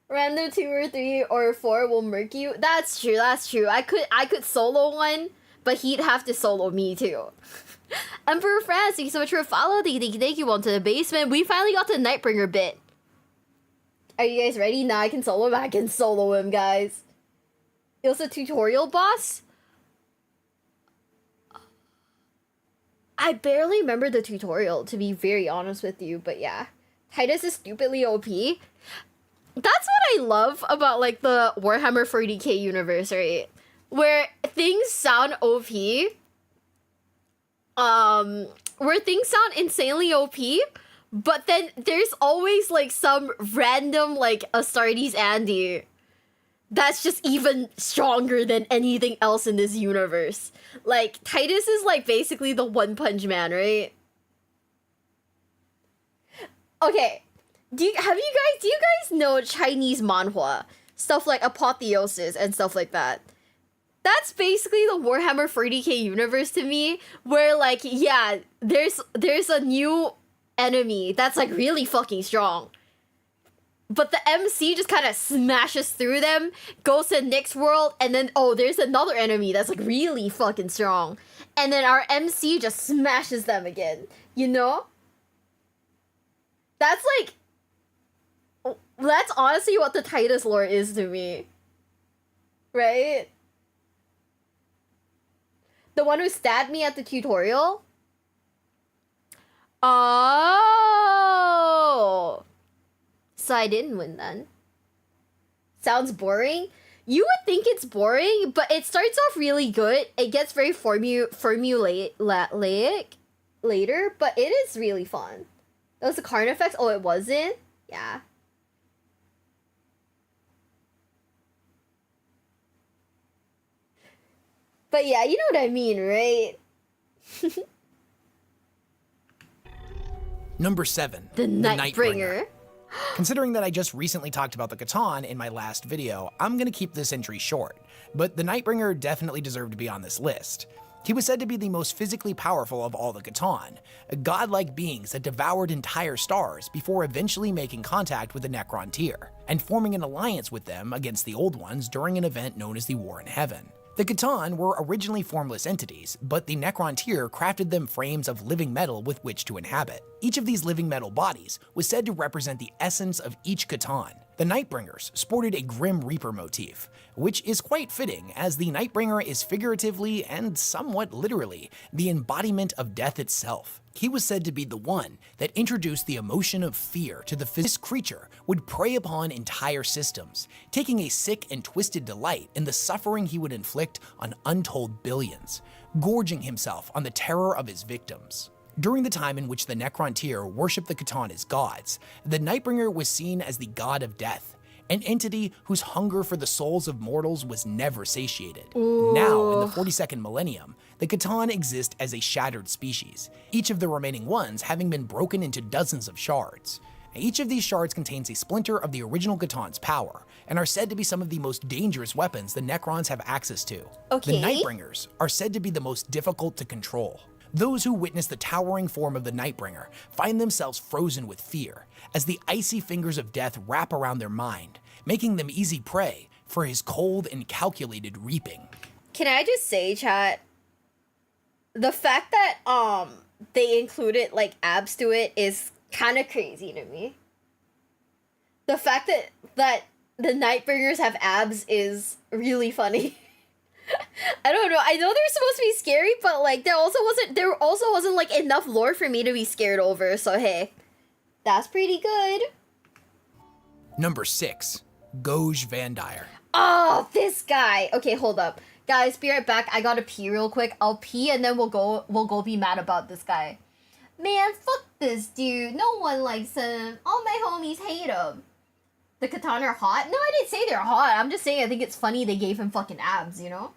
Random 2 or 3 or 4 will murk you. That's true. I could solo one, but he'd have to solo me too. Emperor France, thank you so much for a follow. Thank you. Welcome to the basement. We finally got to the Nightbringer bit. Are you guys ready? Now I can solo him. I can solo him, guys. It was a tutorial boss. I barely remember the tutorial, to be very honest with you, but yeah. Titus is stupidly OP. That's what I love about, like, the Warhammer 40k universe, right? Where things sound OP. Where things sound insanely OP, but then there's always, like, some random, like, Astartes Andy that's just even stronger than anything else in this universe. Like, Titus is, like, basically the One Punch Man, right? Okay, do you guys know Chinese manhwa? Stuff like Apotheosis and stuff like that. That's basically the Warhammer 40k universe to me, where, like, yeah, there's a new enemy that's, like, really fucking strong. But the MC just kind of smashes through them, goes to the next world, and then, oh, there's another enemy that's, like, really fucking strong. and then our MC just smashes them again, you know? That's like, that's honestly what the Titus lore is to me. Right? The one who stabbed me at the tutorial? Oh! So I didn't win then. Sounds boring? You would think it's boring, but it starts off really good. It gets very formulaic later, but it is really fun. That was the Carnifex? Oh, it wasn't? Yeah. But yeah, you know what I mean, right? Number 7. The Nightbringer. Considering that I just recently talked about the Catan in my last video, I'm gonna keep this entry short, but the Nightbringer definitely deserved to be on this list. He was said to be the most physically powerful of all the Catan, godlike beings that devoured entire stars before eventually making contact with the Necrontyr, and forming an alliance with them against the Old Ones during an event known as the War in Heaven. The Catan were originally formless entities, but the Necrontyr crafted them frames of living metal with which to inhabit. Each of these living metal bodies was said to represent the essence of each Catan. The Nightbringers sported a Grim Reaper motif, which is quite fitting as the Nightbringer is figuratively and somewhat literally the embodiment of death itself. He was said to be the one that introduced the emotion of fear to the this creature would prey upon entire systems, taking a sick and twisted delight in the suffering he would inflict on untold billions, gorging himself on the terror of his victims. During the time in which the Necrontyr worshipped the Catan as gods, the Nightbringer was seen as the god of death, an entity whose hunger for the souls of mortals was never satiated. Now, in the 42nd millennium, the Catan exist as a shattered species, each of the remaining ones having been broken into dozens of shards. Each of these shards contains a splinter of the original Catan's power, and are said to be some of the most dangerous weapons the Necrons have access to. Okay. The Nightbringers are said to be the most difficult to control. Those who witness the towering form of the Nightbringer find themselves frozen with fear, as the icy fingers of death wrap around their mind, making them easy prey for his cold and calculated reaping. Can I just say, chat, the fact that they included like abs to it is kind of crazy to me. The fact that the Nightbringers have abs is really funny. I don't know. I know they're supposed to be scary, but like there also wasn't like enough lore for me to be scared over. So hey, that's pretty good. Number 6, Goj Vandire. Oh, this guy. Okay, hold up. Guys, be right back. I gotta pee real quick. I'll pee and then we'll go be mad about this guy. Man, fuck this dude. No one likes him. All my homies hate him. The Catan are hot? No, I didn't say they're hot. I'm just saying I think it's funny they gave him fucking abs, you know?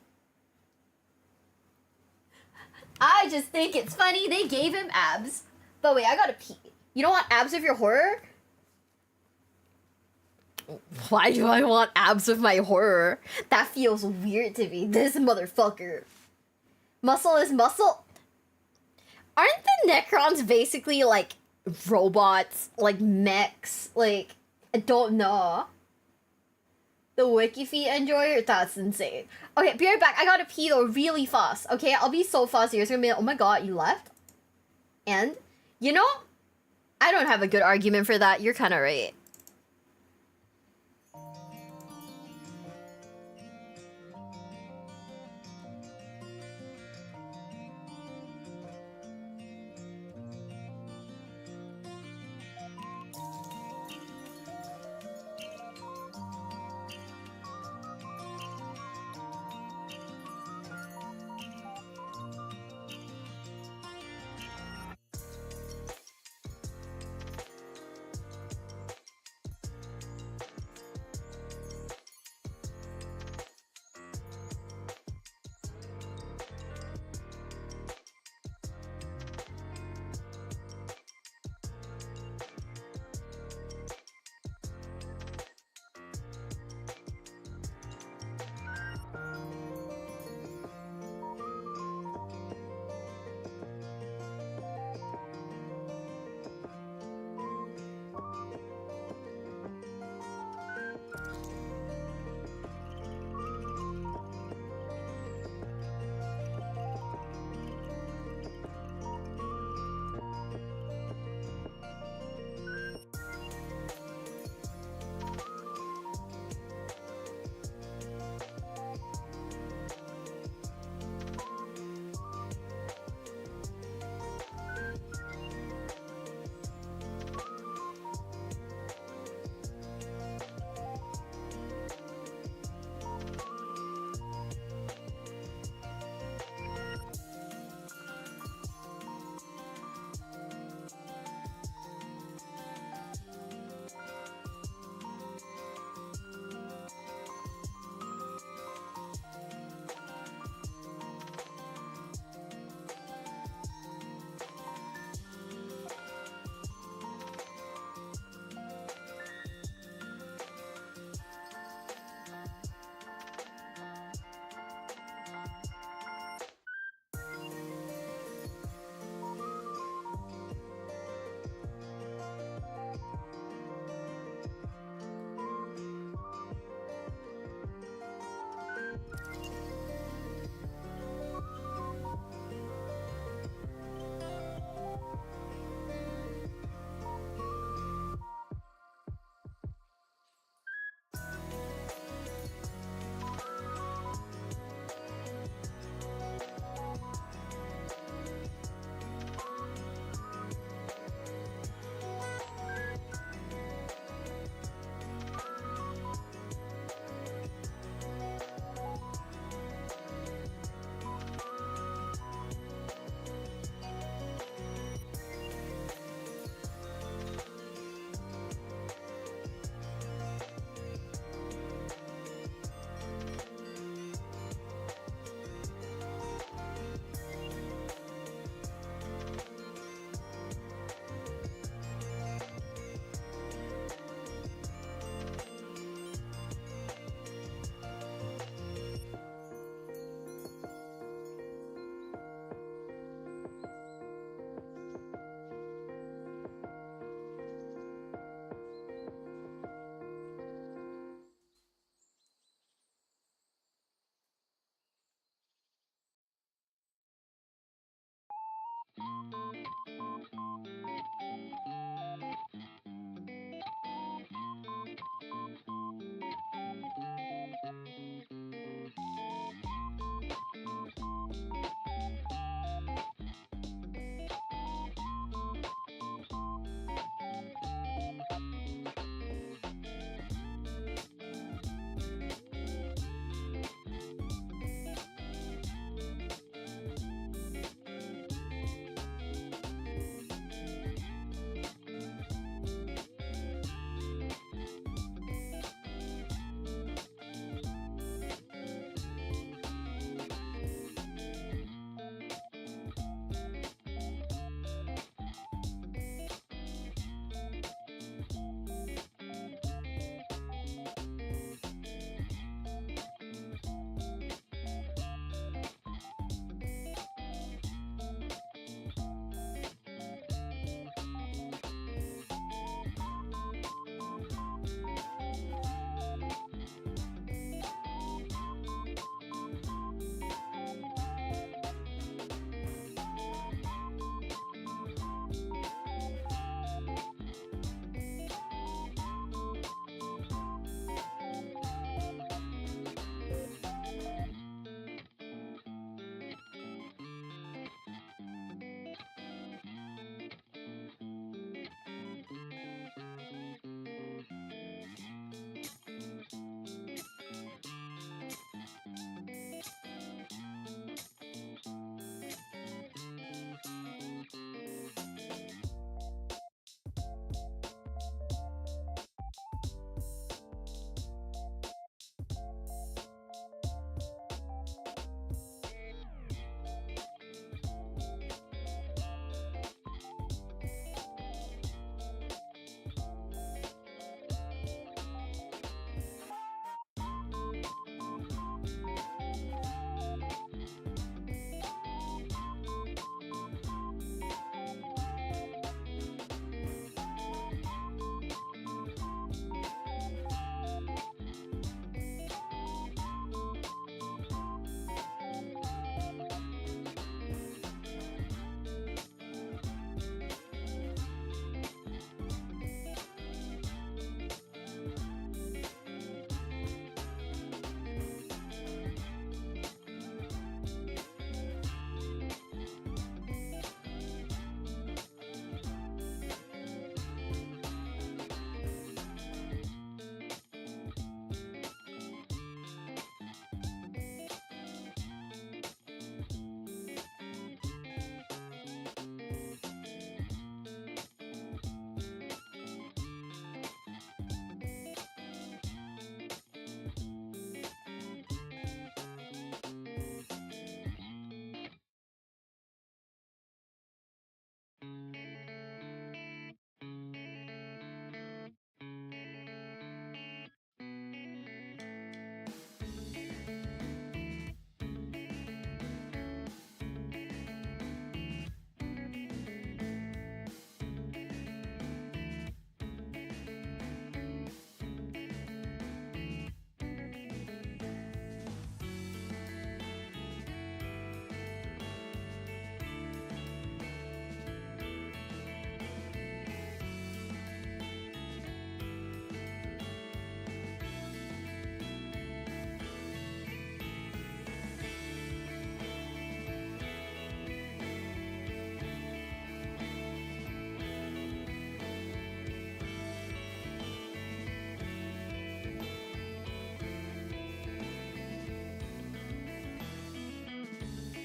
I just think it's funny they gave him abs. But wait, I gotta pee. You don't want abs if you're horror? Why do I want abs with my horror? That feels weird to me. This motherfucker. Muscle is muscle. Aren't the Necrons basically like robots? Like mechs? Like, I don't know. The Wikifeet enjoyer? That's insane. Okay, be right back. I gotta pee though really fast. Okay, I'll be so fast here. It's gonna be like, oh my god, you left? And, you know, I don't have a good argument for that. You're kinda right.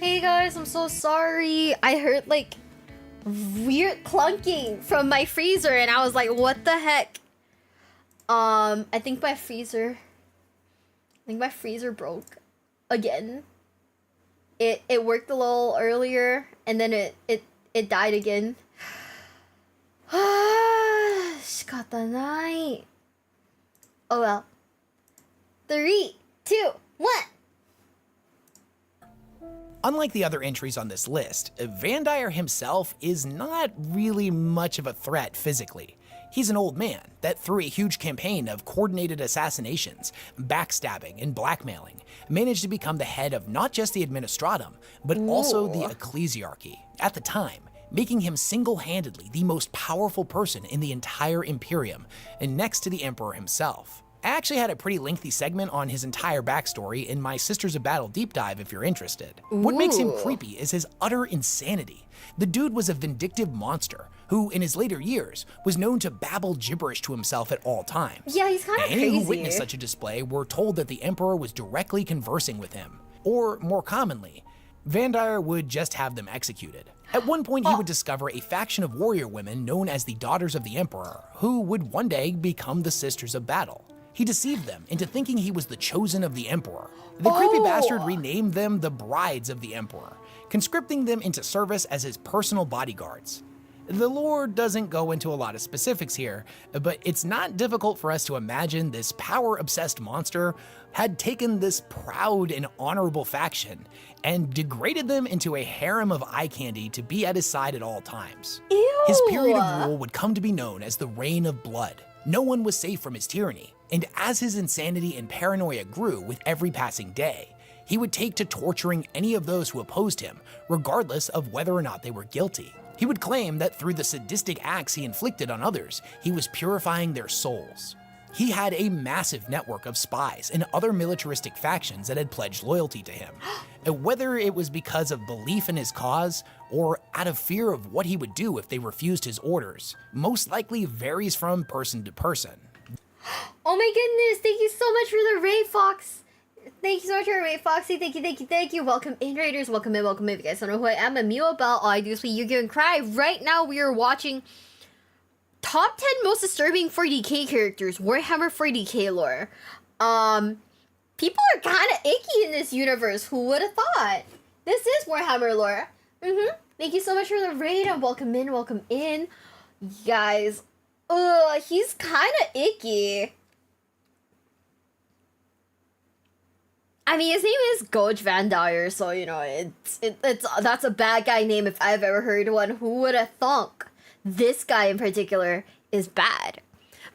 Hey guys, I'm so sorry. I heard like weird clunking from my freezer and I was like, what the heck? I think my freezer broke again. It worked a little earlier and then it died again. 仕方ない. Oh well. 3, 2, 1. Unlike the other entries on this list, Van Dyer himself is not really much of a threat physically. He's an old man that through a huge campaign of coordinated assassinations, backstabbing, and blackmailing, managed to become the head of not just the Administratum, but also the Ecclesiarchy at the time, making him single-handedly the most powerful person in the entire Imperium, and next to the Emperor himself. I actually had a pretty lengthy segment on his entire backstory in my Sisters of Battle deep dive if you're interested. What makes him creepy is his utter insanity. The dude was a vindictive monster who, in his later years, was known to babble gibberish to himself at all times. Yeah, he's kind of crazy. Any who witnessed such a display were told that the Emperor was directly conversing with him. Or, more commonly, Vandire would just have them executed. At one point, he would discover a faction of warrior women known as the Daughters of the Emperor, who would one day become the Sisters of Battle. He deceived them into thinking he was the chosen of the Emperor. The creepy bastard renamed them the Brides of the Emperor, conscripting them into service as his personal bodyguards. The lore doesn't go into a lot of specifics here, but it's not difficult for us to imagine this power-obsessed monster had taken this proud and honorable faction and degraded them into a harem of eye candy to be at his side at all times. Ew. His period of rule would come to be known as the Reign of Blood. No one was safe from his tyranny, and as his insanity and paranoia grew with every passing day, he would take to torturing any of those who opposed him, regardless of whether or not they were guilty. He would claim that through the sadistic acts he inflicted on others, he was purifying their souls. He had a massive network of spies and other militaristic factions that had pledged loyalty to him. Whether it was because of belief in his cause or out of fear of what he would do if they refused his orders, most likely varies from person to person. Oh my goodness, thank you so much for the raid, Fox. Thank you so much for the raid, Foxy. Thank you. Welcome in, Raiders. Welcome in. If you guys don't know who I am, I'm Miwabelle. All I do is play Yu-Gi-Oh! And cry. Right now, we are watching Top 10 Most Disturbing 40k Characters, Warhammer 40k lore. People are kind of icky in this universe. Who would have thought? This is Warhammer lore. Thank you so much for the raid, and welcome in. Guys, he's kind of icky. I mean, his name is Goj Vandire, so, you know, that's a bad guy name if I've ever heard one. Who would have thunk? This guy in particular is bad.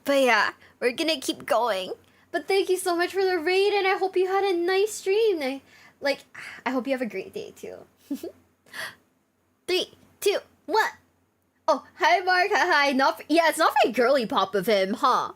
But yeah, we're gonna keep going. But thank you so much for the raid, and I hope you had a nice stream. I hope you have a great day, too. 3, 2, 1. Oh, hi, Mark. Hi. It's not very girly pop of him, huh?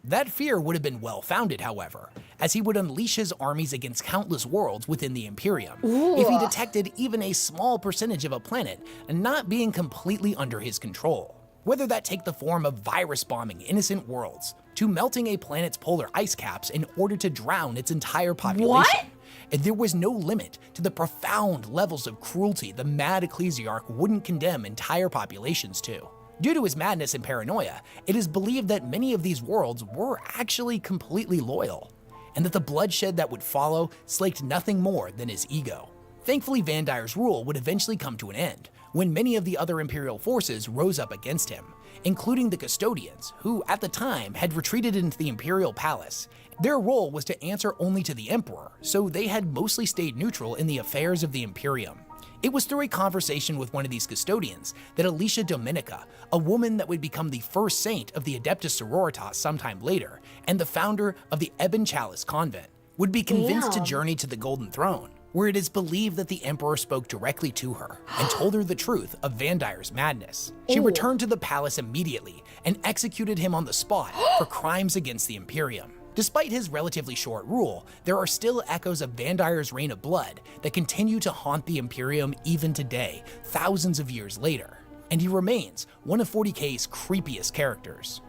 That fear would have been well-founded, however, as he would unleash his armies against countless worlds within the Imperium if he detected even a small percentage of a planet not being completely under his control. Whether that take the form of virus bombing innocent worlds, to melting a planet's polar ice caps in order to drown its entire population. What? And there was no limit to the profound levels of cruelty the mad ecclesiarch wouldn't condemn entire populations to. Due to his madness and paranoia, it is believed that many of these worlds were actually completely loyal, and that the bloodshed that would follow slaked nothing more than his ego. Thankfully, Vandire's rule would eventually come to an end, when many of the other Imperial forces rose up against him, including the Custodians, who at the time had retreated into the Imperial Palace. Their role was to answer only to the Emperor, so they had mostly stayed neutral in the affairs of the Imperium. It was through a conversation with one of these custodians that Alicia Dominica, a woman that would become the first saint of the Adeptus Sororitas sometime later, and the founder of the Ebon Chalice Convent, would be convinced to journey to the Golden Throne, where it is believed that the Emperor spoke directly to her and told her the truth of Vandire's madness. She returned to the palace immediately and executed him on the spot for crimes against the Imperium. Despite his relatively short rule, there are still echoes of Vandire's reign of blood that continue to haunt the Imperium even today, thousands of years later, and he remains one of 40k's creepiest characters.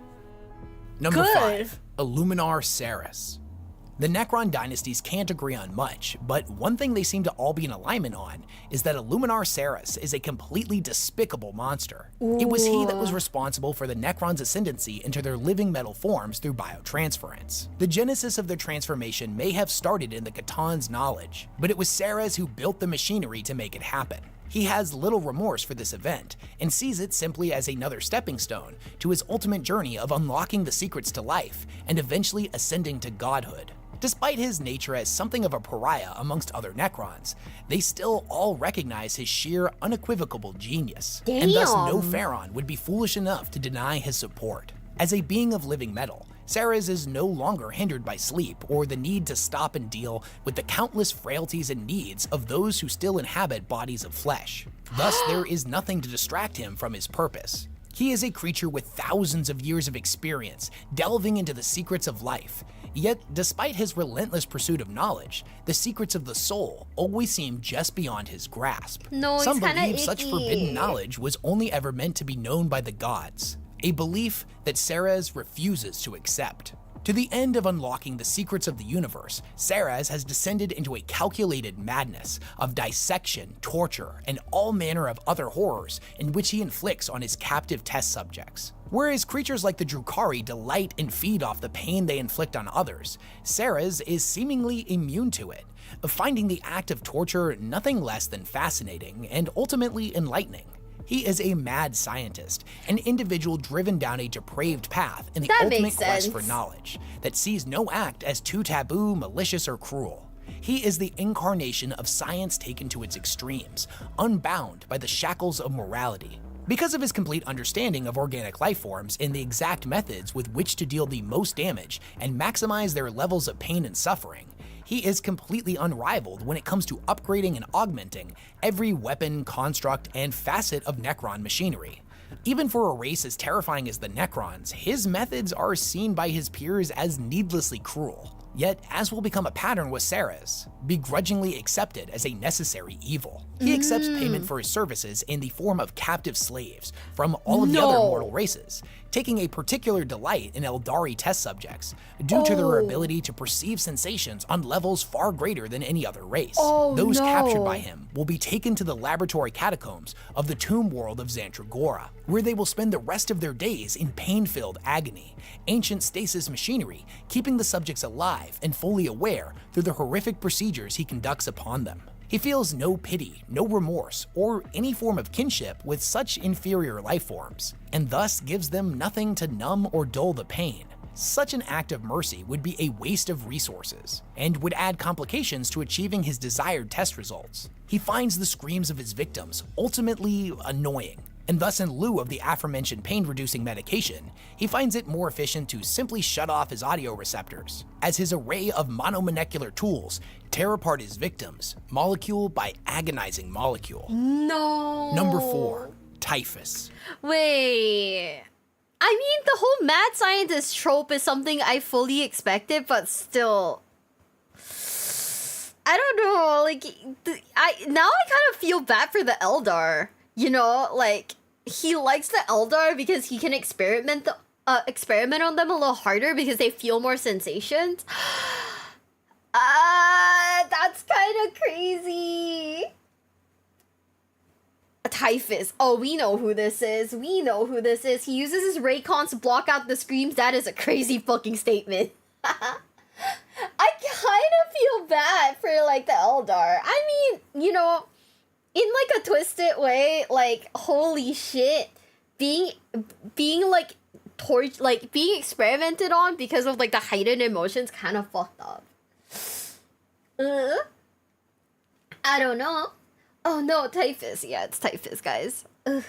Number 5, Illuminar Saris. The Necron dynasties can't agree on much, but one thing they seem to all be in alignment on is that Illuminar Saris is a completely despicable monster. It was he that was responsible for the Necrons' ascendancy into their living metal forms through biotransference. The genesis of their transformation may have started in the C'tan's knowledge, but it was Saris who built the machinery to make it happen. He has little remorse for this event and sees it simply as another stepping stone to his ultimate journey of unlocking the secrets to life and eventually ascending to godhood. Despite his nature as something of a pariah amongst other Necrons, they still all recognize his sheer, unequivocal genius, and thus no Pharaon would be foolish enough to deny his support. As a being of living metal, Ceres is no longer hindered by sleep or the need to stop and deal with the countless frailties and needs of those who still inhabit bodies of flesh. Thus, there is nothing to distract him from his purpose. He is a creature with thousands of years of experience, delving into the secrets of life. Yet, despite his relentless pursuit of knowledge, the secrets of the soul always seem just beyond his grasp. No, Some he's kinda believe such icky. forbidden knowledge was only ever meant to be known by the gods, a belief that Ceres refuses to accept. To the end of unlocking the secrets of the universe, Ceres has descended into a calculated madness of dissection, torture, and all manner of other horrors in which he inflicts on his captive test subjects. Whereas creatures like the Drukhari delight and feed off the pain they inflict on others, Ceres is seemingly immune to it, finding the act of torture nothing less than fascinating and ultimately enlightening. He is a mad scientist, an individual driven down a depraved path in the That ultimate makes quest for sense. knowledge that sees no act as too taboo, malicious, or cruel. He is the incarnation of science taken to its extremes, unbound by the shackles of morality. Because of his complete understanding of organic life forms and the exact methods with which to deal the most damage and maximize their levels of pain and suffering, he is completely unrivaled when it comes to upgrading and augmenting every weapon, construct, and facet of Necron machinery. Even for a race as terrifying as the Necrons, his methods are seen by his peers as needlessly cruel. Yet, as will become a pattern with Ceres, begrudgingly accepted as a necessary evil. He accepts payment for his services in the form of captive slaves from all of the other mortal races, taking a particular delight in Eldari test subjects due to their ability to perceive sensations on levels far greater than any other race. Those captured by him will be taken to the laboratory catacombs of the tomb world of Zantragora, where they will spend the rest of their days in pain-filled agony, ancient stasis machinery keeping the subjects alive and fully aware through the horrific procedures he conducts upon them. He feels no pity, no remorse, or any form of kinship with such inferior life forms, and thus gives them nothing to numb or dull the pain. Such an act of mercy would be a waste of resources, and would add complications to achieving his desired test results. He finds the screams of his victims ultimately annoying, and thus in lieu of the aforementioned pain-reducing medication, he finds it more efficient to simply shut off his audio receptors, as his array of monomolecular tools tear apart his victims, molecule by agonizing molecule. No. Number 4, typhus. Wait. I mean, the whole mad scientist trope is something I fully expected, but still, I don't know. Like, I kind of feel bad for the Eldar. You know, like, he likes the Eldar because he can experiment on them a little harder because they feel more sensations. That's kind of crazy. Typhus. Oh, we know who this is. We know who this is. He uses his Raycons to block out the screams. That is a crazy fucking statement. I kind of feel bad for, like, the Eldar. I mean, you know, in, like, a twisted way, like, holy shit. Being like, being experimented on because of, like, the heightened emotions kind of fucked up. I don't know. Oh no, Typhus. Yeah, it's Typhus, guys. Ugh.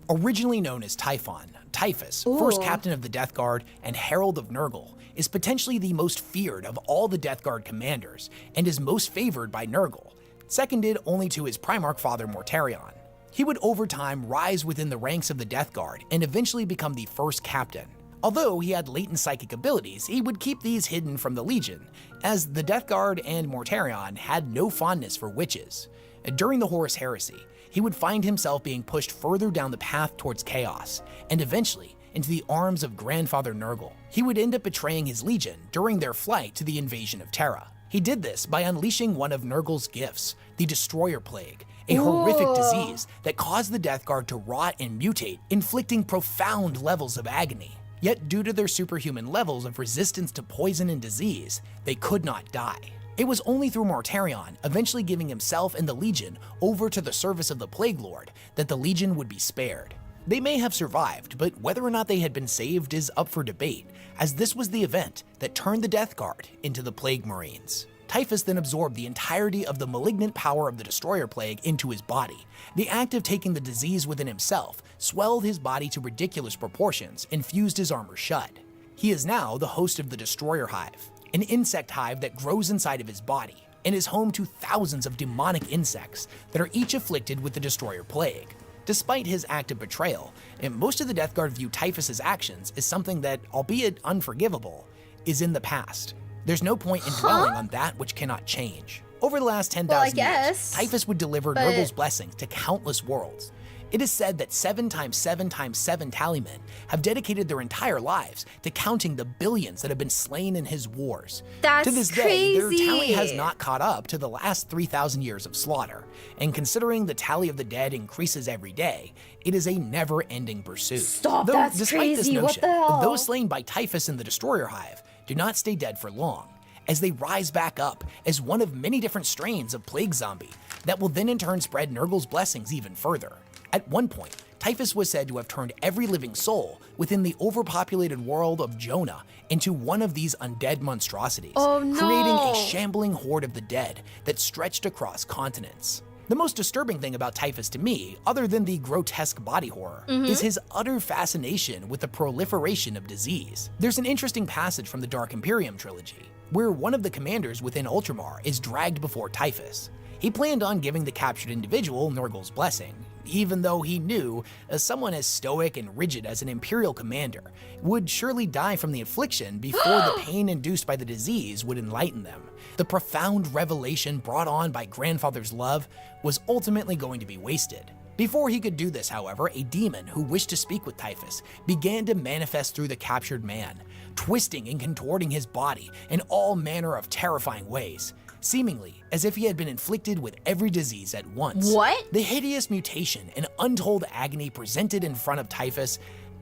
Originally known as Typhon, Typhus, first captain of the Death Guard and herald of Nurgle, is potentially the most feared of all the Death Guard commanders and is most favored by Nurgle, seconded only to his Primarch father Mortarion. He would over time rise within the ranks of the Death Guard and eventually become the first captain. Although he had latent psychic abilities, he would keep these hidden from the Legion, as the Death Guard and Mortarion had no fondness for witches. During the Horus Heresy, he would find himself being pushed further down the path towards chaos, and eventually into the arms of Grandfather Nurgle. He would end up betraying his Legion during their flight to the invasion of Terra. He did this by unleashing one of Nurgle's gifts, the Destroyer Plague, a horrific disease that caused the Death Guard to rot and mutate, inflicting profound levels of agony. Yet due to their superhuman levels of resistance to poison and disease, they could not die. It was only through Mortarion eventually giving himself and the Legion over to the service of the Plague Lord that the Legion would be spared. They may have survived, but whether or not they had been saved is up for debate, as this was the event that turned the Death Guard into the Plague Marines. Typhus then absorbed the entirety of the malignant power of the Destroyer Plague into his body. The act of taking the disease within himself swelled his body to ridiculous proportions and fused his armor shut. He is now the host of the Destroyer Hive, an insect hive that grows inside of his body and is home to thousands of demonic insects that are each afflicted with the Destroyer Plague. Despite his act of betrayal, and most of the Death Guard view Typhus's actions as something that, albeit unforgivable, is in the past. There's no point in dwelling on that which cannot change. Over the last 10,000 years, Typhus would deliver Nurgle's blessings to countless worlds. It is said that 7 times 7 times 7 tallymen have dedicated their entire lives to counting the billions that have been slain in his wars. That's to this day, their tally has not caught up to the last 3,000 years of slaughter, and considering the tally of the dead increases every day, it is a never-ending pursuit. Stop, Though, that's despite crazy, this notion, what the hell? those slain by Typhus in the Destroyer Hive do not stay dead for long, as they rise back up as one of many different strains of plague zombie that will then in turn spread Nurgle's blessings even further. At one point, Typhus was said to have turned every living soul within the overpopulated world of Jonah into one of these undead monstrosities, creating a shambling horde of the dead that stretched across continents. The most disturbing thing about Typhus to me, other than the grotesque body horror, is his utter fascination with the proliferation of disease. There's an interesting passage from the Dark Imperium trilogy, where one of the commanders within Ultramar is dragged before Typhus. He planned on giving the captured individual Nurgle's blessing, even though he knew someone as stoic and rigid as an Imperial commander would surely die from the affliction before the pain induced by the disease would enlighten them. The profound revelation brought on by Grandfather's love was ultimately going to be wasted. Before he could do this, however, a demon who wished to speak with Typhus began to manifest through the captured man, twisting and contorting his body in all manner of terrifying ways, seemingly as if he had been inflicted with every disease at once. What? The hideous mutation and untold agony presented in front of Typhus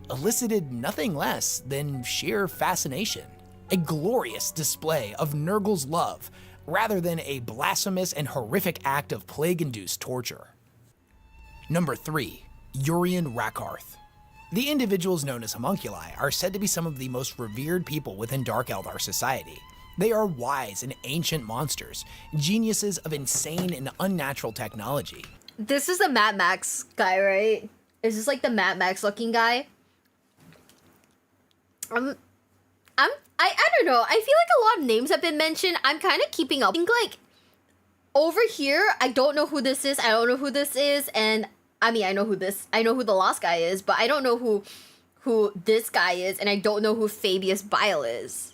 elicited nothing less than sheer fascination. A glorious display of Nurgle's love, rather than a blasphemous and horrific act of plague-induced torture. Number 3. Urian Rakarth. The individuals known as homunculi are said to be some of the most revered people within Dark Eldar society. They are wise and ancient monsters, geniuses of insane and unnatural technology. This is the Mad Max guy, right? Is this like the Mad Max looking guy? I don't know. I feel like a lot of names have been mentioned. I'm kind of keeping up. I think like over here, I don't know who this is. I don't know who this is, and I mean I know who the Lost guy is, but I don't know who this guy is, and I don't know who Fabius Bile is.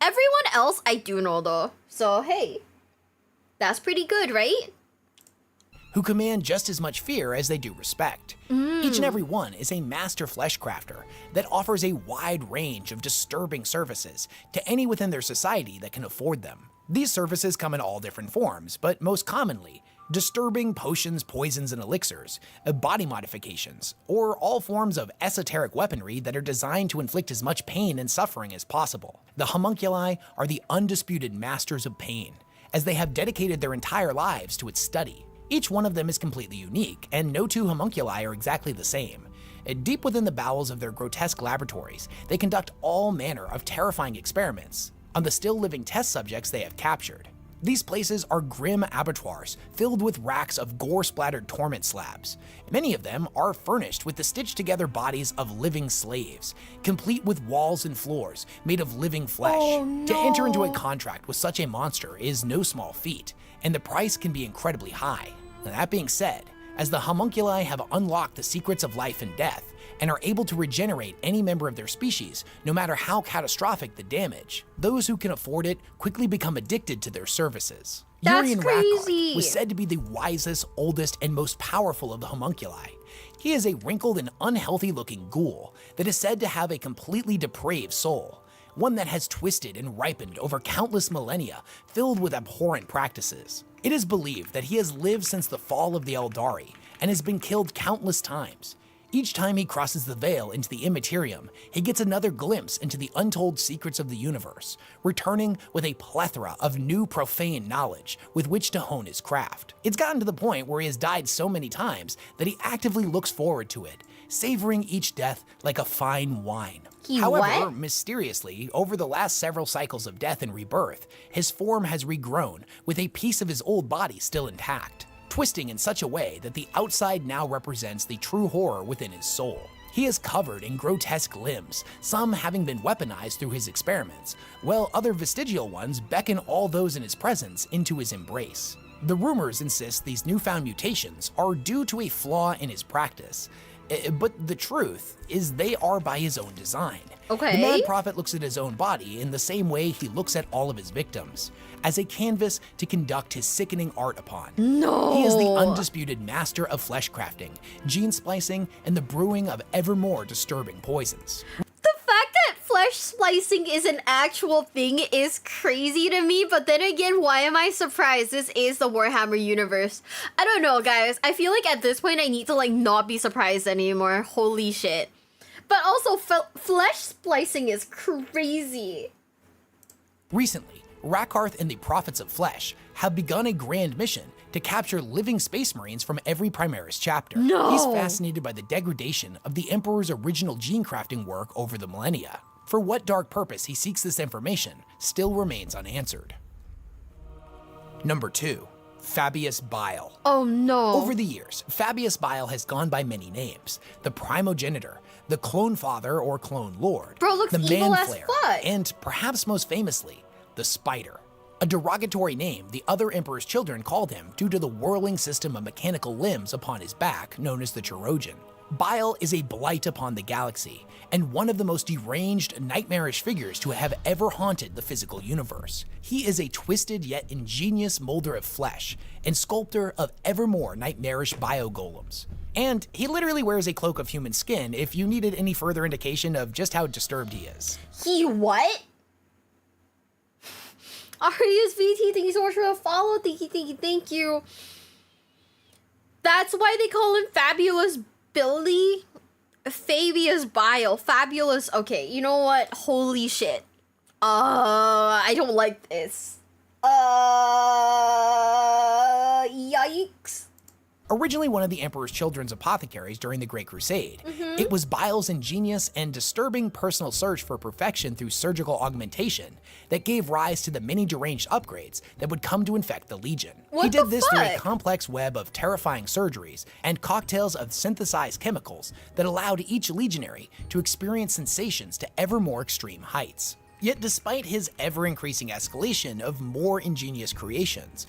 Everyone else I do know though. So hey, that's pretty good, right? Who command just as much fear as they do respect. Each and every one is a master fleshcrafter that offers a wide range of disturbing services to any within their society that can afford them. These services come in all different forms, but most commonly, disturbing potions, poisons, and elixirs, body modifications, or all forms of esoteric weaponry that are designed to inflict as much pain and suffering as possible. The homunculi are the undisputed masters of pain, as they have dedicated their entire lives to its study. Each one of them is completely unique, and no two homunculi are exactly the same. Deep within the bowels of their grotesque laboratories, they conduct all manner of terrifying experiments on the still living test subjects they have captured. These places are grim abattoirs filled with racks of gore-splattered torment slabs. Many of them are furnished with the stitched-together bodies of living slaves, complete with walls and floors made of living flesh. Oh, no. To enter into a contract with such a monster is no small feat, and the price can be incredibly high. That being said, as the homunculi have unlocked the secrets of life and death, and are able to regenerate any member of their species, no matter how catastrophic the damage, those who can afford it quickly become addicted to their services. That's Urian crazy. Rakarth was said to be the wisest, oldest, and most powerful of the homunculi. He is a wrinkled and unhealthy-looking ghoul that is said to have a completely depraved soul, one that has twisted and ripened over countless millennia, filled with abhorrent practices. It is believed that he has lived since the fall of the Eldari and has been killed countless times. Each time he crosses the veil into the immaterium, he gets another glimpse into the untold secrets of the universe, returning with a plethora of new profane knowledge with which to hone his craft. It's gotten to the point where he has died so many times that he actively looks forward to it, savoring each death like a fine wine. He However, what? mysteriously, over the last several cycles of death and rebirth, his form has regrown, with a piece of his old body still intact, twisting in such a way that the outside now represents the true horror within his soul. He is covered in grotesque limbs, some having been weaponized through his experiments, while other vestigial ones beckon all those in his presence into his embrace. The rumors insist these newfound mutations are due to a flaw in his practice, but the truth is they are by his own design. Okay. The Mad Prophet looks at his own body in the same way he looks at all of his victims, as a canvas to conduct his sickening art upon. No. He is the undisputed master of flesh crafting, gene splicing, and the brewing of ever more disturbing poisons. The fact that flesh splicing is an actual thing is crazy to me, but then again, why am I surprised? This is the Warhammer universe. I don't know, guys. I feel like at this point I need to like not be surprised anymore. Holy shit. But also, flesh splicing is crazy. Recently, Rakarth and the Prophets of Flesh have begun a grand mission to capture living Space Marines from every Primaris chapter. No. He's fascinated by the degradation of the Emperor's original gene crafting work over the millennia. For what dark purpose he seeks this information still remains unanswered. Number 2. Fabius Bile. Oh no. Over the years, Fabius Bile has gone by many names: the Primogenitor, the Clone Father or Clone Lord, Bro looks the evil as Manflayer, fuck. and perhaps most famously, the Spider. A derogatory name the other Emperor's children called him due to the whirling system of mechanical limbs upon his back known as the Chirurgeon. Bile is a blight upon the galaxy, and one of the most deranged, nightmarish figures to have ever haunted the physical universe. He is a twisted yet ingenious molder of flesh, and sculptor of ever more nightmarish bio-golems. And he literally wears a cloak of human skin if you needed any further indication of just how disturbed he is. He what? Arius VT, thank you so much for the follow. Thank you. That's why they call him Fabulous Billy. Fabius Bile. Fabulous. Okay, you know what? Holy shit. I don't like this. Yikes. Originally one of the Emperor's children's apothecaries during the Great Crusade, it was Bile's ingenious and disturbing personal search for perfection through surgical augmentation that gave rise to the many deranged upgrades that would come to infect the Legion. What He did the this through a fuck? complex web of terrifying surgeries and cocktails of synthesized chemicals that allowed each legionary to experience sensations to ever more extreme heights. Yet despite his ever-increasing escalation of more ingenious creations,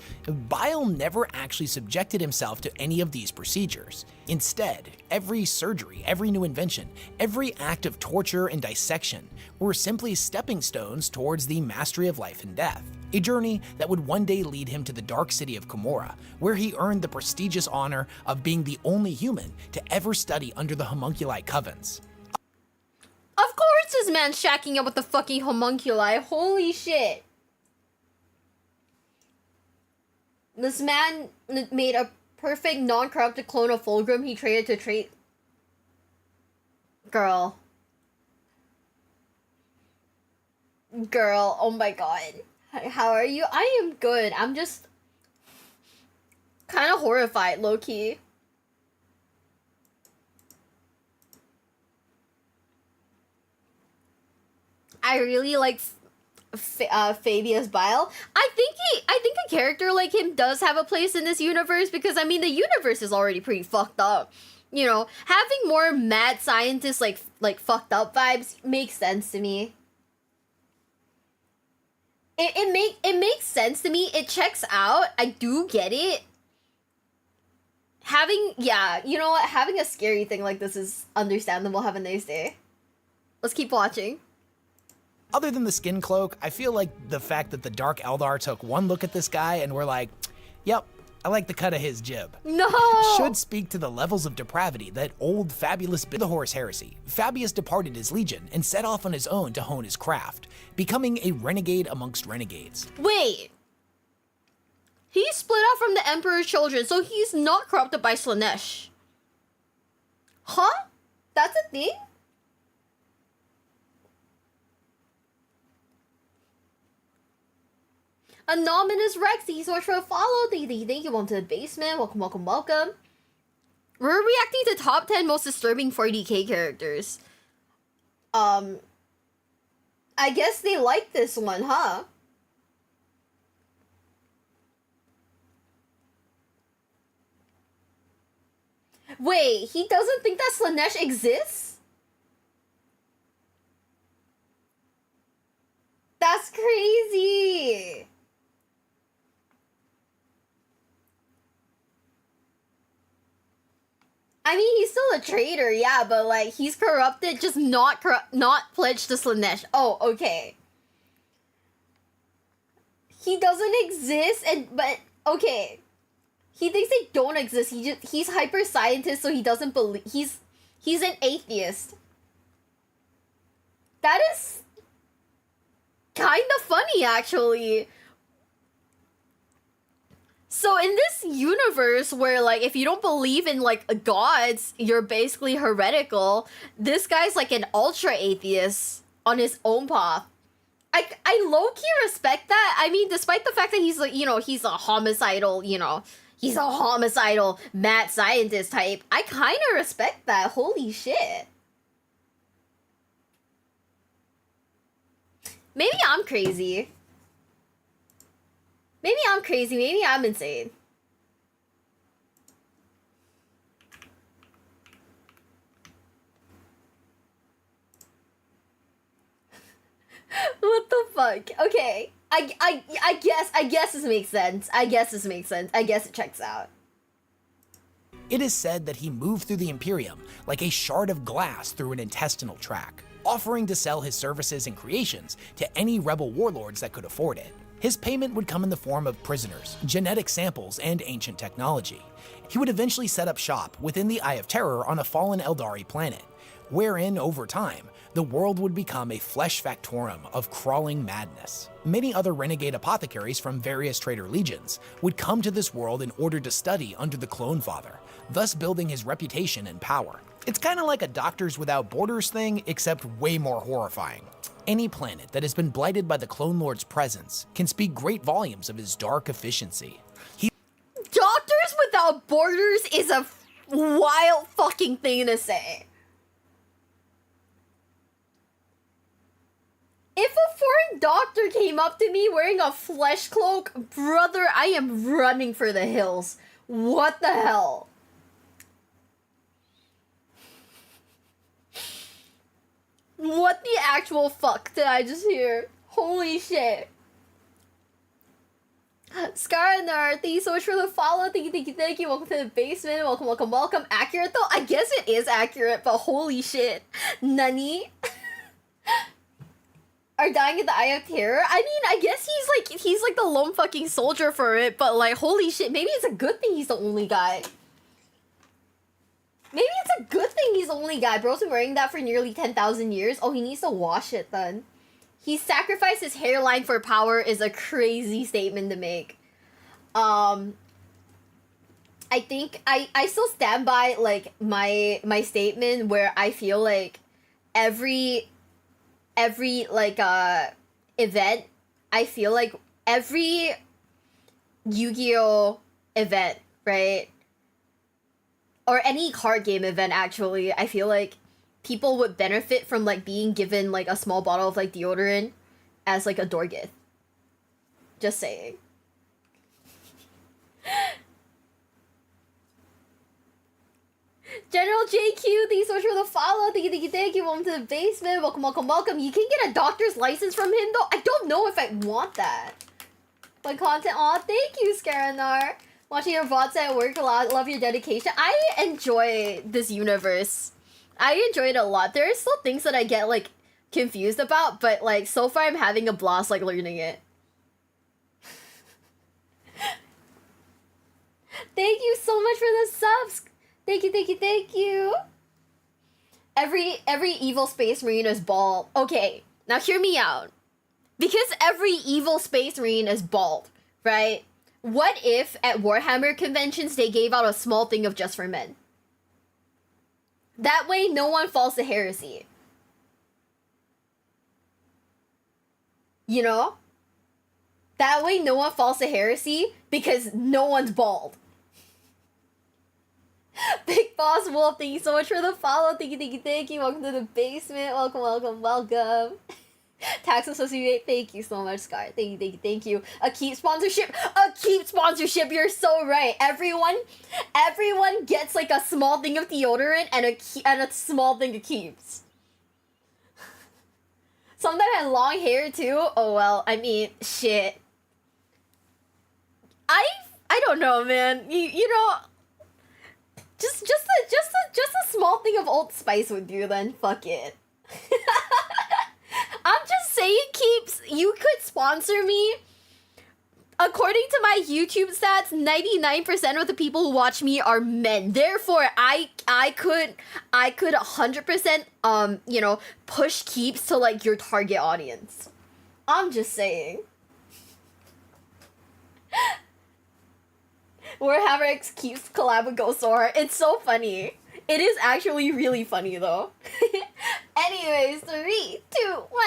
Bile never actually subjected himself to any of these procedures. Instead, every surgery, every new invention, every act of torture and dissection were simply stepping stones towards the mastery of life and death. A journey that would one day lead him to the dark city of Komorra, where he earned the prestigious honor of being the only human to ever study under the homunculi covens. Of course this man's shacking up with the fucking homunculi. Holy shit. This man made a perfect non-corrupted clone of Fulgrim he traded to trade. Girl, oh my god. How are you? I am good. I'm just kind of horrified, low-key. I really like Fabius Bile. I think a character like him does have a place in this universe because I mean the universe is already pretty fucked up. You know, having more mad scientists like fucked up vibes makes sense to me. It makes sense to me. It checks out. I do get it. You know what? Having a scary thing like this is understandable. Have a nice day. Let's keep watching. Other than the skin cloak, I feel like the fact that the Dark Eldar took one look at this guy and were like, yep, I like the cut of his jib. No! Should speak to the levels of depravity that old Fabulous the Horus Heresy. Fabius departed his legion and set off on his own to hone his craft, becoming a renegade amongst renegades. Wait! He split off from the Emperor's children, so he's not corrupted by Slanesh. Huh? That's a thing? Anonymous Rex, thank you so much for a follow. Thank you, welcome to the basement. Welcome. We're reacting to top 10 most disturbing 40k characters. I guess they like this one, huh? Wait, he doesn't think that Slanesh exists? That's crazy! I mean, he's still a traitor, yeah, but like, he's corrupted, just not pledged to Slanesh. Oh, okay. He doesn't exist, but okay. He thinks they don't exist. He's hyper scientist, so he doesn't believe. He's an atheist. That is kind of funny, actually. So in this universe where, like, if you don't believe in, like, gods, you're basically heretical, this guy's, like, an ultra-atheist on his own path. I low-key respect that. I mean, despite the fact that he's, like, he's a homicidal, he's a homicidal mad scientist type, I kind of respect that. Holy shit. Maybe I'm crazy. Maybe I'm crazy. Maybe I'm insane. What the fuck? Okay. I guess this makes sense. I guess it checks out. It is said that he moved through the Imperium like a shard of glass through an intestinal tract, offering to sell his services and creations to any rebel warlords that could afford it. His payment would come in the form of prisoners, genetic samples, and ancient technology. He would eventually set up shop within the Eye of Terror on a fallen Eldari planet, wherein, over time, the world would become a flesh factorum of crawling madness. Many other renegade apothecaries from various traitor legions would come to this world in order to study under the Clone Father, thus building his reputation and power. It's kind of like a Doctors Without Borders thing, except way more horrifying. Any planet that has been blighted by the Clone Lord's presence can speak great volumes of his dark efficiency. Doctors Without Borders is a wild fucking thing to say. If a foreign doctor came up to me wearing a flesh cloak, brother, I am running for the hills. What the hell? What the actual fuck did I just hear? Holy shit. Scarnar, thank you so much for the follow. Thank you. Welcome to the basement. Welcome. Accurate though? I guess it is accurate, but holy shit. Nani? Are dying in the Eye of Terror? I mean, I guess he's like the lone fucking soldier for it, but like, holy shit, maybe it's a good thing he's the only guy. Maybe it's a good thing he's the only guy. Bro's been wearing that for nearly 10,000 years. Oh, he needs to wash it then. He sacrificed his hairline for power is a crazy statement to make. I think I still stand by like my statement where I feel like every like event, I feel like every Yu-Gi-Oh event, right? Or any card game event, actually, I feel like people would benefit from like being given like a small bottle of like deodorant as like a door gift. Just saying. General JQ, thank you so much for the follow. Thank you. Welcome to the basement. Welcome. You can get a doctor's license from him though. I don't know if I want that. But content, aw, thank you, Skaranar. Watching your VODs at work a lot. Love your dedication. I enjoy this universe. I enjoy it a lot. There are still things that I get like confused about, but like so far I'm having a blast like learning it. Thank you so much for the subs. Thank you. Every evil space marine is bald. Okay, now hear me out. Because every evil space marine is bald, right? What if at Warhammer conventions they gave out a small thing of just for men? That way no one falls to heresy. You know? That way no one falls to heresy because no one's bald. Boss Wolf, thank you so much for the follow. Thank you, thank you, thank you. Welcome to the basement. Welcome, welcome, welcome. Tax Associate, thank you so much, Scar. Thank you, thank you, thank you. A Keep sponsorship. A Keep sponsorship. You're so right. Everyone gets like a small thing of deodorant and a small thing of Keeps. Some that had long hair too. Oh well, I mean, shit. I don't know, man. You know, just a small thing of Old Spice would do. Then fuck it. I'm just saying, Keeps, you could sponsor me. According to my YouTube stats, 99% of the people who watch me are men. Therefore, I could 100% you know, push Keeps to like your target audience. I'm just saying. Warhammer X Keeps collab with Ghosaur. It's so funny. It is actually really funny though. Anyways, 3, 2, 1.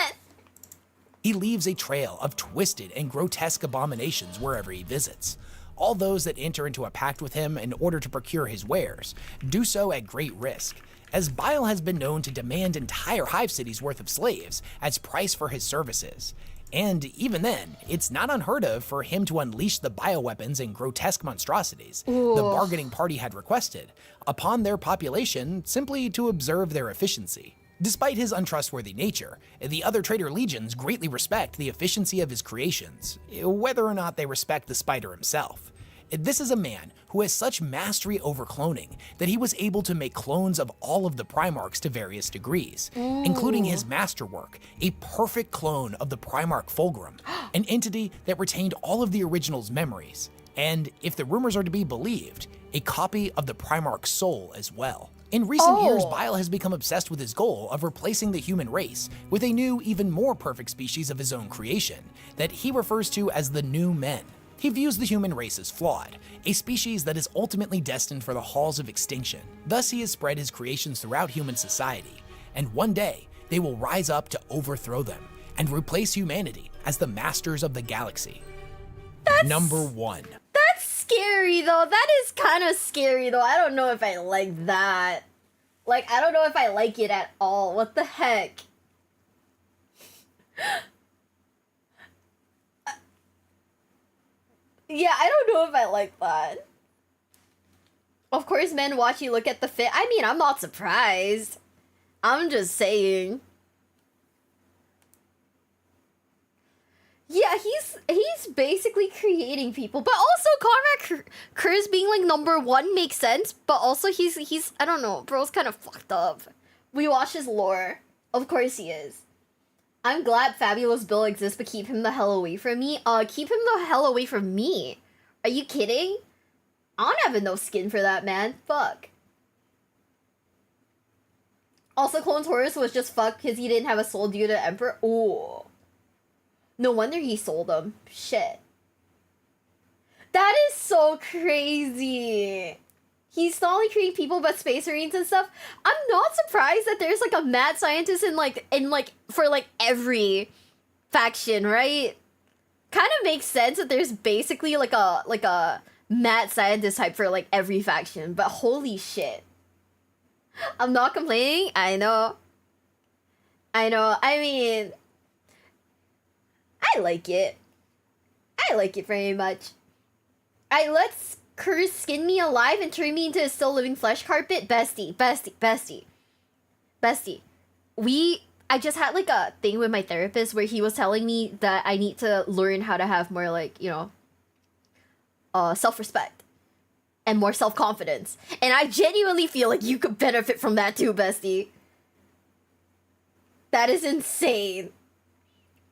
He leaves a trail of twisted and grotesque abominations wherever he visits. All those that enter into a pact with him in order to procure his wares do so at great risk, as Bile has been known to demand entire hive cities worth of slaves as price for his services. And even then, it's not unheard of for him to unleash the bioweapons and grotesque monstrosities the bargaining party had requested upon their population simply to observe their efficiency. Despite his untrustworthy nature, the other traitor legions greatly respect the efficiency of his creations, whether or not they respect the spider himself. This is a man who has such mastery over cloning that he was able to make clones of all of the Primarchs to various degrees, including his masterwork, a perfect clone of the Primarch Fulgrim, an entity that retained all of the original's memories, and, if the rumors are to be believed, a copy of the Primarch's soul as well. In recent years, Bile has become obsessed with his goal of replacing the human race with a new, even more perfect species of his own creation that he refers to as the New Men. He views the human race as flawed, a species that is ultimately destined for the halls of extinction. Thus, he has spread his creations throughout human society, and one day, they will rise up to overthrow them and replace humanity as the masters of the galaxy. Number 1. That's scary though. That is kind of scary though. I don't know if I like that. Like, I don't know if I like it at all. What the heck? Yeah, I don't know if I like that. Of course, men watch you look at the fit. I mean, I'm not surprised. I'm just saying. Yeah, he's basically creating people, but also Conrad Kurz being like number 1 makes sense, but also he's I don't know, bro's kind of fucked up. We watch his lore. Of course he is. I'm glad Fabulous Bill exists, but keep him the hell away from me. Keep him the hell away from me. Are you kidding? I don't have enough skin for that, man. Fuck. Also, Clone Taurus was just fucked because he didn't have a soul due to Emperor. Ooh. No wonder he sold them. Shit. That is so crazy. He's not only creating people but space marines and stuff. I'm not surprised that there's like a mad scientist for every faction, right? Kind of makes sense that there's basically like a mad scientist type for like every faction, but holy shit. I'm not complaining. I know. I mean, I like it. I like it very much. Let's Curse skin me alive and turn me into a still living flesh carpet. Bestie. I just had like a thing with my therapist where he was telling me that I need to learn how to have more like, you know, self-respect and more self-confidence. And I genuinely feel like you could benefit from that too, bestie. That is insane.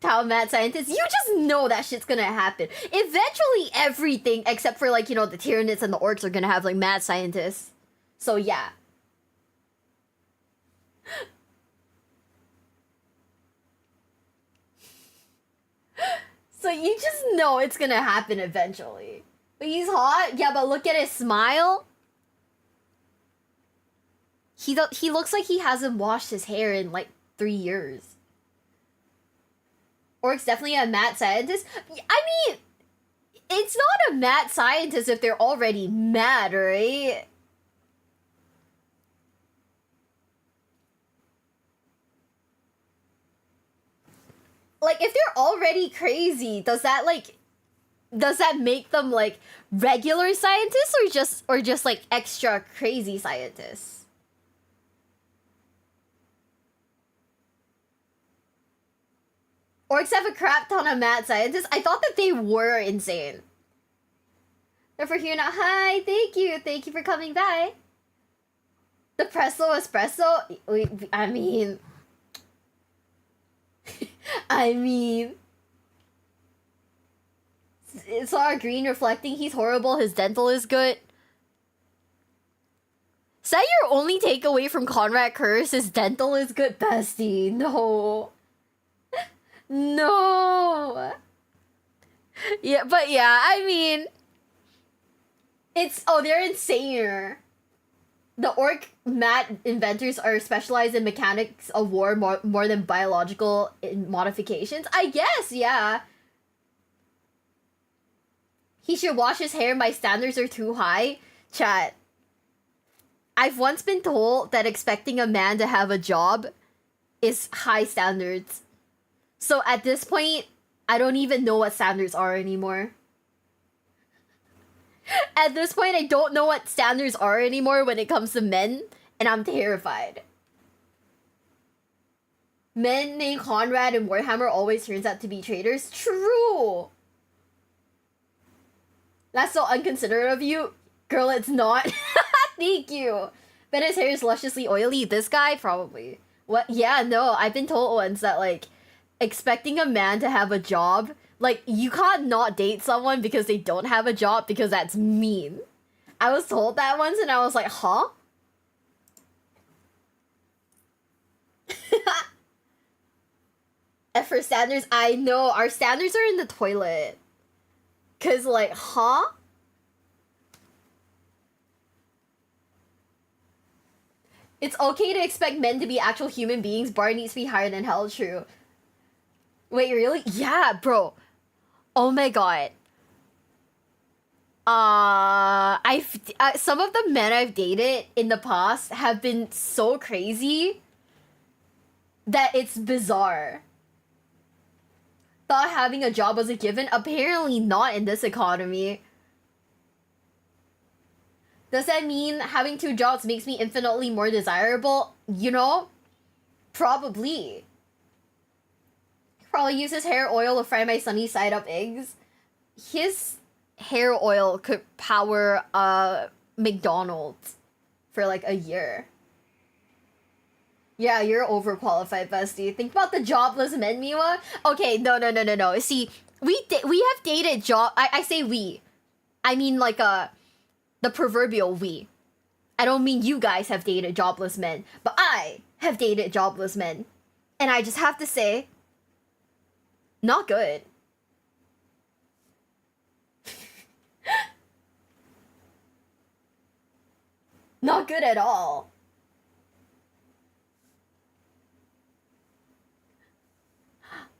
How mad scientists, you just know that shit's gonna happen. Eventually everything except for like, you know, the Tyranids and the Orcs are gonna have like mad scientists. So yeah. So you just know it's gonna happen eventually. But he's hot? Yeah, but look at his smile. He looks like he hasn't washed his hair in like 3 years. Orc's definitely a mad scientist. I mean, it's not a mad scientist if they're already mad, right? like, if they're already crazy, does that make them like regular scientists or just like extra crazy scientists? Or except a crap ton of mad scientists? I thought that they were insane. They're for here now. Hi, thank you for coming by. The Presto Espresso? I mean... I mean... It's our green reflecting, he's horrible, his dental is good. Is that your only takeaway from Conrad Curse? His dental is good? Bestie, no. No. Yeah, but yeah, I mean... they're insane. The orc mat inventors are specialized in mechanics of war more than biological modifications. I guess, yeah. He should wash his hair. My standards are too high. Chat. I've once been told that expecting a man to have a job is high standards. So at this point, I don't even know what standards are anymore. At this point, I don't know what standards are anymore when it comes to men, and I'm terrified. Men named Conrad and Warhammer always turns out to be traitors. True! That's so unconsiderate of you. Girl, it's not. Thank you. But his hair is lusciously oily. This guy? Probably. What? Yeah, no, I've been told once that, like, expecting a man to have a job... Like, you can't not date someone because they don't have a job because that's mean. I was told that once and I was like, huh? And for standards, I know our standards are in the toilet. Cause like, huh? It's okay to expect men to be actual human beings. Bar needs to be higher than hell, true. Wait, really? Yeah, bro. Oh my god. Some of the men I've dated in the past have been so crazy that it's bizarre. Thought having a job was a given? Apparently not in this economy. Does that mean having 2 jobs makes me infinitely more desirable? You know? Probably. Probably uses hair oil to fry my sunny side up eggs. His hair oil could power McDonald's for like a year. Yeah, you're overqualified, bestie. Think about the jobless men, Miwa. Okay, no. See, we have dated I say we. I mean like the proverbial we. I don't mean you guys have dated jobless men, but I have dated jobless men. And I just have to say, not good. Not good at all.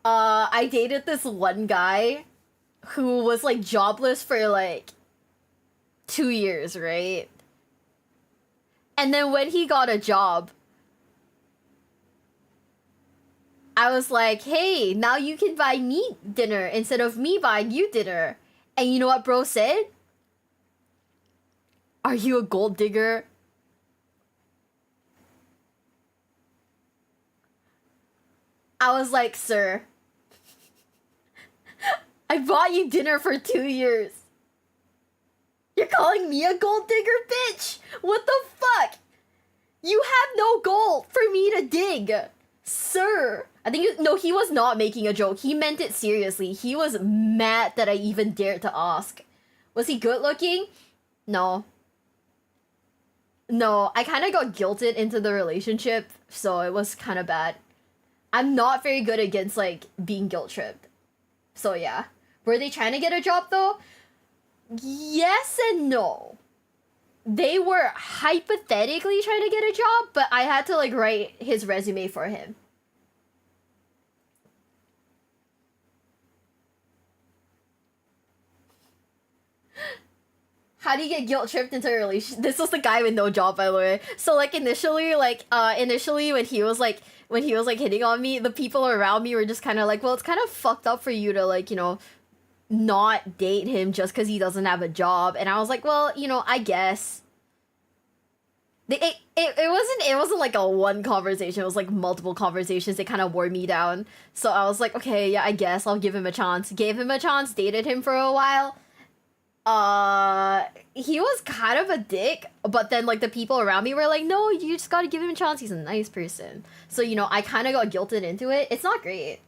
I dated this one guy who was like jobless for like 2 years, right? And then when he got a job, I was like, hey, now you can buy me dinner instead of me buying you dinner. And you know what bro said? Are you a gold digger? I was like, sir, I bought you dinner for 2 years. You're calling me a gold digger, bitch? What the fuck? You have no gold for me to dig. Sir. I think, no, he was not making a joke. He meant it seriously. He was mad that I even dared to ask. Was he good looking? No. No, I kind of got guilted into the relationship, so it was kind of bad. I'm not very good against, like, being guilt-tripped. So, yeah. Were they trying to get a job, though? Yes and no. They were hypothetically trying to get a job, but I had to, like, write his resume for him. How do you get guilt tripped into a relationship? This was the guy with no job, by the way. So like initially when he was like hitting on me, the people around me were just kind of like, well, it's kind of fucked up for you to like, you know, not date him just because he doesn't have a job. And I was like, well, you know, I guess. It wasn't like a one conversation, it was like multiple conversations. They kind of wore me down. So I was like, okay, yeah, I guess I'll give him a chance. Gave him a chance, dated him for a while. He was kind of a dick, but then like the people around me were like, no, you just gotta give him a chance, he's a nice person. So, you know, I kind of got guilted into it. It's not great.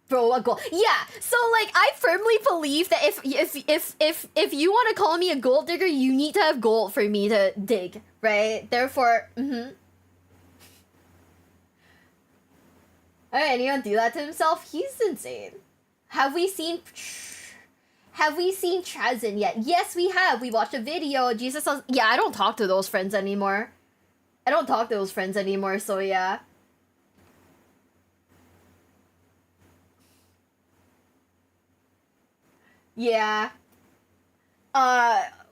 Bro, a gold. Yeah, so like I firmly believe that if you want to call me a gold digger, you need to have gold for me to dig, right? Therefore, Alright, anyone do that to himself? He's insane. Have we seen Trazen yet? Yes, we have. We watched a video. Jesus says, yeah, I don't talk to those friends anymore. So yeah. Yeah.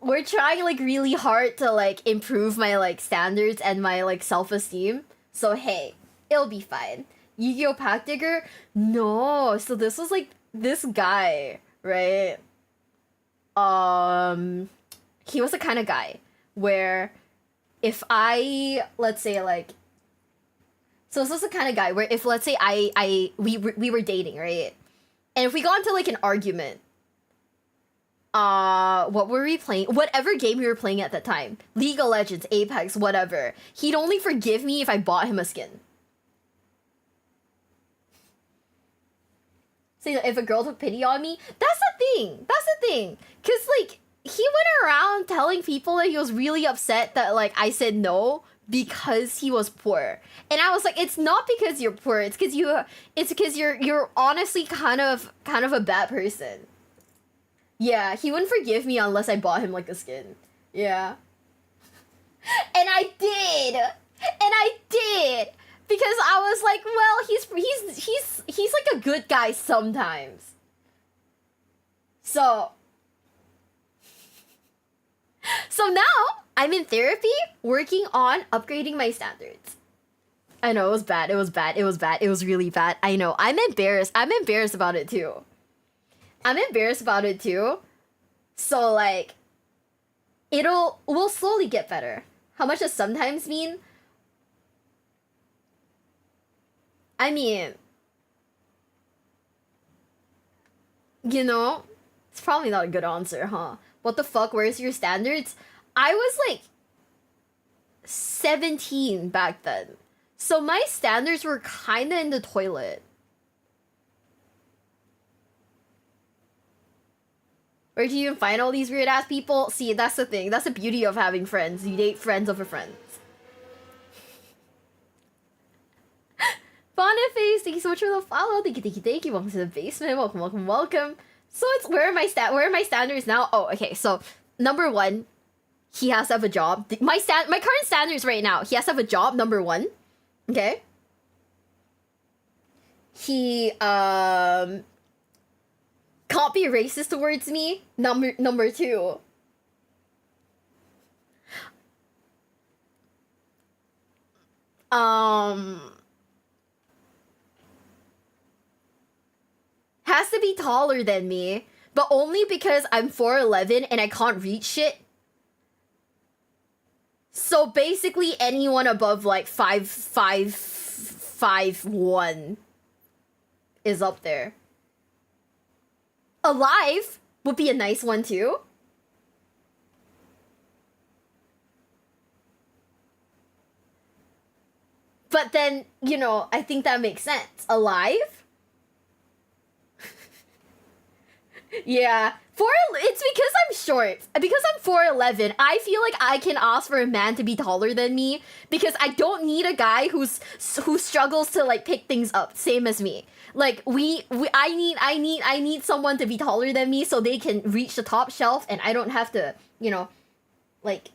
We're trying like really hard to like improve my like standards and my like self-esteem. So hey, it'll be fine. Yu-Gi-Oh! Pack Digger? No. So this was like this guy, right? He was the kind of guy where if let's say like, so this was the kind of guy where if let's say we were dating, right? And if we got into like an argument, what were we playing? Whatever game we were playing at the time. League of Legends, Apex, whatever. He'd only forgive me if I bought him a skin. So if a girl took pity on me, that's the thing. Cause like, he went around telling people that he was really upset that like I said no because he was poor. And I was like, it's not because you're poor, it's because you're honestly kind of a bad person. Yeah, he wouldn't forgive me unless I bought him like a skin. Yeah. And I did. Because I was like, well, he's like a good guy sometimes. So now I'm in therapy working on upgrading my standards. I know it was bad. It was really bad. I know. I'm embarrassed about it too. So like we'll slowly get better. How much does sometimes mean? I mean, you know, it's probably not a good answer, huh? What the fuck? Where's your standards? I was like 17 back then. So my standards were kinda in the toilet. Where do you even find all these weird ass people? See, that's the thing. That's the beauty of having friends. You date friends over friends. Boniface, thank you so much for the follow. Thank you. Welcome to the basement. Welcome. So it's where are my standards now? Oh, okay. So number one, he has to have a job. My current standards right now. He has to have a job. Number one. Okay. He can't be racist towards me. Number two. Has to be taller than me, but only because I'm 4'11" and I can't reach shit. So basically anyone above like 5'1" is up there. Alive would be a nice one too. But then, you know, I think that makes sense. Alive? Yeah. It's because I'm short. Because I'm 4'11", I feel like I can ask for a man to be taller than me because I don't need a guy who struggles to like pick things up, same as me. Like I need someone to be taller than me so they can reach the top shelf and I don't have to, you know, like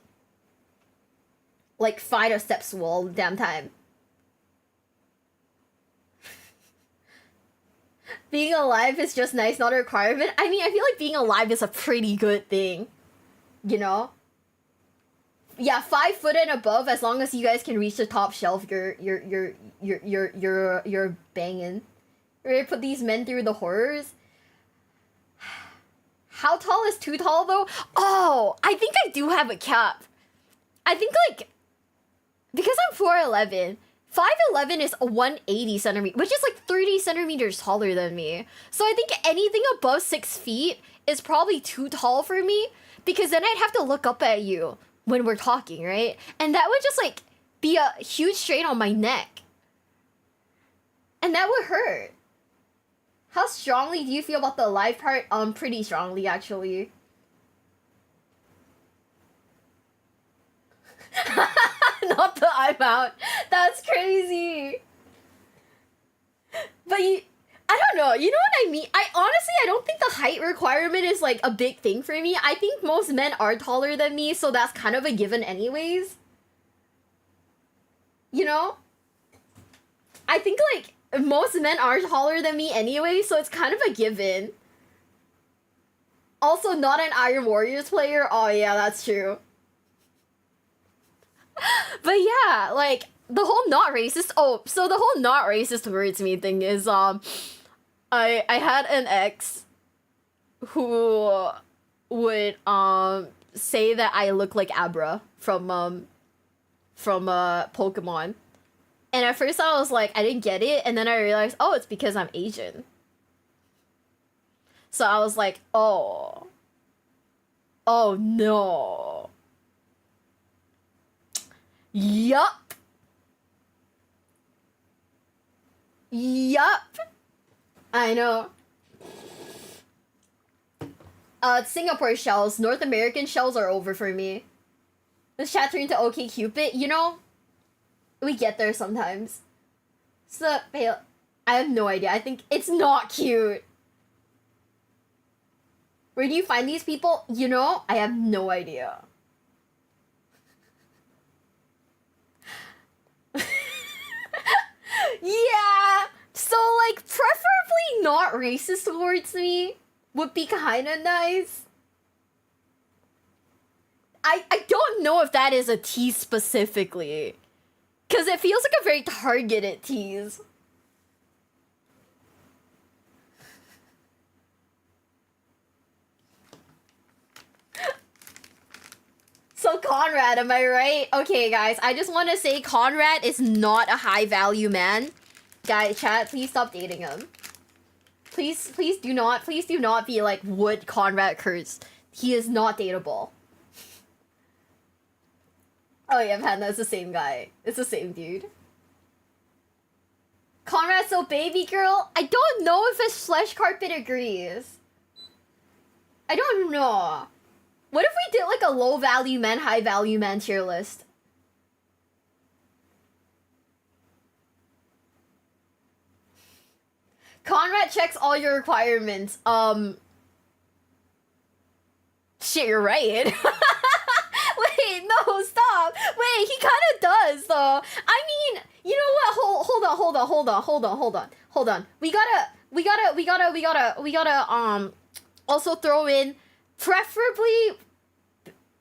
fight a step stool all the damn time. Being alive is just nice, not a requirement. I mean, I feel like being alive is a pretty good thing. You know? Yeah, 5 foot and above, as long as you guys can reach the top shelf, you're banging. Ready to put these men through the horrors? How tall is too tall though? Oh, I think I do have a cap. I think like, because I'm 4'11", 5'11" is 180 centimeters, which is like 30 centimeters taller than me. So I think anything above 6 feet is probably too tall for me, because then I'd have to look up at you when we're talking, right? And that would just like be a huge strain on my neck. And that would hurt. How strongly do you feel about the live part? Pretty strongly, actually. Not the I'm out. That's crazy. But I don't know. You know what I mean? I don't think the height requirement is like a big thing for me. I think most men are taller than me, so that's kind of a given anyways. You know? I think like most men are taller than me anyway, so it's kind of a given. Also, not an Iron Warriors player. Oh yeah, that's true. But yeah, like, the whole not racist... Oh, so the whole not racist towards me thing is, I had an ex who would, say that I look like Abra from Pokemon. And at first I was like, I didn't get it, and then I realized, oh, it's because I'm Asian. So I was like, oh. Oh no. Yup. Yup. I know. Singapore shells, North American shells are over for me. This chat turned to OkCupid, you know? We get there sometimes. So, I have no idea. I think it's not cute. Where do you find these people? You know, I have no idea. Yeah, so like preferably not racist towards me would be kind of nice. I don't know if that is a tease specifically, because it feels like a very targeted tease. So Conrad, am I right? Okay, guys, I just want to say Conrad is not a high value man. Guys, chat, please stop dating him. Please do not be like, would Conrad curse? He is not dateable. Oh yeah, Panda, it's the same guy. It's the same dude. Conrad's so baby girl? I don't know if his flesh carpet agrees. I don't know. What if we did like a low value man, high value man tier list? Conrad checks all your requirements. Shit, you're right. Wait, no, stop. Wait, he kind of does though. I mean, you know what? Hold on. We gotta also throw in preferably,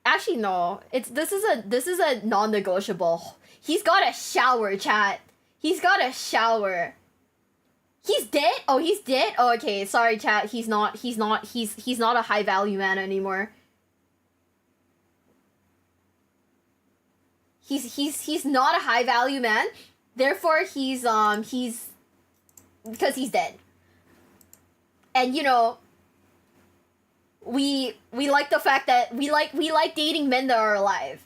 actually no, this is a non-negotiable. He's got a shower, chat. He's got a shower. He's dead? Oh, he's dead? Oh, okay, sorry, chat. He's not a high value man anymore. He's not a high value man. Therefore, he's because he's dead. And you know, we like the fact that we like dating men that are alive.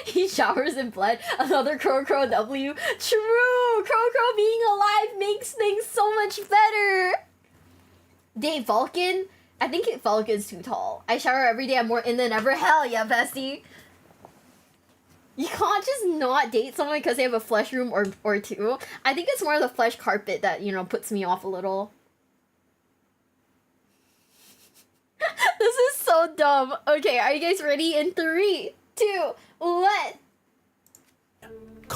He showers in blood. Another Crow W. True! Crow being alive makes things so much better. Date Vulcan? I think Vulcan's too tall. I shower every day. I'm more in than ever. Hell yeah, bestie. You can't just not date someone because they have a flesh room or two. I think it's more the flesh carpet that, you know, puts me off a little. This is so dumb. Okay, are you guys ready? In 3, 2, 1.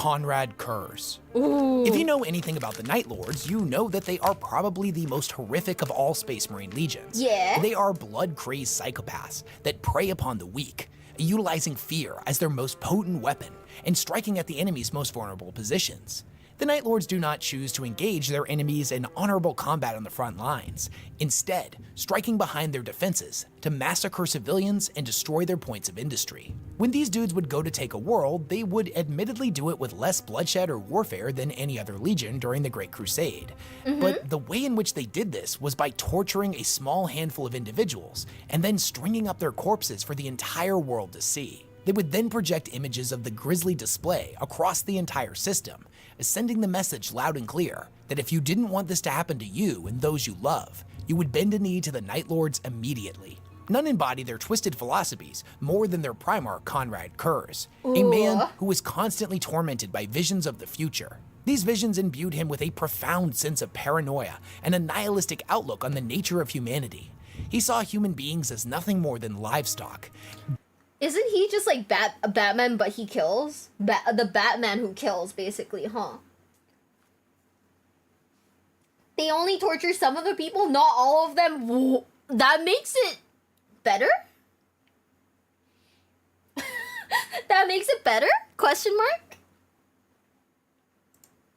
Conrad Kurz. If you know anything about the Night Lords, you know that they are probably the most horrific of all Space Marine legions. Yeah. They are blood-crazed psychopaths that prey upon the weak, utilizing fear as their most potent weapon and striking at the enemy's most vulnerable positions. The Night Lords do not choose to engage their enemies in honorable combat on the front lines, instead striking behind their defenses to massacre civilians and destroy their points of industry. When these dudes would go to take a world, they would admittedly do it with less bloodshed or warfare than any other legion during the Great Crusade. But the way in which they did this was by torturing a small handful of individuals and then stringing up their corpses for the entire world to see. They would then project images of the grisly display across the entire system, sending the message loud and clear that if you didn't want this to happen to you and those you love, you would bend a knee to the Night Lords immediately. None embody their twisted philosophies more than their Primarch Conrad Kurz, a man who was constantly tormented by visions of the future. These visions imbued him with a profound sense of paranoia and a nihilistic outlook on the nature of humanity. He saw human beings as nothing more than livestock. Isn't he just like Batman, but he kills? The Batman who kills, basically, huh? They only torture some of the people, not all of them. Whoa, that makes it better? That makes it better? Question mark?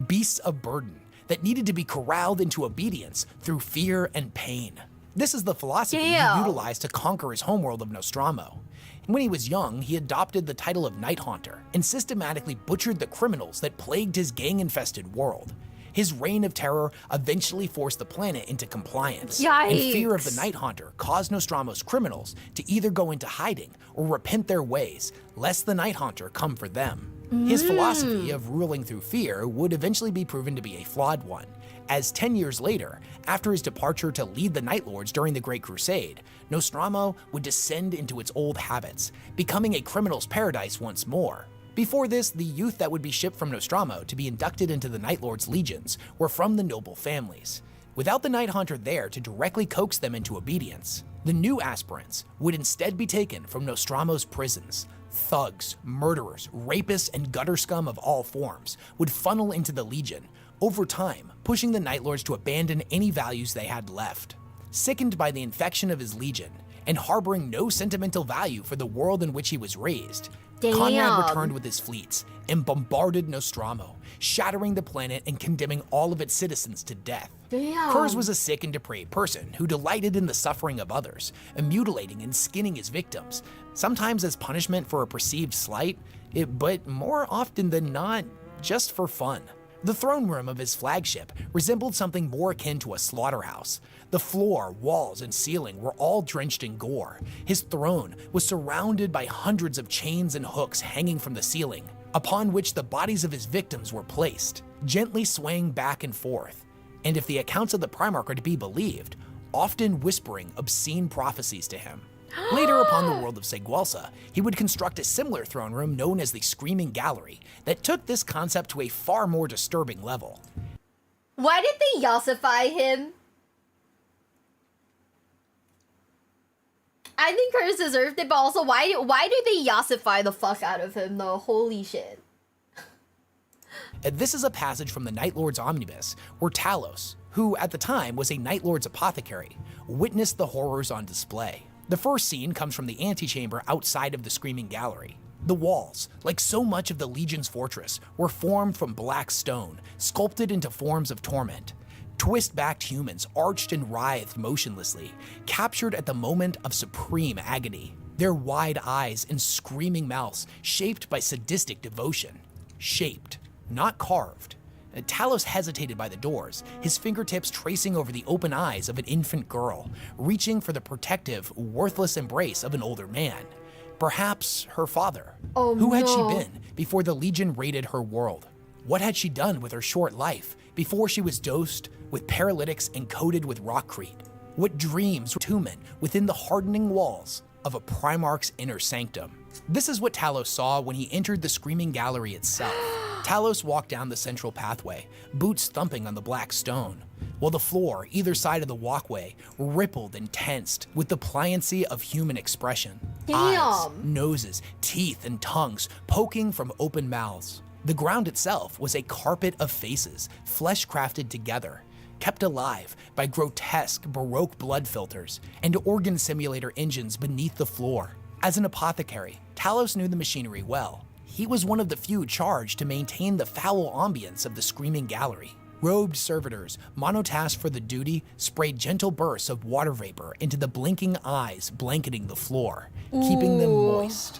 Beasts of burden that needed to be corralled into obedience through fear and pain. This is the philosophy he utilized to conquer his homeworld of Nostromo. When he was young, he adopted the title of Night Haunter and systematically butchered the criminals that plagued his gang-infested world. His reign of terror eventually forced the planet into compliance. Yikes. And fear of the Night Haunter caused Nostromo's criminals to either go into hiding or repent their ways, lest the Night Haunter come for them. His philosophy of ruling through fear would eventually be proven to be a flawed one, as 10 years later, after his departure to lead the Night Lords during the Great Crusade, Nostromo would descend into its old habits, becoming a criminal's paradise once more. Before this, the youth that would be shipped from Nostromo to be inducted into the Night Lords' legions were from the noble families. Without the Night Haunter there to directly coax them into obedience, the new aspirants would instead be taken from Nostromo's prisons. Thugs, murderers, rapists, and gutter scum of all forms would funnel into the Legion, over time pushing the Night Lords to abandon any values they had left. Sickened by the infection of his Legion, and harboring no sentimental value for the world in which he was raised, Conrad returned with his fleets and bombarded Nostromo, shattering the planet and condemning all of its citizens to death. Kurz was a sick and depraved person who delighted in the suffering of others, mutilating and skinning his victims, sometimes as punishment for a perceived slight, but more often than not, just for fun. The throne room of his flagship resembled something more akin to a slaughterhouse. The floor, walls, and ceiling were all drenched in gore. His throne was surrounded by hundreds of chains and hooks hanging from the ceiling, upon which the bodies of his victims were placed, gently swaying back and forth, and if the accounts of the Primarch are to be believed, often whispering obscene prophecies to him. Later upon the world of Seguelsa, he would construct a similar throne room known as the Screaming Gallery that took this concept to a far more disturbing level. Why did they yassify him? I think Kurz deserved it, but also why do they yassify the fuck out of him though? Holy shit. This is a passage from the Night Lord's Omnibus, where Talos, who at the time was a Night Lord's apothecary, witnessed the horrors on display. The first scene comes from the antechamber outside of the Screaming Gallery. The walls, like so much of the Legion's fortress, were formed from black stone, sculpted into forms of torment. Twist-backed humans arched and writhed motionlessly, captured at the moment of supreme agony, their wide eyes and screaming mouths shaped by sadistic devotion. Shaped, not carved. Talos hesitated by the doors, his fingertips tracing over the open eyes of an infant girl, reaching for the protective, worthless embrace of an older man. Perhaps her father. Who had she been before the Legion raided her world? What had she done with her short life before she was dosed with paralytics and coated with rockcrete? What dreams were human within the hardening walls of a Primarch's inner sanctum? This is what Talos saw when he entered the Screaming Gallery itself. Talos walked down the central pathway, boots thumping on the black stone, while the floor either side of the walkway rippled and tensed with the pliancy of human expression. Eyes, noses, teeth, and tongues poking from open mouths. The ground itself was a carpet of faces, flesh crafted together, kept alive by grotesque Baroque blood filters and organ simulator engines beneath the floor. As an apothecary, Talos knew the machinery well. He was one of the few charged to maintain the foul ambience of the screaming gallery. Robed servitors, monotasked for the duty, sprayed gentle bursts of water vapor into the blinking eyes blanketing the floor, keeping them moist.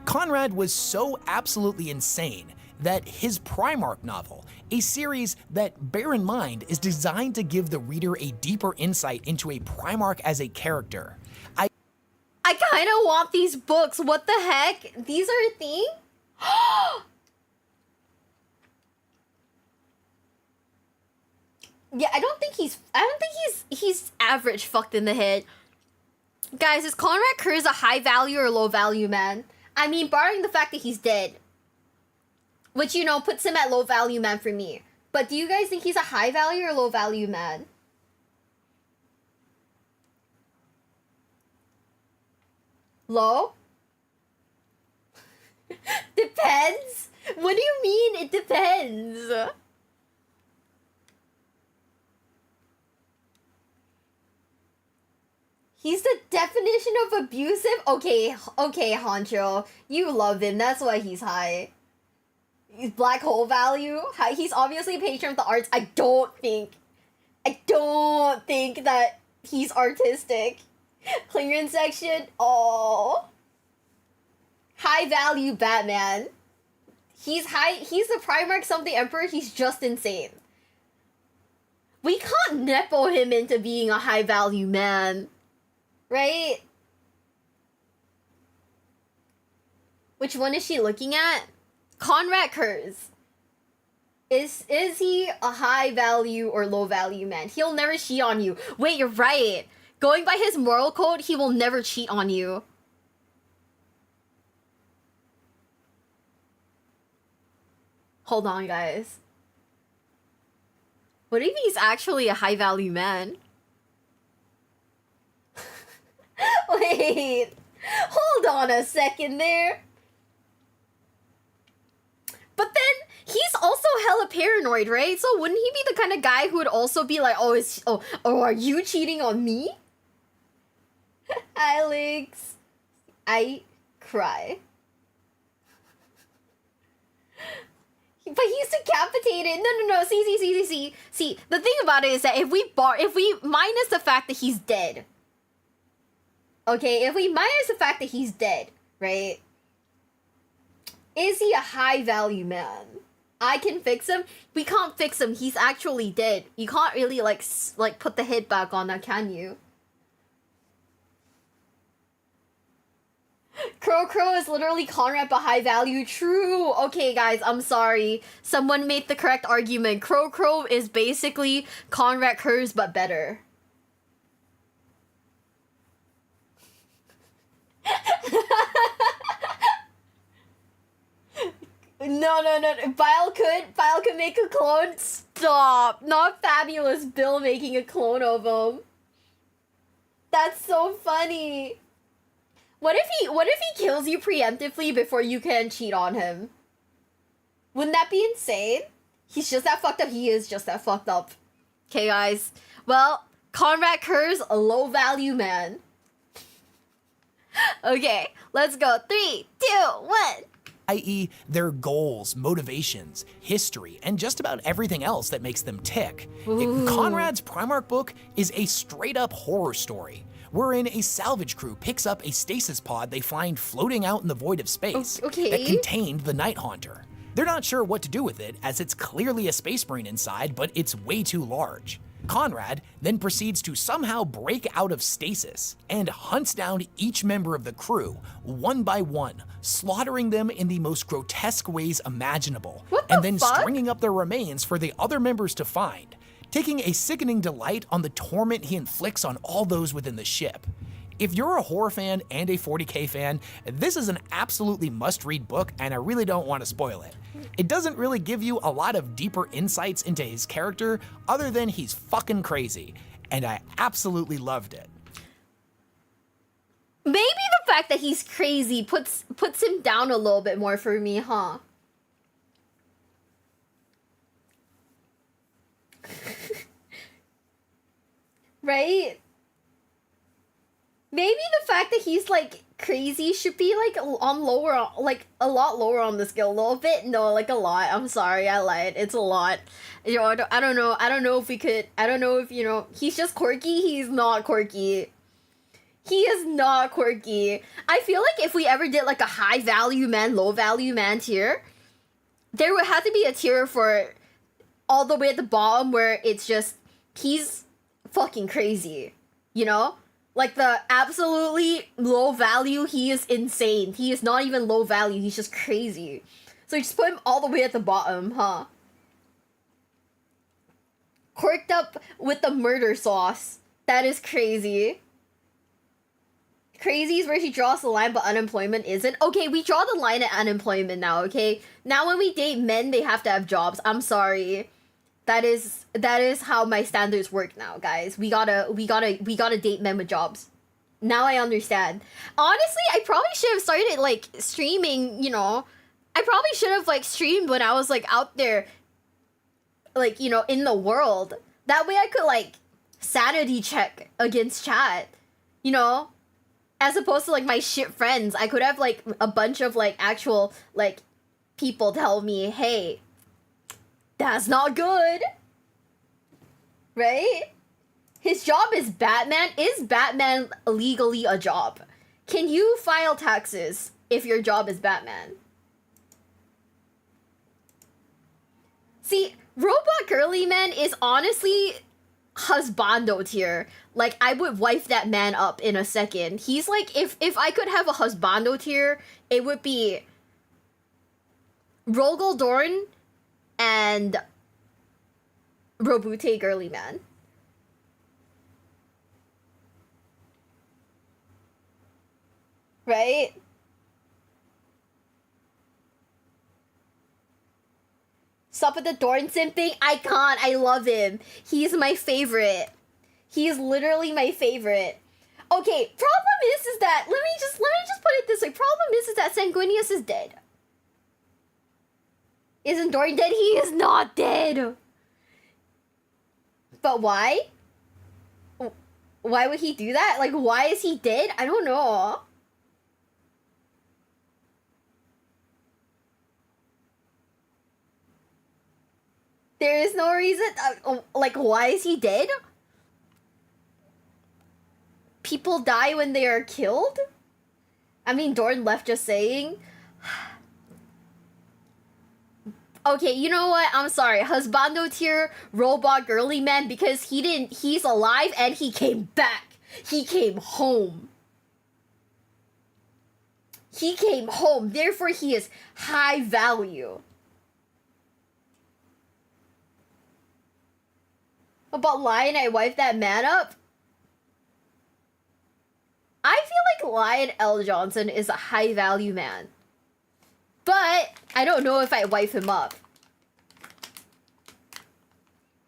Conrad was so absolutely insane that his Primarch novel, a series that, bear in mind, is designed to give the reader a deeper insight into a Primarch as a character. I kind of want these books. What the heck? These are a thing? Yeah, I don't think he's average fucked in the head. Guys, is Conrad Kurz a high value or low value man? I mean, barring the fact that he's dead. Which, you know, puts him at low value man for me. But do you guys think he's a high value or low value man? Low? Depends? What do you mean it depends? He's the definition of abusive? Okay, Honcho. You love him, that's why he's high. He's black hole value. He's obviously a patron of the arts. I don't think that he's artistic. Clearance section. Oh. High value Batman. He's the Primarch something Emperor. He's just insane. We can't nepo him into being a high value man. Right? Which one is she looking at? Conrad Kurz. Is he a high value or low value man? He'll never cheat on you. Wait, you're right. Going by his moral code, he will never cheat on you. Hold on, guys. What if he's actually a high value man? Wait. Hold on a second there. But then he's also hella paranoid, right? So wouldn't he be the kind of guy who would also be like, oh, are you cheating on me? Alex, I cry. But he's decapitated. No. See. The thing about it is that if we minus the fact that he's dead. Okay, if we minus the fact that he's dead, right? Is he a high value man? I can fix him. We can't fix him. He's actually dead. You can't really like put the head back on that, can you? Crow is literally Conrad but high value. True. Okay, guys, I'm sorry. Someone made the correct argument. Crow is basically Conrad Kurz but better. No. Bile could make a clone. Stop. Not Fabulous Bill making a clone of him. That's so funny. What if he kills you preemptively before you can cheat on him? Wouldn't that be insane? He's just that fucked up. He is just that fucked up. Okay, guys. Well, Conrad Kurz, a low value man. Okay, let's go. 3, 2, 1. I.e., their goals, motivations, history, and just about everything else that makes them tick. Conrad's Primarch book is a straight-up horror story, wherein a salvage crew picks up a stasis pod they find floating out in the void of space that contained the Night Haunter. They're not sure what to do with it, as it's clearly a space marine inside, but it's way too large. Conrad then proceeds to somehow break out of stasis and hunts down each member of the crew, one by one, slaughtering them in the most grotesque ways imaginable, and then stringing up their remains for the other members to find, taking a sickening delight on the torment he inflicts on all those within the ship. If you're a horror fan and a 40k fan, this is an absolutely must-read book, and I really don't want to spoil it. It doesn't really give you a lot of deeper insights into his character other than he's fucking crazy, and I absolutely loved it. Maybe the fact that he's crazy puts him down a little bit more for me, huh? Right? Maybe the fact that he's like crazy should be like on lower, like a lot lower on the scale. A little bit, no, like a lot. I'm sorry, I lied. It's a lot. You know, I don't know. I don't know if we could. I don't know if, you know, he's just quirky. He's not quirky. He is not quirky. I feel like if we ever did like a high value man, low value man tier, there would have to be a tier for all the way at the bottom where it's just he's fucking crazy, you know? Like the absolutely low value, he is insane. He is not even low value, he's just crazy. So you just put him all the way at the bottom, huh? Quirked up with the murder sauce. That is crazy. Crazy is where she draws the line, but unemployment isn't. Okay, we draw the line at unemployment now, okay? Now when we date men, they have to have jobs. I'm sorry. That is how my standards work now, guys. We gotta date men with jobs. Now I understand. Honestly, I probably should have started like streaming, you know. I probably should have like streamed when I was like out there, like, you know, in the world. That way I could like sanity check against chat, you know? As opposed to like my shit friends. I could have like a bunch of like actual like people tell me, hey, that's not good. Right? His job is Batman. Is Batman legally a job? Can you file taxes if your job is Batman? See, Robot Girly Man is honestly husbando tier. Like, I would wife that man up in a second. He's like, if I could have a husbando tier, it would be Rogel Dorn and Robute Girly Man. Right? Stop with the Dorn simping. I can't. I love him. He's my favorite. He is literally my favorite. Okay, problem is that let me just put it this way. Problem is that Sanguinius is dead. Isn't Dorn dead? He is not dead. But why? Why would he do that? Like, why is he dead? I don't know. There is no reason. Like, why is he dead? People die when they are killed? I mean, Dorn left just saying. Okay, you know what? I'm sorry. Husbando tier, Robot Girly Man, because he's alive and he came back. He came home. He came home. Therefore, he is high value. About Lion, I wiped that man up. I feel like Lion L. Johnson is a high value man. But I don't know if I wipe him up.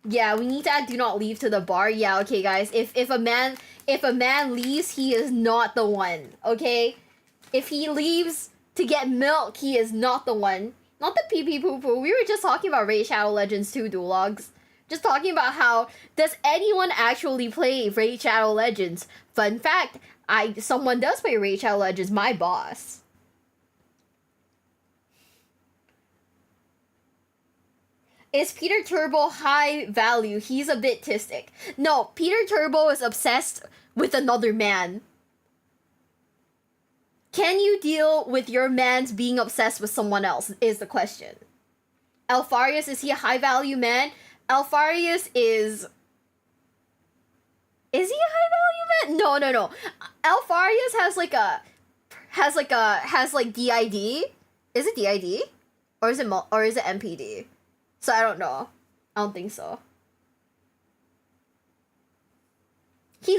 Yeah, we need to add do not leave to the bar. Yeah, okay guys. If a man leaves, he is not the one. Okay? If he leaves to get milk, he is not the one. Not the pee pee poo poo. We were just talking about Raid Shadow Legends 2 Duologs. Just talking about how does anyone actually play Raid Shadow Legends? Fun fact, someone does play Raid Shadow Legends, my boss. Is Peter Turbo high value? He's a bit tistic. No, Peter Turbo is obsessed with another man. Can you deal with your man's being obsessed with someone else is the question. Alfarius, is he a high value man? Alfarius is he a high value man? No. Alfarius has like DID. Is it DID? Or is it MPD? So I don't know. I don't think so. He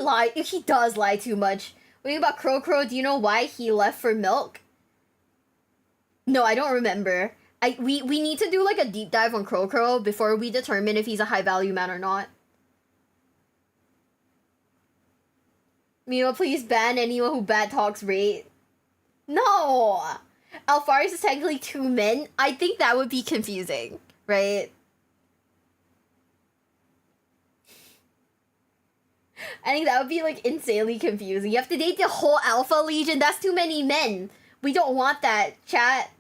does lie too much. What do you think about Crow Crow? Do you know why he left for milk? No, I don't remember. We need to do like a deep dive on Crow Crow before we determine if he's a high value man or not. Mio, please ban anyone who bad talks Raid. No! Alfarius is technically 2 men. I think that would be confusing, right? I think that would be like insanely confusing. You have to date the whole Alpha Legion. That's too many men. We don't want that, chat.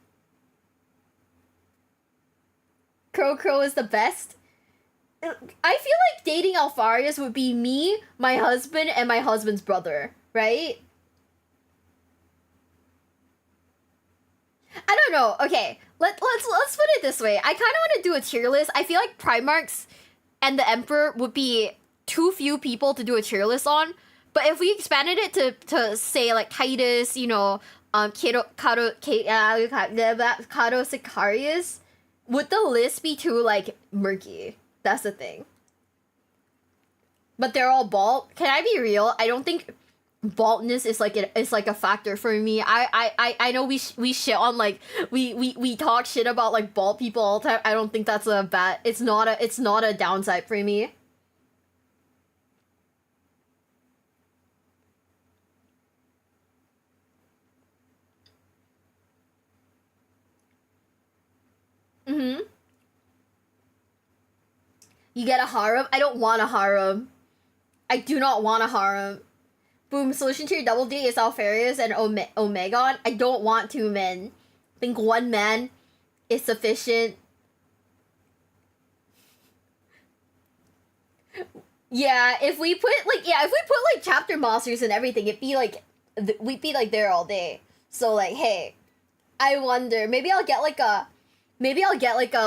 Crow is the best. I feel like dating Alpharius would be me, my husband, and my husband's brother, right? I don't know. Okay, let's put it this way. I kind of want to do a tier list. I feel like Primarchs and the Emperor would be too few people to do a tier list on. But if we expanded it to say like Titus, you know, Kato Sicarius, would the list be too like murky? That's the thing. But they're all bald. Can I be real? I don't think baldness is like a factor for me. I know we shit on like we talk shit about like bald people all the time. I don't think that's a bad. It's not a downside for me. Mm-hmm. You get a harem? I don't want a harem. I do not want a harem. Boom, solution to your double date is Alpharius and Omegon. I don't want two men. I think one man is sufficient. Yeah, if we put like chapter monsters and everything, it'd be like we'd be like there all day. So like, hey, I wonder, maybe I'll get like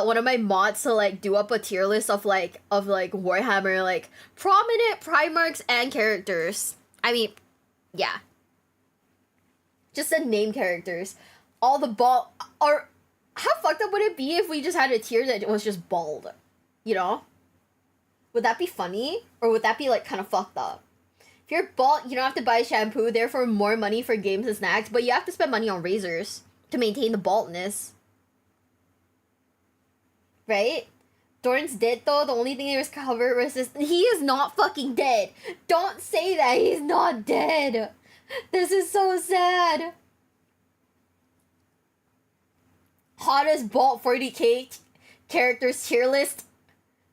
one of my mods to like do up a tier list of Warhammer like prominent Primarchs and characters. I mean, yeah. Just the name characters. All the bald or how fucked up would it be if we just had a tier that was just bald? You know? Would that be funny? Or would that be like kind of fucked up? If you're bald, you don't have to buy shampoo, therefore more money for games and snacks, but you have to spend money on razors to maintain the baldness. Right? Dorn's dead though. The only thing that was covered was this. He is not fucking dead. Don't say that. He's not dead. This is so sad. Hottest Balt 40k characters tier list.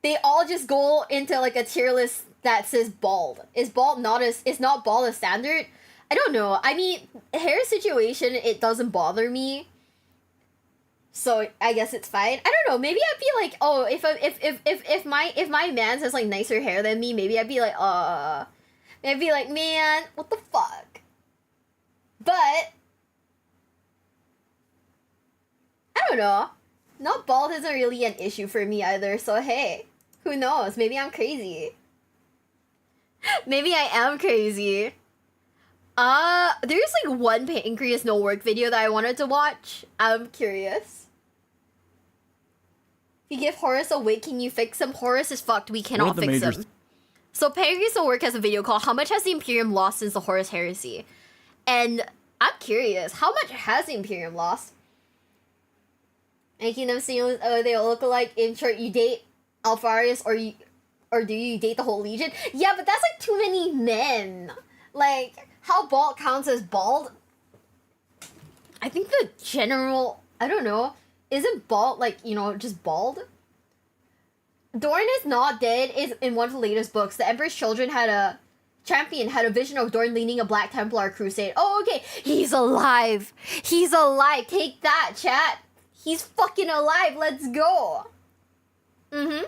They all just go into like a tier list that says bald. Is bald not bald a standard? I don't know. I mean, hair situation, it doesn't bother me. So I guess it's fine. I don't know. Maybe I'd be like, oh, if my man has like nicer hair than me, maybe I'd be like, maybe I'd be like, man, what the fuck? But I don't know. Not bald isn't really an issue for me either. So hey, who knows? Maybe I'm crazy. Maybe I am crazy. There's like one Pancreas no work video that I wanted to watch. I'm curious. If you give Horus a wig, can you fix him? Horus is fucked. We cannot fix him. So Pancreas no work has a video called "How much has the Imperium lost since the Horus heresy?" And I'm curious, how much has the Imperium lost? Making them seem they all look alike. In short, you date Alpharius or do you date the whole Legion? Yeah, but that's like too many men. Like, how bald counts as bald? I think the general, I don't know, isn't bald like, you know, just bald? Dorn is not dead is in one of the latest books. The Emperor's Children had a vision of Dorn leading a Black Templar crusade. Oh, okay. He's alive. He's alive. Take that, chat. He's fucking alive. Let's go. Mm-hmm.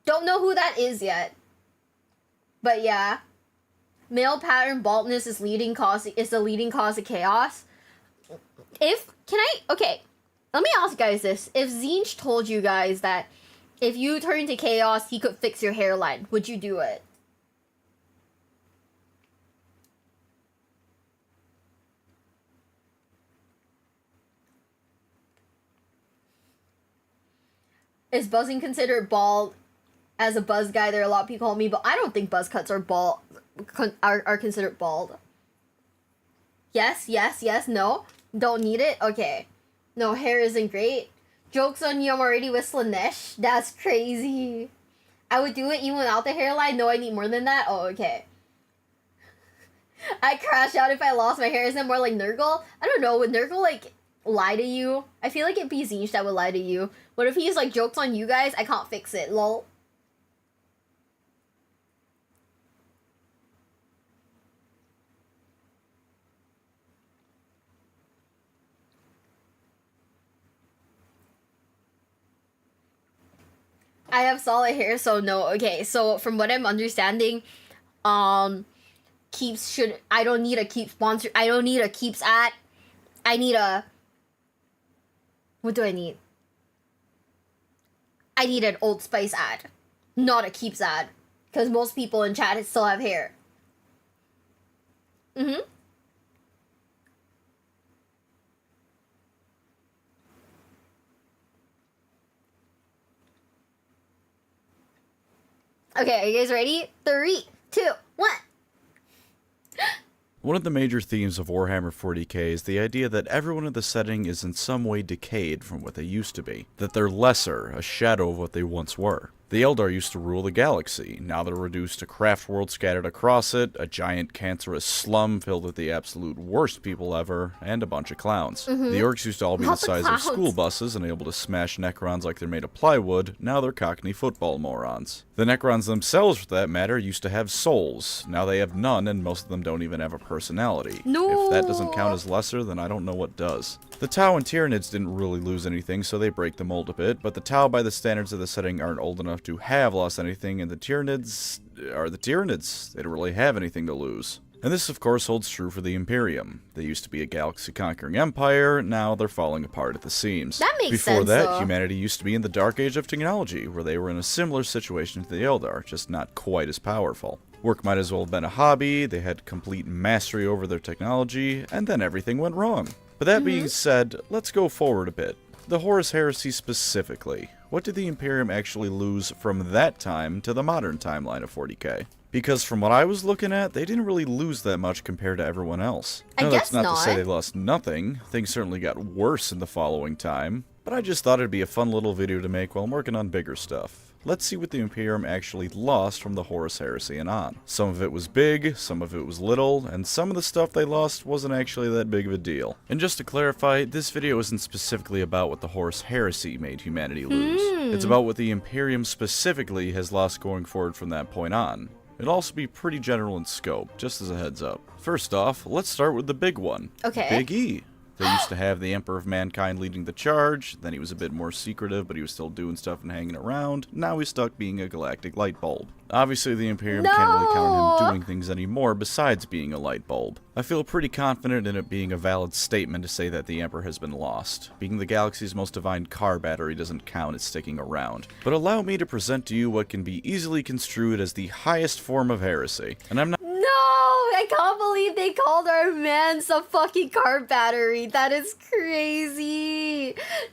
Don't know who that is yet. But yeah. Male pattern baldness is the leading cause of chaos. Okay, let me ask you guys this. If Zinch told you guys that if you turn to chaos, he could fix your hairline, would you do it? Is buzzing considered bald? As a buzz guy, there are a lot of people call me, but I don't think buzz cuts are bald. Are considered bald. Yes, no. Don't need it? Okay. No, hair isn't great. Joke's on you, I'm already with Slanesh. That's crazy. I would do it even without the hairline. No, I need more than that? Oh, okay. I crash out if I lost my hair. Isn't it more like Nurgle? I don't know. Would Nurgle, like... lie to you. I feel like it'd be Zinch that would lie to you. What if he's like, jokes on you guys? I can't fix it, lol. I have solid hair, so no. Okay, so from what I'm understanding, Keeps should, I don't need a Keep sponsor. I don't need a Keeps ad. I need a, what do I need? I need an Old Spice ad, not a Keeps ad, because most people in chat still have hair. Okay, are you guys ready? 3, 2, 1. One of the major themes of Warhammer 40k is the idea that everyone in the setting is in some way decayed from what they used to be, that they're lesser, a shadow of what they once were. The Eldar used to rule the galaxy, now they're reduced to craft worlds scattered across it, a giant cancerous slum filled with the absolute worst people ever, and a bunch of clowns. The orcs used to all be the size of school buses and able to smash Necrons like they're made of plywood, now they're Cockney football morons. The Necrons themselves, for that matter, used to have souls, now they have none and most of them don't even have a personality. No. If that doesn't count as lesser, then I don't know what does. The Tau and Tyranids didn't really lose anything, so they break the mold a bit, but the Tau by the standards of the setting aren't old enough to have lost anything, and the Tyranids are the Tyranids. They don't really have anything to lose. And this, of course, holds true for the Imperium. They used to be a galaxy-conquering empire, now they're falling apart at the seams. That makes Before sense, that, though. humanity used to be in the dark age of technology, where they were in a similar situation to the Eldar, just not quite as powerful. Work might as well have been a hobby, they had complete mastery over their technology, and then everything went wrong. But that being said, let's go forward a bit. The Horus Heresy specifically. What did the Imperium actually lose from that time to the modern timeline of 40k? Because from what I was looking at, they didn't really lose that much compared to everyone else. I Now, guess that's not to say not. they lost nothing. Things certainly got worse in the following time. But I just thought it'd be a fun little video to make while I'm working on bigger stuff. Let's see what the Imperium actually lost from the Horus Heresy and on. Some of it was big, some of it was little, and some of the stuff they lost wasn't actually that big of a deal. And just to clarify, this video isn't specifically about what the Horus Heresy made humanity lose. It's about what the Imperium specifically has lost going forward from that point on. It'll also be pretty general in scope, just as a heads up. First off, let's start with the big one. Okay. Big E. They used to have the Emperor of Mankind leading the charge, then he was a bit more secretive, but he was still doing stuff and hanging around. Now he's stuck being a galactic light bulb. Obviously, the Imperium can't really count on him doing things anymore besides being a light bulb. I feel pretty confident in it being a valid statement to say that the Emperor has been lost. Being the galaxy's most divine car battery doesn't count as sticking around. But allow me to present to you what can be easily construed as the highest form of heresy. And I'm not No, I can't believe they called our man some fucking car battery. That is crazy.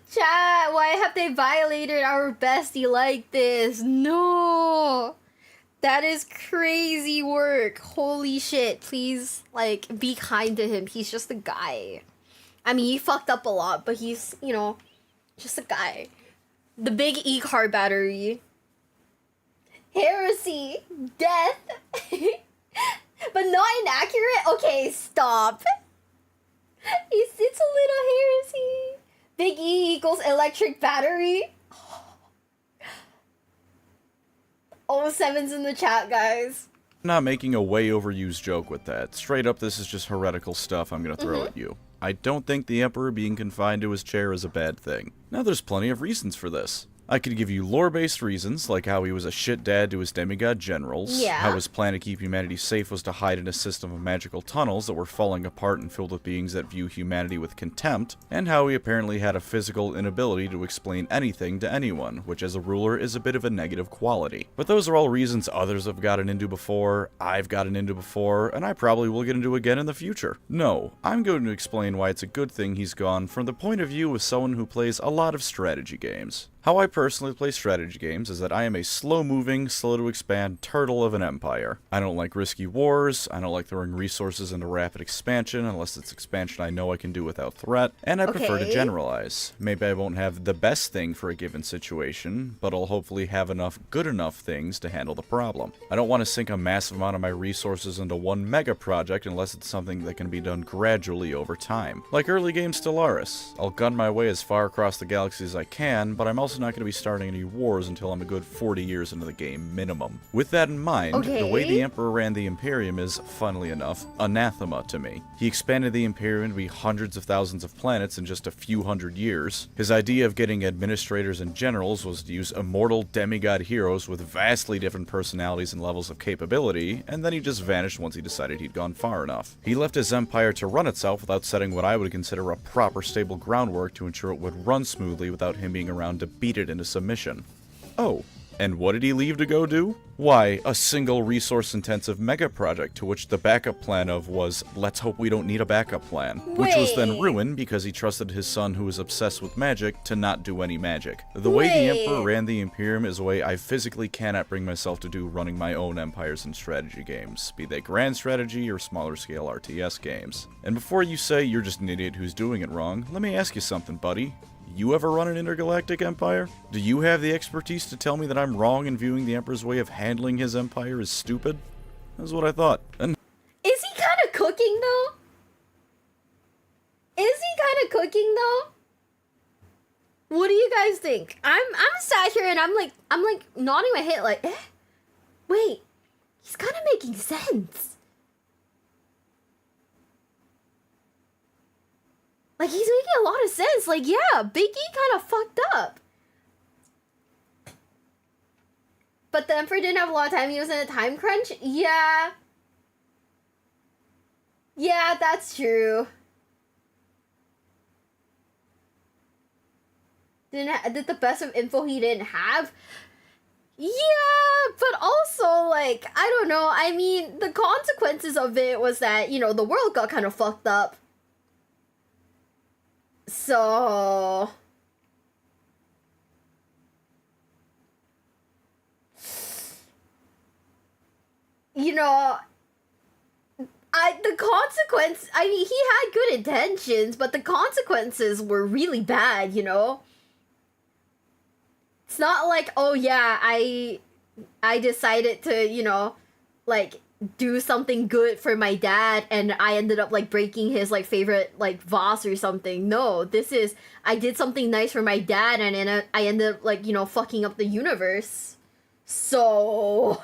Chat, why have they violated our bestie like this? No. That is crazy work. Holy shit. Please, like, be kind to him. He's just a guy. I mean, he fucked up a lot, but he's, you know, just a guy. The big E car battery. Heresy. Death. But not inaccurate? Okay, stop. It's a little heresy. Big E equals electric battery. Oh, 7's in the chat, guys. not making a way overused joke with that. Straight up, this is just heretical stuff I'm gonna throw at you. I don't think the Emperor being confined to his chair is a bad thing. Now, there's plenty of reasons for this. I could give you lore-based reasons, like how he was a shit dad to his demigod generals, Yeah. how his plan to keep humanity safe was to hide in a system of magical tunnels that were falling apart and filled with beings that view humanity with contempt, and how he apparently had a physical inability to explain anything to anyone, which as a ruler is a bit of a negative quality. But those are all reasons others have gotten into before, I've gotten into before, and I probably will get into again in the future. No, I'm going to explain why it's a good thing he's gone from the point of view of someone who plays a lot of strategy games. How I personally play strategy games is that I am a slow-moving, slow-to-expand turtle of an empire. I don't like risky wars, I don't like throwing resources into rapid expansion unless it's expansion I know I can do without threat, and I prefer to Okay. generalize. Maybe I won't have the best thing for a given situation, but I'll hopefully have enough good enough things to handle the problem. I don't want to sink a massive amount of my resources into one mega project unless it's something that can be done gradually over time. Like early game Stellaris, I'll gun my way as far across the galaxy as I can, but I'm also not going to be starting any wars until I'm a good 40 years into the game minimum. With that in mind, the way the Emperor ran the Imperium is, funnily enough, anathema to me. He expanded the Imperium to be hundreds of thousands of planets in just a few hundred years. His idea of getting administrators and generals was to use immortal demigod heroes with vastly different personalities and levels of capability, and then he just vanished once he decided he'd gone far enough. He left his empire to run itself without setting what I would consider a proper stable groundwork to ensure it would run smoothly without him being around to beat it into submission. Oh, and what did he leave to go do? Why, a single resource-intensive mega project to which the backup plan of was, let's hope we don't need a backup plan. Which was then ruined because he trusted his son, who was obsessed with magic, to not do any magic. The way the Emperor ran the Imperium is a way I physically cannot bring myself to do running my own empires and strategy games, be they grand strategy or smaller-scale RTS games. And before you say you're just an idiot who's doing it wrong, let me ask you something, buddy. You ever run an intergalactic empire? Do you have the expertise to tell me that I'm wrong in viewing the Emperor's way of handling his empire as stupid? That's what I thought. And Is he kind of cooking though? Is he kind of cooking though? What do you guys think? I'm sat here and I'm like nodding my head like, wait, he's kind of making sense. Like, he's making a lot of sense. Like, yeah, Big E kind of fucked up. But the Emperor didn't have a lot of time. He was in a time crunch. Yeah. Yeah, that's true. Did the best of info he didn't have? Yeah, but also, like, I don't know. I mean, the consequences of it was that, you know, the world got kind of fucked up. So, you know, the consequence, I mean, he had good intentions, but the consequences were really bad, you know? It's not like, oh yeah, I decided to, you know, like, do something good for my dad and I ended up like breaking his like favorite like vase or something. No, this is, I did something nice for my dad and then I ended up like, you know, fucking up the universe. So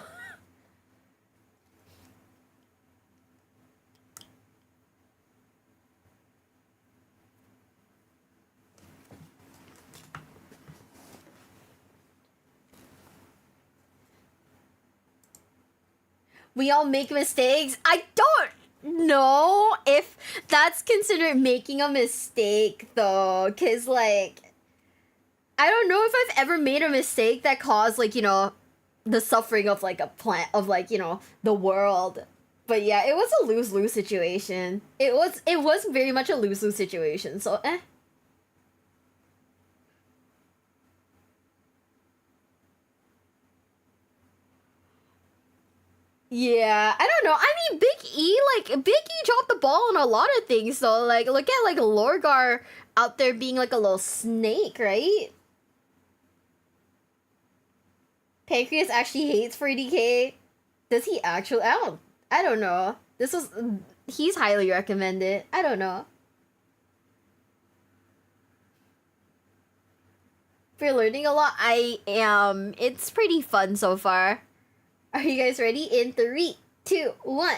we all make mistakes. I don't know if that's considered making a mistake though, cause like, I don't know if I've ever made a mistake that caused like, you know, the suffering of like a plant of like, you know, the world. But yeah, it was a lose-lose situation. It was very much a lose-lose situation. So Yeah, I don't know. I mean, Big E dropped the ball on a lot of things, so, like, look at, like, Lorgar out there being, like, a little snake, right? Pancreas actually hates 40k. Does he actually? I don't know. He's highly recommended. I don't know. If you're learning a lot, I am. It's pretty fun so far. Are you guys ready? In 3, 2, 1.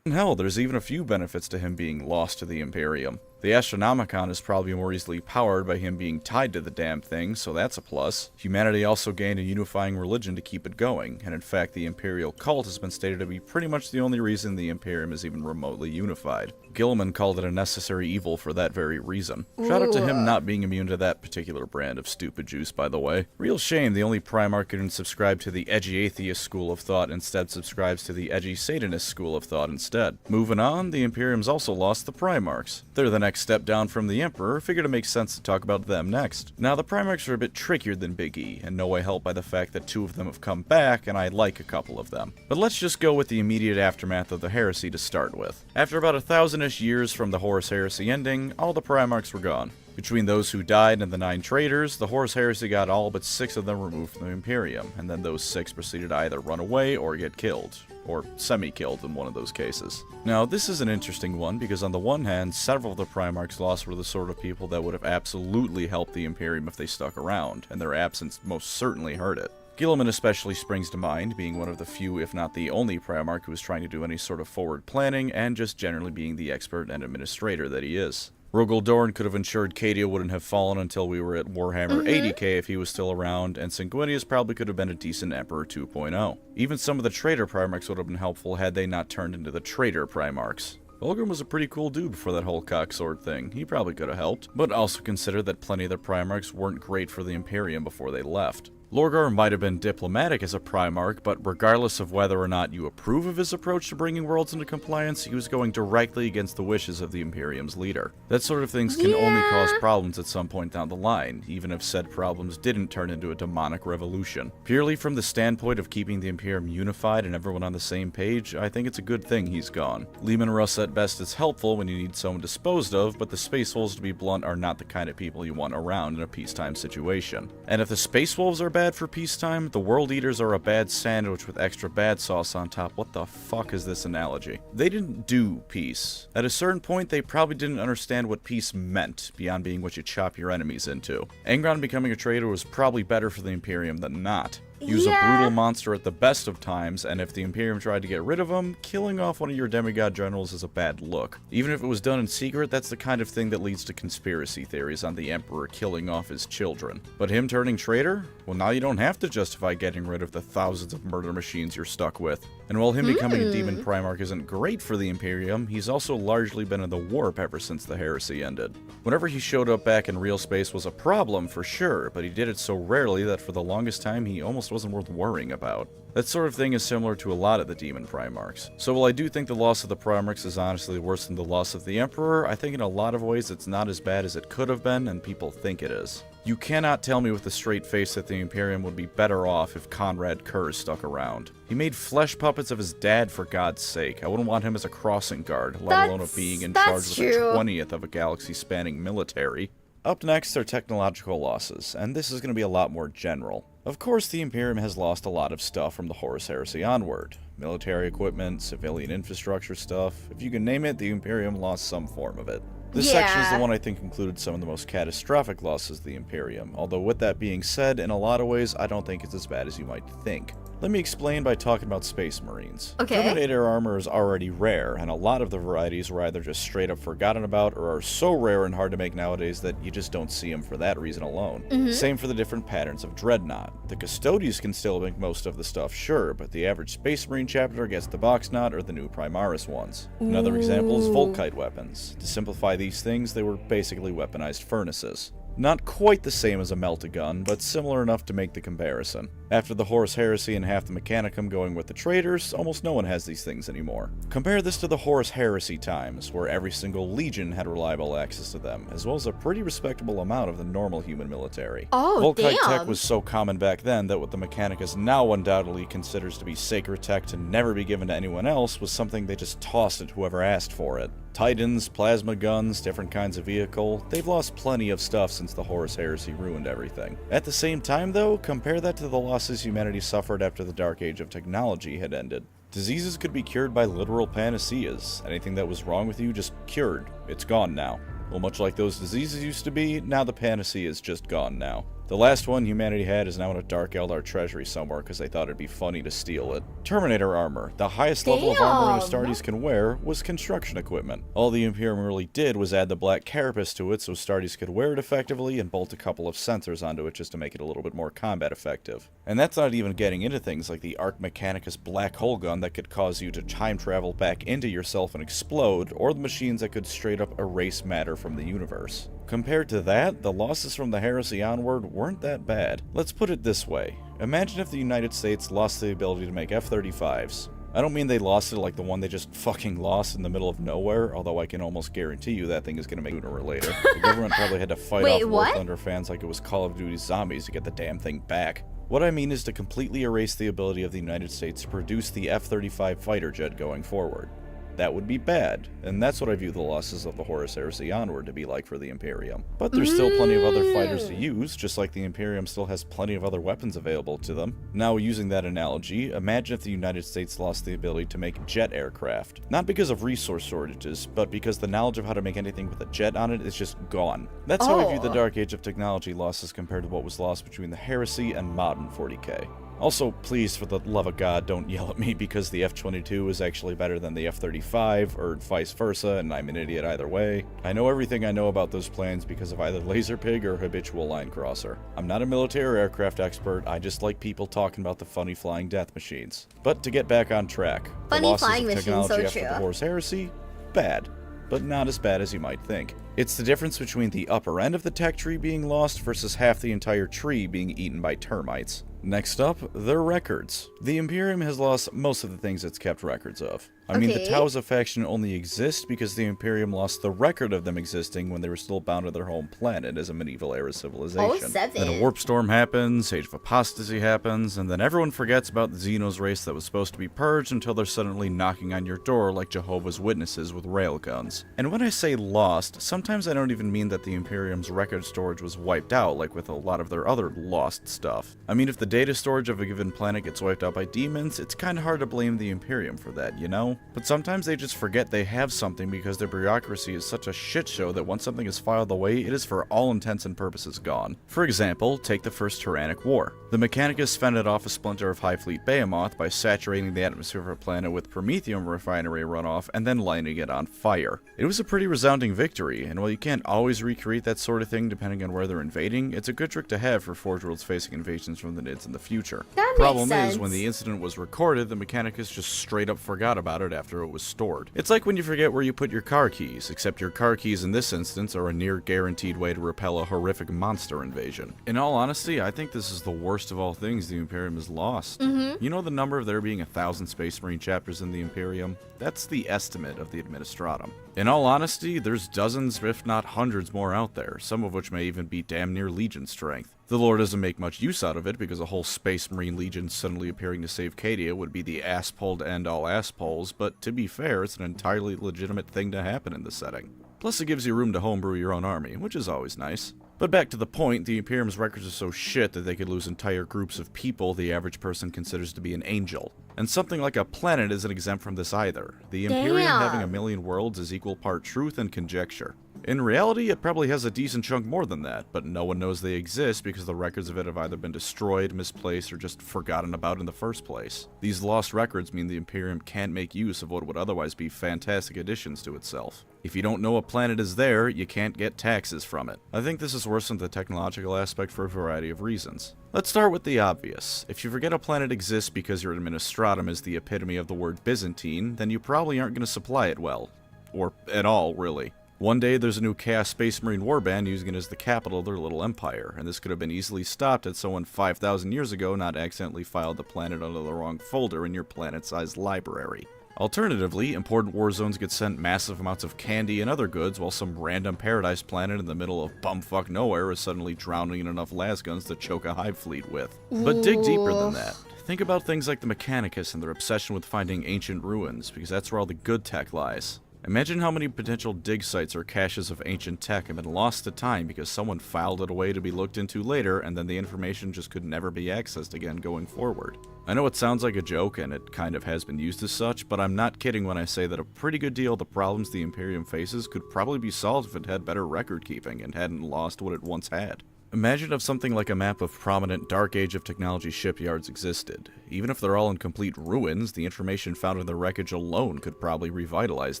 hell, there's even a few benefits to him being lost to the Imperium. The Astronomicon is probably more easily powered by him being tied to the damn thing, so that's a plus. Humanity also gained a unifying religion to keep it going, and in fact the Imperial cult has been stated to be pretty much the only reason the Imperium is even remotely unified. Gilliman called it a necessary evil for that very reason. Shout out to him not being immune to that particular brand of stupid juice, by the way. Real shame the only Primarch who didn't subscribe to the edgy atheist school of thought instead subscribes to the edgy Satanist school of thought instead. Moving on, the Imperium's also lost the Primarchs. They're the next next step down from the Emperor, figured it makes sense to talk about them next. Now, the Primarchs are a bit trickier than Big E, and no way helped by the fact that 2 of them have come back, and I like a couple of them. But let's just go with the immediate aftermath of the heresy to start with. After about 1,000-ish years from the Horus Heresy ending, all the Primarchs were gone. Between those who died and the 9 traitors, the Horus Heresy got all but 6 of them removed from the Imperium, and then those 6 proceeded to either run away or get killed. Or semi-killed in one of those cases. Now, this is an interesting one because on the one hand, several of the Primarchs lost were the sort of people that would have absolutely helped the Imperium if they stuck around, and their absence most certainly hurt it. Guilliman especially springs to mind, being one of the few, if not the only Primarch who was trying to do any sort of forward planning, and just generally being the expert and administrator that he is. Rogel Dorn could have ensured Cadia wouldn't have fallen until we were at Warhammer 80k if he was still around, and Sanguinius probably could have been a decent Emperor 2.0. Even some of the traitor Primarchs would have been helpful had they not turned into the traitor Primarchs. Vulgrim was a pretty cool dude before that whole cocksword thing. He probably could have helped, but also consider that plenty of the Primarchs weren't great for the Imperium before they left. Lorgar might have been diplomatic as a Primarch, but regardless of whether or not you approve of his approach to bringing worlds into compliance, he was going directly against the wishes of the Imperium's leader. That sort of things can only cause problems at some point down the line, even if said problems didn't turn into a demonic revolution. Purely from the standpoint of keeping the Imperium unified and everyone on the same page, I think it's a good thing he's gone. Leman Russ at best is helpful when you need someone disposed of, but the Space Wolves, to be blunt, are not the kind of people you want around in a peacetime situation. And if the Space Wolves are bad for peacetime, the World Eaters are a bad sandwich with extra bad sauce on top. What the fuck is this analogy? They didn't do peace. At a certain point, they probably didn't understand what peace meant, beyond being what you chop your enemies into. Angron becoming a traitor was probably better for the Imperium than not. He was a brutal monster at the best of times, and if the Imperium tried to get rid of him, killing off one of your demigod generals is a bad look. Even if it was done in secret, that's the kind of thing that leads to conspiracy theories on the Emperor killing off his children. But him turning traitor? Well, now you don't have to justify getting rid of the thousands of murder machines you're stuck with. And while him becoming a demon Primarch isn't great for the Imperium, he's also largely been in the warp ever since the heresy ended. Whenever he showed up back in real space was a problem for sure, but he did it so rarely that for the longest time he almost wasn't worth worrying about. That sort of thing is similar to a lot of the demon Primarchs. So while I do think the loss of the Primarchs is honestly worse than the loss of the Emperor, I think in a lot of ways it's not as bad as it could have been, and people think it is. You cannot tell me with a straight face that the Imperium would be better off if Conrad Kurz stuck around. He made flesh puppets of his dad, for God's sake. I wouldn't want him as a crossing guard, let alone of being in charge of the 20th of a galaxy-spanning military. Up next are technological losses, and this is going to be a lot more general. Of course, the Imperium has lost a lot of stuff from the Horus Heresy onward. Military equipment, civilian infrastructure stuff. If you can name it, the Imperium lost some form of it. This section is the one I think included some of the most catastrophic losses of the Imperium, although with that being said, in a lot of ways, I don't think it's as bad as you might think. Let me explain by talking about Space Marines. Terminator armor is already rare, and a lot of the varieties were either just straight up forgotten about or are so rare and hard to make nowadays that you just don't see them for that reason alone. Same for the different patterns of Dreadnought. The Custodies can still make most of the stuff, sure, but the average Space Marine chapter gets the Boxknot or the new Primaris ones. Another example is Volkite weapons. To simplify these things, they were basically weaponized furnaces. Not quite the same as a melt-a-gun, but similar enough to make the comparison. After the Horus Heresy and half the Mechanicum going with the traitors, almost no one has these things anymore. Compare this to the Horus Heresy times, where every single legion had reliable access to them, as well as a pretty respectable amount of the normal human military. Volkite tech was so common back then that what the Mechanicus now undoubtedly considers to be sacred tech to never be given to anyone else was something they just tossed at whoever asked for it. Titans, plasma guns, different kinds of vehicle, they've lost plenty of stuff since the Horus Heresy ruined everything. At the same time though, compare that to the losses humanity suffered after the Dark Age of technology had ended. Diseases could be cured by literal panaceas. Anything that was wrong with you just cured. It's gone now. Well, much like those diseases used to be, now the panacea is just gone now. The last one humanity had is now in a Dark Eldar treasury somewhere because they thought it'd be funny to steal it. Terminator armor, the highest level of armor an Astartes can wear, was construction equipment. All the Imperium really did was add the black carapace to it so Astartes could wear it effectively and bolt a couple of sensors onto it just to make it a little bit more combat effective. And that's not even getting into things like the Arc Mechanicus black hole gun that could cause you to time travel back into yourself and explode, or the machines that could straight up erase matter from the universe. Compared to that, the losses from the heresy onward weren't that bad. Let's put it this way. Imagine if the United States lost the ability to make F-35s. I don't mean they lost it like the one they just fucking lost in the middle of nowhere, although I can almost guarantee you that thing is gonna make sooner or later. The government probably had to fight off War Thunder fans like it was Call of Duty Zombies to get the damn thing back. What I mean is to completely erase the ability of the United States to produce the F-35 fighter jet going forward. That would be bad, and that's what I view the losses of the Horus Heresy onward to be like for the Imperium. But there's still plenty of other fighters to use, just like the Imperium still has plenty of other weapons available to them. Now, using that analogy, imagine if the United States lost the ability to make jet aircraft. Not because of resource shortages, but because the knowledge of how to make anything with a jet on it is just gone. That's how I view the Dark Age of technology losses compared to what was lost between the Heresy and modern 40k. Also, please, for the love of God, don't yell at me because the F-22 is actually better than the F-35, or vice versa, and I'm an idiot either way. I know everything I know about those planes because of either Laserpig or habitual line crosser. I'm not a military aircraft expert, I just like people talking about the funny flying death machines. But to get back on track, the losses of technology after the Horus Heresy? Bad. But not as bad as you might think. It's the difference between the upper end of the tech tree being lost versus half the entire tree being eaten by termites. Next up, their records. The Imperium has lost most of the things it's kept records of. I mean, the Tau as a faction only exist because the Imperium lost the record of them existing when they were still bound to their home planet as a medieval era civilization. Then a warp storm happens, Age of Apostasy happens, and then everyone forgets about the Xenos race that was supposed to be purged until they're suddenly knocking on your door like Jehovah's Witnesses with railguns. And when I say lost, sometimes I don't even mean that the Imperium's record storage was wiped out like with a lot of their other lost stuff. I mean, if the data storage of a given planet gets wiped out by demons, it's kinda hard to blame the Imperium for that, you know? But sometimes they just forget they have something because their bureaucracy is such a shit show that once something is filed away, it is for all intents and purposes gone. For example, take the first Tyrannic War. The Mechanicus fended off a splinter of High Fleet Behemoth by saturating the atmosphere of a planet with Promethium refinery runoff and then lighting it on fire. It was a pretty resounding victory, and while you can't always recreate that sort of thing depending on where they're invading, it's a good trick to have for Forge Worlds facing invasions from the Nids in the future. Problem is, when the incident was recorded, the Mechanicus just straight up forgot about it after it was stored. It's like when you forget where you put your car keys, except your car keys in this instance are a near guaranteed way to repel a horrific monster invasion. In all honesty, I think this is the worst of all things the Imperium has lost. You know the number of there being 1,000 Space Marine chapters in the Imperium? That's the estimate of the Administratum. In all honesty, there's dozens, if not hundreds more out there, some of which may even be damn near Legion strength. The lore doesn't make much use out of it because a whole Space Marine Legion suddenly appearing to save Cadia would be the ass-pull to end all ass-pulls, but to be fair, it's an entirely legitimate thing to happen in the setting. Plus it gives you room to homebrew your own army, which is always nice. But back to the point, the Imperium's records are so shit that they could lose entire groups of people the average person considers to be an angel. And something like a planet isn't exempt from this either. The Imperium having a million worlds is equal part truth and conjecture. In reality, it probably has a decent chunk more than that, but no one knows they exist because the records of it have either been destroyed, misplaced, or just forgotten about in the first place. These lost records mean the Imperium can't make use of what would otherwise be fantastic additions to itself. If you don't know a planet is there, you can't get taxes from it. I think this is worse than the technological aspect for a variety of reasons. Let's start with the obvious. If you forget a planet exists because your Administratum is the epitome of the word Byzantine, then you probably aren't going to supply it well. Or at all, really. One day there's a new Chaos Space Marine warband using it as the capital of their little empire, and this could have been easily stopped had someone 5,000 years ago not accidentally filed the planet under the wrong folder in your planet-sized library. Alternatively, important war zones get sent massive amounts of candy and other goods while some random paradise planet in the middle of bumfuck nowhere is suddenly drowning in enough lasguns to choke a hive fleet with. But dig deeper than that. Think about things like the Mechanicus and their obsession with finding ancient ruins, because that's where all the good tech lies. Imagine how many potential dig sites or caches of ancient tech have been lost to time because someone filed it away to be looked into later and then the information just could never be accessed again going forward. I know it sounds like a joke and it kind of has been used as such, but I'm not kidding when I say that a pretty good deal of the problems the Imperium faces could probably be solved if it had better record keeping and hadn't lost what it once had. Imagine if something like a map of prominent Dark Age of technology shipyards existed. Even if they're all in complete ruins, the information found in the wreckage alone could probably revitalize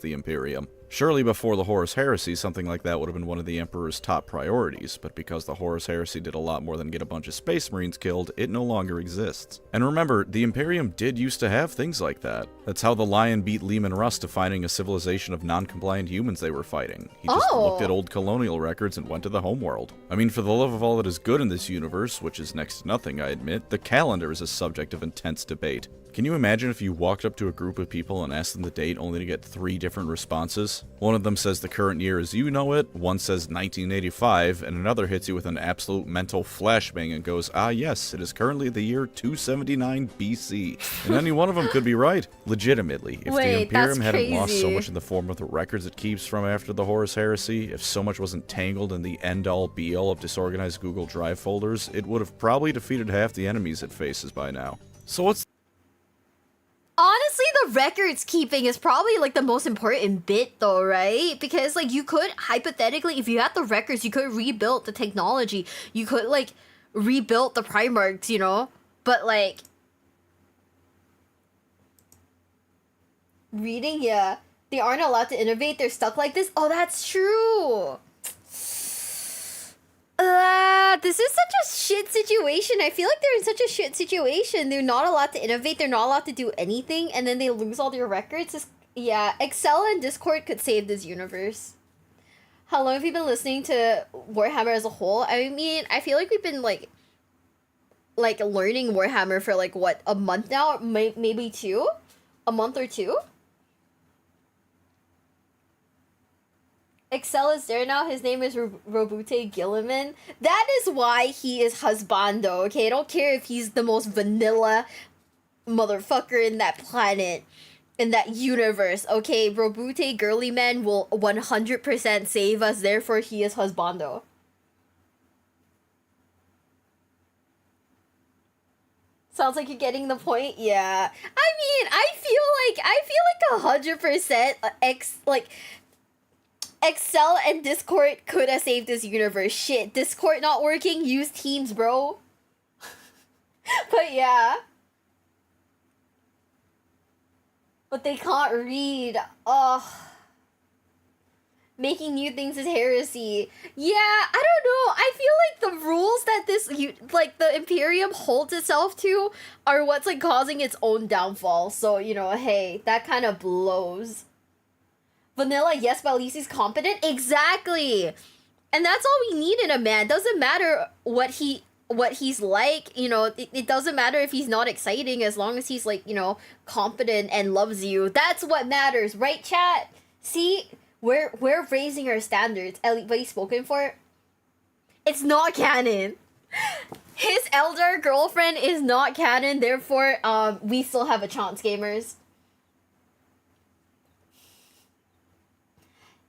the Imperium. Surely before the Horus Heresy, something like that would have been one of the Emperor's top priorities, but because the Horus Heresy did a lot more than get a bunch of Space Marines killed, it no longer exists. And remember, the Imperium did used to have things like that. That's how the Lion beat Lehman Russ to finding a civilization of non-compliant humans they were fighting. He just looked at old colonial records and went to the homeworld. I mean, for the love of all that is good in this universe, which is next to nothing, I admit, the calendar is a subject of intense debate. Can you imagine if you walked up to a group of people and asked them the date only to get 3 different responses? One of them says the current year as you know it, one says 1985, and another hits you with an absolute mental flashbang and goes, ah yes, it is currently the year 279 BC. And any one of them could be right. Legitimately, if the Imperium hadn't lost so much in the form of the records it keeps from after the Horus Heresy, if so much wasn't tangled in the end-all be-all of disorganized Google Drive folders, it would have probably defeated half the enemies it faces by now. So what's... Honestly, the records keeping is probably like the most important bit though, right? Because like you could hypothetically, if you had the records, you could rebuild the technology. You could like rebuild the Primarchs, you know? But like reading, yeah. They aren't allowed to innovate, they're stuck like this. Oh, that's true. This is such a shit situation. I feel like they're in such a shit situation. They're not allowed to innovate. They're not allowed to do anything. And then they lose all their records. Yeah, Excel and Discord could save this universe. How long have you been listening to Warhammer as a whole? I mean, I feel like we've been like learning Warhammer for like, what, a month now? Maybe 2? A month or 2? Excel is there now. His name is Robute Gilliman. That is why he is husbando, okay? I don't care if he's the most vanilla motherfucker in that planet, in that universe, okay? Robute Girly Man will 100% save us, therefore he is husbando. Sounds like you're getting the point. Yeah. I mean, I feel like 100% Excel and Discord could have saved this universe. Shit, Discord not working? Use Teams, bro. But yeah. But they can't read. Ugh. Making new things is heresy. Yeah, I don't know. I feel like the rules that the Imperium holds itself to are what's like causing its own downfall. So, you know, hey, that kind of blows. Vanilla, yes, but at least he's competent. Exactly. And that's all we need in a man. Doesn't matter what he's like, you know, it doesn't matter if he's not exciting as long as he's like, you know, competent and loves you. That's what matters, right, chat? See, we're raising our standards. Everybody spoken for? It's not canon. His elder girlfriend is not canon, therefore, we still have a chance, gamers.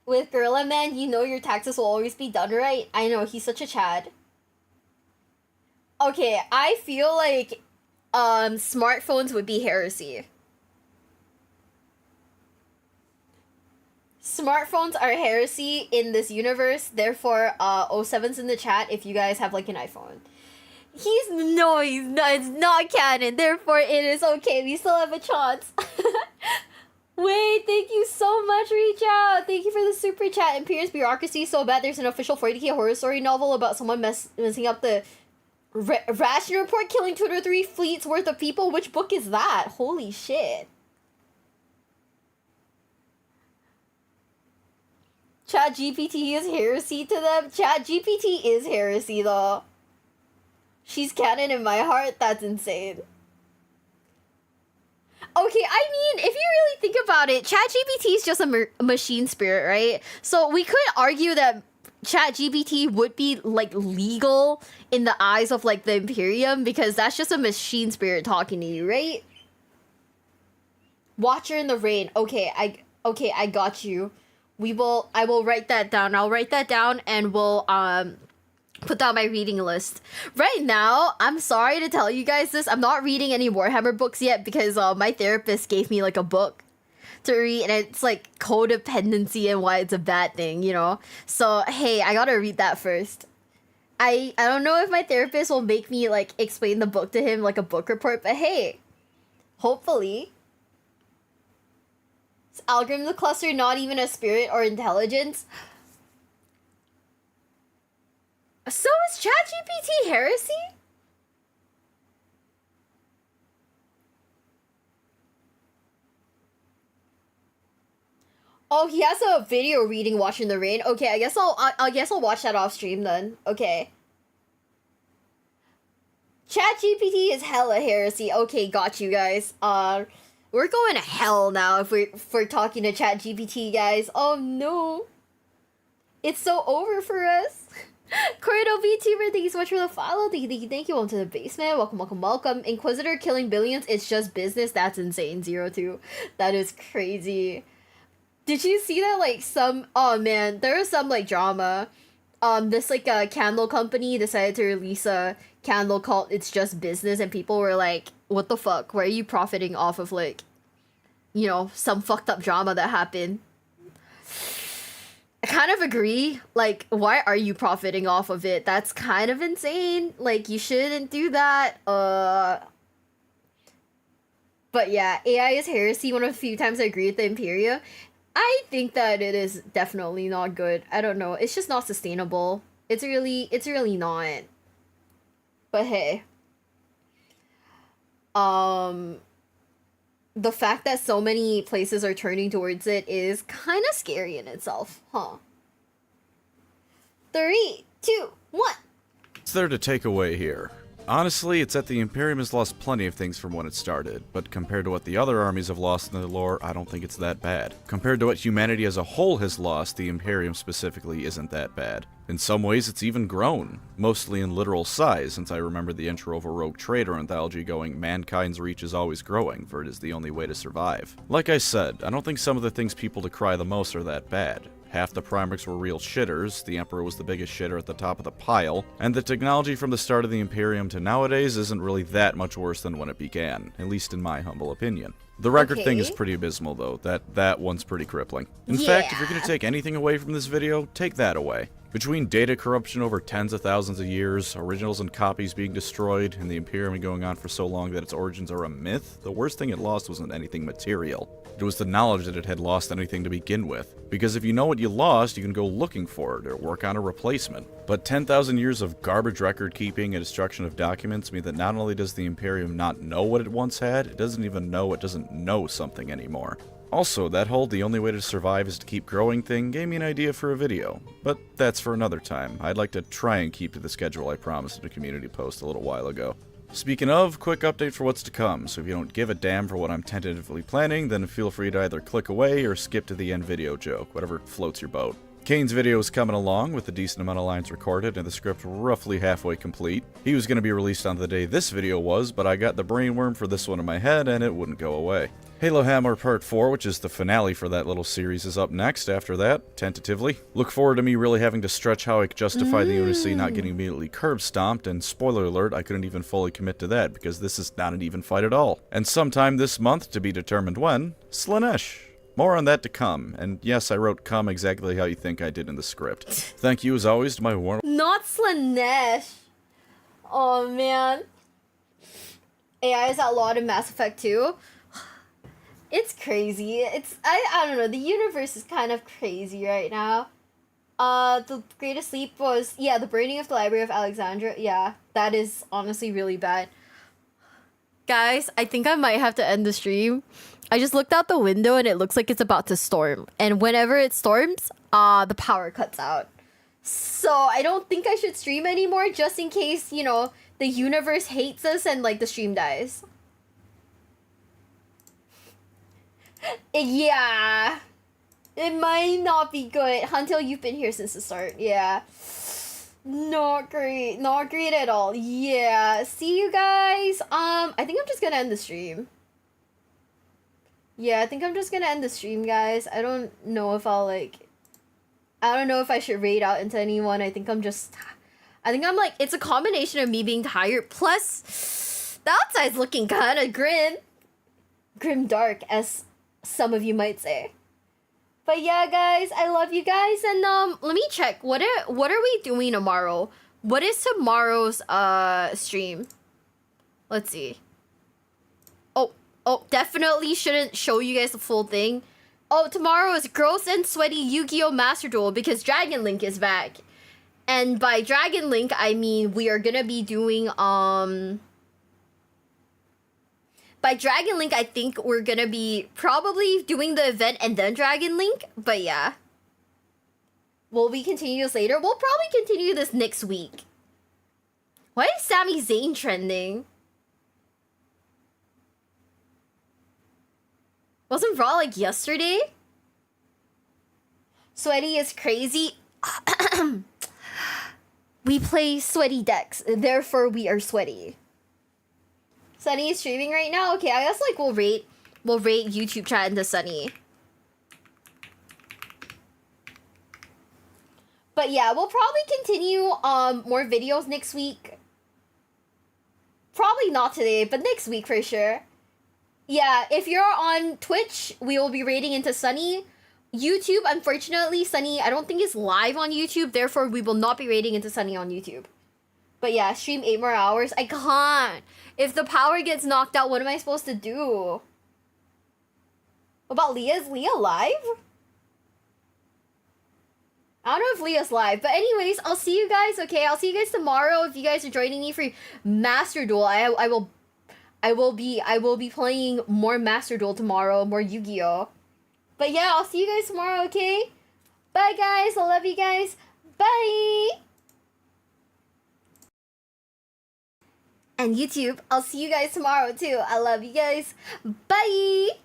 With Gorilla Man, you know your taxes will always be done right. I know, he's such a Chad. Okay, I feel like smartphones would be heresy. Smartphones are heresy in this universe, therefore 07's in the chat if you guys have like an iPhone. He's not, it's not canon, therefore it is okay, we still have a chance. Wait, thank you so much, Reach Out. Thank you for the super chat. Imperium's bureaucracy is so bad there's an official 40k horror story novel about someone messing up the ration report, killing 2 to 3 fleets worth of people. Which book is that? Holy shit. ChatGPT is heresy to them. ChatGPT is heresy though. She's canon in my heart. That's insane. Okay, I mean, if you really think about it, ChatGPT is just a machine spirit, right? So we could argue that ChatGPT would be, like, legal in the eyes of, like, the Imperium because that's just a machine spirit talking to you, right? Watcher in the Rain. Okay, I got you. I will write that down. I'll write that down and we'll, put down my reading list. Right now, I'm sorry to tell you guys this, I'm not reading any Warhammer books yet because my therapist gave me like a book to read and it's like codependency and why it's a bad thing, you know? So, hey, I gotta read that first. I don't know if my therapist will make me like explain the book to him like a book report, but hey, hopefully. Is Algrim the Cluster not even a spirit or intelligence? So is ChatGPT heresy? Oh, he has a video reading Watching the Rain. Okay, I guess I'll watch that off stream then. Okay. ChatGPT is hella heresy. Okay, got you guys. We're going to hell now if we're talking to ChatGPT, guys. Oh no. It's so over for us. Corridor VTuber, thank you so much for the follow. Thank you. Welcome to the basement. Welcome. Inquisitor killing billions. It's just business. That's insane. 02. That is crazy. Did you see that, like, oh man, there was some, like, drama. This, like, candle company decided to release a candle called It's Just Business, and people were like, what the fuck? Why are you profiting off of, like, you know, some fucked up drama that happened? I kind of agree. Like, why are you profiting off of it? That's kind of insane. Like, you shouldn't do that. But yeah, AI is heresy. One of the few times I agree with the Imperia. I think that it is definitely not good. I don't know. It's just not sustainable. It's really not. But hey. The fact that so many places are turning towards it is kind of scary in itself, huh? 3, 2, 1. What's there to take away here? Honestly, it's that the Imperium has lost plenty of things from when it started, but compared to what the other armies have lost in the lore, I don't think it's that bad. Compared to what humanity as a whole has lost, the Imperium specifically isn't that bad. In some ways, it's even grown, mostly in literal size, since I remember the intro of a Rogue Trader anthology going, "Mankind's reach is always growing, for it is the only way to survive." Like I said, I don't think some of the things people decry the most are that bad. Half the Primarchs were real shitters, the Emperor was the biggest shitter at the top of the pile, and the technology from the start of the Imperium to nowadays isn't really that much worse than when it began, at least in my humble opinion. The record thing is pretty abysmal though, that one's pretty crippling. In fact, if you're gonna take anything away from this video, take that away. Between data corruption over tens of thousands of years, originals and copies being destroyed, and the Imperium going on for so long that its origins are a myth, the worst thing it lost wasn't anything material. It was the knowledge that it had lost anything to begin with. Because if you know what you lost, you can go looking for it, or work on a replacement. But 10,000 years of garbage record keeping and destruction of documents mean that not only does the Imperium not know what it once had, it doesn't even know it doesn't know something anymore. Also, that whole "the only way to survive is to keep growing" thing gave me an idea for a video, but that's for another time. I'd like to try and keep to the schedule I promised in a community post a little while ago. Speaking of, quick update for what's to come, so if you don't give a damn for what I'm tentatively planning, then feel free to either click away or skip to the end video joke, whatever floats your boat. Kane's video is coming along, with a decent amount of lines recorded and the script roughly halfway complete. He was going to be released on the day this video was, but I got the brainworm for this one in my head and it wouldn't go away. Halo Hammer Part 4, which is the finale for that little series, is up next after that, tentatively. Look forward to me really having to stretch how I justify the Odyssey not getting immediately curb stomped, and spoiler alert, I couldn't even fully commit to that because this is not an even fight at all. And sometime this month, to be determined when, Slaanesh. More on that to come, and yes, I wrote "come" exactly how you think I did in the script. Thank you as always to my warm... Not Slaanesh. Oh man. AI is outlawed in Mass Effect 2. It's crazy. I don't know, the universe is kind of crazy right now. The Greatest Leap was, yeah, the burning of the Library of Alexandria. Yeah, that is honestly really bad. Guys, I think I might have to end the stream. I just looked out the window and it looks like it's about to storm. And whenever it storms, the power cuts out. So I don't think I should stream anymore just in case, you know, the universe hates us and, like, the stream dies. Yeah. It might not be good. Until you've been here since the start. Yeah. Not great. Not great at all. Yeah. See you guys. I think I'm just gonna end the stream. Yeah, I think I'm just gonna end the stream, guys. I don't know if I'll, like... I don't know if I should raid out into anyone. I think I'm like... It's a combination of me being tired, plus... The outside's looking kind of grim. Grim dark, as some of you might say. But yeah, guys, I love you guys, and let me check. What are we doing tomorrow? What is tomorrow's stream? Let's see. Oh, definitely shouldn't show you guys the full thing. Oh, tomorrow is Gross and Sweaty Yu-Gi-Oh! Master Duel because Dragon Link is back. And by Dragon Link, I mean we are gonna be doing By Dragon Link, I think we're gonna be probably doing the event and then Dragon Link, but yeah. Will we continue this later? We'll probably continue this next week. Why is Sami Zayn trending? Wasn't Raw like yesterday? Sweaty is crazy. We play sweaty decks, therefore we are sweaty. Sunny is streaming right now? Okay, I guess like we'll rate YouTube chat into Sunny. But yeah, we'll probably continue more videos next week. Probably not today, but next week for sure. Yeah, if you're on Twitch, we will be rating into Sunny. YouTube, unfortunately, Sunny, I don't think is live on YouTube, therefore we will not be rating into Sunny on YouTube. But yeah, stream 8 more hours. I can't. If the power gets knocked out, what am I supposed to do? What about Leah? Is Leah live? I don't know if Leah's live, but anyways, I'll see you guys, okay? I'll see you guys tomorrow if you guys are joining me for Master Duel. I will be playing more Master Duel tomorrow, more Yu-Gi-Oh! But yeah, I'll see you guys tomorrow, okay? Bye guys, I love you guys. Bye! And YouTube, I'll see you guys tomorrow too. I love you guys. Bye!